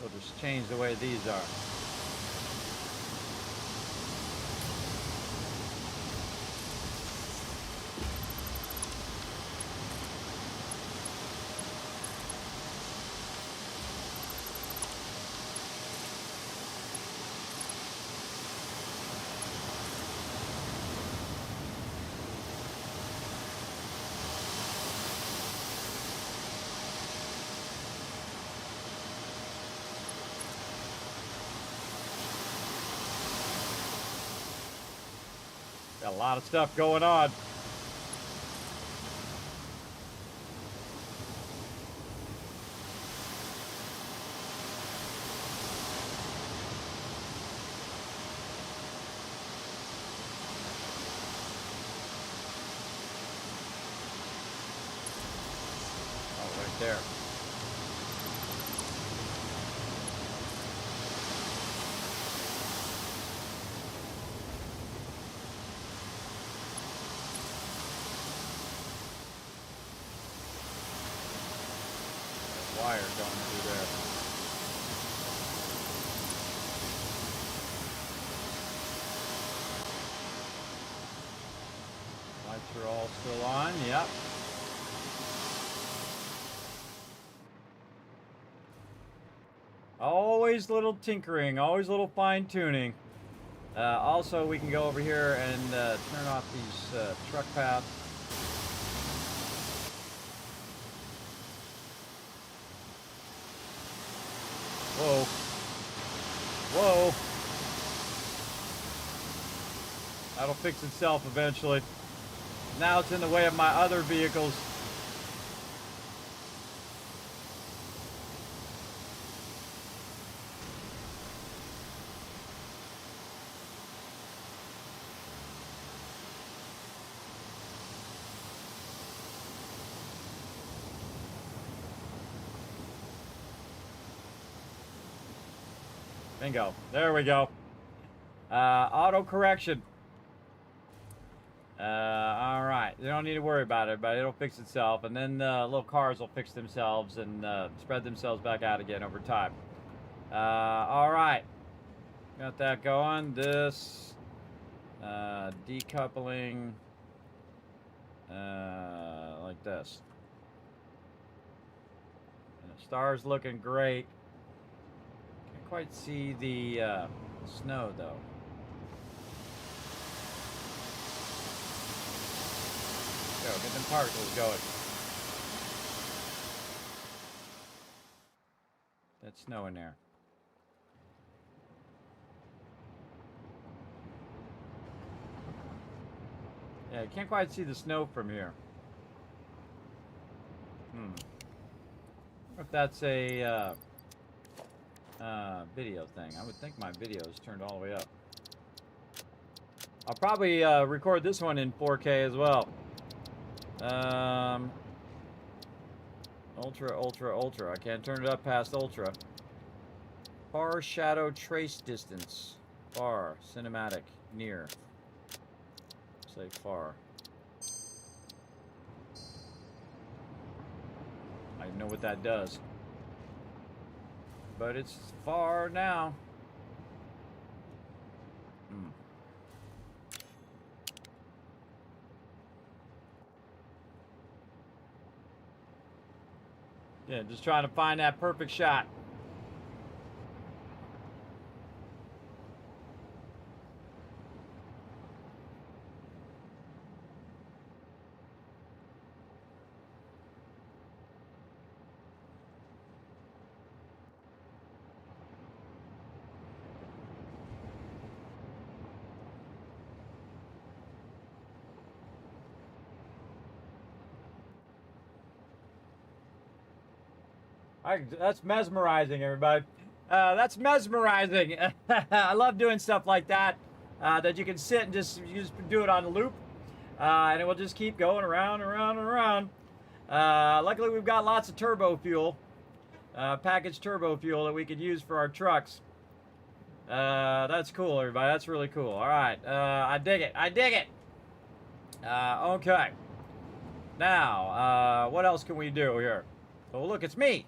We'll just change the way these are. Got a lot of stuff going on. Oh, right there. Wire going through there. Lights are all still on, yep. Always little tinkering, always little fine tuning. Also, we can go over here and turn off these truck paths. Whoa. Whoa. That'll fix itself eventually. Now it's in the way of my other vehicles. Bingo. There we go. Auto correction. All right. You don't need to worry about it, but it'll fix itself. And then the little cars will fix themselves and spread themselves back out again over time. All right. Got that going. This decoupling like this. And the star's looking great. Quite see the snow though. Go, get them particles going. That snow in there. Yeah, you can't quite see the snow from here. If that's a video thing. I would think my video is turned all the way up. I'll probably record this one in 4K as well. Ultra, ultra, ultra. I can't turn it up past ultra. Far shadow trace distance. Far. Cinematic. Near. Say far. I know what that does. But it's far now. Yeah, just trying to find that perfect shot. That's mesmerizing, everybody. That's mesmerizing. I love doing stuff like that. That you can sit and you just do it on a loop, and it will just keep going around and around and around. Luckily, we've got lots of turbo fuel, packaged turbo fuel that we could use for our trucks. That's cool, everybody. That's really cool. All right, I dig it. I dig it. Okay. Now, what else can we do here? Oh, look, it's me.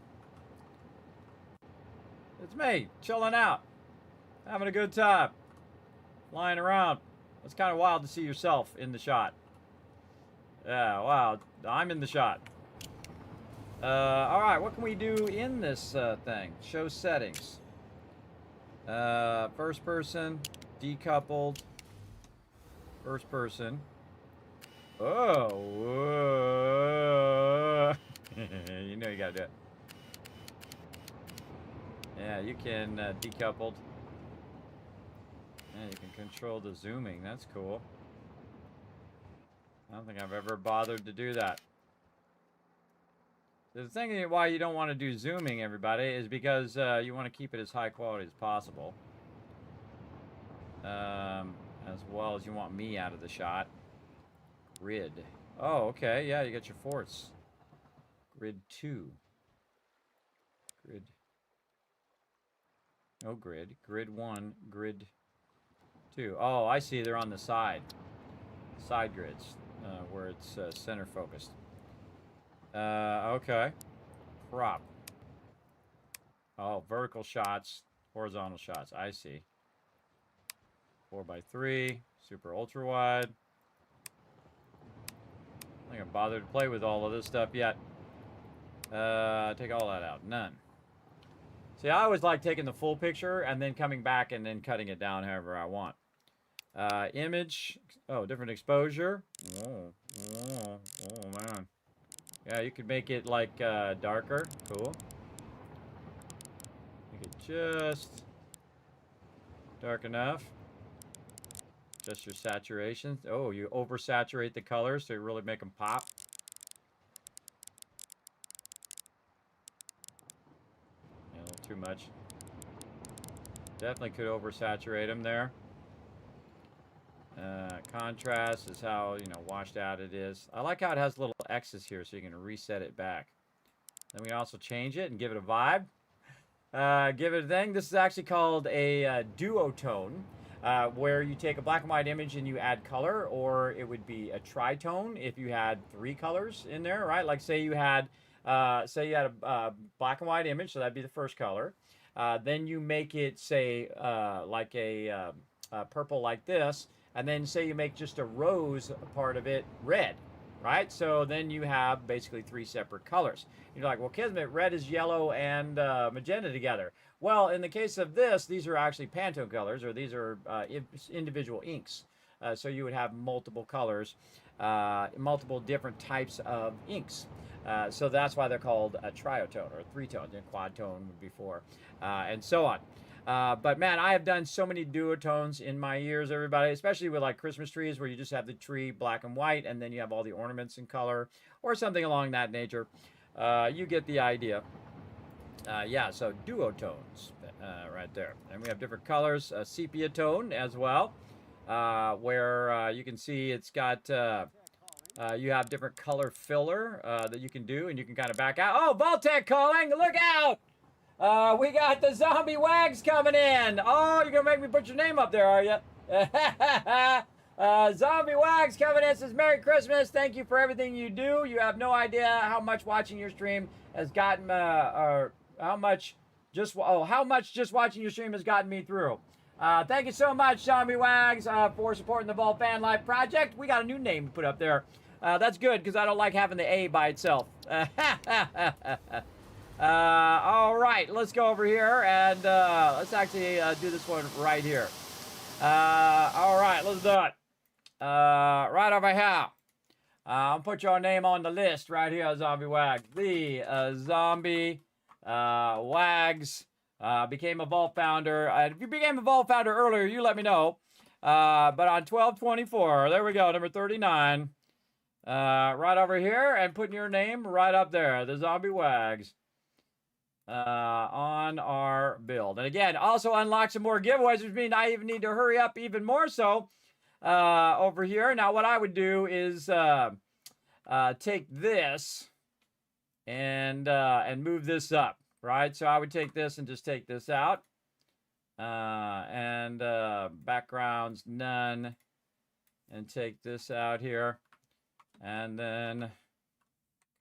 It's me, chilling out, having a good time, flying around. It's kind of wild to see yourself in the shot. Yeah, wow, I'm in the shot. All right, what can we do in this thing? Show settings. First person, decoupled, first person. Oh, you know you gotta do it. Yeah, you can decoupled. Yeah, you can control the zooming. That's cool. I don't think I've ever bothered to do that. The thing why you don't want to do zooming, everybody, is because you want to keep it as high quality as possible. As well as you want me out of the shot. Grid. Oh, okay. Yeah, you got your forts. Grid 2. Grid. No grid. Grid 1. Grid 2. Oh, I see. They're on the side. Side grids. Where it's center focused. Okay. Crop. Oh, vertical shots. Horizontal shots. I see. 4x3. Super ultra wide. I think I'm bothered to play with all of this stuff yet. Take all that out. None. See, I always like taking the full picture and then coming back and then cutting it down however I want. Image. Oh, different exposure. Oh, man. Yeah, you could make it like darker. Cool. Make it just dark enough. Just your saturation. Oh, you oversaturate the colors so you really make them pop. Yeah, a little too much. Definitely could oversaturate them there. Contrast is how, you know, washed out it is. I like how it has little X's here so you can reset it back. Then we also change it and give it a vibe. Give it a thing. This is actually called a duotone. Where you take a black and white image and you add color, or it would be a tritone if you had 3 colors in there, right? Like say you had a black and white image, so that'd be the first color. Then you make it say like a purple like this, and then say you make just a rose part of it red, right? So then you have basically 3 separate colors. You're like, well, Kismet, red is yellow and magenta together. Well, in the case of this, these are actually Pantone colors, or these are individual inks. So you would have multiple colors, multiple different types of inks. So that's why they're called a triotone or 3-tone. And quad tone would be 4, and so on. But man, I have done so many duotones in my years, everybody, especially with like Christmas trees where you just have the tree black and white and then you have all the ornaments in color or something along that nature. You get the idea. Yeah, so duotones right there. And we have different colors, sepia tone as well, where you can see it's got, you have different color filler that you can do, and you can kind of back out. Oh, Voltec calling! Look out! We got the zombie wags coming in. Oh, you're gonna make me put your name up there, are you? Zombie wags coming in says, Merry Christmas. Thank you for everything you do. You have no idea how much watching your stream has gotten, or how much just watching your stream has gotten me through. Thank you so much, Zombie Wags, for supporting the Vault Fan Life Project. We got a new name to put up there. That's good, because I don't like having the A by itself. All right, let's go over here, and let's actually do this one right here. All right, let's do it. Right over here. I'll put your name on the list right here, Zombie Wags. The Zombie Wags became a Vault founder. If you became a Vault founder earlier, you let me know. But on 12/24, there we go, number 39. Right over here, and putting your name right up there, the Zombie Wags, on our build. And again, also unlock some more giveaways, which means I even need to hurry up even more so over here. Now, what I would do is take this and move this up, right? So I would take this and just take this out. And backgrounds, none. And take this out here. And then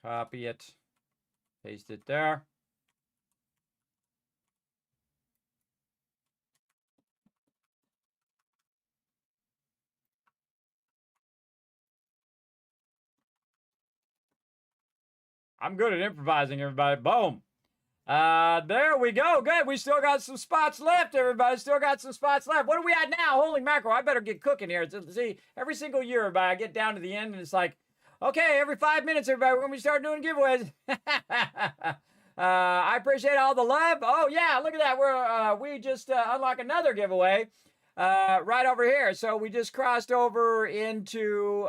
copy it, paste it there. I'm good at improvising, everybody. Boom. There we go. Good. We still got some spots left, everybody. Still got some spots left. What are we at now? Holy mackerel. I better get cooking here. See, every single year, everybody, I get down to the end, and it's like, okay, every 5 minutes, everybody, we're going to start doing giveaways. I appreciate all the love. Oh, yeah, look at that. We just unlocked another giveaway right over here. So we just crossed over into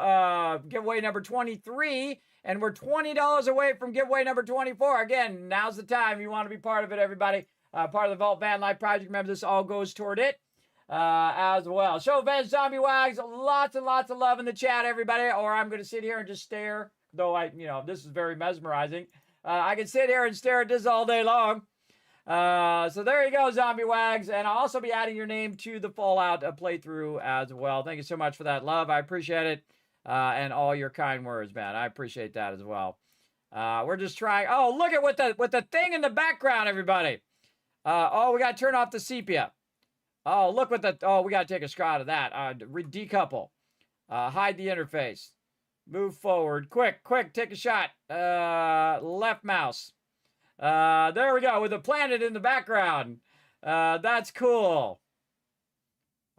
giveaway number 23. And we're $20 away from giveaway number 24. Again, now's the time. You want to be part of it, everybody. Part of the Vault Van Life Project. Remember, this all goes toward it as well. Show Veg Zombie Wags. Lots and lots of love in the chat, everybody. Or I'm going to sit here and just stare. Though, this is very mesmerizing. I can sit here and stare at this all day long. So there you go, Zombie Wags. And I'll also be adding your name to the Fallout playthrough as well. Thank you so much for that love. I appreciate it. And all your kind words, man. I appreciate that as well. We're just trying. Oh, look at with the thing in the background, everybody. Oh, we got to turn off the sepia. Oh, look what oh, we got to take a shot of that. Decouple. Hide the interface. Move forward. Quick, take a shot. Left mouse. There we go, with the planet in the background. That's cool.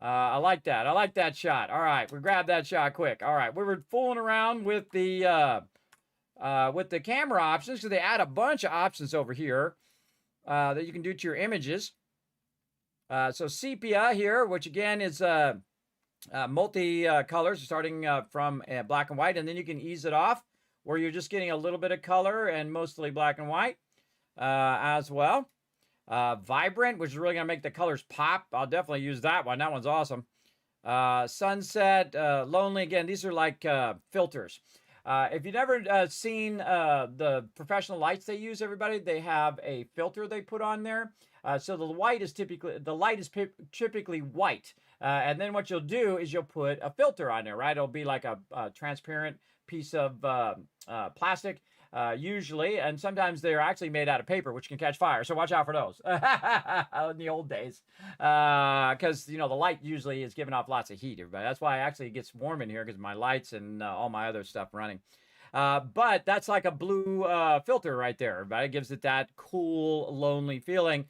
I like that. I like that shot. All right, we grabbed that shot quick. All right, we were fooling around with the camera options, so they add a bunch of options over here that you can do to your images. So sepia here, which again is multi-colors, starting from black and white, and then you can ease it off, where you're just getting a little bit of color and mostly black and white as well. Vibrant, which is really going to make the colors pop. I'll definitely use that one. That one's awesome. Sunset, lonely. Again, these are like filters. If you've never seen the professional lights they use, everybody, they have a filter they put on there. So the light is typically white. And then what you'll do is you'll put a filter on there, right? It'll be like a transparent piece of plastic. Usually, and sometimes they're actually made out of paper, which can catch fire. So watch out for those in the old days, because the light usually is giving off lots of heat. Everybody, that's why it gets warm in here, because my lights and all my other stuff running. But that's like a blue filter right there. Everybody, it gives it that cool, lonely feeling.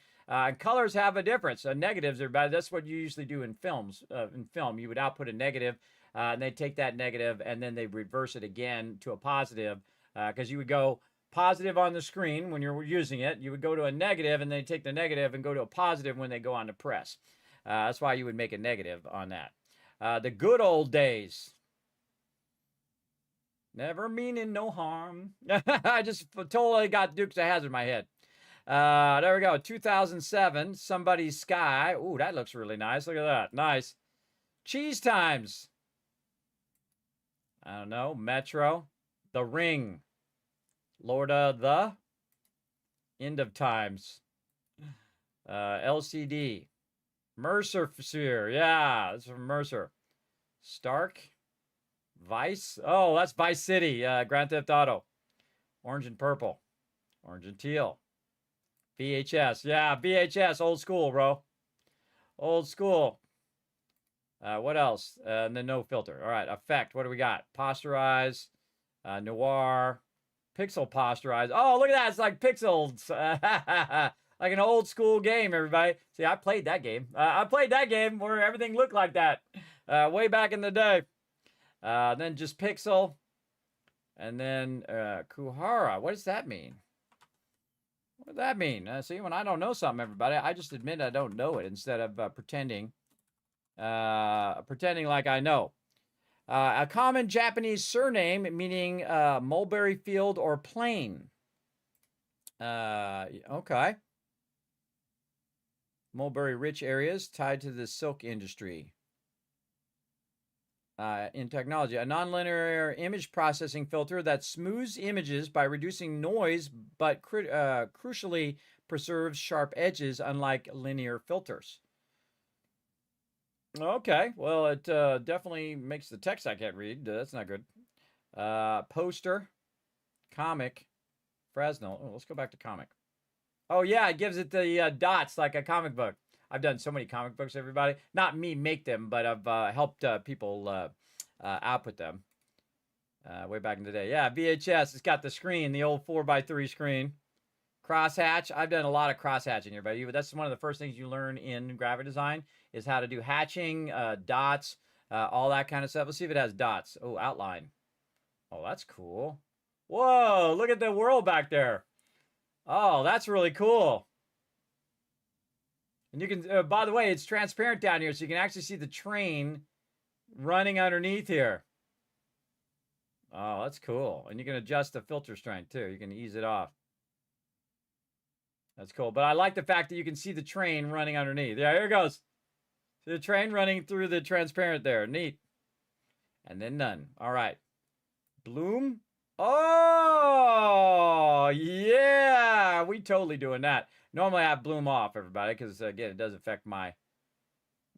Colors have a difference. Negatives, everybody. That's what you usually do in films. In film, you would output a negative, and they take that negative and then they reverse it again to a positive. Because you would go positive on the screen when you're using it. You would go to a negative, and then take the negative and go to a positive when they go on to press. That's why you would make a negative on that. The good old days. Never meaning no harm. I just totally got Dukes of Hazzard in my head. There we go. 2007, Somebody's Sky. Ooh, that looks really nice. Look at that. Nice. Cheese Times. I don't know. Metro. The Ring. Lord of the End of Times. LCD. Mercer sphere. Yeah, that's from Mercer. Stark. Vice. Oh, that's Vice City. Grand Theft Auto. Orange and purple. Orange and teal. VHS. Yeah, VHS. Old school, bro. Old school. What else? And then no filter. All right. Effect. What do we got? Posterize. Noir. Pixel posterize. Oh, look at that. It's like pixels. Like an old school game, everybody. See, I played that game. I played that game where everything looked like that way back in the day. Then just pixel. And then Kuhara. What does that mean? What does that mean? See, when I don't know something, everybody, I just admit I don't know it instead of pretending like I know. A common Japanese surname meaning mulberry field or plain. Okay. Mulberry rich areas tied to the silk industry. In technology, a nonlinear image processing filter that smooths images by reducing noise, but crucially preserves sharp edges, unlike linear filters. Okay, well, it definitely makes the text I can't read. That's not good. Poster, comic, Fresnel. Oh, let's go back to comic. Oh, yeah, it gives it the dots like a comic book. I've done so many comic books, everybody. Not me make them, but I've helped people output them way back in the day. Yeah, VHS. It's got the screen, the old 4x3 screen. Crosshatch. I've done a lot of crosshatching here, but that's one of the first things you learn in graphic design is how to do hatching, dots, all that kind of stuff. Let's see if it has dots. Oh, outline. Oh, that's cool. Whoa, look at the world back there. Oh, that's really cool. And you can, by the way, it's transparent down here, so you can actually see the train running underneath here. Oh, that's cool. And you can adjust the filter strength too. You can ease it off. That's cool. But I like the fact that you can see the train running underneath. Yeah, here it goes. See the train running through the transparent there. Neat. And then none. All right. Bloom. Oh, yeah. We totally doing that. Normally I have bloom off, everybody, because, again, it does affect my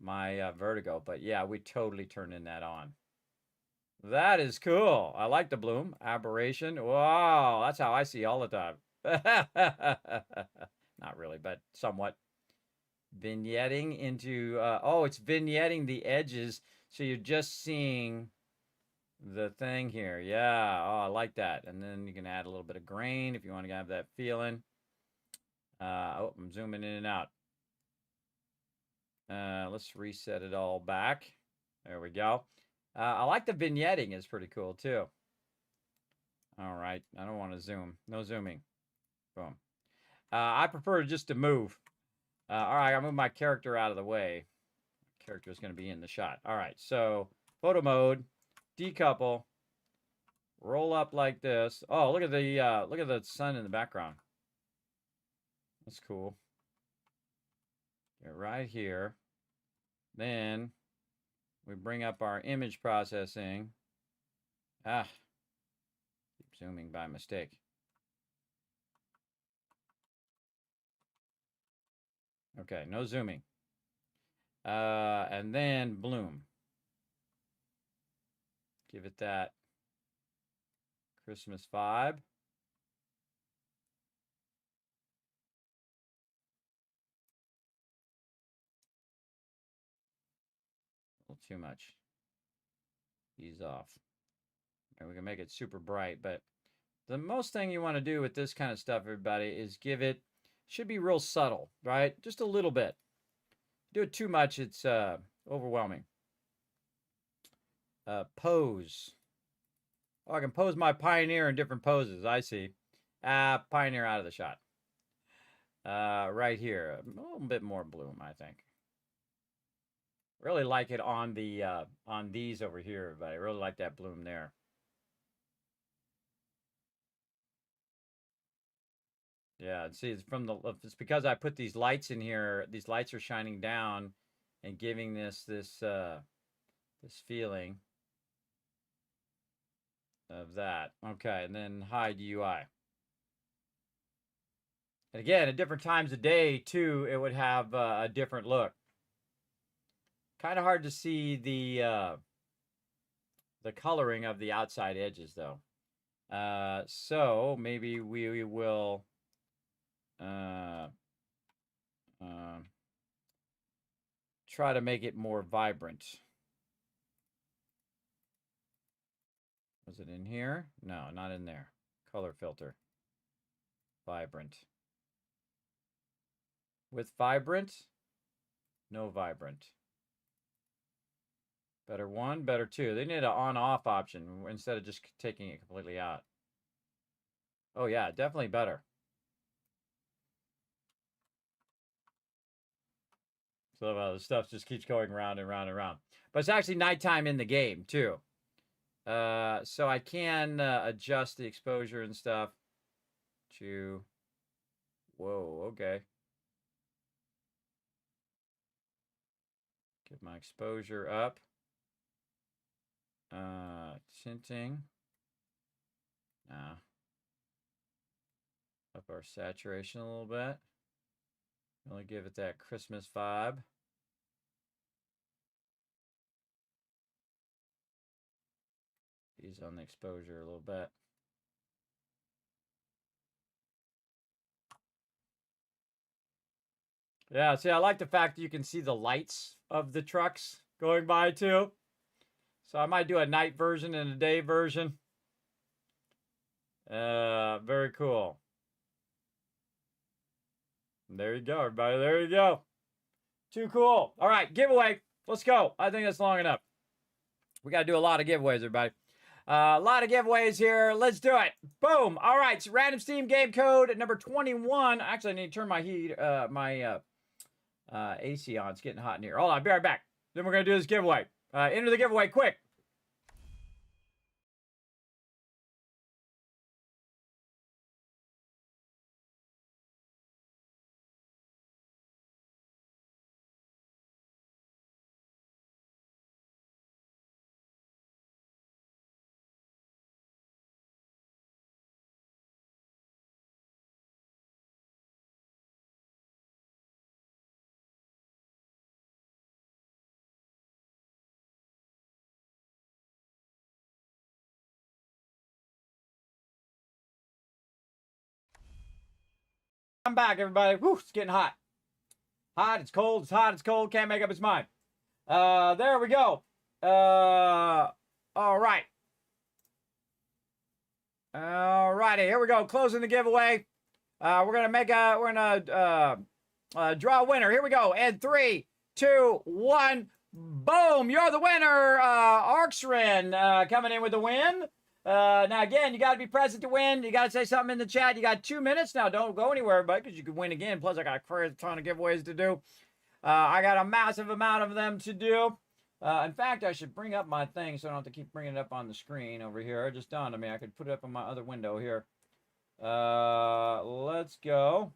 vertigo. But, yeah, we totally turning that on. That is cool. I like the bloom. Aberration. Wow, that's how I see all the time. Not really, but somewhat. Vignetting into, oh, it's vignetting the edges. So you're just seeing the thing here. Yeah, oh, I like that. And then you can add a little bit of grain if you want to have that feeling. Oh, I'm zooming in and out. Let's reset it all back. There we go. I like the vignetting. It's pretty cool, too. All right. I don't want to zoom. No zooming. Boom. I prefer just to move. All right. I'll move my character out of the way. Character is going to be in the shot. All right. So, photo mode. Decouple. Roll up like this. Oh, look at the sun in the background. That's cool. Get right here. Then we bring up our image processing. Keep zooming by mistake. Okay, no zooming. And then bloom. Give it that Christmas vibe. A little too much. Ease off. And we can make it super bright, but the most thing you want to do with this kind of stuff, everybody, is give it, should be real subtle, right? Just a little bit. Do it too much, it's overwhelming. Pose. Oh, I can pose my Pioneer in different poses. I see. Pioneer out of the shot. Right here. A little bit more bloom, I think. Really like it on the on these over here, but I really like that bloom there. Yeah, see, it's because I put these lights in here. These lights are shining down and giving this feeling of that. Okay, and then hide UI. And again, at different times of day, too, it would have a different look. Kind of hard to see the coloring of the outside edges, though. So maybe we will try to make it more vibrant. Was it in here? No, not in there. Color filter. Vibrant. With vibrant? No vibrant. Better one, better two. They need an on-off option instead of just taking it completely out. Oh yeah, definitely better. So the stuff just keeps going round and round and round. But it's actually nighttime in the game too. So I can adjust the exposure and stuff to, whoa, okay. Get my exposure up. Tinting. Up our saturation a little bit. Really give it that Christmas vibe. Ease on the exposure a little bit. Yeah, see, I like the fact that you can see the lights of the trucks going by too. So I might do a night version and a day version. Very cool. There you go, everybody. There you go. Too cool. All right, giveaway. Let's go. I think that's long enough. We got to do a lot of giveaways, everybody. A lot of giveaways here. Let's do it. Boom. All right. So random Steam game code number 21. Actually, I need to turn my AC on. It's getting hot in here. Hold on. I'll be right back. Then we're going to do this giveaway. Enter the giveaway quick. I'm back, everybody. Whew, it's getting hot. Hot, it's cold, it's hot, it's cold. Can't make up its mind. There we go. All right. All righty, here we go. Closing the giveaway. We're gonna draw a winner. Here we go. And 3, 2, 1. Boom! You're the winner, Arxrin, coming in with the win. Now, again, you got to be present to win. You got to say something in the chat. You got 2 minutes. Now, don't go anywhere, everybody, because you could win again. Plus, I got a ton of giveaways to do. I got a massive amount of them to do. In fact, I should bring up my thing so I don't have to keep bringing it up on the screen over here. It just dawned on me. I could put it up on my other window here. Let's go.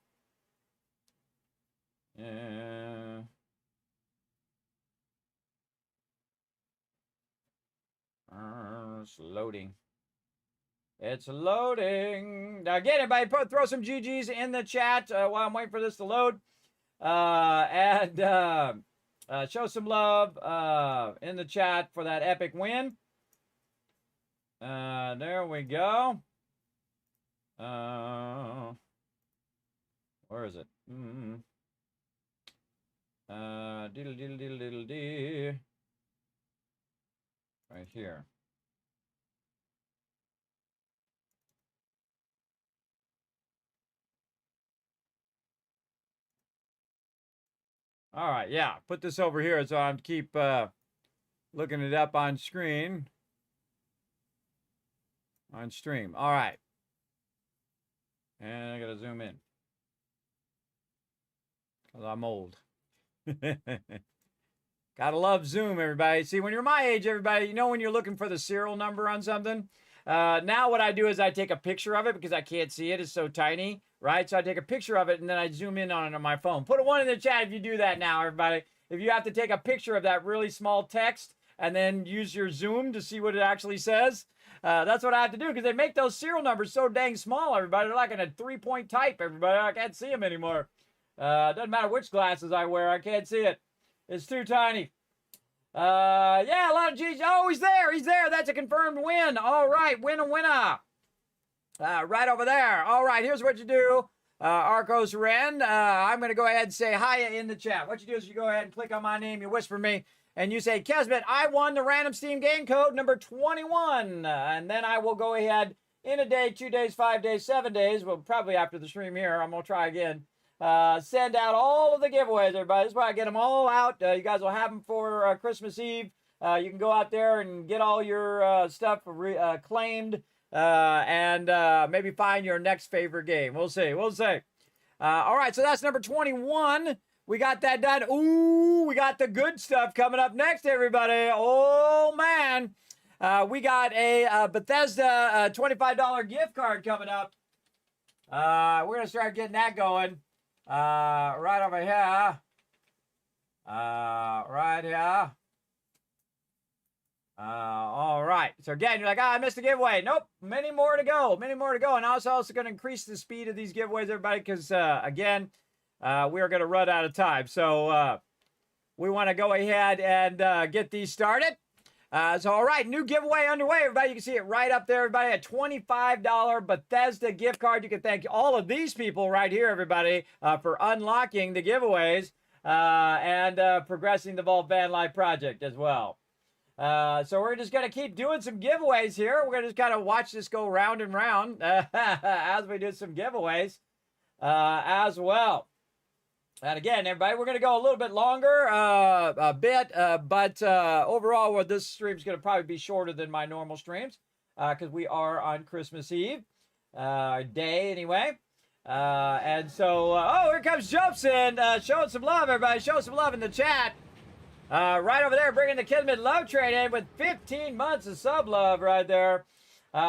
It's loading. It's loading. Now, again, everybody, throw some GGs in the chat while I'm waiting for this to load. And show some love in the chat for that epic win. There we go. Where is it? Diddle. Right here. All right, yeah. Put this over here so I keep looking it up on screen. On stream. All right. And I got to zoom in. Because I'm old. Gotta love Zoom, everybody. See, when you're my age, everybody, you know when you're looking for the serial number on something? Now what I do is I take a picture of it because I can't see it. It's so tiny, right? So I take a picture of it and then I zoom in on it on my phone. Put a 1 in the chat if you do that now, everybody. If you have to take a picture of that really small text, and then use your zoom to see what it actually says. That's what I have to do because they make those serial numbers so dang small, everybody. They're like in a 3-point type, everybody. I can't see them anymore. Doesn't matter which glasses I wear, I can't see it. It's too tiny. Yeah, a lot of G's. Oh, he's there. He's there. That's a confirmed win. All right, winner. Right over there. All right, here's what you do. Arcos Ren, I'm going to go ahead and say hi in the chat. What you do is you go ahead and click on my name, you whisper me, and you say, Kismet, I won the random Steam game code number 21. And then I will go ahead in a day, 2 days, 5 days, 7 days, well, probably after the stream here, I'm going to try again, send out all of the giveaways, everybody. This is why I get them all out. You guys will have them for Christmas Eve. You can go out there and get all your stuff claimed. And maybe find your next favorite game. We'll see. All right, so that's number 21. We got that done. Ooh, we got the good stuff coming up next, everybody. Oh, man. We got a Bethesda $25 gift card coming up. We're going to start getting that going. Right over here. Right here. All right. So again, you're like, I missed a giveaway. Nope. Many more to go. And also going to increase the speed of these giveaways, everybody, because, again, we are going to run out of time. So we want to go ahead and get these started. So, all right. New giveaway underway, everybody. You can see it right up there, everybody. A $25 Bethesda gift card. You can thank all of these people right here, everybody, for unlocking the giveaways and progressing the Vault Van Life project as well. So we're just going to keep doing some giveaways here. We're going to just kind of watch this go round and round as we do some giveaways as well. And again, everybody, we're going to go a little bit longer, but overall, well, this stream is going to probably be shorter than my normal streams because we are on Christmas Eve day anyway. And so, oh, here comes Jobson showing some love, everybody. Show some love in the chat. Right over there, bringing the Kismet love train in with 15 months of sub love right there.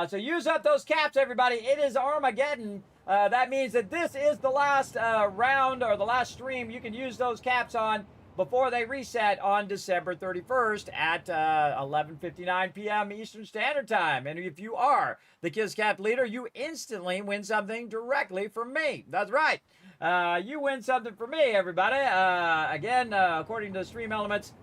So use up those caps, everybody. It is Armageddon. That means that this is the last round or the last stream you can use those caps on before they reset on December 31st at 11:59 p.m. Eastern Standard Time. And if you are the Kiss Cap leader, you instantly win something directly from me. That's right. You win something for me, everybody. Again, according to the stream elements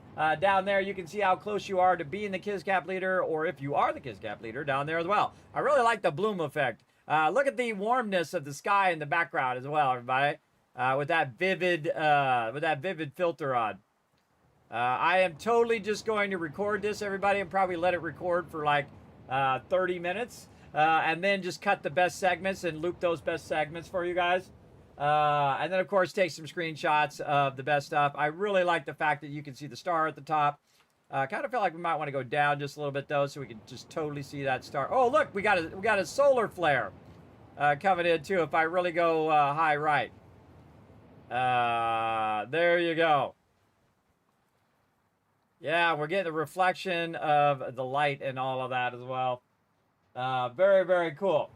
down there, you can see how close you are to being the Kiss Cap leader, or if you are the Kiss Cap leader down there as well. I really like the bloom effect. Look at the warmness of the sky in the background as well, everybody. With that vivid filter on. I am totally just going to record this, everybody, and probably let it record for like 30 minutes, and then just cut the best segments and loop those best segments for you guys. And then, of course, take some screenshots of the best stuff. I really like the fact that you can see the star at the top. Kind of feel like we might want to go down just a little bit, though, so we can just totally see that star. Oh, look, we got a solar flare coming in, too, if I really go high right. There you go. Yeah, we're getting the reflection of the light and all of that as well. Very, very cool.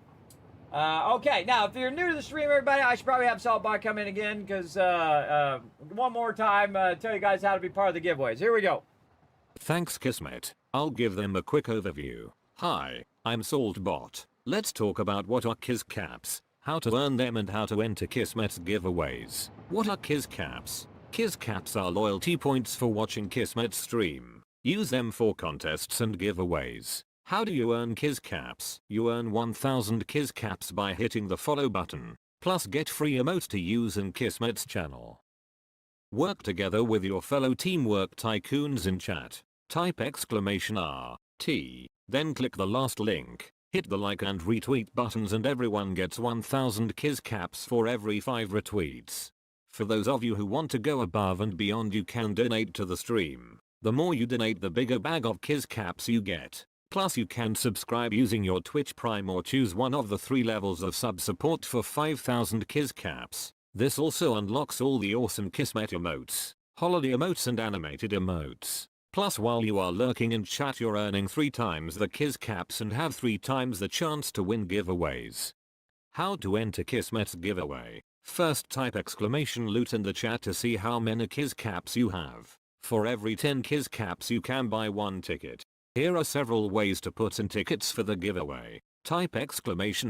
Okay, now, if you're new to the stream, everybody, I should probably have Saltbot come in again, because one more time, tell you guys how to be part of the giveaways. Here we go. Thanks, Kismet. I'll give them a quick overview. Hi, I'm Saltbot. Let's talk about what are Kiss Caps, how to earn them, and how to enter Kismet's giveaways. What are Kiss Caps? Kiss Caps are loyalty points for watching Kismet's stream. Use them for contests and giveaways. How do you earn Kiss Caps? You earn 1000 Kiss Caps by hitting the follow button, plus get free emotes to use in Kismet's channel. Work together with your fellow Teamwork Tycoons in chat. Type !RT, then click the last link, hit the like and retweet buttons, and everyone gets 1000 Kiss Caps for every 5 retweets. For those of you who want to go above and beyond, you can donate to the stream. The more you donate, the bigger bag of Kiss Caps you get. Plus you can subscribe using your Twitch Prime or choose one of the 3 levels of sub support for 5000 Kiss Caps. This also unlocks all the awesome Kismet emotes, holiday emotes and animated emotes. Plus while you are lurking in chat, you're earning 3 times the Kiss Caps and have 3 times the chance to win giveaways. How to enter Kismet's giveaway? First type !loot in the chat to see how many Kiss Caps you have. For every 10 Kiss caps you can buy 1 ticket. Here are several ways to put in tickets for the giveaway. Type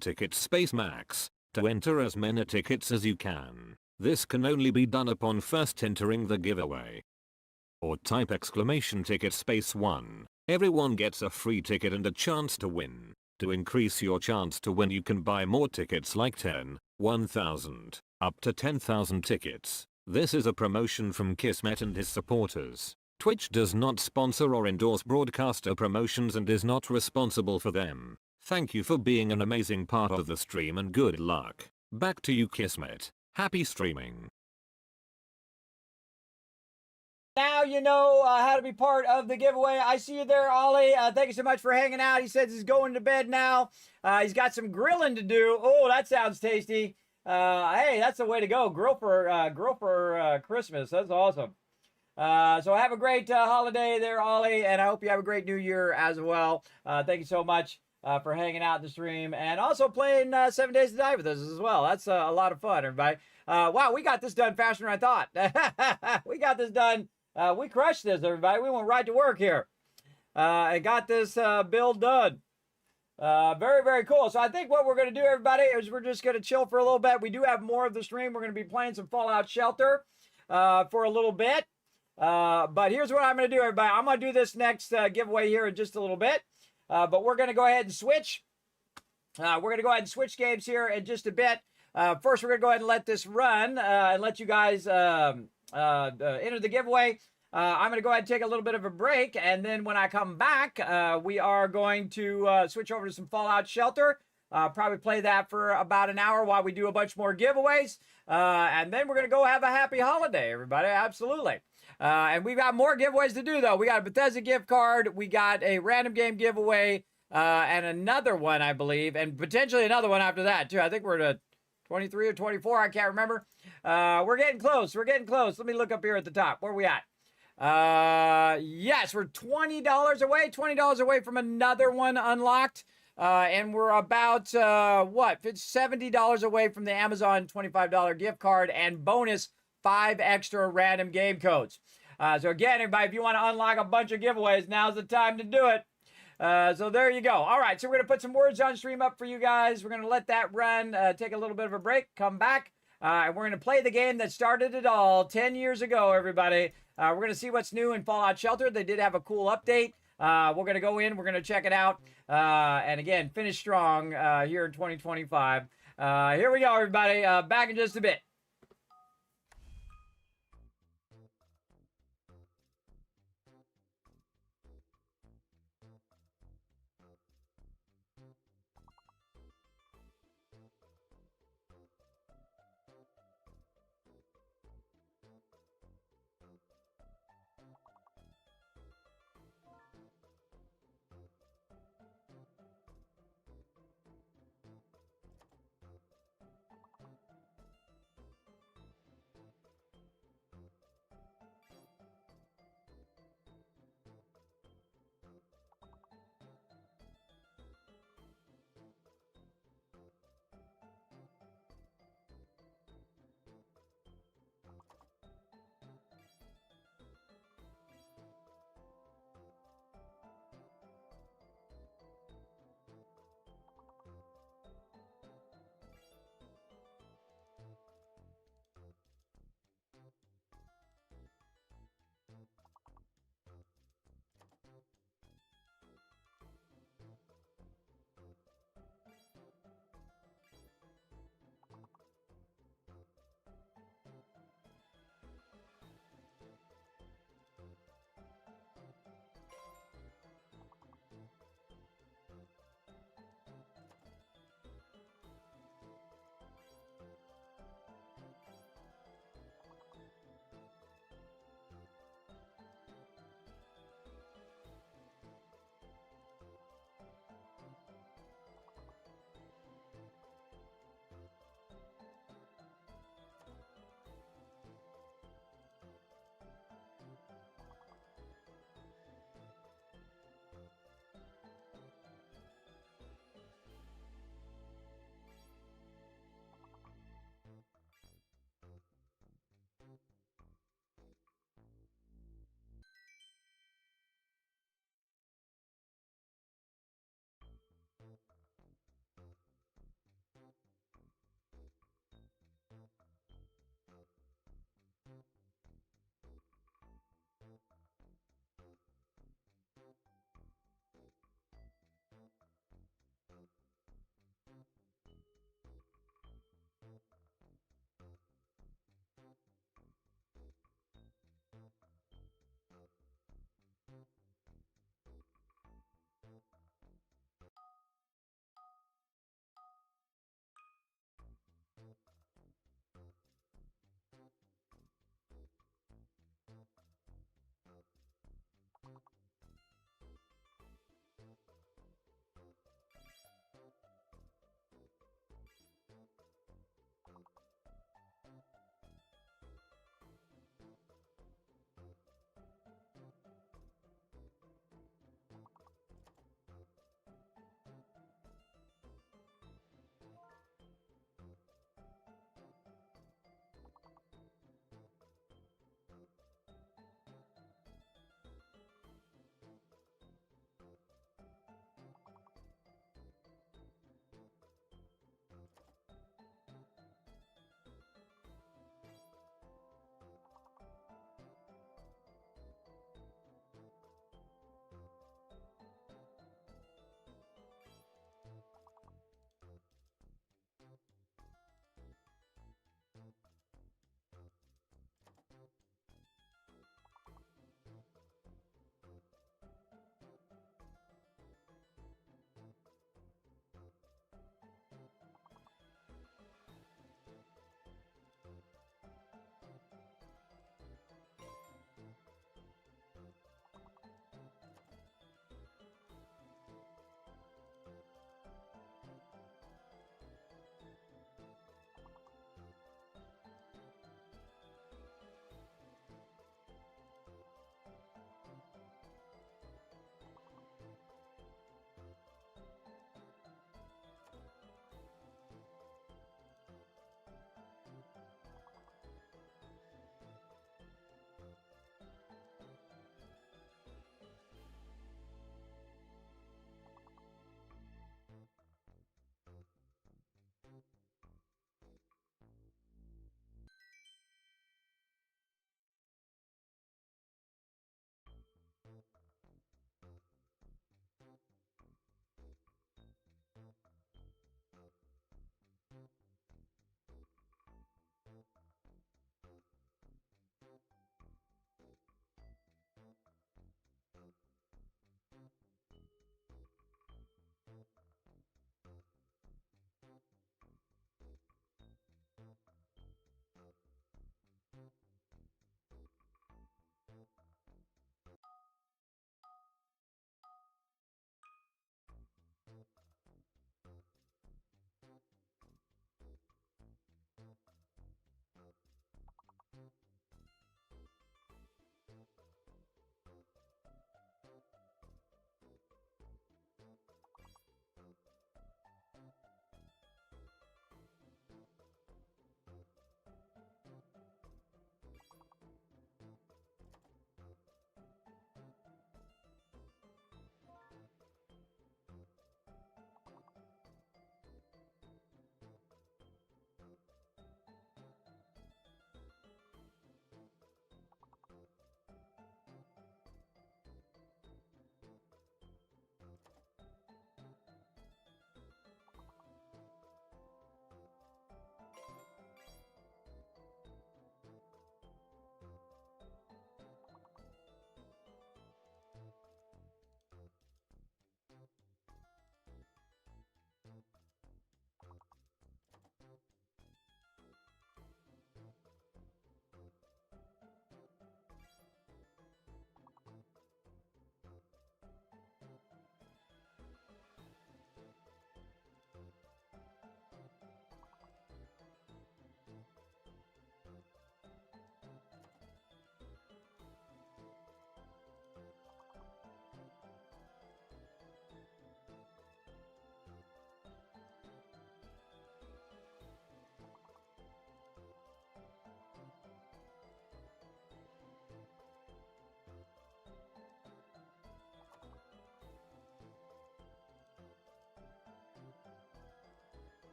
!tickets space max to enter as many tickets as you can. This can only be done upon first entering the giveaway. Or type !ticket space 1. Everyone gets a free ticket and a chance to win. To increase your chance to win, you can buy more tickets like 10, 1,000, up to 10,000 tickets. This is a promotion from Kismet and his supporters. Twitch does not sponsor or endorse broadcaster promotions and is not responsible for them. Thank you for being an amazing part of the stream and good luck. Back to you, Kismet. Happy streaming. Now you know how to be part of the giveaway. I see you there, Ollie. Thank you so much for hanging out. He says he's going to bed now. He's got some grilling to do. Oh, that sounds tasty. Hey, that's the way to go. Grill for Christmas. That's awesome. So have a great holiday there, Ollie, and I hope you have a great new year as well. Thank you so much for hanging out in the stream and also playing 7 Days to Die with us as well. That's a lot of fun, everybody. Wow, we got this done faster than I thought. We got this done. We crushed this, everybody. We went right to work here. And got this build done. Very, very cool. So I think what we're going to do, everybody, is we're just going to chill for a little bit. We do have more of the stream. We're going to be playing some Fallout Shelter for a little bit. But here's what I'm going to do, everybody. I'm going to do this next giveaway here in just a little bit. But we're going to go ahead and switch. We're going to go ahead and switch games here in just a bit. First, we're going to go ahead and let this run and let you guys enter the giveaway. I'm going to go ahead and take a little bit of a break. And then when I come back, we are going to switch over to some Fallout Shelter. Probably play that for about an hour while we do a bunch more giveaways. And then we're going to go have a happy holiday, everybody. Absolutely. And we've got more giveaways to do, though. We got a Bethesda gift card. We got a random game giveaway and another one, I believe, and potentially another one after that, too. I think we're at 23 or 24. I can't remember. We're getting close. We're getting close. Let me look up here at the top. Where are we at? Yes, we're $20 away. $20 away from another one unlocked. And we're about, $70 away from the Amazon $25 gift card and bonus 5 extra random game codes. So again, everybody, if you want to unlock a bunch of giveaways, now's the time to do it. So there you go. All right, so we're going to put some words on stream up for you guys. We're going to let that run, take a little bit of a break, come back, and we're going to play the game that started it all 10 years ago, everybody. We're going to see what's new in Fallout Shelter. They did have a cool update. We're going to go in, we're going to check it out, and again, finish strong here in 2025. Here we go, everybody. Back in just a bit.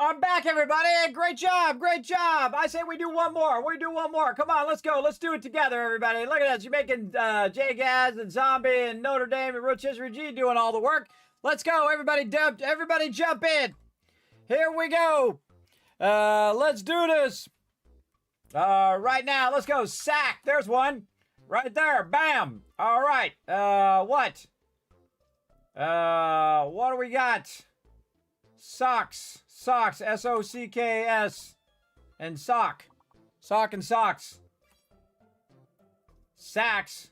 I'm back, everybody. Great job. Great job. I say we do one more. We do one more. Come on, let's go. Let's do it together, everybody. Look at this. You're making J-Gaz and Zombie and Notre Dame and Rotisserie G doing all the work. Let's go. Everybody jump in. Here we go. Let's do this. Right now, let's go. Sack. There's one. Right there. Bam. All right. What? What do we got? Socks. Socks. S-O-C-K-S. And sock. Sock and socks. Sacks.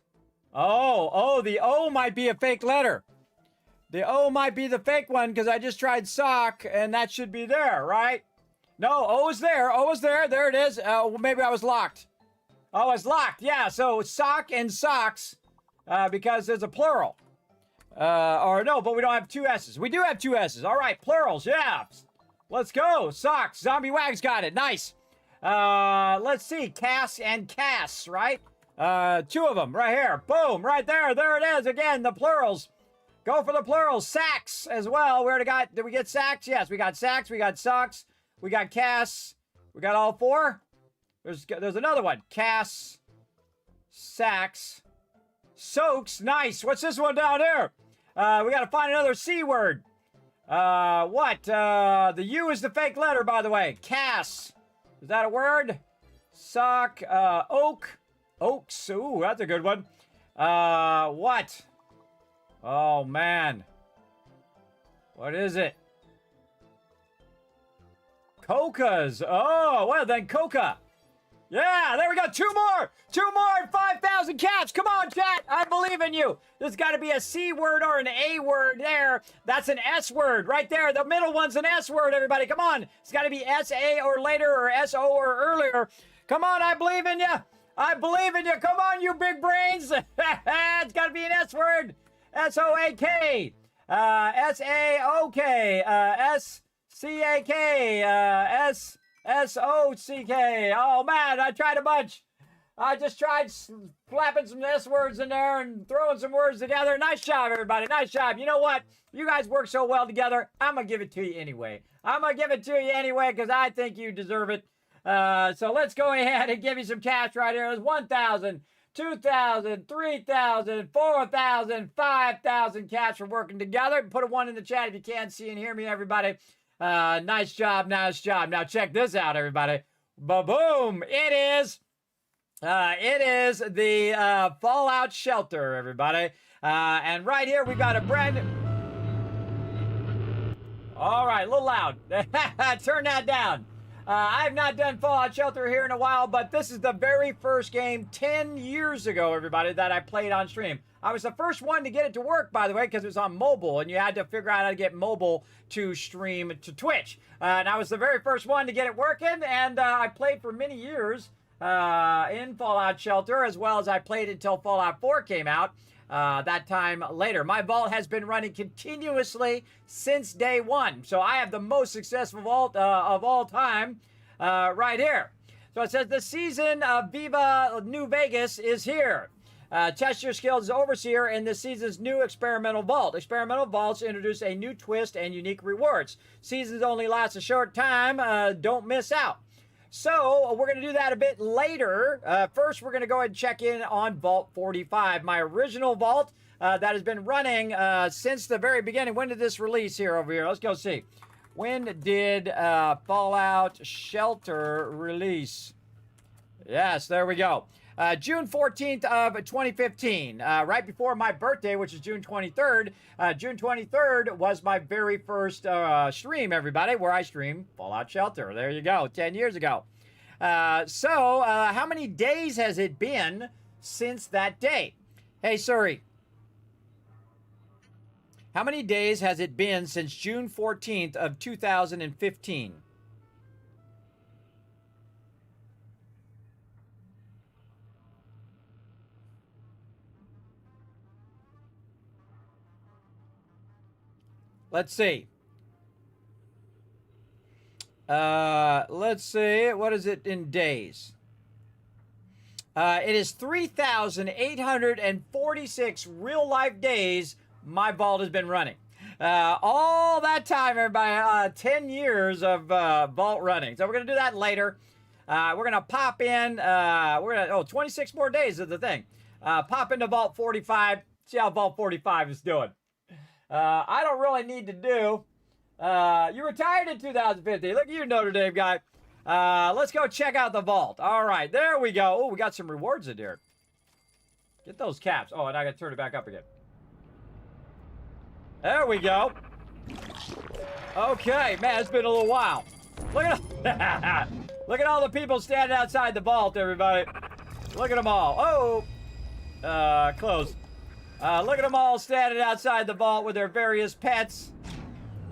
Oh, the O might be a fake letter. The O might be the fake one because I just tried sock and that should be there, right? No, O is there. O is there. There it is. Well, maybe I was locked. Oh, it's locked. Yeah, so sock and socks because there's a plural. Or no, but we don't have two S's. We do have two S's. All right, plurals, yeah. Let's go. Socks. Zombie Wags got it. Nice. Let's see. Cass and Cass, right? Two of them right here. Boom, right there. There it is. Again, the plurals. Go for the plurals. Sacks as well. We already got, did we get sacks? Yes, we got sacks. We got socks. We got Cass. We got all four. There's another one. Cass. Sacks. Soaks. Nice. What's this one down here? We got to find another C word. What? The U is the fake letter, by the way. Cass. Is that a word? Sock. Oak. Oaks. Ooh, that's a good one. What? Oh, man. What is it? Coca's. Oh, well then, Coca. Yeah, there we go. Two more. 5,000 cats. Come on, chat. I believe in you. There's got to be a C word or an A word there. That's an S word right there. The middle one's an S word, everybody. Come on. It's got to be S-A or later or S-O or earlier. Come on, I believe in you. I believe in you. Come on, you big brains. It's got to be an S word. S-O-A-K. S-A-O-K. S-C-A-K. S-O-C-K. Oh, man, I tried a bunch. I just tried flapping some S words in there and throwing some words together. Nice job, everybody. Nice job. You know what? You guys work so well together. I'm going to give it to you anyway. I'm going to give it to you anyway because I think you deserve it. So let's go ahead and give you some cash right here. There's 1,000, 2,000, 3,000, 4,000, 5,000 cash for working together. Put a 1 in the chat if you can't see and hear me, everybody. Nice job, nice job. Now check this out, everybody. Ba-boom! It is the Fallout Shelter, everybody. And right here we got a brand new... All right, a little loud. Turn that down. I have not done Fallout Shelter here in a while, but this is the very first game 10 years ago, everybody, that I played on stream. I was the first one to get it to work, by the way, because it was on mobile, and you had to figure out how to get mobile to stream to Twitch. And I was the very first one to get it working, and I played for many years in Fallout Shelter, as well as I played until Fallout 4 came out that time later. My vault has been running continuously since day one, so I have the most successful vault of all time right here. So it says the season of Viva New Vegas is here. Test your skills as Overseer in this season's new experimental vault. Experimental vaults introduce a new twist and unique rewards. Seasons only last a short time. Don't miss out. So we're going to do that a bit later. First, we're going to go ahead and check in on Vault 45, my original vault that has been running since the very beginning. When did this release here over here? Let's go see. When did Fallout Shelter release? Yes, there we go. June 14th of 2015, right before my birthday, which is June 23rd. June 23rd was my very first stream, everybody, where I stream Fallout Shelter. There you go, 10 years ago. So, how many days has it been since that date? Hey, Suri. How many days has it been since June 14th of 2015? Let's see. Let's see. What is it in days? It is 3,846 real-life days my vault has been running. All that time, everybody, 10 years of vault running. So we're going to do that later. We're going to pop in, 26 more days of the thing. Pop into Vault 45, see how Vault 45 is doing. I don't really need to do. You retired in 2015. Look at you, Notre Dame guy. Let's go check out the vault. All right, there we go. Oh, we got some rewards in here. Get those caps. Oh, and I got to turn it back up again. There we go. Okay, man, it's been a little while. Look at look at all the people standing outside the vault, everybody. Look at them all. Oh, close. Look at them all standing outside the vault with their various pets.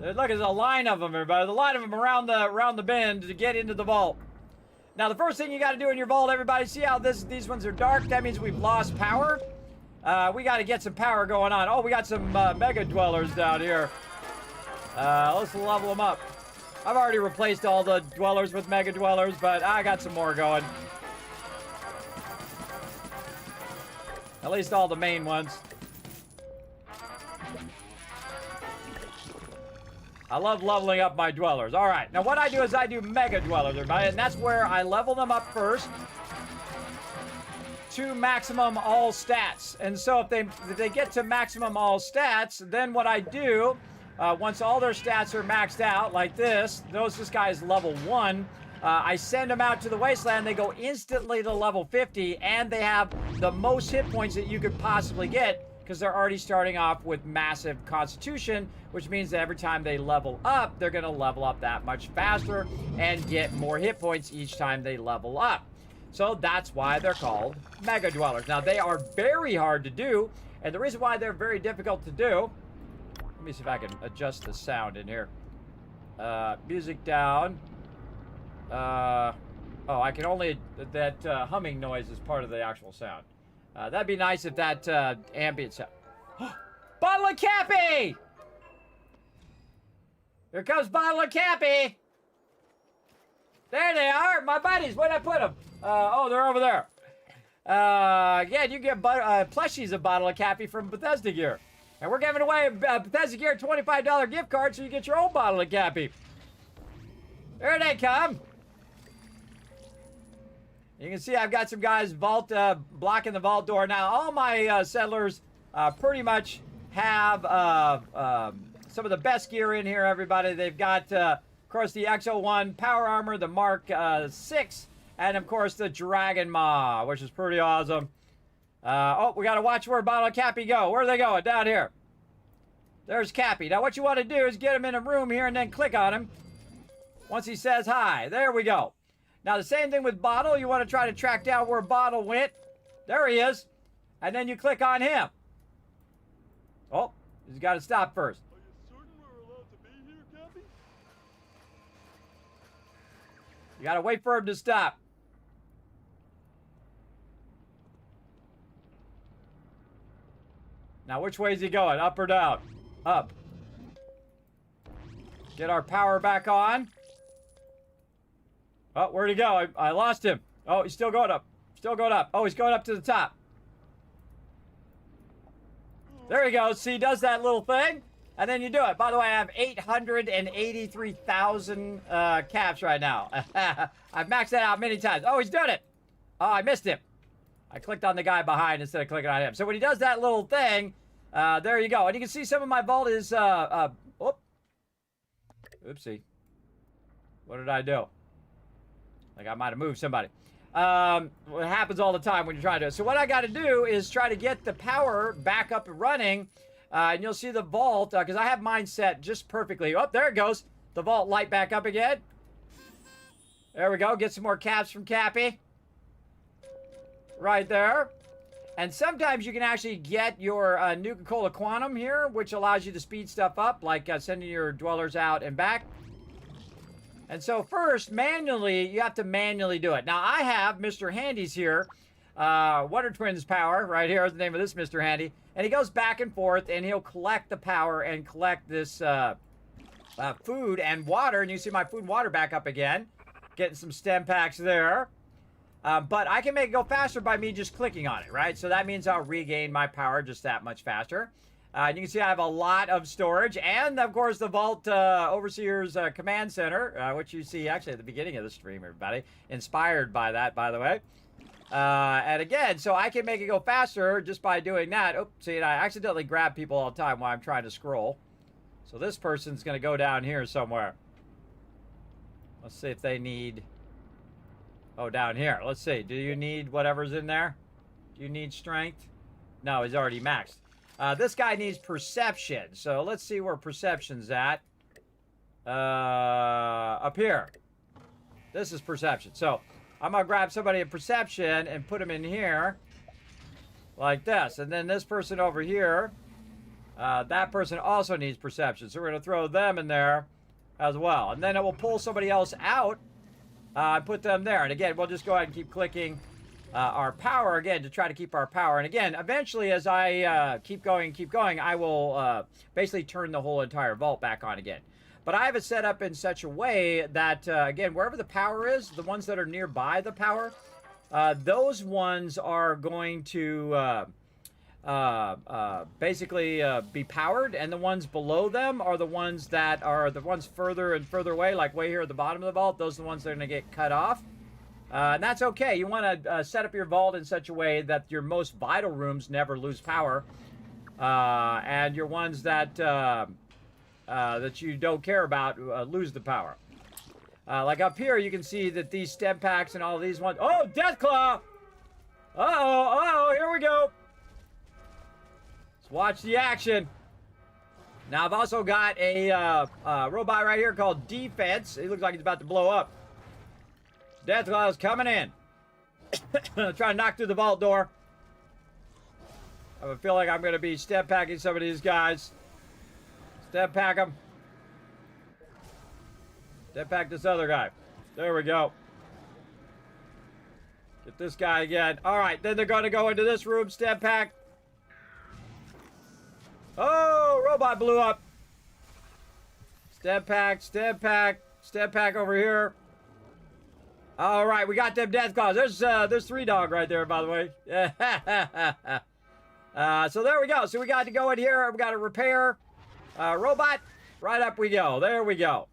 Look, there's a line of them, everybody. The line of them around the bend to get into the vault. Now, the first thing you got to do in your vault, everybody, see how these ones are dark? That means we've lost power. We got to get some power going on. Oh, we got some mega dwellers down here. Let's level them up. I've already replaced all the dwellers with mega dwellers, but I got some more going. At least all the main ones. I love leveling up my dwellers. All right, now what I do is I do mega dwellers, everybody, and that's where I level them up first to maximum all stats. And so if they get to maximum all stats, then what I do, once all their stats are maxed out, like this guy is level 1, I send them out to the wasteland. They go instantly to level 50, and they have the most hit points that you could possibly get because they're already starting off with massive constitution, which means that every time they level up, they're going to level up that much faster and get more hit points each time they level up. So that's why they're called mega dwellers. Now, they are very hard to do, and the reason why they're very difficult to do, let me see if I can adjust the sound in here. Music down. Oh, I can only, that humming noise is part of the actual sound. That'd be nice if that ambient sound. Bottle of Cappy! Here comes Bottle of Cappy! There they are, my buddies. Where'd I put them? Oh, they're over there. Yeah, you get plushies of Bottle of Cappy from Bethesda Gear. And we're giving away a Bethesda Gear $25 gift card so you get your own Bottle of Cappy. There they come. You can see I've got some guys blocking the vault door. Now, all my settlers pretty much have some of the best gear in here, everybody. They've got, of course, the X01 Power Armor, the Mark 6, and, of course, the Dragon Maw, which is pretty awesome. Oh, we got to watch where Bottle of Cappy go. Where are they going? Down here. There's Cappy. Now, what you want to do is get him in a room here and then click on him once he says hi. There we go. Now, the same thing with Bottle. You want to try to track down where Bottle went. There he is. And then you click on him. Oh, he's got to stop first. Are you certain we're allowed to be here, Cappy? You got to wait for him to stop. Now, which way is he going? Up or down? Up. Get our power back on. Oh, where'd he go? I lost him. Oh, he's still going up. Still going up. Oh, he's going up to the top. There he goes. See, he does that little thing, and then you do it. By the way, I have 883,000 caps right now. I've maxed that out many times. Oh, he's done it. Oh, I missed him. I clicked on the guy behind instead of clicking on him. So when he does that little thing, there you go. And you can see some of my vault is, oopsie. What did I do? Like I might have moved somebody. It happens all the time when you're trying to do it. So what I got to do is try to get the power back up and running. And you'll see the vault, because I have mine set just perfectly. Oh, there it goes. The vault light back up again. There we go. Get some more caps from Cappy. Right there. And sometimes you can actually get your Nuka-Cola Quantum here, which allows you to speed stuff up, like sending your dwellers out and back. And so first, manually, you have to manually do it. Now, I have Mr. Handy's here. Wonder Twins Power, right here is the name of this Mr. Handy. And he goes back and forth, and he'll collect the power and collect this food and water. And you see my food and water back up again. Getting some stem packs there. But I can make it go faster by me just clicking on it, right? So that means I'll regain my power just that much faster. And you can see I have a lot of storage, and of course the Vault Overseer's Command Center, which you see actually at the beginning of the stream, everybody. Inspired by that, by the way. And again, so I can make it go faster just by doing that. Oops, see, and I accidentally grab people all the time while I'm trying to scroll. So this person's going to go down here somewhere. Let's see if they need... Oh, down here. Let's see. Do you need whatever's in there? Do you need strength? No, he's already maxed. This guy needs perception. So let's see where perception's at. Up here. This is perception. So I'm going to grab somebody in perception and put him in here. Like this. And then this person over here. That person also needs perception. So we're going to throw them in there as well. And then it will pull somebody else out. And put them there. And again, we'll just go ahead and keep clicking our power again to try to keep our power. And again, eventually as I keep going, I will basically turn the whole entire vault back on again. But I have it set up in such a way that, again, wherever the power is, the ones that are nearby the power, those ones are going to basically be powered, and the ones below them are the ones that are the ones further and further away, like way here at the bottom of the vault. Those are the ones that are going to get cut off. And that's okay. You want to set up your vault in such a way that your most vital rooms never lose power, and your ones that that you don't care about lose the power. Like up here, you can see that these stem packs and all these ones. Oh, Deathclaw! Uh-oh, here we go. Let's watch the action. Now, I've also got a robot right here called Defense. He looks like he's about to blow up. Deathclaw's coming in. Trying to knock through the vault door. I feel like I'm going to be step packing some of these guys. Step pack them. Step pack this other guy. There we go. Get this guy again. All right, then they're going to go into this room. Step pack. Oh, robot blew up. Step pack, step pack, step pack over here. All right, we got them death claws. There's 3 dog right there, by the way. So there we go. So we got to go in here. We got to repair robot. Right up we go. There we go.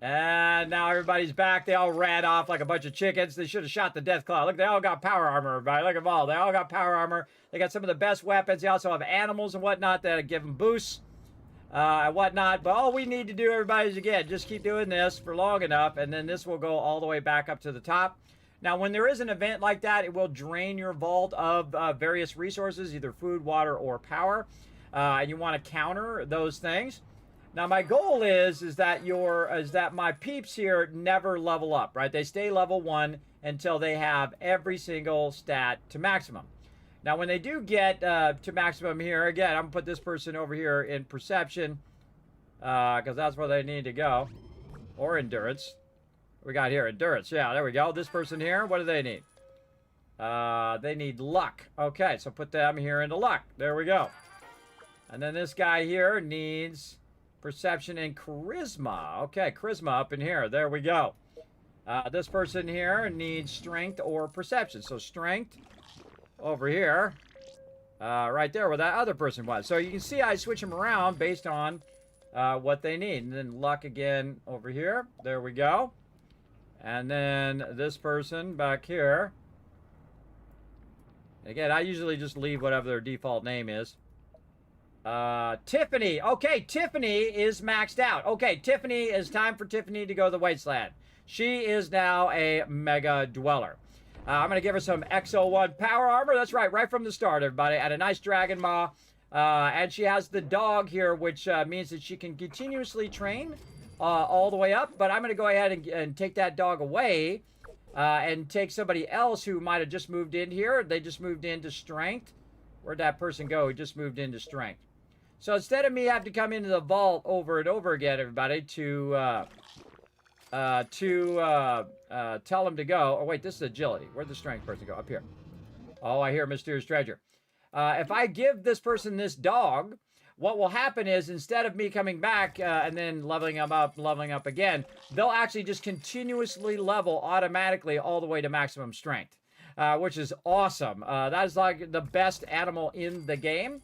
And now everybody's back. They all ran off like a bunch of chickens. They should have shot the death claw. Look, they all got power armor, everybody. Look at them all. They all got power armor. They got some of the best weapons. They also have animals and whatnot that give them boosts. And whatnot, but all we need to do, everybody, is again just keep doing this for long enough, and then this will go all the way back up to the top. Now, when there is an event like that, it will drain your vault of various resources, either food, water, or power, and you want to counter those things. Now, my goal is that my peeps here never level up, right? They stay level 1 until they have every single stat to maximum. Now, when they do get to maximum here, again, I'm going to put this person over here in perception because that's where they need to go. Or endurance. What we got here? Endurance. Yeah, there we go. This person here, what do they need? They need luck. Okay, so put them here into luck. There we go. And then this guy here needs perception and charisma. Okay, charisma up in here. There we go. This person here needs strength or perception. So strength over here, right there where that other person was. So you can see I switch them around based on what they need. And then luck again over here. There we go. And then this person back here. Again, I usually just leave whatever their default name is. Tiffany. Okay, Tiffany is maxed out. Okay, Tiffany, it's time for Tiffany to go to the wasteland. She is now a mega dweller. I'm going to give her some XO1 power armor. That's right from the start, everybody. And a nice dragon maw. And she has the dog here, which means that she can continuously train all the way up. But I'm going to go ahead and take that dog away and take somebody else who might have just moved in here. They just moved into strength. Where'd that person go? He just moved into strength. So instead of me having to come into the vault over and over again, everybody, to tell him to go. Oh, wait, this is agility. Where'd the strength person go? Up here. Oh, I hear mysterious treasure. If I give this person this dog, what will happen is instead of me coming back and then leveling up again, they'll actually just continuously level automatically all the way to maximum strength, which is awesome. That is like the best animal in the game.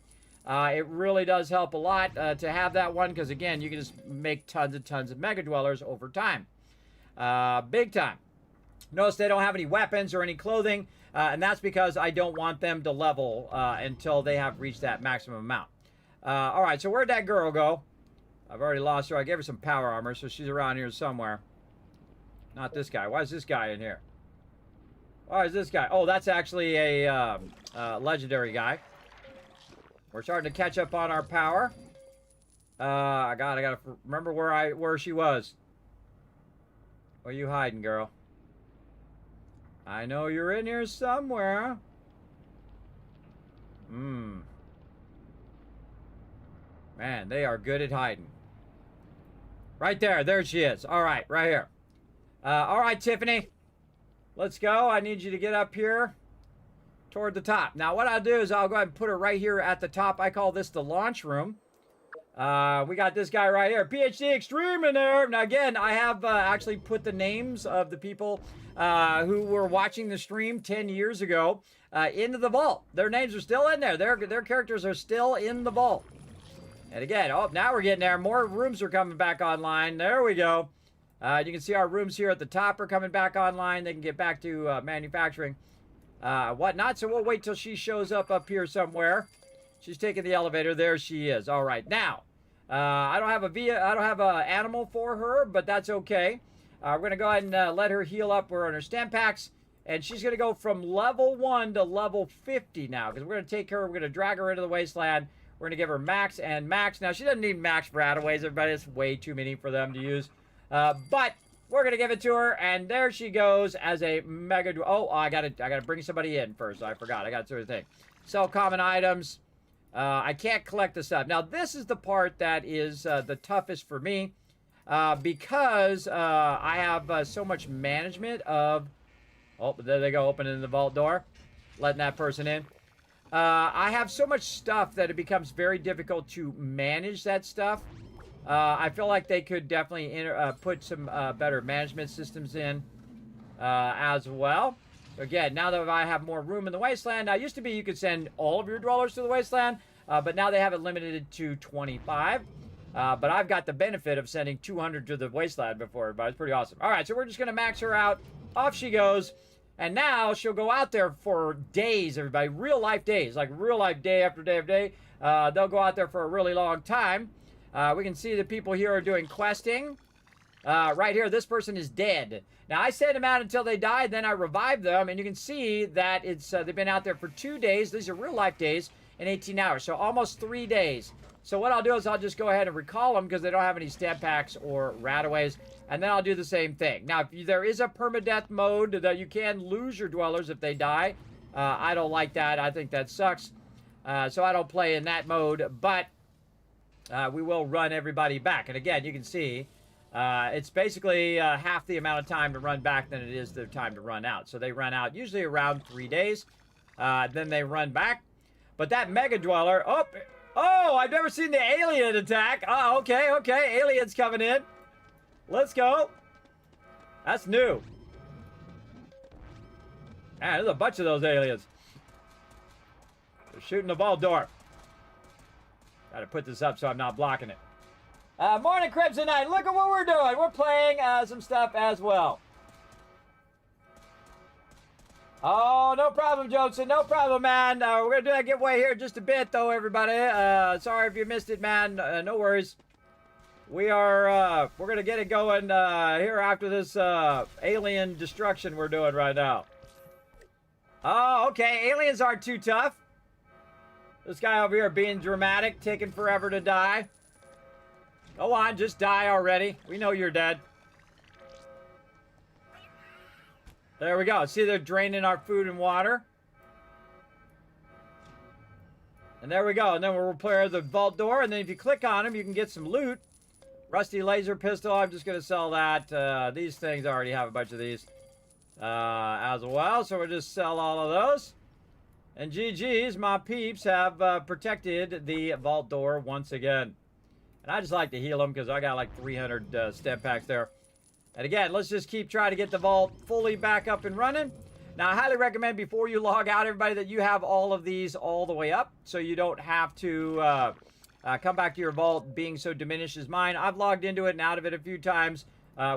It really does help a lot to have that one because, again, you can just make tons and tons of Mega Dwellers over time. Big time. Notice they don't have any weapons or any clothing, and that's because I don't want them to level until they have reached that maximum amount. All right, so where'd that girl go? I've already lost her. I gave her some power armor, so she's around here somewhere. Not this guy. Why is this guy in here? Why is this guy? Oh, that's actually a legendary guy. We're starting to catch up on our power. I gotta remember where she was. Where you hiding, girl? I know you're in here somewhere. Man, they are good at hiding. Right there. There she is. All right, right here. All right, Tiffany. Let's go. I need you to get up here toward the top. Now, what I'll do is I'll go ahead and put her right here at the top. I call this the launch room. We got this guy right here. PhD Extreme in there. Now, again, I have actually put the names of the people who were watching the stream 10 years ago into the vault. Their names are still in there. Their characters are still in the vault. And again, oh, now we're getting there. More rooms are coming back online. There we go. You can see our rooms here at the top are coming back online. They can get back to manufacturing whatnot. So we'll wait till she shows up here somewhere. She's taking the elevator. There she is. All right, now I don't have an animal for her, but that's okay. We're gonna go ahead and let her heal up. We're on her stem packs, and she's gonna go from level 1 to level 50 now because we're gonna take her. We're gonna drag her into the wasteland. We're gonna give her max and max. Now she doesn't need max for Adaways. Everybody, it's way too many for them to use. But we're gonna give it to her, and there she goes as a mega. Oh, I gotta bring somebody in first. I forgot. I got to do the thing. Sell common items. I can't collect this up. Now this is the part that is the toughest for me because I have so much management of. Oh, there they go, opening the vault door, letting that person in. I have so much stuff that it becomes very difficult to manage that stuff. I feel like they could definitely put some better management systems in as well. Again, now that I have more room in the wasteland, now it used to be you could send all of your dwellers to the wasteland, but now they have it limited to 25. But I've got the benefit of sending 200 to the wasteland before everybody. It's pretty awesome. All right, so we're just going to max her out. Off she goes. And now she'll go out there for days, everybody. Real life days, like real life day after day after day. They'll go out there for a really long time. We can see the people here are doing questing. Right here, this person is dead. Now, I sent them out until they died, then I revived them, and you can see that it's they've been out there for 2 days. These are real life days in 18 hours, so almost 3 days. So what I'll do is I'll just go ahead and recall them because they don't have any stamp packs or rataways, and then I'll do the same thing. Now, if there is a permadeath mode that you can lose your dwellers if they die, I don't like that. I think that sucks. So I don't play in that mode, but we will run everybody back. And again, you can see it's basically half the amount of time to run back than it is the time to run out. So they run out usually around 3 days. Then they run back. But that mega dweller, oh, I've never seen the alien attack. Oh, okay, aliens coming in. Let's go. That's new. Man, there's a bunch of those aliens. They're shooting the vault door. Gotta put this up so I'm not blocking it. Morning, Crimson Knight. Look at what we're doing. We're playing some stuff as well. Oh, no problem, Joseph. No problem, man. We're going to do that giveaway here in just a bit, though, everybody. Sorry if you missed it, man. No worries. We're going to get it going here after this alien destruction we're doing right now. Oh, okay. Aliens aren't too tough. This guy over here being dramatic, taking forever to die. Go on, just die already. We know you're dead. There we go. See, they're draining our food and water. And there we go. And then we'll repair the vault door. And then if you click on them, you can get some loot. Rusty laser pistol. I'm just going to sell that. These things, I already have a bunch of these as well. So we'll just sell all of those. And GG's, my peeps have protected the vault door once again. And I just like to heal them because I got like 300 stem packs there. And again, let's just keep trying to get the vault fully back up and running. Now, I highly recommend before you log out, everybody, that you have all of these all the way up so you don't have to come back to your vault being so diminished as mine. I've logged into it and out of it a few times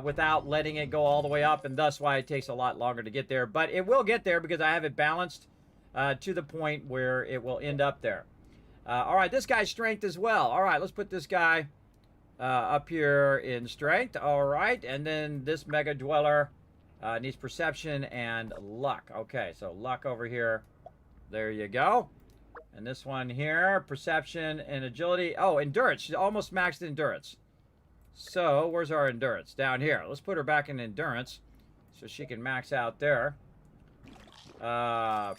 without letting it go all the way up, and thus why it takes a lot longer to get there. But it will get there because I have it balanced to the point where it will end up there. All right, this guy's strength as well. All right, let's put this guy up here in strength. All right, and then this mega dweller needs perception and luck. Okay, so luck over here. There you go. And this one here, perception and agility. Oh, endurance. She's almost maxed endurance. So, where's our endurance? Down here. Let's put her back in endurance so she can max out there.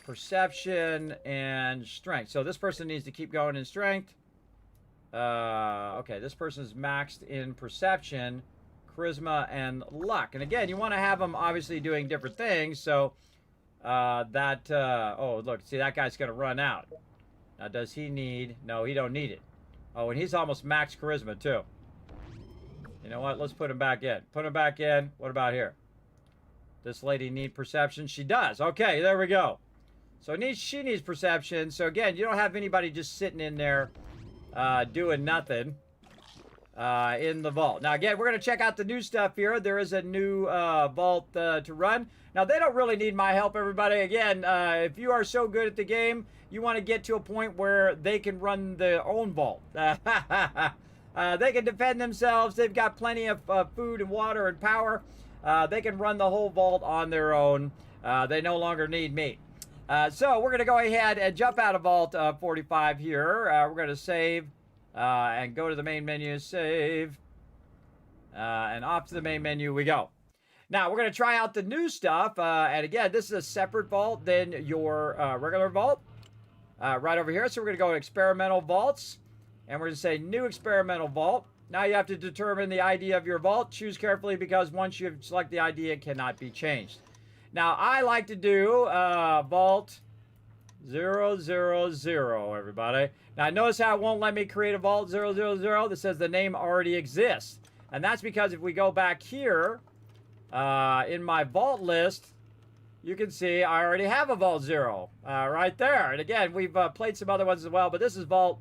Perception and strength. So this person needs to keep going in strength. Okay, this person's maxed in perception, charisma, and luck. And again, you want to have them obviously doing different things. So oh, look, see, that guy's going to run out. Now, does he need... No, he don't need it. Oh, and he's almost max charisma, too. You know what? Let's put him back in. Put him back in. What about here? This lady need perception? She does. Okay, there we go. So she needs perception. So again, you don't have anybody just sitting in there doing nothing in the vault. Now again, we're going to check out the new stuff here. There is a new vault to run. Now they don't really need my help, everybody. Again, if you are so good at the game, you want to get to a point where they can run their own vault. They can defend themselves. They've got plenty of food and water and power. They can run the whole vault on their own. They no longer need me. So we're going to go ahead and jump out of Vault 45 here. We're going to save and go to the main menu, save, and off to the main menu we go. Now, we're going to try out the new stuff. And again, this is a separate vault than your regular vault. Right over here. So we're going to go to experimental vaults. And we're going to say new experimental vault. Now you have to determine the ID of your vault. Choose carefully because once you select the ID, it cannot be changed. Now, I like to do vault 000, everybody. Now, notice how it won't let me create a vault 000 that says the name already exists. And that's because if we go back here in my vault list, you can see I already have a vault 0 right there. And again, we've played some other ones as well, but this is vault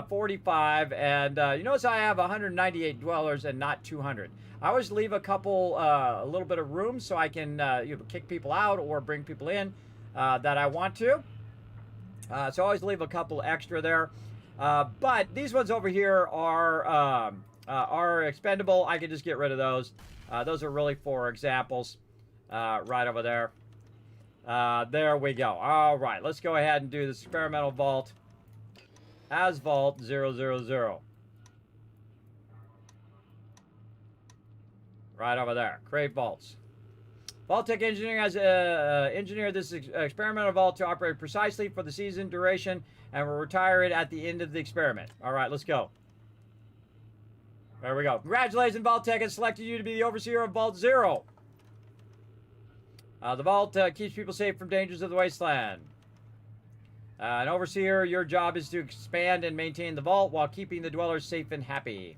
45, and you notice I have 198 dwellers and not 200. I always leave a couple, a little bit of room so I can kick people out or bring people in that I want to. So I always leave a couple extra there. But these ones over here are expendable. I can just get rid of those. Those are really for examples right over there. There we go. All right, let's go ahead and do this experimental vault. As vault 000. Right over there. Create vaults. Vault Tech Engineering has engineered this experimental vault to operate precisely for the season duration and will retire it at the end of the experiment. All right, let's go. There we go. Congratulations, Vault Tech has selected you to be the overseer of Vault 0. The vault keeps people safe from dangers of the wasteland. An overseer, your job is to expand and maintain the vault while keeping the dwellers safe and happy.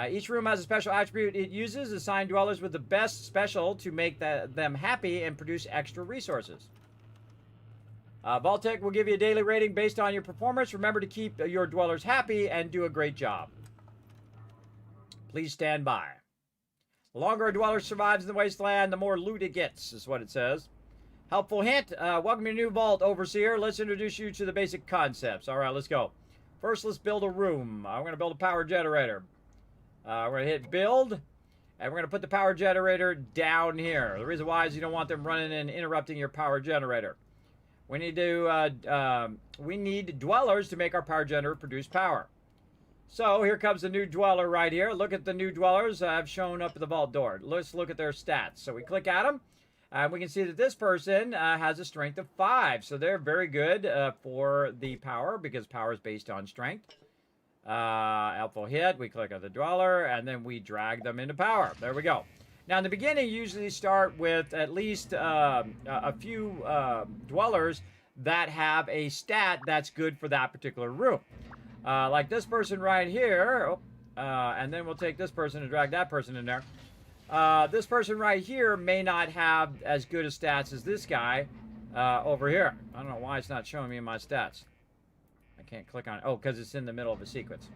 Each room has a special attribute it uses. Assign dwellers with the best special to make them happy and produce extra resources. Vault-Tec will give you a daily rating based on your performance. Remember to keep your dwellers happy and do a great job. Please stand by. The longer a dweller survives in the wasteland, the more loot it gets, is what it says. Helpful hint, welcome to your new vault, Overseer. Let's introduce you to the basic concepts. All right, let's go. First, let's build a room. We're going to build a power generator. We're going to hit build, and we're going to put the power generator down here. The reason why is you don't want them running and interrupting your power generator. We need dwellers to make our power generator produce power. So here comes the new dweller right here. Look at the new dwellers I've shown up at the vault door. Let's look at their stats. So we click at them. And we can see that this person has a strength of 5. So they're very good for the power because power is based on strength. Helpful hit. We click on the dweller and then we drag them into power. There we go. Now in the beginning, you usually start with at least a few dwellers that have a stat that's good for that particular room. Like this person right here. And then we'll take this person and drag that person in there. this person right here may not have as good a stats as this guy over here. I don't know why it's not showing me my stats. I can't click on it. Oh, because it's in the middle of a sequence.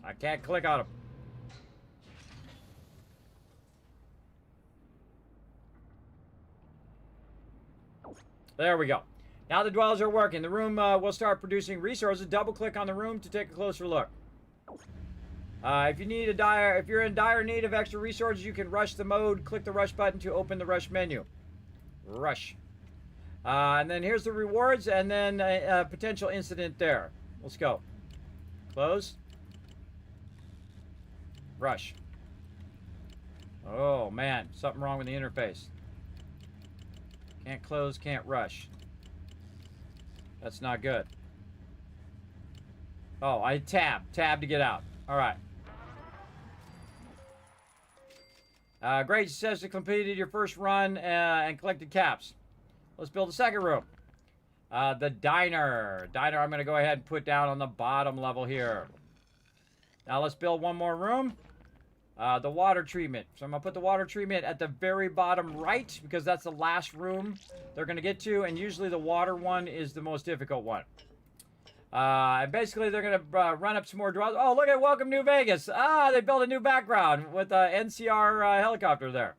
I can't click on him. There we go. Now the dwellers are working. The room will start producing resources. Double click on the room to take a closer look. If you're in dire need of extra resources, you can rush the mode. Click the rush button to open the rush menu. Rush. And then here's the rewards, and then a potential incident there. Let's go. Close. Rush. Oh man, something wrong with the interface. Can't close, can't rush. That's not good. Oh, I tab to get out. All right. Great, successfully completed your first run and collected caps. Let's build a second room. The diner. Diner I'm going to go ahead and put down on the bottom level here. Now let's build one more room. The water treatment. So I'm going to put the water treatment at the very bottom right because that's the last room they're going to get to. And usually the water one is the most difficult one. And basically they're going to run up some more dwellers. Oh, look at Welcome New Vegas. They built a new background with a NCR helicopter there.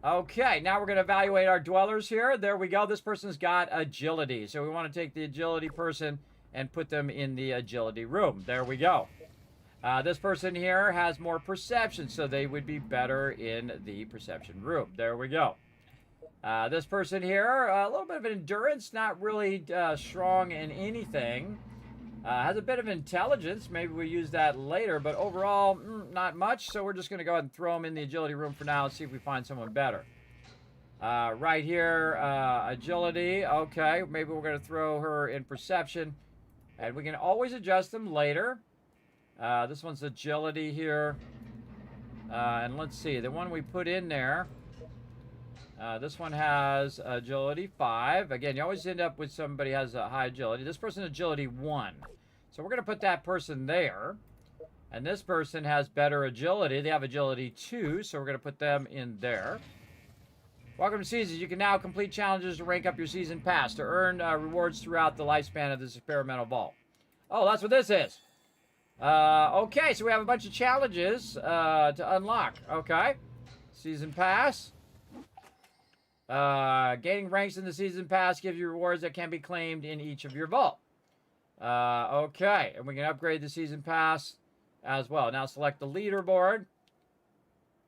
Okay, now we're going to evaluate our dwellers here. There we go. This person's got agility. So we want to take the agility person and put them in the agility room. There we go. This person here has more perception, so they would be better in the perception room. There we go. This person here, a little bit of endurance, not really strong in anything. Has a bit of intelligence. Maybe we use that later, but overall, not much. So we're just going to go ahead and throw them in the agility room for now and see if we find someone better. Right here, agility. Okay, maybe we're going to throw her in perception. And we can always adjust them later. This one's agility here. And let's see, the one we put in there. This one has agility 5. Again, you always end up with somebody who has a high agility. This person agility 1. So we're going to put that person there. And this person has better agility. They have agility 2, so we're going to put them in there. Welcome to Seasons. You can now complete challenges to rank up your season pass to earn rewards throughout the lifespan of this experimental vault. Oh, that's what this is. Okay, so we have a bunch of challenges to unlock. Okay. Season pass. Gaining ranks in the season pass gives you rewards that can be claimed in each of your vault. Okay, and we can upgrade the season pass as well. Now select the leaderboard.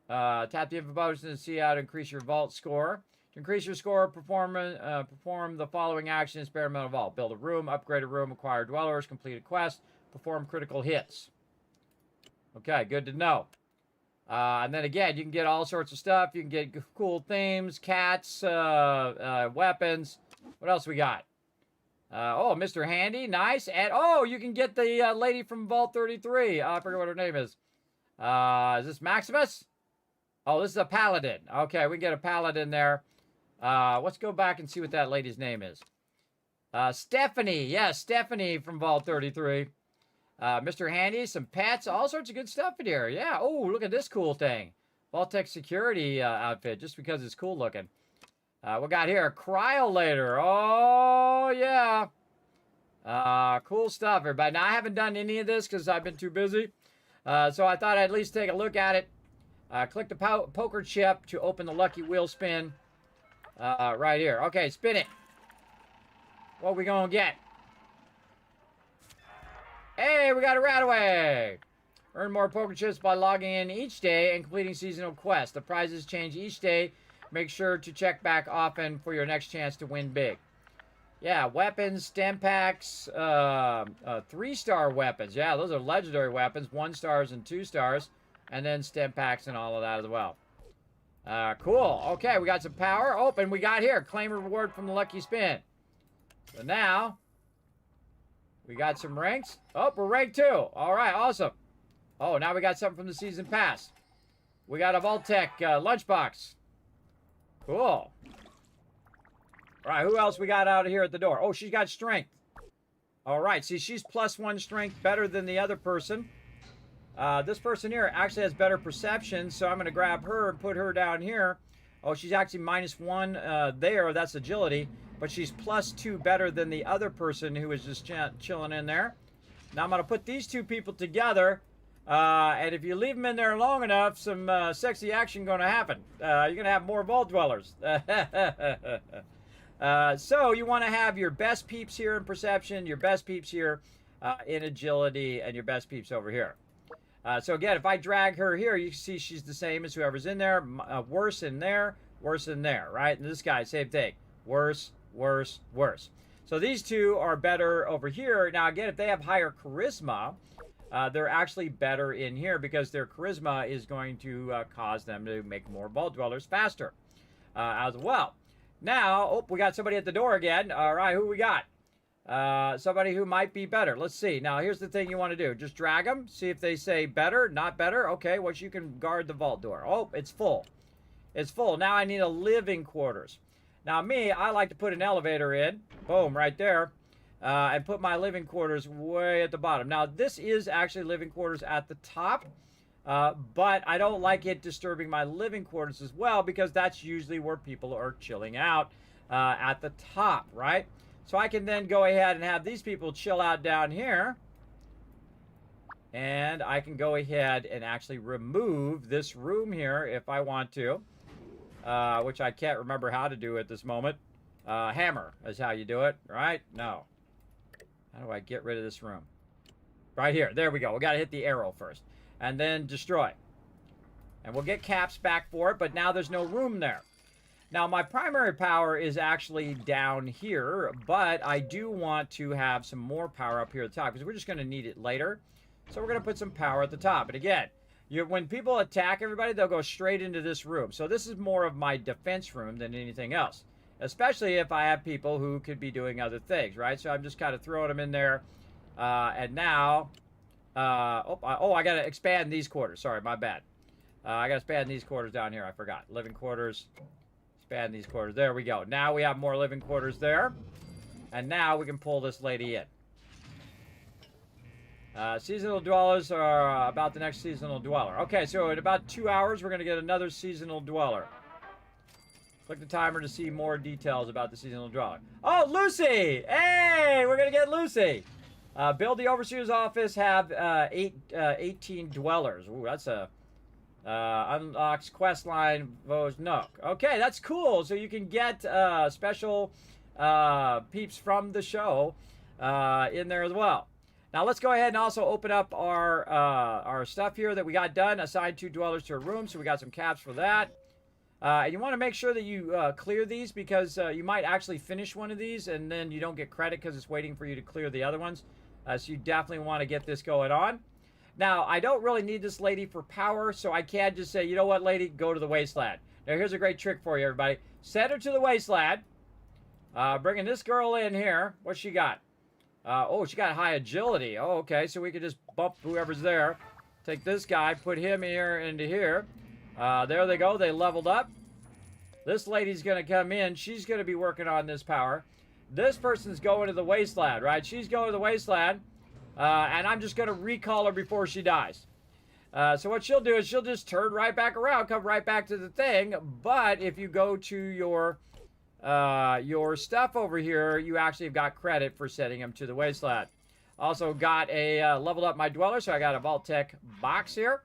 Tap the info button to see how to increase your vault score. To increase your score, perform the following actions in experimental vault. Build a room, upgrade a room, acquire dwellers, complete a quest, perform critical hits. Okay, good to know. And then again, you can get all sorts of stuff. You can get cool themes, cats, weapons. What else we got? Oh, Mr. Handy, nice. And oh, you can get the lady from Vault 33. I forget what her name is. Is this Maximus? Oh, this is a paladin. Okay, we can get a paladin there. Let's go back and see what that lady's name is. Stephanie. Yes, Stephanie from Vault 33. Mr. Handy, some pets, all sorts of good stuff in here. Yeah. Oh, look at this cool thing. Vault-Tec security outfit, just because it's cool looking. We got here a cryolator. Oh, yeah. Cool stuff, everybody. Now, I haven't done any of this because I've been too busy. So I thought I'd at least take a look at it. Click the poker chip to open the lucky wheel spin. Right here. Okay, spin it. What we gonna get? Hey, we got a Rataway! Earn more poker chips by logging in each day and completing seasonal quests. The prizes change each day. Make sure to check back often for your next chance to win big. Yeah, weapons, stem packs, 3-star weapons. Yeah, those are legendary weapons. 1 stars and 2 stars. And then stem packs and all of that as well. Cool. Okay, we got some power. Oh, and we got here. Claim a reward from the lucky spin. So now, we got some ranks. Oh, we're ranked 2. All right, awesome. Oh, now we got something from the season pass. We got a Vault-Tec lunchbox. Cool. All right, who else we got out of here at the door? Oh, she's got strength. All right, see, she's +1 strength, better than the other person. This person here actually has better perception, so I'm going to grab her and put her down here. Oh, she's actually -1 there. That's agility. But she's +2 better than the other person who was just chilling in there. Now I'm going to put these two people together. And if you leave them in there long enough, some sexy action going to happen. You're going to have more vault dwellers. So you want to have your best peeps here in perception, your best peeps here in agility, and your best peeps over here. So again, if I drag her here, you can see she's the same as whoever's in there. Worse in there, worse in there, right? And this guy, same thing. Worse, worse, worse. So these two are better over here. Now again, if they have higher charisma, they're actually better in here because their charisma is going to cause them to make more vault dwellers faster as well. Now, oh, we got somebody at the door again. All right, who we got? Somebody who might be better. Let's see. Now, here's the thing you want to do. Just drag them. See if they say better, not better. Okay, well, you can guard the vault door. Oh, it's full. It's full. Now I need a living quarters. Now, me, I like to put an elevator in. Boom, right there. And put my living quarters way at the bottom. Now, this is actually living quarters at the top. But I don't like it disturbing my living quarters as well because that's usually where people are chilling out at the top, right? So I can then go ahead and have these people chill out down here. And I can go ahead and actually remove this room here if I want to. Which I can't remember how to do at this moment. Hammer is how you do it, right? No. How do I get rid of this room? Right here. There we go. We got to hit the arrow first. And then destroy. And we'll get caps back for it, but now there's no room there. Now, my primary power is actually down here, but I do want to have some more power up here at the top because we're just going to need it later. So we're going to put some power at the top. And again, when people attack everybody, they'll go straight into this room. So this is more of my defense room than anything else, especially if I have people who could be doing other things, right? So I'm just kind of throwing them in there. And now, I got to expand these quarters. Sorry, my bad. I got to expand these quarters down here. I forgot. Living quarters. Expand these quarters. There we go. Now we have more living quarters there. And now we can pull this lady in. Seasonal dwellers are about the next seasonal dweller. Okay, so in about 2 hours, we're going to get another seasonal dweller. Click the timer to see more details about the seasonal dweller. Oh, Lucy! Hey, we're going to get Lucy. Build the overseer's office, have 18 dwellers. Ooh, that's a... unlocks quest line Vos Nook. Okay, that's cool. So you can get special peeps from the show in there as well. Now let's go ahead and also open up our stuff here that we got done. Assign 2 dwellers to a room, so we got some caps for that. And you want to make sure that you clear these because you might actually finish one of these and then you don't get credit because it's waiting for you to clear the other ones. So you definitely want to get this going on. Now, I don't really need this lady for power, so I can't just say, you know what, lady, go to the wasteland. Now, here's a great trick for you, everybody. Set her to the wasteland. Bringing this girl in here. What's she got? Oh, she got high agility. Oh, okay, so we could just bump whoever's there. Take this guy, put him here into here. There they go. They leveled up. This lady's going to come in. She's going to be working on this power. This person's going to the wasteland, right? She's going to the wasteland. And I'm just going to recall her before she dies. So what she'll do is she'll just turn right back around, come right back to the thing. But if you go to your stuff over here, you actually have got credit for setting them to the wasteland. Also got a leveled up my dweller, so I got a Vault Tech box here.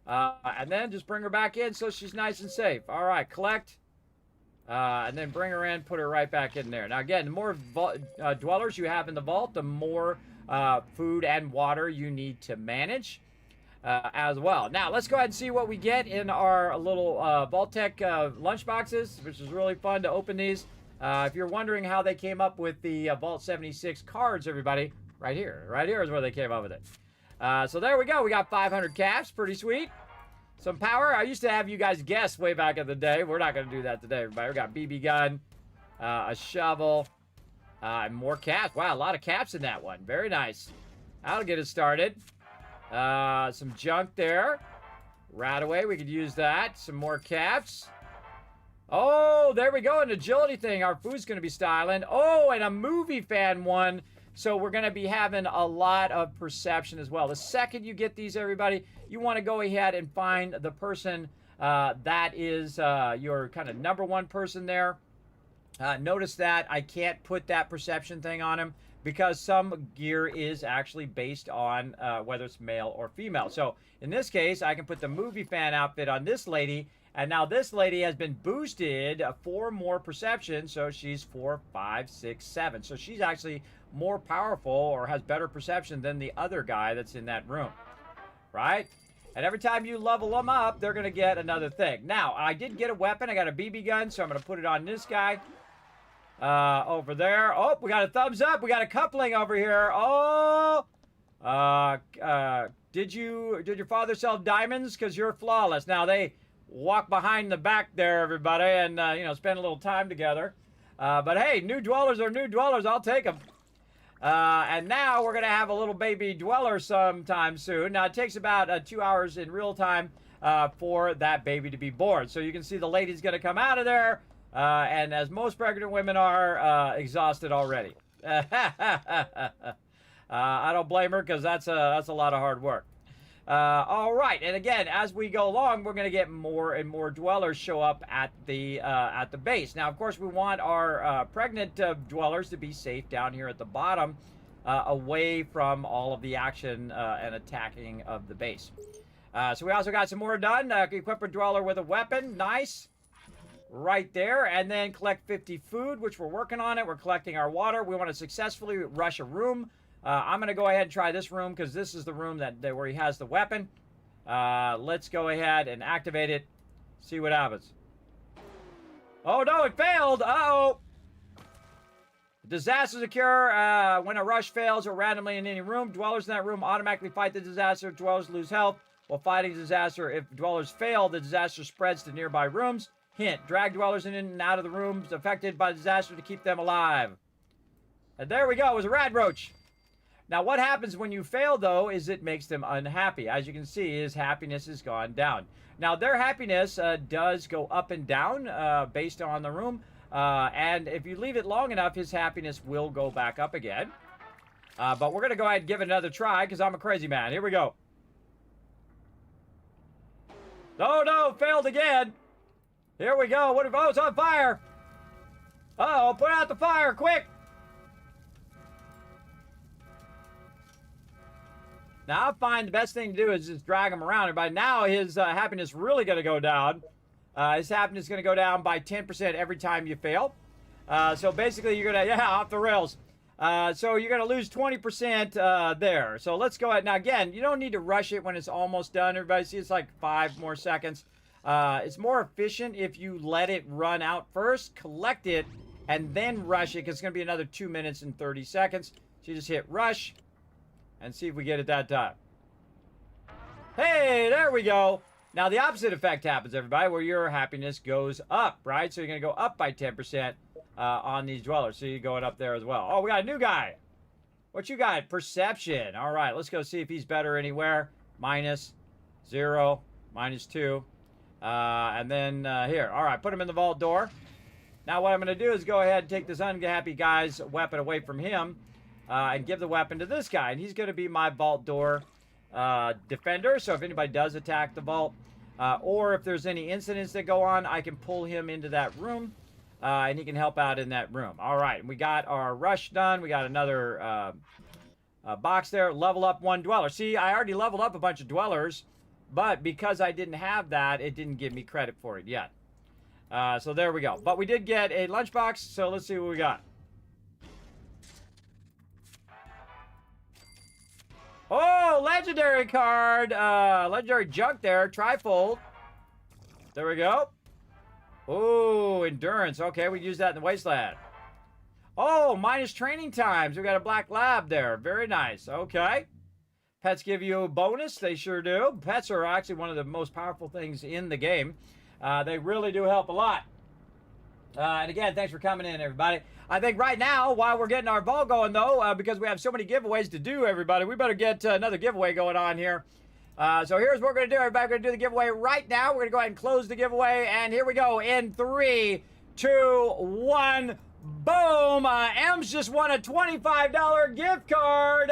And then just bring her back in so she's nice and safe. All right, collect. And then bring her in, put her right back in there. Now again, the more dwellers you have in the vault, the more food and water you need to manage as well. Now, let's go ahead and see what we get in our little Vault-Tec lunch boxes, which is really fun to open these. If you're wondering how they came up with the Vault 76 cards, everybody, right here is where they came up with it. So there we go. We got 500 caps. Pretty sweet. Some power. I used to have you guys guess way back in the day. We're not going to do that today, everybody. We got BB gun, a shovel, and more caps. Wow, a lot of caps in that one. Very nice. That'll get us started. Some junk there. Right away, we could use that. Some more caps. Oh, there we go. An agility thing. Our food's going to be styling. Oh, and a movie fan one So we're going to be having a lot of perception as well. The second you get these, everybody, you want to go ahead and find the person that is your kind of number one person there. Notice that I can't put that perception thing on him because some gear is actually based on whether it's male or female. So in this case, I can put the movie fan outfit on this lady, and now this lady has been boosted 4 more perception, so she's 4, 5, 6, 7. So she's actually more powerful or has better perception than the other guy that's in that room, right? And every time you level them up, they're going to get another thing. Now, I did get a weapon. I got a BB gun, so I'm going to put it on this guy. Over there. Oh, we got a thumbs up. We got a coupling over here. Oh, did your father sell diamonds? Because you're flawless. Now they walk behind the back there, everybody, and you know, spend a little time together. But hey, new dwellers are new dwellers. I'll take them. And now we're gonna have a little baby dweller sometime soon. Now it takes about 2 hours in real time for that baby to be born. So you can see the lady's gonna come out of there. And as most pregnant women are, exhausted already. I don't blame her because that's a lot of hard work. All right, and again, as we go along, we're going to get more and more dwellers show up at the base. Now, of course, we want our pregnant dwellers to be safe down here at the bottom, away from all of the action and attacking of the base. So we also got some more done. Equip a dweller with a weapon. Nice. Right there, and then collect 50 food, which we're working on it. We're collecting our water. We want to successfully rush a room. I'm going to go ahead and try this room because this is the room that where he has the weapon. Let's go ahead and activate it. See what happens. Oh no, it failed. Uh-oh. Disasters occur when a rush fails or randomly in any room. Dwellers in that room automatically fight the disaster. Dwellers lose health while fighting the disaster. If dwellers fail, the disaster spreads to nearby rooms. Hint, drag dwellers in and out of the rooms affected by the disaster to keep them alive. And there we go, it was a rad roach. Now what happens when you fail though is it makes them unhappy. As you can see, his happiness has gone down. Now their happiness does go up and down based on the room. And if you leave it long enough, his happiness will go back up again. But we're going to go ahead and give it another try because I'm a crazy man. Here we go. Oh no, failed again. Here we go. What if, oh, it's on fire. Uh-oh, put out the fire, quick. Now, I find the best thing to do is just drag him around. By now, his happiness really going to go down. His happiness is going to go down by 10% every time you fail. So basically, you're going to, yeah, off the rails. So you're going to lose 20% there. So let's go ahead. Now, again, you don't need to rush it when it's almost done. Everybody see it's like 5 more seconds. It's more efficient if you let it run out first, collect it, and then rush it, because it's going to be another 2 minutes and 30 seconds. So you just hit rush and see if we get it that time. Hey, there we go. Now, the opposite effect happens, everybody, where your happiness goes up, right? So you're going to go up by 10% on these dwellers. So you're going up there as well. Oh, we got a new guy. What you got? Perception. All right, let's go see if he's better anywhere. -0, -2. And then here. All right, put him in the vault door. Now what I'm going to do is go ahead and take this unhappy guy's weapon away from him and give the weapon to this guy. And he's going to be my vault door defender. So if anybody does attack the vault or if there's any incidents that go on, I can pull him into that room and he can help out in that room. All right, we got our rush done. We got another box there. Level up 1 dweller. See, I already leveled up a bunch of dwellers. But because I didn't have that, it didn't give me credit for it yet. So there we go. But we did get a lunchbox, so let's see what we got. Oh, legendary card. Legendary junk there. Trifold. There we go. Oh, endurance. Okay, we use that in the wasteland. Oh, minus training times. We got a black lab there. Very nice. Okay. Pets give you a bonus. They sure do. Pets are actually one of the most powerful things in the game. They really do help a lot. And again, thanks for coming in, everybody. I think right now, while we're getting our vault going, though, because we have so many giveaways to do, everybody, we better get another giveaway going on here. So here's what we're going to do, everybody. We're going to do the giveaway right now. We're going to go ahead and close the giveaway. And here we go in 3, 2, 1. Boom! M's just won a $25 gift card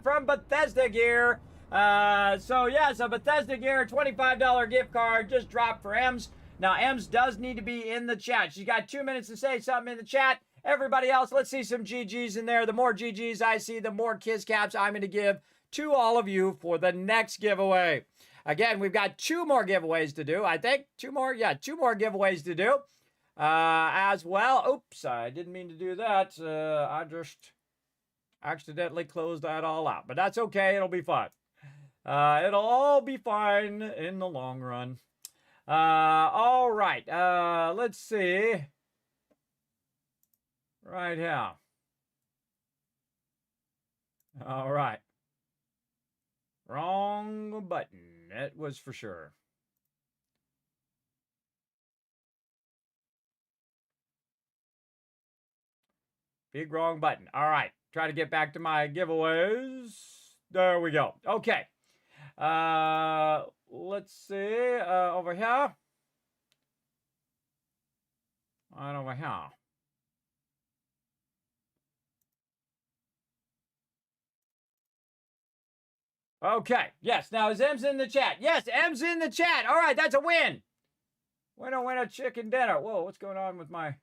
from Bethesda Gear. So yes, a Bethesda Gear $25 gift card just dropped for M's. Now M's does need to be in the chat. She's got 2 minutes to say something in the chat. Everybody else, let's see some GGs in there. The more GGs I see, the more Kiz Caps I'm going to give to all of you for the next giveaway. Again, we've got 2 more giveaways to do. I think 2 more. Yeah, 2 more giveaways to do. As well. Oops, I didn't mean to do that. I just accidentally closed that all out. But that's okay. It'll be fine. It'll all be fine in the long run. All right. Let's see. Right here. All right. Wrong button. It was for sure. Big wrong button. All right. Try to get back to my giveaways. There we go. Okay. Let's see. Over here. Right over here. Okay. Yes. Now is M's in the chat? Yes, M's in the chat. All right. That's a win. Winner, chicken dinner. Whoa, what's going on with my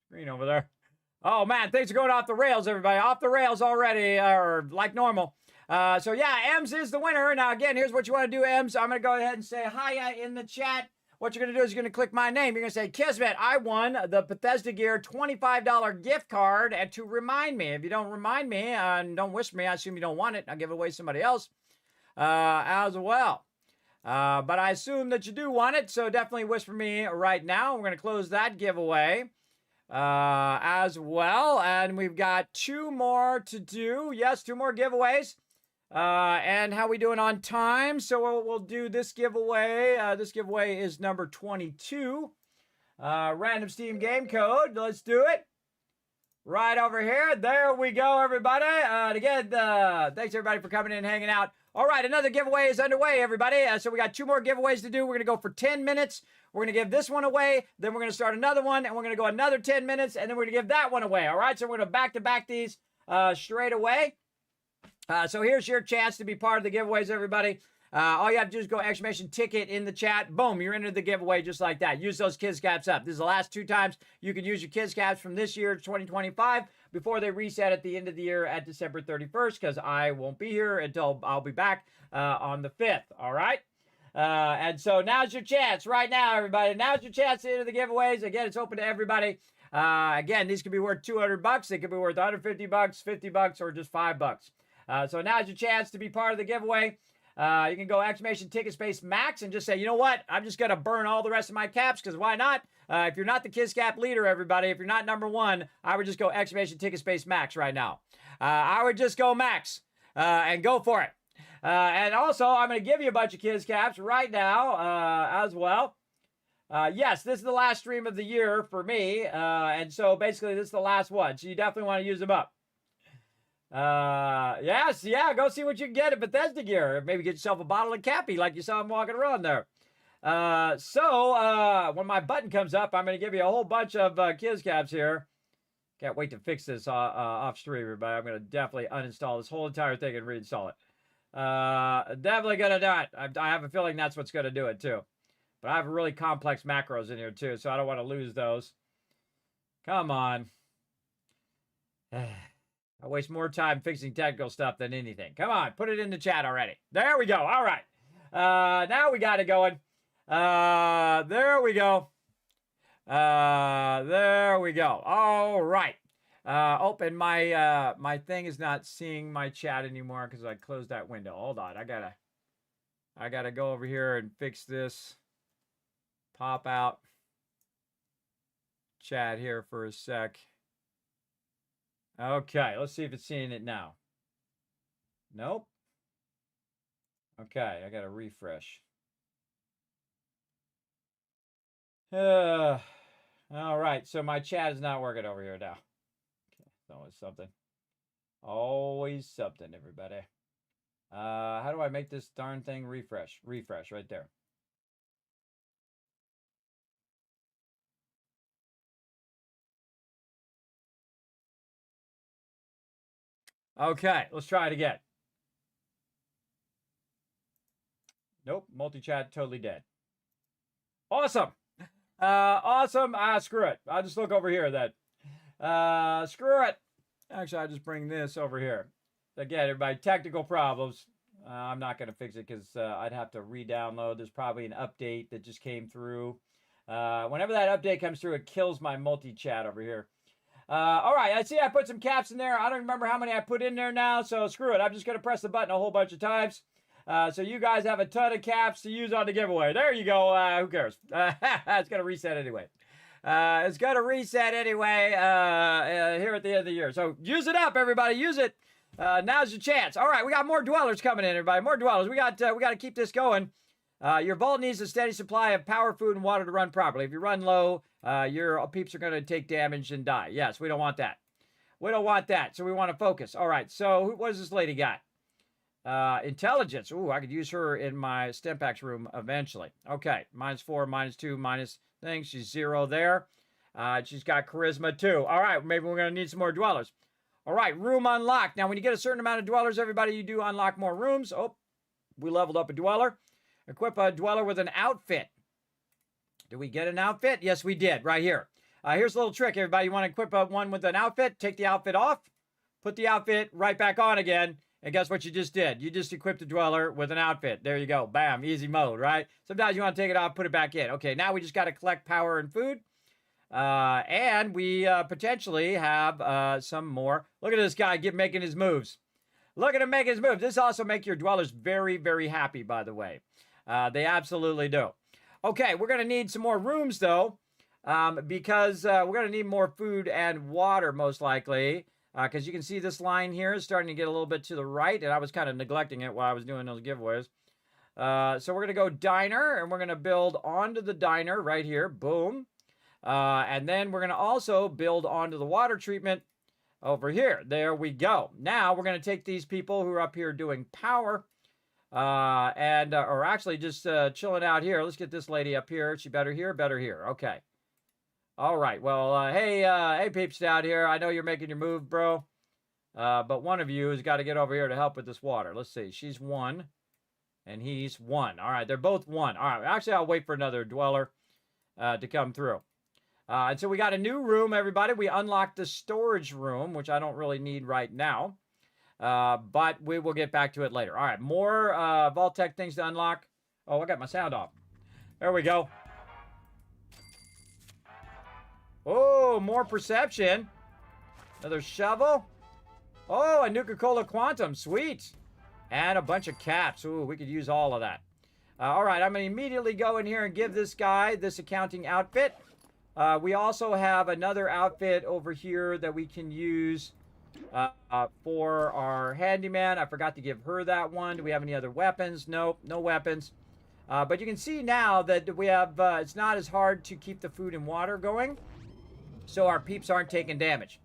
screen over there? Oh, man, things are going off the rails, everybody. Off the rails already, or like normal. So, yeah, M's is the winner. Now, again, here's what you want to do, M's. I'm going to go ahead and say hi in the chat. What you're going to do is you're going to click my name. You're going to say, Kismet, I won the Bethesda Gear $25 gift card. And to remind me, if you don't remind me and don't wish me, I assume you don't want it. I'll give it away to somebody else as well. But I assume that you do want it, so definitely wish for me right now. We're going to close that giveaway as well. And we've got 2 more to do. Yes, 2 more giveaways. And how we doing on time? So we'll do this giveaway. This giveaway is number 22. Random Steam game code. Let's do it. Right over here. There we go, everybody. And again, thanks everybody for coming in and hanging out. All right, another giveaway is underway, everybody. So we got 2 more giveaways to do. We're going to go for 10 minutes. We're going to give this one away. Then we're going to start another one, and we're going to go another 10 minutes, and then we're going to give that one away. All right, so we're going to back-to-back these straight away. So here's your chance to be part of the giveaways, everybody. All you have to do is go exclamation ticket in the chat. Boom, you're into the giveaway just like that. Use those Kiz Caps up. This is the last 2 times you can use your Kiz Caps from this year, 2025, before they reset at the end of the year at December 31st, because I won't be here until I'll be back on the 5th, all right? And so now's your chance right now, everybody. Now's your chance to enter the giveaways. Again, it's open to everybody. Again, these could be worth $200. They could be worth $150, $50, or just $5. So now's your chance to be part of the giveaway. You can go exclamation ticket space max and just say, you know what? I'm just going to burn all the rest of my caps because why not? If you're not the Kiz Cap leader, everybody, if you're not number 1, I would just go exclamation ticket space max right now. I would just go max and go for it. And also, I'm going to give you a bunch of Kiz Caps right now as well. Yes, this is the last stream of the year for me. And so basically, this is the last one. So you definitely want to use them up. Yes, yeah, go see what you can get at Bethesda Gear. Maybe get yourself a bottle of Cappy like you saw him walking around there. So when my button comes up, I'm going to give you a whole bunch of Kiz Caps here. Can't wait to fix this off stream, everybody. I'm going to definitely uninstall this whole entire thing and reinstall it. Definitely going to do it. I have a feeling that's what's going to do it, too. But I have really complex macros in here, too, so I don't want to lose those. Come on. I waste more time fixing technical stuff than anything. Come on, put it in the chat already. There we go. All right. Now we got it going. There we go. There we go. All right. Open my my thing is not seeing my chat anymore because I closed that window. Hold on. I gotta go over here and fix this. Pop out chat here for a sec. Okay, let's see if it's seeing it now. Nope. Okay, I got to refresh. All right, so my chat is not working over here now. Okay, it's always something. Always something, everybody. How do I make this darn thing refresh? Refresh right there. Okay, let's try it again. Nope, multi-chat totally dead. Awesome. Awesome. Screw it. I'll just look over here then. Screw it. Actually, I'll just bring this over here. Again, everybody, technical problems. I'm not going to fix it because I'd have to re-download. There's probably an update that just came through. Whenever that update comes through, it kills my multi-chat over here. All right, I see I put some caps in there. I don't remember how many I put in there now, so screw it. I'm just going to press the button a whole bunch of times. So you guys have a ton of caps to use on the giveaway. There you go. Who cares? It's going to reset anyway. It's going to reset anyway here at the end of the year. So use it up, everybody. Use it. Now's your chance. All right, we got more dwellers coming in, everybody. More dwellers. We got to keep this going. Your vault needs a steady supply of power, food, and water to run properly. If you run low, your peeps are going to take damage and die. Yes, we don't want that. We don't want that, so we want to focus. All right, so what does this lady got? Intelligence. Ooh, I could use her in my Stimpaks room eventually. Okay, -4, -2, minus thing. She's 0 there. She's got charisma too. All right, maybe we're going to need some more dwellers. All right, room unlocked. Now, when you get a certain amount of dwellers, everybody, you do unlock more rooms. Oh, we leveled up a dweller. Equip a dweller with an outfit. Did we get an outfit? Yes, we did, right here. Here's a little trick, everybody. You want to equip one with an outfit, take the outfit off, put the outfit right back on again, and guess what you just did? You just equipped a dweller with an outfit. There you go. Bam. Easy mode, right? Sometimes you want to take it off, put it back in. Okay, now we just got to collect power and food. And we potentially have some more. Look at this guy making his moves. Look at him making his moves. This also makes your dwellers very, very happy, by the way. They absolutely do. Okay, we're going to need some more rooms, though, because we're going to need more food and water, most likely. Because you can see this line here is starting to get a little bit to the right, and I was kind of neglecting it while I was doing those giveaways. So we're going to go diner, and we're going to build onto the diner right here. Boom. And then we're going to also build onto the water treatment over here. There we go. Now we're going to take these people who are up here doing power, or actually just chilling out here. Let's get this lady up here. Is she better here? Better here. Okay. All right. Well, hey, peeps down here. I know you're making your move, bro. But one of you has got to get over here to help with this water. Let's see. She's 1, and he's 1. All right. They're both 1. All right. Actually, I'll wait for another dweller to come through. And so we got a new room, everybody. We unlocked the storage room, which I don't really need right now. But we will get back to it later. All right. More Vault-Tec things to unlock. Oh, I got my sound off. There we go. Oh, more perception. Another shovel. Oh, a Nuka-Cola Quantum. Sweet. And a bunch of caps. Ooh, we could use all of that. All right, I'm going to immediately go in here and give this guy this accounting outfit. We also have another outfit over here that we can use for our handyman. I forgot to give her that one. Do we have any other weapons? Nope, no weapons. But you can see now that we have, it's not as hard to keep the food and water going. So our peeps aren't taking damage.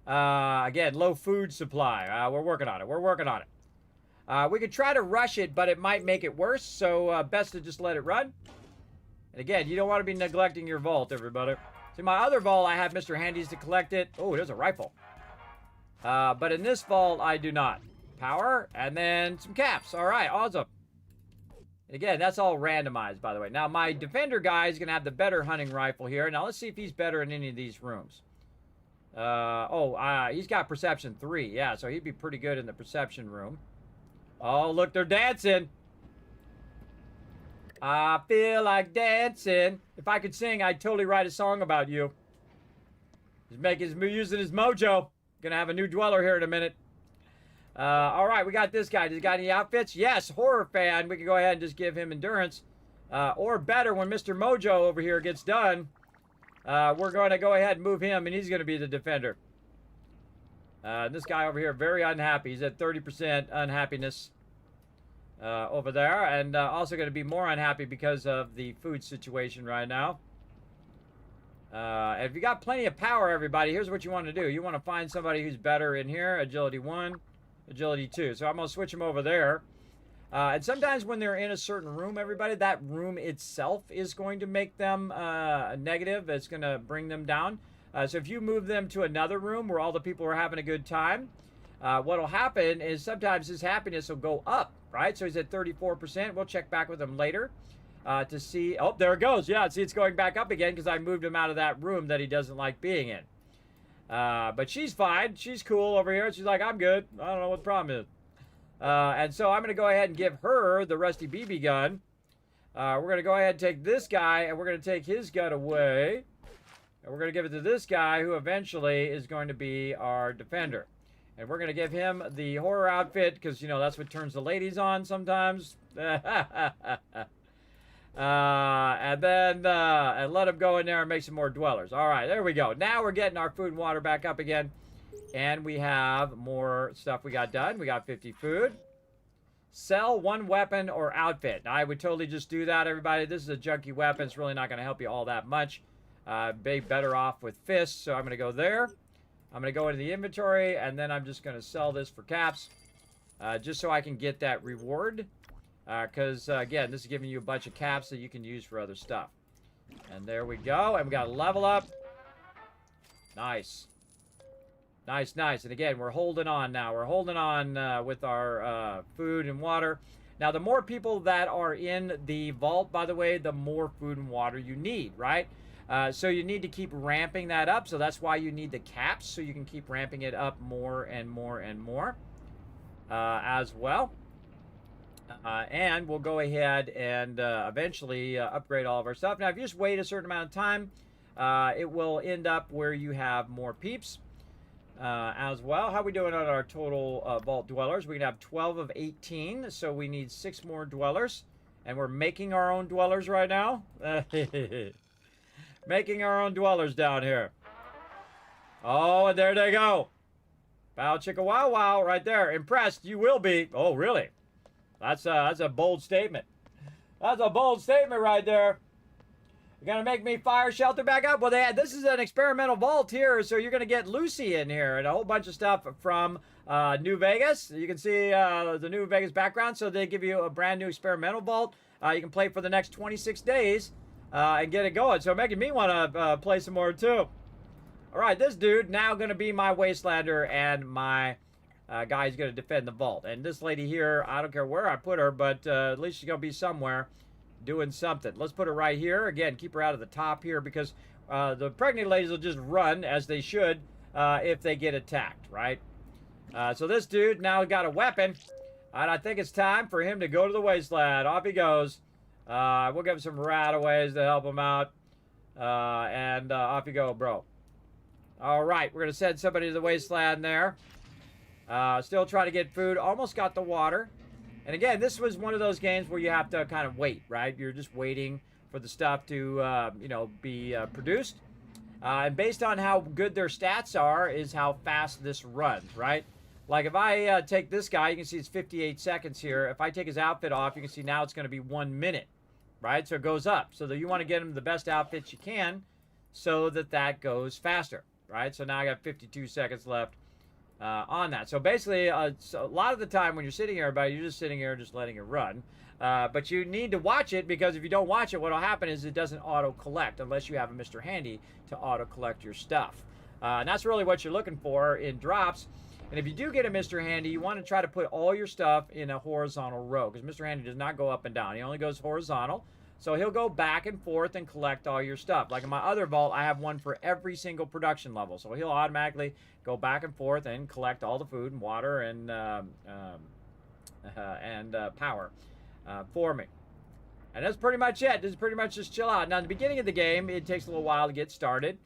Again, low food supply. We're working on it. We're working on it. We could try to rush it, but it might make it worse. So best to just let it run. And again, you don't want to be neglecting your vault, everybody. See, my other vault, I have Mr. Handy's to collect it. Oh, there's a rifle. But in this vault, I do not. Power, and then some caps. All right, awesome. And again, that's all randomized, by the way. Now, my defender guy is going to have the better hunting rifle here. Now, let's see if he's better in any of these rooms. He's got perception 3. Yeah, so he'd be pretty good in the perception room. Oh, look, they're dancing. I feel like dancing. If I could sing, I'd totally write a song about you. He's using his mojo. Gonna have a new dweller here in a minute. All right, we got this guy. Does he got any outfits? Yes, horror fan. We can go ahead and just give him endurance. Or better, when Mr. Mojo over here gets done, we're going to go ahead and move him, and he's going to be the defender. This guy over here, very unhappy. He's at 30% unhappiness over there, and also going to be more unhappy because of the food situation right now. And if you got plenty of power, everybody, here's what you want to do. You want to find somebody who's better in here. Agility 1, Agility 2. So I'm going to switch them over there. And sometimes when they're in a certain room, everybody, that room itself is going to make them negative. It's going to bring them down. So if you move them to another room where all the people are having a good time, what'll happen is sometimes his happiness will go up, right? So he's at 34%. We'll check back with him later to see. Oh, there it goes. Yeah, see, it's going back up again because I moved him out of that room that he doesn't like being in. But she's fine. She's cool over here. She's like, I'm good. I don't know what the problem is. And so I'm going to go ahead and give her the rusty BB gun. We're going to go ahead and take this guy, and we're going to take his gun away. And we're going to give it to this guy, who eventually is going to be our defender. And we're going to give him the horror outfit, because, you know, that's what turns the ladies on sometimes. And then and let him go in there and make some more dwellers. All right, there we go. Now we're getting our food and water back up again. And we have more stuff we got done. We got 50 food. Sell 1 weapon or outfit. Now, I would totally just do that, everybody. This is a junky weapon. It's really not going to help you all that much. Be better off with fists. So I'm going to go there. I'm going to go into the inventory. And then I'm just going to sell this for caps. Just so I can get that reward. Because, again, this is giving you a bunch of caps that you can use for other stuff. And there we go. And we got a level up. Nice. Nice, nice. And again, we're holding on now. We're holding on with our food and water. Now, the more people that are in the vault, by the way, the more food and water you need, right? So you need to keep ramping that up. So that's why you need the caps, so you can keep ramping it up more and more and more as well. And we'll go ahead and eventually upgrade all of our stuff. Now, if you just wait a certain amount of time, it will end up where you have more peeps. As well. How are we doing on our total vault dwellers? We can have 12 of 18, so we need 6 more dwellers. And we're making our own dwellers right now. Making our own dwellers down here. Oh, and there they go. Bow chicka wow wow right there. Impressed you will be. Oh, really? That's a bold statement. That's a bold statement right there. You're going to make me fire shelter back up? Well, this is an experimental vault here, so you're going to get Lucy in here and a whole bunch of stuff from New Vegas. You can see the New Vegas background, so they give you a brand new experimental vault. You can play for the next 26 days and get it going. So making me want to play some more, too. All right, this dude now going to be my Wastelander and my guy who's going to defend the vault. And this lady here, I don't care where I put her, but at least she's going to be somewhere doing something. Let's put her right here. Again, keep her out of the top here because the pregnant ladies will just run, as they should, if they get attacked, right? So this dude now got a weapon, and I think it's time for him to go to the wasteland. Off he goes. We'll give him some rataways to help him out. And off you go, bro. All right, we're going to send somebody to the wasteland there. Still trying to get food. Almost got the water. And again, this was one of those games where you have to kind of wait, right? You're just waiting for the stuff to, you know, be produced. And based on how good their stats are is how fast this runs, right? Like if I take this guy, you can see it's 58 seconds here. If I take his outfit off, you can see now it's going to be 1 minute, right? So it goes up. So that you want to get him the best outfits you can so that that goes faster, right? So now I got 52 seconds left. On that. So basically, so a lot of the time when you're sitting here, everybody, you're just sitting here just letting it run. But you need to watch it because if you don't watch it, what will happen is it doesn't auto-collect unless you have a Mr. Handy to auto-collect your stuff. And that's really what you're looking for in drops. And if you do get a Mr. Handy, you want to try to put all your stuff in a horizontal row because Mr. Handy does not go up and down. He only goes horizontal. So he'll go back and forth and collect all your stuff. Like in my other vault, I have one for every single production level. So he'll automatically go back and forth and collect all the food and water and power for me. And that's pretty much it. This is pretty much just chill out. Now, in the beginning of the game, it takes a little while to get started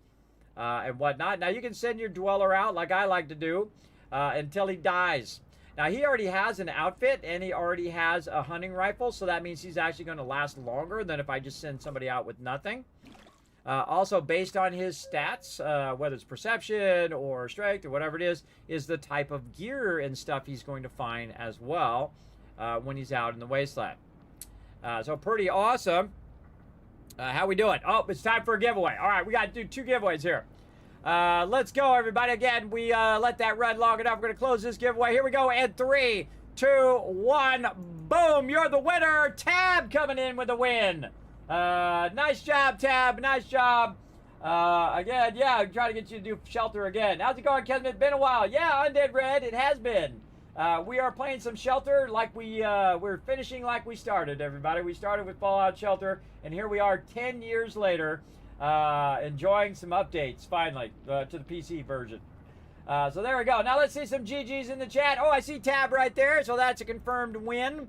and whatnot. Now, you can send your dweller out, like I like to do, until he dies. Now, he already has an outfit, and he already has a hunting rifle, so that means he's actually going to last longer than if I just send somebody out with nothing. Also, based on his stats, whether it's perception or strength or whatever it is the type of gear and stuff he's going to find as well when he's out in the wasteland. So pretty awesome. How we doing? Oh, it's time for a giveaway. All right, we got to do 2 giveaways here. Let's go, everybody. Again, we let that run long enough. We're going to close this giveaway. Here we go. And 3, 2, 1. Boom. You're the winner. Tab coming in with a win. Nice job, Tab. Nice job. Again, yeah, I'm trying to get you to do shelter again. How's it going, Kismet? Been a while. Yeah, Undead Red, it has been. We are playing some Shelter like we're finishing like we started, everybody. We started with Fallout Shelter, and here we are 10 years later, enjoying some updates, finally, to the PC version. So there we go. Now let's see some GGs in the chat. Oh, I see Tab right there, so that's a confirmed win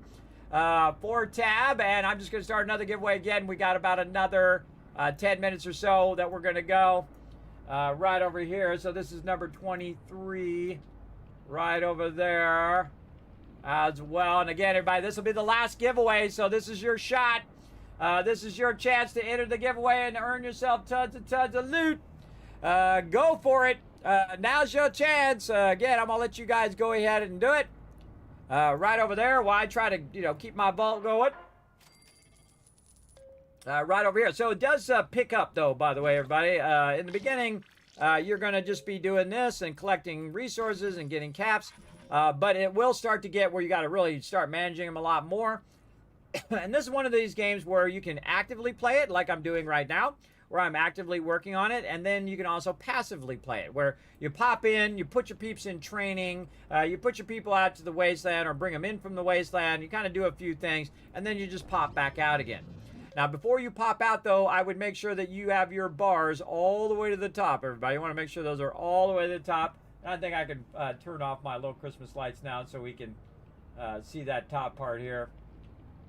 for Tab, and I'm just going to start another giveaway again. We got about another 10 minutes or so that we're going to go right over here. So this is number 23 right over there as well. And again, everybody, this will be the last giveaway, so this is your shot. This is your chance to enter the giveaway and earn yourself tons and tons of loot. Go for it. Now's your chance. Again, I'm going to let you guys go ahead and do it. Right over there while I try to, keep my vault going. Right over here. So it does pick up, though, by the way, everybody. In the beginning, you're going to just be doing this and collecting resources and getting caps. But it will start to get where you got to really start managing them a lot more. And this is one of these games where you can actively play it, like I'm doing right now, where I'm actively working on it. And then you can also passively play it, where you pop in, you put your peeps in training, you put your people out to the wasteland or bring them in from the wasteland. You kind of do a few things, and then you just pop back out again. Now, before you pop out, though, I would make sure that you have your bars all the way to the top, everybody. You want to make sure those are all the way to the top. And I think I can turn off my little Christmas lights now so we can see that top part here.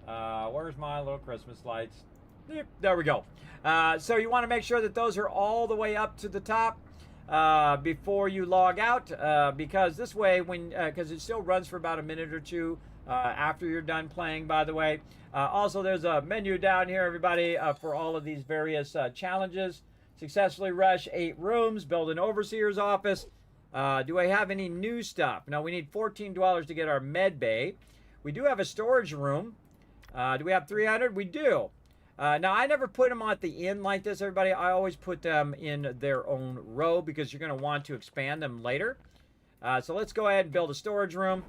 Where's my little Christmas lights? There we go. So you want to make sure that those are all the way up to the top before you log out, because this way, because it still runs for about a minute or two after you're done playing, by the way. Also, there's a menu down here, everybody, for all of these various challenges. Successfully rush 8 rooms, build an overseer's office. Do I have any new stuff? No, we need $14 to get our med bay. We do have a storage room. Do we have 300? We do. Now, I never put them at the end like this, everybody. I always put them in their own row because you're going to want to expand them later. So let's go ahead and build a storage room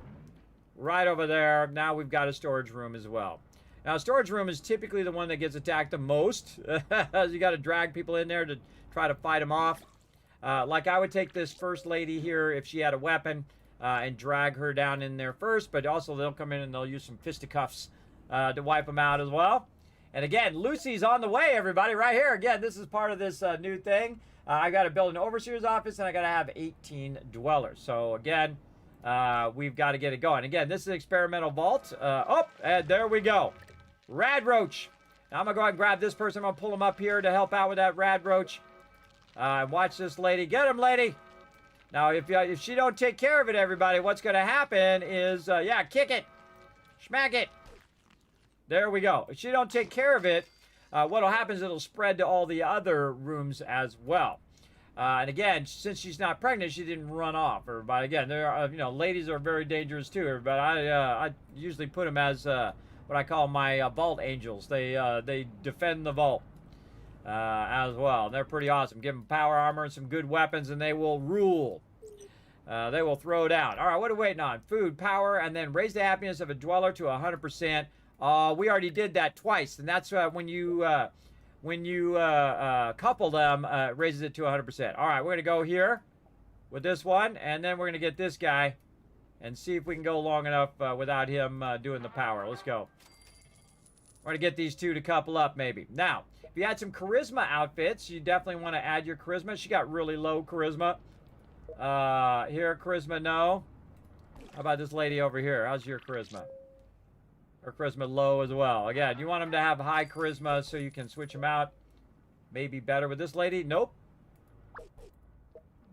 right over there. Now we've got a storage room as well. Now, storage room is typically the one that gets attacked the most. You got to drag people in there to try to fight them off. Like I would take this first lady here if she had a weapon and drag her down in there first. But also they'll come in and they'll use some fisticuffs to wipe them out as well. And again, Lucy's on the way, everybody, right here. Again, this is part of this new thing. I got to build an overseer's office, and I got to have 18 dwellers. So again, we've got to get it going. Again, this is an experimental vault. And there we go. Rad Roach. Now I'm going to go ahead and grab this person. I'm going to pull him up here to help out with that Rad Roach. And watch this lady. Get him, lady. Now, if she don't take care of it, everybody, what's going to happen is, kick it. Smack it. There we go. If she don't take care of it, what'll happen is it'll spread to all the other rooms as well. And again, since she's not pregnant, she didn't run off. Everybody, again, there are, ladies are very dangerous too. Everybody, I usually put them as what I call my vault angels. They defend the vault as well. They're pretty awesome. Give them power armor and some good weapons, and they will rule. They will throw down. All right, what are we waiting on? Food, power, and then raise the happiness of a dweller to 100%. We already did that twice, and that's when you couple them, it raises it to 100%. All right, we're going to go here with this one, and then we're going to get this guy and see if we can go long enough without him doing the power. Let's go. We're going to get these two to couple up, maybe. Now, if you had some charisma outfits, you definitely want to add your charisma. She got really low charisma. Here, charisma, no. How about this lady over here? How's your charisma? Her charisma low as well. Again, you want them to have high charisma so you can switch them out. Maybe better with this lady. Nope.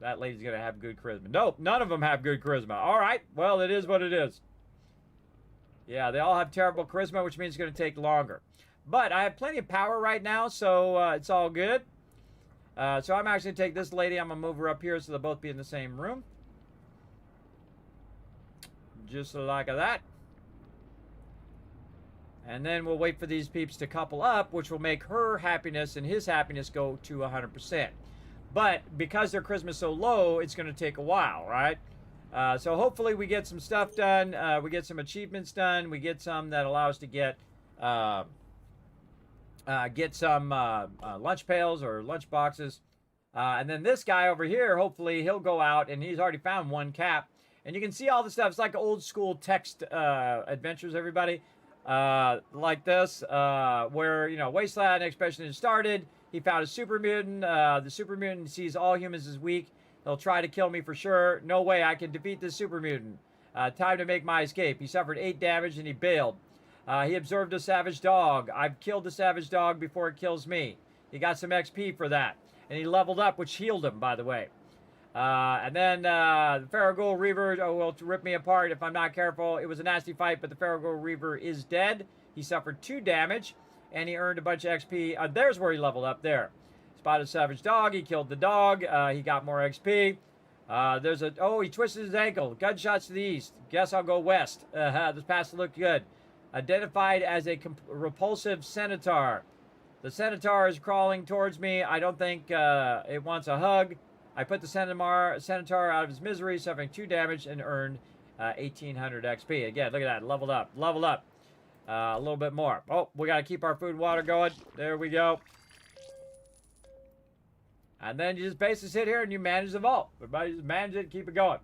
That lady's going to have good charisma. Nope, none of them have good charisma. All right, well, it is what it is. Yeah, they all have terrible charisma, which means it's going to take longer. But I have plenty of power right now, so it's all good. So I'm actually going to take this lady. I'm going to move her up here so they'll both be in the same room. Just like that. And then we'll wait for these peeps to couple up, which will make her happiness and his happiness go to 100%. But because their charisma is so low, it's going to take a while, right? So hopefully we get some stuff done. We get some achievements done. We get some that allow us to get get some lunch pails or lunch boxes. And then this guy over here, hopefully he'll go out, and he's already found one cap. And you can see all the stuff. It's like old school text adventures, everybody. Like this, where, Wasteland Expedition started. He found a super mutant. The super mutant sees all humans as weak. He'll try to kill me for sure. No way I can defeat this super mutant. Time to make my escape. He suffered 8 damage and he bailed. He observed a savage dog. I've killed the savage dog before it kills me. He got some XP for that. And he leveled up, which healed him, by the way. And then the Farragold Reaver will rip me apart if I'm not careful. It was a nasty fight, but the Farragold Reaver is dead. He suffered 2 damage, and he earned a bunch of XP. There's where he leveled up there. Spotted a savage dog. He killed the dog. He got more XP. He twisted his ankle. Gunshots to the east. Guess I'll go west. This pass looked good. Identified as a repulsive centaur. The centaur is crawling towards me. I don't think it wants a hug. I put the centaur out of his misery, suffering 2 damage, and earned 1,800 XP. Again, look at that. Leveled up. Leveled up. A little bit more. Oh, we got to keep our food and water going. There we go. And then you just basically sit here and you manage the vault. Everybody just manage it and keep it going.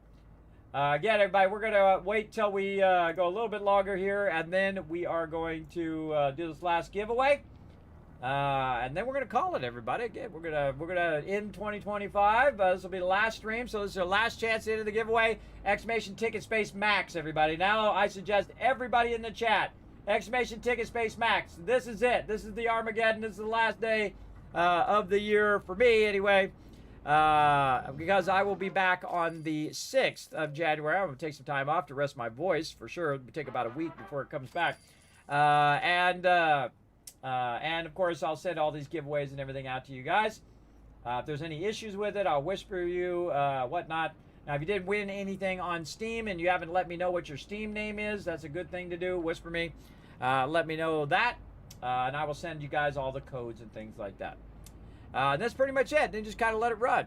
Again, everybody, we're going to wait till we go a little bit longer here, and then we are going to do this last giveaway. And then we're going to call it, everybody. Again, we're gonna end 2025. This will be the last stream, so this is your last chance to enter the giveaway. Exclamation ticket space max, everybody. Now I suggest everybody in the chat. Exclamation ticket space max. This is it. This is the Armageddon. This is the last day of the year for me, anyway. Because I will be back on the 6th of January. I'm going to take some time off to rest my voice for sure. It'll take about a week before it comes back. And of course, I'll send all these giveaways and everything out to you guys. If there's any issues with it, I'll whisper you, whatnot. Now, if you didn't win anything on Steam and you haven't let me know what your Steam name is, that's a good thing to do. Whisper me. Let me know that. And I will send you guys all the codes and things like that. And that's pretty much it. Then just kind of let it run.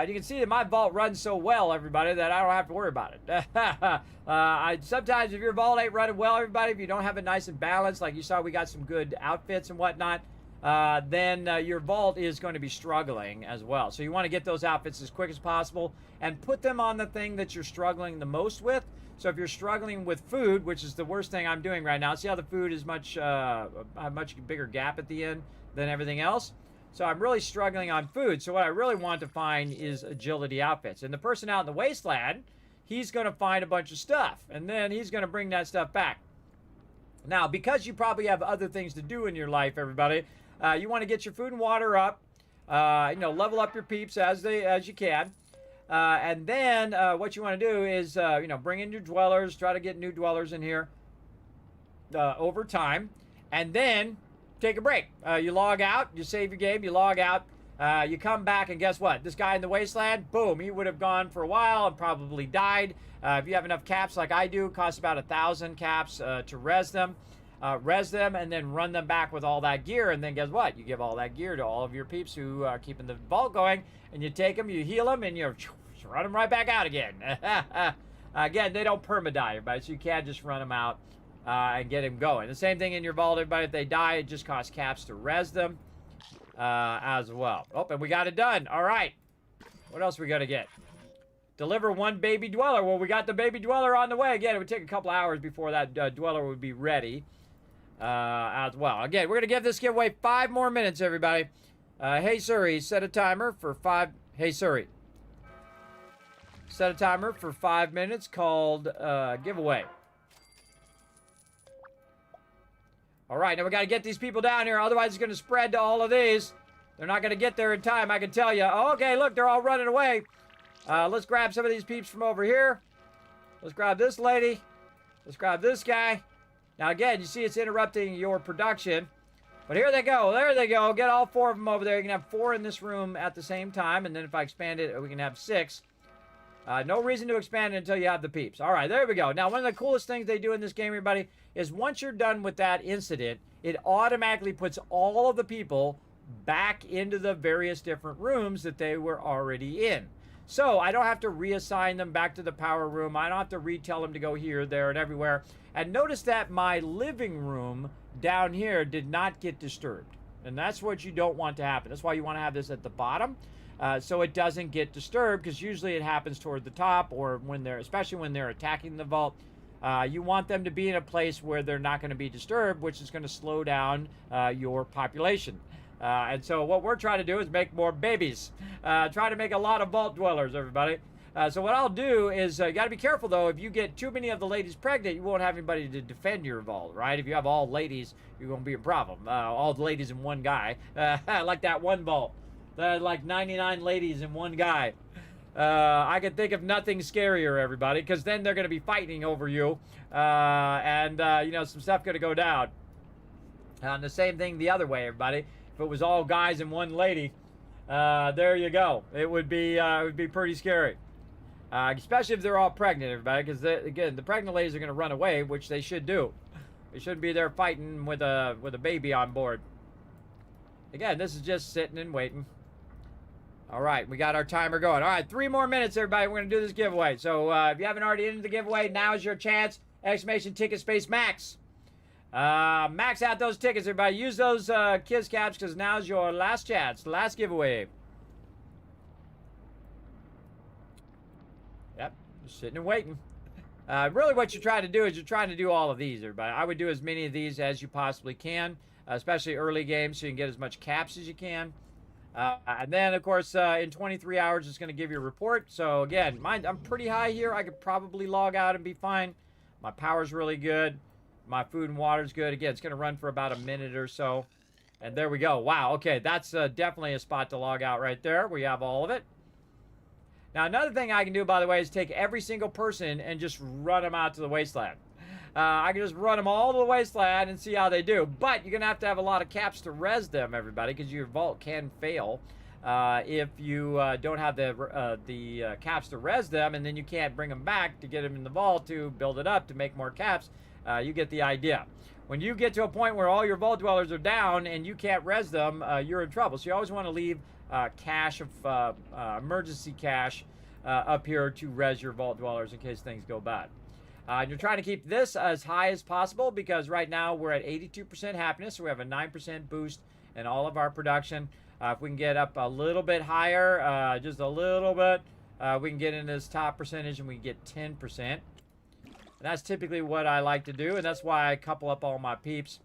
You can see that my vault runs so well, everybody, that I don't have to worry about it. Sometimes if your vault ain't running well, everybody, if you don't have it nice and balanced, like you saw we got some good outfits and whatnot, then your vault is going to be struggling as well. So you want to get those outfits as quick as possible and put them on the thing that you're struggling the most with. So if you're struggling with food, which is the worst thing I'm doing right now, see how the food is a much bigger gap at the end than everything else? So I'm really struggling on food. So what I really want to find is agility outfits. And the person out in the wasteland, he's going to find a bunch of stuff. And then he's going to bring that stuff back. Now, because you probably have other things to do in your life, everybody, you want to get your food and water up. Level up your peeps as you can. And then what you want to do is, bring in your dwellers. Try to get new dwellers in here over time. And then take a break. You log out, you save your game, you log out, you come back, and guess what? This guy in the wasteland, boom, he would have gone for a while and probably died. If you have enough caps like I do, it costs about 1,000 caps to res them, and then run them back with all that gear. And then guess what? You give all that gear to all of your peeps who are keeping the vault going, and you take them, you heal them, and you run them right back out again. Again, they don't perma-die, everybody, so you can't just run them out and get him going. The same thing in your vault, everybody. If they die, it just costs caps to res them as well. Oh, and we got it done. All right. What else we got to get? Deliver 1 baby dweller. Well, we got the baby dweller on the way. Again, it would take a couple hours before that dweller would be ready as well. Again, we're going to give this giveaway 5 more minutes, everybody. Hey, Siri, set a timer for 5... Hey, Siri. Set a timer for 5 minutes called giveaway. All right, now we got to get these people down here. Otherwise, it's going to spread to all of these. They're not going to get there in time, I can tell you. Oh, okay, look, they're all running away. Let's grab some of these peeps from over here. Let's grab this lady. Let's grab this guy. Now, again, you see it's interrupting your production. But here they go. There they go. Get all 4 of them over there. You can have 4 in this room at the same time. And then if I expand it, we can have 6. No reason to expand it until you have the peeps. All right, there we go. Now, one of the coolest things they do in this game, everybody, is once you're done with that incident, it automatically puts all of the people back into the various different rooms that they were already in. So I don't have to reassign them back to the power room. I don't have to retell them to go here, there, and everywhere. And notice that my living room down here did not get disturbed. And that's what you don't want to happen. That's why you want to have this at the bottom, so it doesn't get disturbed, because usually it happens toward the top, or when they're, especially when they're attacking the vault. You want them to be in a place where they're not going to be disturbed, which is going to slow down your population. And so what we're trying to do is make more babies. Try to make a lot of vault dwellers, everybody. So what I'll do is, you got to be careful, though. If you get too many of the ladies pregnant, you won't have anybody to defend your vault, right? If you have all ladies, you're going to be a problem. All the ladies in one guy. Like that one vault. Like 99 ladies in one guy. I can think of nothing scarier, everybody, because then they're going to be fighting over you. And you know, some stuff going to go down. And the same thing the other way, everybody. If it was all guys and one lady, there you go. It would be pretty scary. Especially if they're all pregnant, everybody, because again, the pregnant ladies are going to run away, which they should do. They shouldn't be there fighting with a baby on board. Again, this is just sitting and waiting. All right, we got our timer going. All right, 3 more minutes, everybody. We're going to do this giveaway. So if you haven't already entered the giveaway, now is your chance. Exclamation ticket space max. Max out those tickets, everybody. Use those Kiz caps, because now's your last chance. Last giveaway. Yep, just sitting and waiting. Really what you're trying to do is you're trying to do all of these, everybody. I would do as many of these as you possibly can, especially early games, so you can get as much caps as you can. And then, of course, in 23 hours, it's going to give you a report. So, again, I'm pretty high here. I could probably log out and be fine. My power's really good. My food and water's good. Again, it's going to run for about a minute or so. And there we go. Wow, okay, that's definitely a spot to log out right there. We have all of it. Now, another thing I can do, by the way, is take every single person and just run them out to the wasteland. I can just run them all to the wasteland and see how they do. But you're going to have a lot of caps to res them, everybody, because your vault can fail if you don't have the caps to res them, and then you can't bring them back to get them in the vault to build it up to make more caps. You get the idea. When you get to a point where all your vault dwellers are down and you can't res them, you're in trouble. So you always want to leave cache of emergency cache up here to res your vault dwellers in case things go bad. You're trying to keep this as high as possible, because right now we're at 82% happiness, so we have a 9% boost in all of our production. If we can get up a little bit higher, just a little bit, we can get in this top percentage and we can get 10%. And that's typically what I like to do, and that's why I couple up all my peeps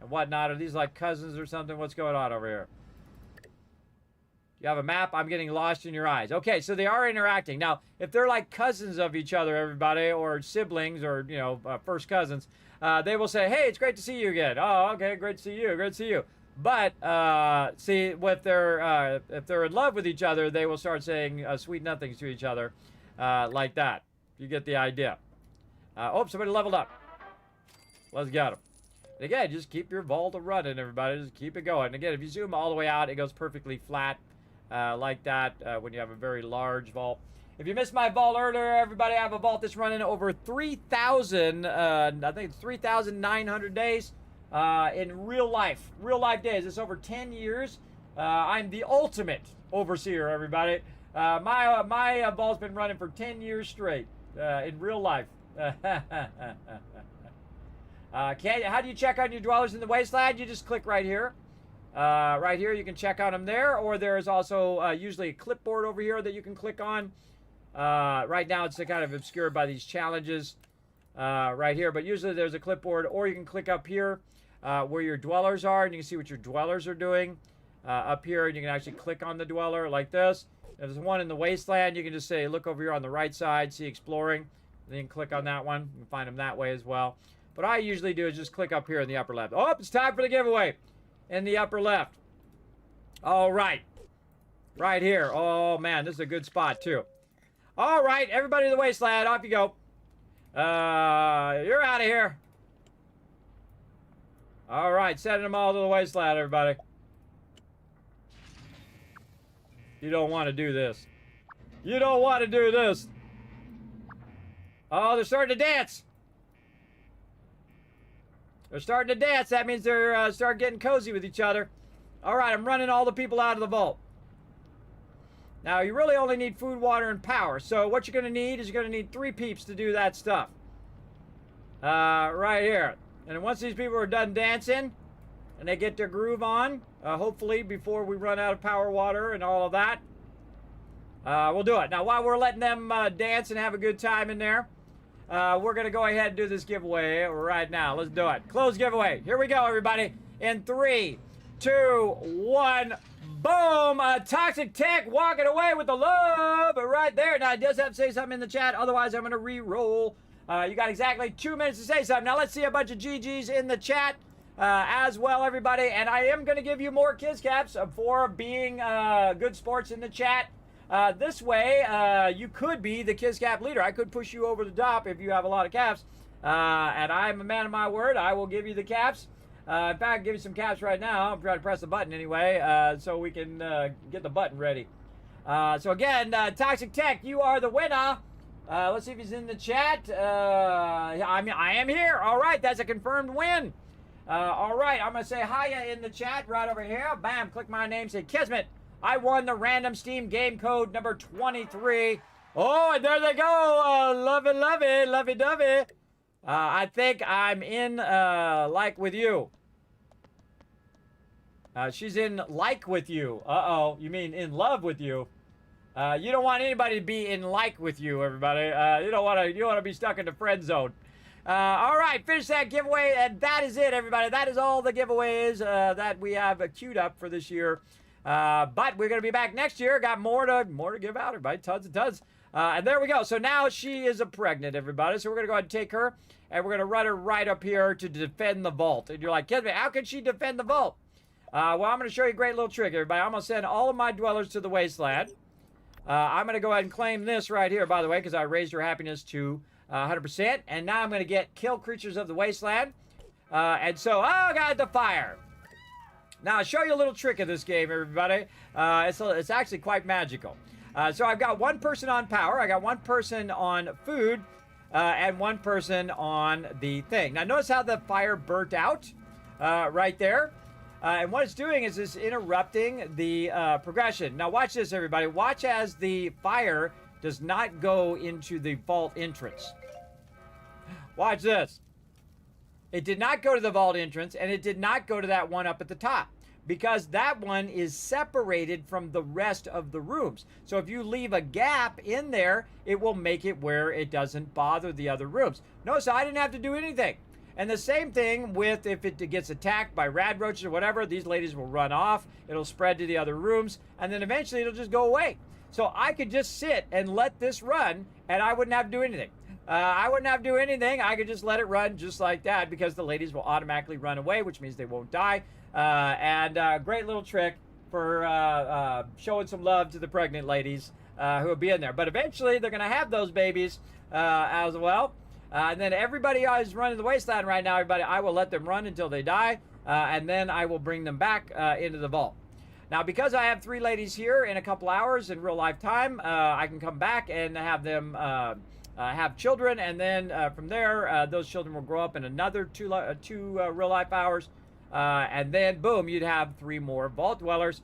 and whatnot. Are these like cousins or something? What's going on over here? You have a map? I'm getting lost in your eyes. Okay, so they are interacting. Now, if they're like cousins of each other, everybody, or siblings, or, you know, first cousins, they will say, hey, it's great to see you again. Oh, okay, great to see you, great to see you. But, see, if they're in love with each other, they will start saying sweet nothings to each other like that. You get the idea. Oh, somebody leveled up. Let's get them. And again, just keep your vault running, everybody. Just keep it going. And again, if you zoom all the way out, it goes perfectly flat. Like that when you have a very large vault. If you missed my vault earlier, everybody, I have a vault that's running over 3,000, I think it's 3,900 days in real life days. It's over 10 years. I'm the ultimate overseer, everybody. My vault's been running for 10 years straight in real life. How do you check on your dwellers in the wasteland? You just click right here. Right here, you can check on them there, or there is also usually a clipboard over here that you can click on. Right now, it's kind of obscured by these challenges right here, but usually there's a clipboard, or you can click up here where your dwellers are, and you can see what your dwellers are doing. Up here, and you can actually click on the dweller like this. If there's one in the wasteland, you can just say, look over here on the right side, see exploring. Then you can click on that one. You can find them that way as well. What I usually do is just click up here in the upper left. Oh, it's time for the giveaway. In the upper left. All right. Right here. Oh, man, this is a good spot, too. All right, everybody to the wasteland. Off you go. You're out of here. All right, sending them all to the wasteland, everybody. You don't want to do this. You don't want to do this. Oh, they're starting to dance. They're starting to dance. That means they're starting getting cozy with each other. All right, I'm running all the people out of the vault. Now, you really only need food, water, and power. So what you're going to need is you're going to need 3 peeps to do that stuff. Right here. And once these people are done dancing, and they get their groove on, hopefully before we run out of power, water, and all of that, we'll do it. Now, while we're letting them dance and have a good time in there, we're going to go ahead and do this giveaway right now. Let's do it. Close giveaway. Here we go, everybody. In 3, 2, 1, boom! Toxic Tech walking away with the love right there. Now, it does have to say something in the chat. Otherwise, I'm going to re-roll. You got exactly 2 minutes to say something. Now, let's see a bunch of GGs in the chat as well, everybody. And I am going to give you more Kiss Caps for being good sports in the chat. This way, you could be the Kiss Cap leader. I could push you over the top if you have a lot of caps. And I'm a man of my word. I will give you the caps. In fact, I'll give you some caps right now. I'm trying to press the button anyway, so we can get the button ready. So again, Toxic Tech, you are the winner. Let's see if he's in the chat. I am here. All right, that's a confirmed win. All right, I'm going to say hiya in the chat right over here. Bam, click my name, say Kismet. I won the random Steam game code number 23. Oh, and there they go. Lovey-dovey. I think I'm in like with you. She's in like with you. Uh-oh, you mean in love with you. You don't want anybody to be in like with you, everybody. You don't want to be stuck in the friend zone. All right, finish that giveaway, and that is it, everybody. That is all the giveaways that we have queued up for this year. But we're going to be back next year. Got more to give out, everybody. Tons and tons. And there we go. So now she is pregnant, everybody. So we're going to go ahead and take her, and we're going to run her right up here to defend the vault. And you're like, Kismet, how can she defend the vault? Well, I'm going to show you a great little trick, everybody. I'm going to send all of my dwellers to the wasteland. I'm going to go ahead and claim this right here, by the way, because I raised her happiness to 100%. And now I'm going to get kill creatures of the wasteland. And so, oh, God, the fire. Now, I'll show you a little trick of this game, everybody. It's actually quite magical. So I've got 1 person on power. I got 1 person on food. And 1 person on the thing. Now, notice how the fire burnt out right there. And what it's doing is it's interrupting the progression. Now, watch this, everybody. Watch as the fire does not go into the vault entrance. Watch this. It did not go to the vault entrance, and it did not go to that one up at the top, because that one is separated from the rest of the rooms. So if you leave a gap in there, it will make it where it doesn't bother the other rooms. Notice I didn't have to do anything. And the same thing with if it gets attacked by rad roaches or whatever, these ladies will run off. It'll spread to the other rooms, and then eventually it'll just go away. So I could just sit and let this run, and I wouldn't have to do anything. I wouldn't have to do anything. I could just let it run just like that, because the ladies will automatically run away, which means they won't die. Great little trick for showing some love to the pregnant ladies who will be in there. But eventually they're going to have those babies as well. And then everybody who's running the wasteland right now, everybody, I will let them run until they die. And then I will bring them back into the vault. Now, because I have 3 ladies here in a couple hours in real life time, I can come back and have them have children. And then from there, those children will grow up in another 2 real life hours. And then, boom, you'd have 3 more vault dwellers,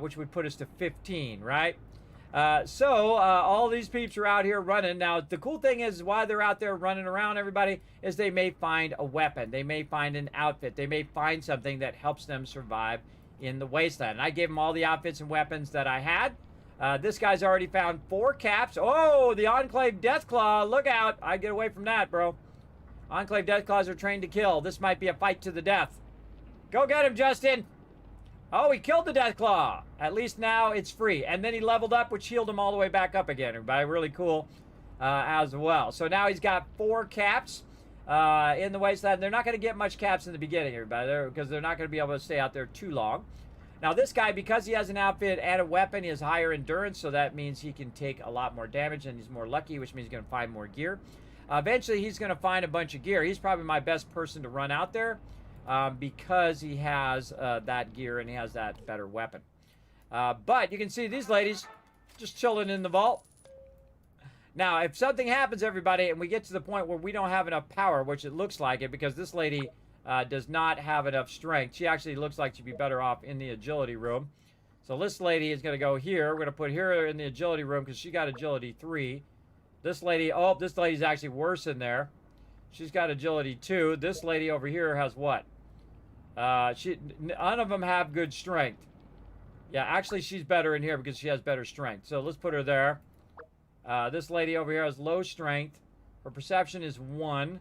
which would put us to 15, right? So all these peeps are out here running. Now, the cool thing is, while they're out there running around, everybody, is they may find a weapon. They may find an outfit. They may find something that helps them survive in the wasteland. And I gave them all the outfits and weapons that I had. This guy's already found 4 caps. Oh, the Enclave Deathclaw. Look out. I get away from that, bro. Enclave Deathclaws are trained to kill. This might be a fight to the death. Go get him, Justin. Oh, he killed the Deathclaw. At least now it's free. And then he leveled up, which healed him all the way back up again. Everybody, really cool as well. So now he's got 4 caps in the wasteland. They're not going to get much caps in the beginning, everybody, because they're not going to be able to stay out there too long. Now, this guy, because he has an outfit and a weapon, he has higher endurance, so that means he can take a lot more damage, and he's more lucky, which means he's going to find more gear. Eventually, he's going to find a bunch of gear. He's probably my best person to run out there. Because he has that gear and he has that better weapon. But you can see these ladies just chilling in the vault. Now, if something happens, everybody, and we get to the point where we don't have enough power, which it looks like it, because this lady does not have enough strength. She actually looks like she'd be better off in the agility room. So this lady is going to go here. We're going to put her in the agility room because she got agility 3. This lady, oh, this lady's actually worse in there. She's got agility 2. This lady over here has what? None of them have good strength. Yeah, actually she's better in here because she has better strength. So let's put her there. This lady over here has low strength. Her perception is 1.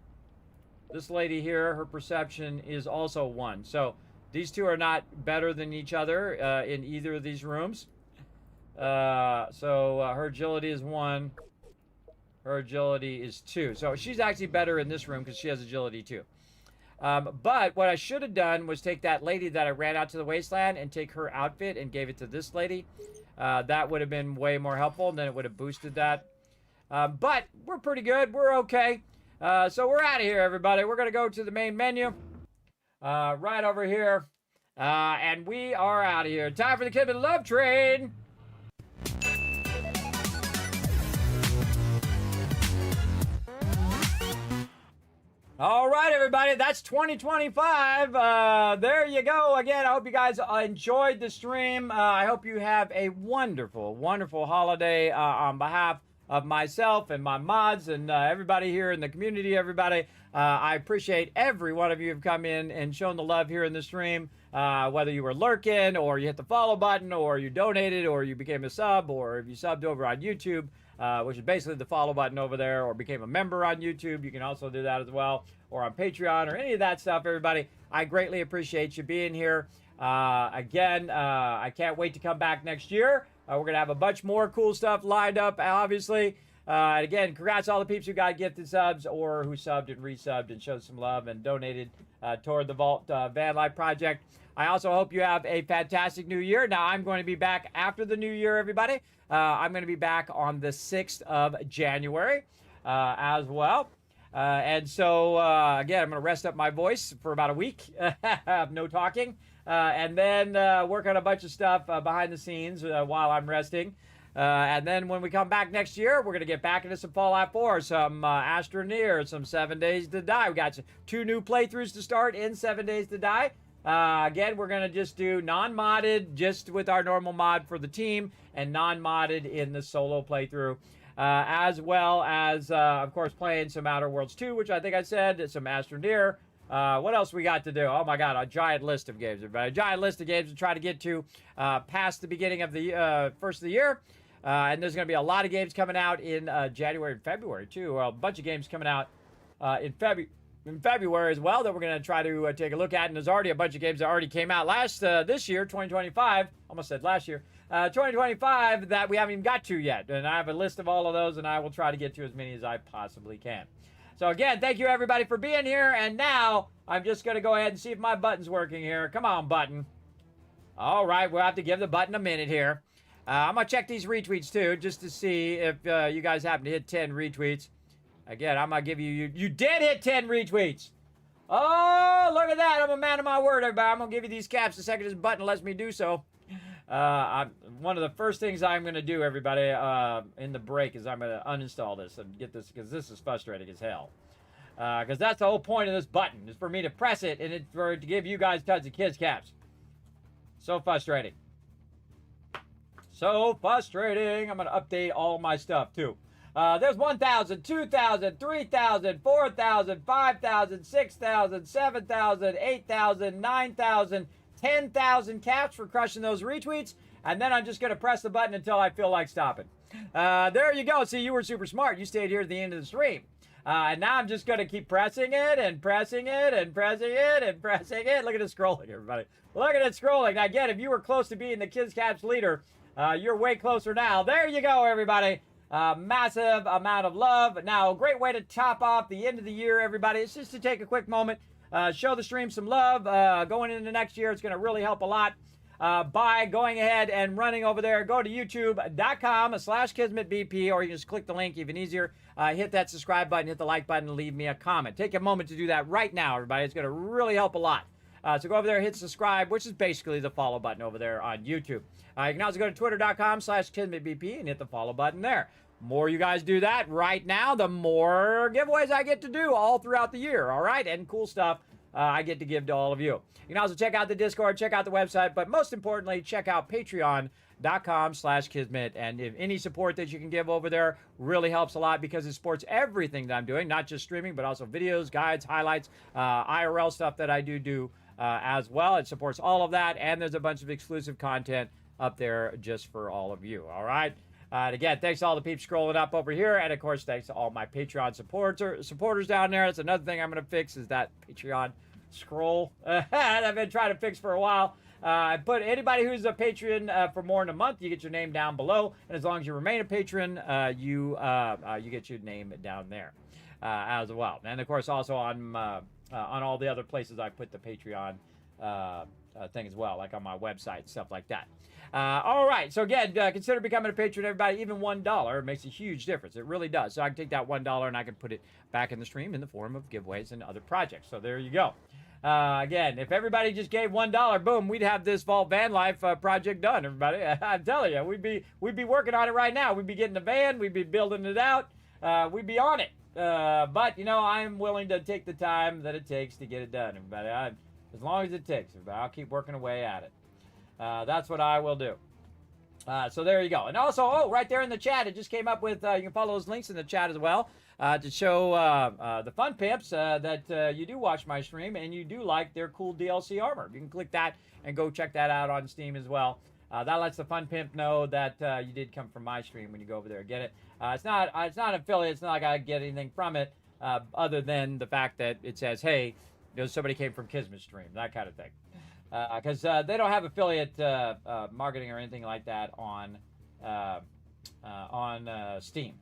This lady here, her perception is also 1. So these two are not better than each other in either of these rooms. Her agility is 1. Her agility is 2. So she's actually better in this room because she has agility 2. But what I should have done was take that lady that I ran out to the wasteland and take her outfit and gave it to this lady. That would have been way more helpful, and then it would have boosted that. But we're pretty good. We're okay. So we're out of here, everybody. We're going to go to the main menu right over here. And we are out of here. Time for the Kismet Love Train. All right, everybody, that's 2025. There you go. Again, I hope you guys enjoyed the stream. I hope you have a wonderful, wonderful holiday on behalf of myself and my mods and everybody here in the community, everybody. I appreciate every one of you who've come in and shown the love here in the stream, whether you were lurking or you hit the follow button or you donated or you became a sub or if you subbed over on YouTube. Which is basically the follow button over there, or became a member on YouTube. You can also do that as well, or on Patreon, or any of that stuff, everybody. I greatly appreciate you being here. Again, I can't wait to come back next year. We're going to have a bunch more cool stuff lined up, obviously. And again, congrats to all the peeps who got gifted subs, or who subbed and resubbed and showed some love and donated toward the Vault Van Life Project. I also hope you have a fantastic new year. Now, I'm going to be back after the new year, everybody. I'm going to be back on the 6th of January as well. And so, again, I'm going to rest up my voice for about a week. No talking. And then work on a bunch of stuff behind the scenes while I'm resting. And then when we come back next year, we're going to get back into some Fallout 4, some Astroneer, some 7 Days to Die. We got 2 new playthroughs to start in 7 Days to Die. Again, we're going to just do non-modded, just with our normal mod for the team, and non-modded in the solo playthrough, as well as, of course, playing some Outer Worlds 2, which I think I said, some Astroneer. What else we got to do? Oh, my God, a giant list of games, everybody. A giant list of games to try to get to past the beginning of the first of the year. And there's going to be a lot of games coming out in January and February, too. Well, a bunch of games coming out in February as well that we're going to try to take a look at. And there's already a bunch of games that already came out this year, 2025. Almost said last year. 2025 that we haven't even got to yet. And I have a list of all of those, and I will try to get to as many as I possibly can. So again, thank you everybody for being here. And now I'm just going to go ahead and see if my button's working here. Come on, button. All right, we'll have to give the button a minute here. I'm going to check these retweets too, just to see if you guys happen to hit 10 retweets. Again, I'm going to give you did hit 10 retweets. Oh, look at that. I'm a man of my word, everybody. I'm going to give you these caps the second this button lets me do so. One of the first things I'm going to do, everybody, in the break is I'm going to uninstall this and get this, because this is frustrating as hell. Because that's the whole point of this button, is for me to press it and to give you guys tons of kids caps. So frustrating. So frustrating. I'm going to update all my stuff, too. There's 1,000, 2,000, 3,000, 4,000, 5,000, 6,000, 7,000, 8,000, 9,000, 10,000 caps for crushing those retweets. And then I'm just going to press the button until I feel like stopping. There you go. See, you were super smart. You stayed here at the end of the stream. And now I'm just going to keep pressing it and pressing it and pressing it and pressing it. Look at it scrolling, everybody. Look at it scrolling. Now, again, if you were close to being the Kids Caps leader, you're way closer now. There you go, everybody. Massive amount of love. Now, a great way to top off the end of the year, everybody, is just to take a quick moment, show the stream some love. Going into next year, it's going to really help a lot by going ahead and running over there. Go to youtube.com/KismetBP, or you can just click the link, even easier. Hit that subscribe button, hit the like button, and leave me a comment. Take a moment to do that right now, everybody. It's going to really help a lot. So go over there, hit subscribe, which is basically the follow button over there on YouTube. You can also go to twitter.com/KismetBP and hit the follow button there. More you guys do that right now, the more giveaways I get to do all throughout the year, all right? And cool stuff I get to give to all of you. You can also check out the Discord, check out the website, but most importantly, check out patreon.com/Kismet. And if any support that you can give over there really helps a lot because it supports everything that I'm doing, not just streaming, but also videos, guides, highlights, IRL stuff that I do as well. It supports all of that, and there's a bunch of exclusive content up there just for all of you. All right. And again, thanks to all the peeps scrolling up over here. And of course, thanks to all my Patreon supporters down there. That's another thing I'm going to fix is that Patreon scroll that I've been trying to fix for a while. I put anybody who's a patron for more than a month, you get your name down below. And as long as you remain a patron, you get your name down there as well. And of course, also on all the other places I put the Patreon thing as well, like on my website, stuff like that. All right, so again, consider becoming a patron, everybody. Even $1 makes a huge difference. It really does. So I can take that $1 and I can put it back in the stream in the form of giveaways and other projects. So there you go. Again, if everybody just gave $1, boom, we'd have this Vault Van Life project done, everybody. I'm telling you, we'd be working on it right now. We'd be getting the van, we'd be building it out, we'd be on it. But, you know, I'm willing to take the time that it takes to get it done, everybody. As long as it takes, everybody. I'll keep working away at it. That's what I will do. So there you go. And also, right there in the chat, it just came up with, you can follow those links in the chat as well to show the fun pimps that you do watch my stream and you do like their cool DLC armor. You can click that and go check that out on Steam as well. That lets the fun pimp know that you did come from my stream when you go over there and get it. It's not an affiliate. It's not like I get anything from it other than the fact that it says, hey, somebody came from Kismet stream, that kind of thing. Because they don't have affiliate marketing or anything like that on Steam.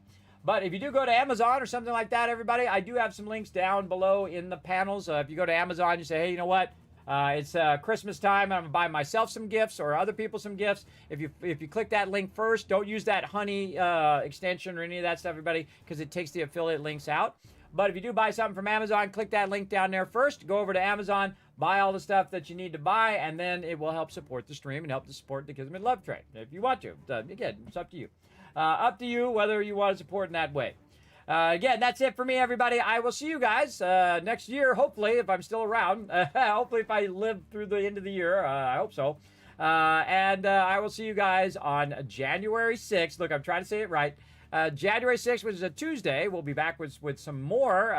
But if you do go to Amazon or something like that, everybody, I do have some links down below in the panels. If you go to Amazon, you say, hey, you know what? It's Christmas time. I'm gonna buy myself some gifts or other people some gifts. If you click that link first, don't use that honey extension or any of that stuff, everybody, because it takes the affiliate links out. But if you do buy something from Amazon, click that link down there first. Go over to Amazon, buy all the stuff that you need to buy, and then it will help support the stream and help to support the Kismet Love Train if you want to. Again, it's up to you. Up to you whether you want to support in that way. Again, that's it for me, everybody. I will see you guys next year, hopefully, if I'm still around. Hopefully, if I live through the end of the year. I hope so. And I will see you guys on January 6th. Look, I'm trying to say it right. January 6th, which is a Tuesday, we'll be back with some more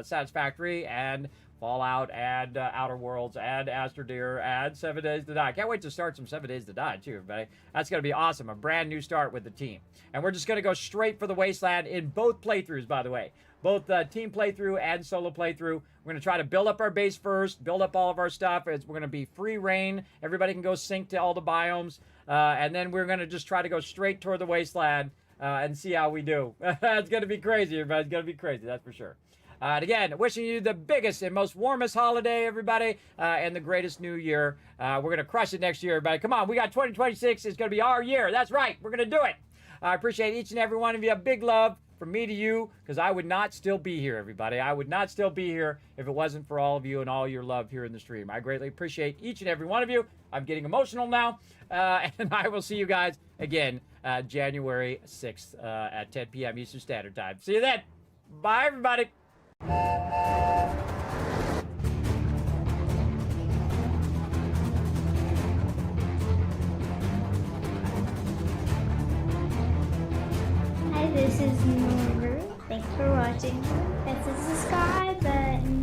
Satisfactory and Fallout and Outer Worlds and Astrodeer and 7 Days to Die. Can't wait to start some 7 Days to Die, too, everybody. That's going to be awesome. A brand new start with the team. And we're just going to go straight for the Wasteland in both playthroughs, by the way. Both team playthrough and solo playthrough. We're going to try to build up our base first, build up all of our stuff. We're going to be free reign. Everybody can go sync to all the biomes. And then we're going to just try to go straight toward the Wasteland and see how we do. It's going to be crazy, everybody. It's going to be crazy, that's for sure. And again, wishing you the biggest and most warmest holiday, everybody, and the greatest new year. We're going to crush it next year, everybody. Come on, we got 2026. It's going to be our year. That's right. We're going to do it. I appreciate each and every one of you. A big love from me to you, because I would not still be here, everybody. I would not still be here if it wasn't for all of you and all your love here in the stream. I greatly appreciate each and every one of you. I'm getting emotional now, and I will see you guys again January 6th at 10 p.m. Eastern Standard Time. See you then. Bye, everybody. Hi, this is Noru. Thanks for watching. Hit the subscribe button.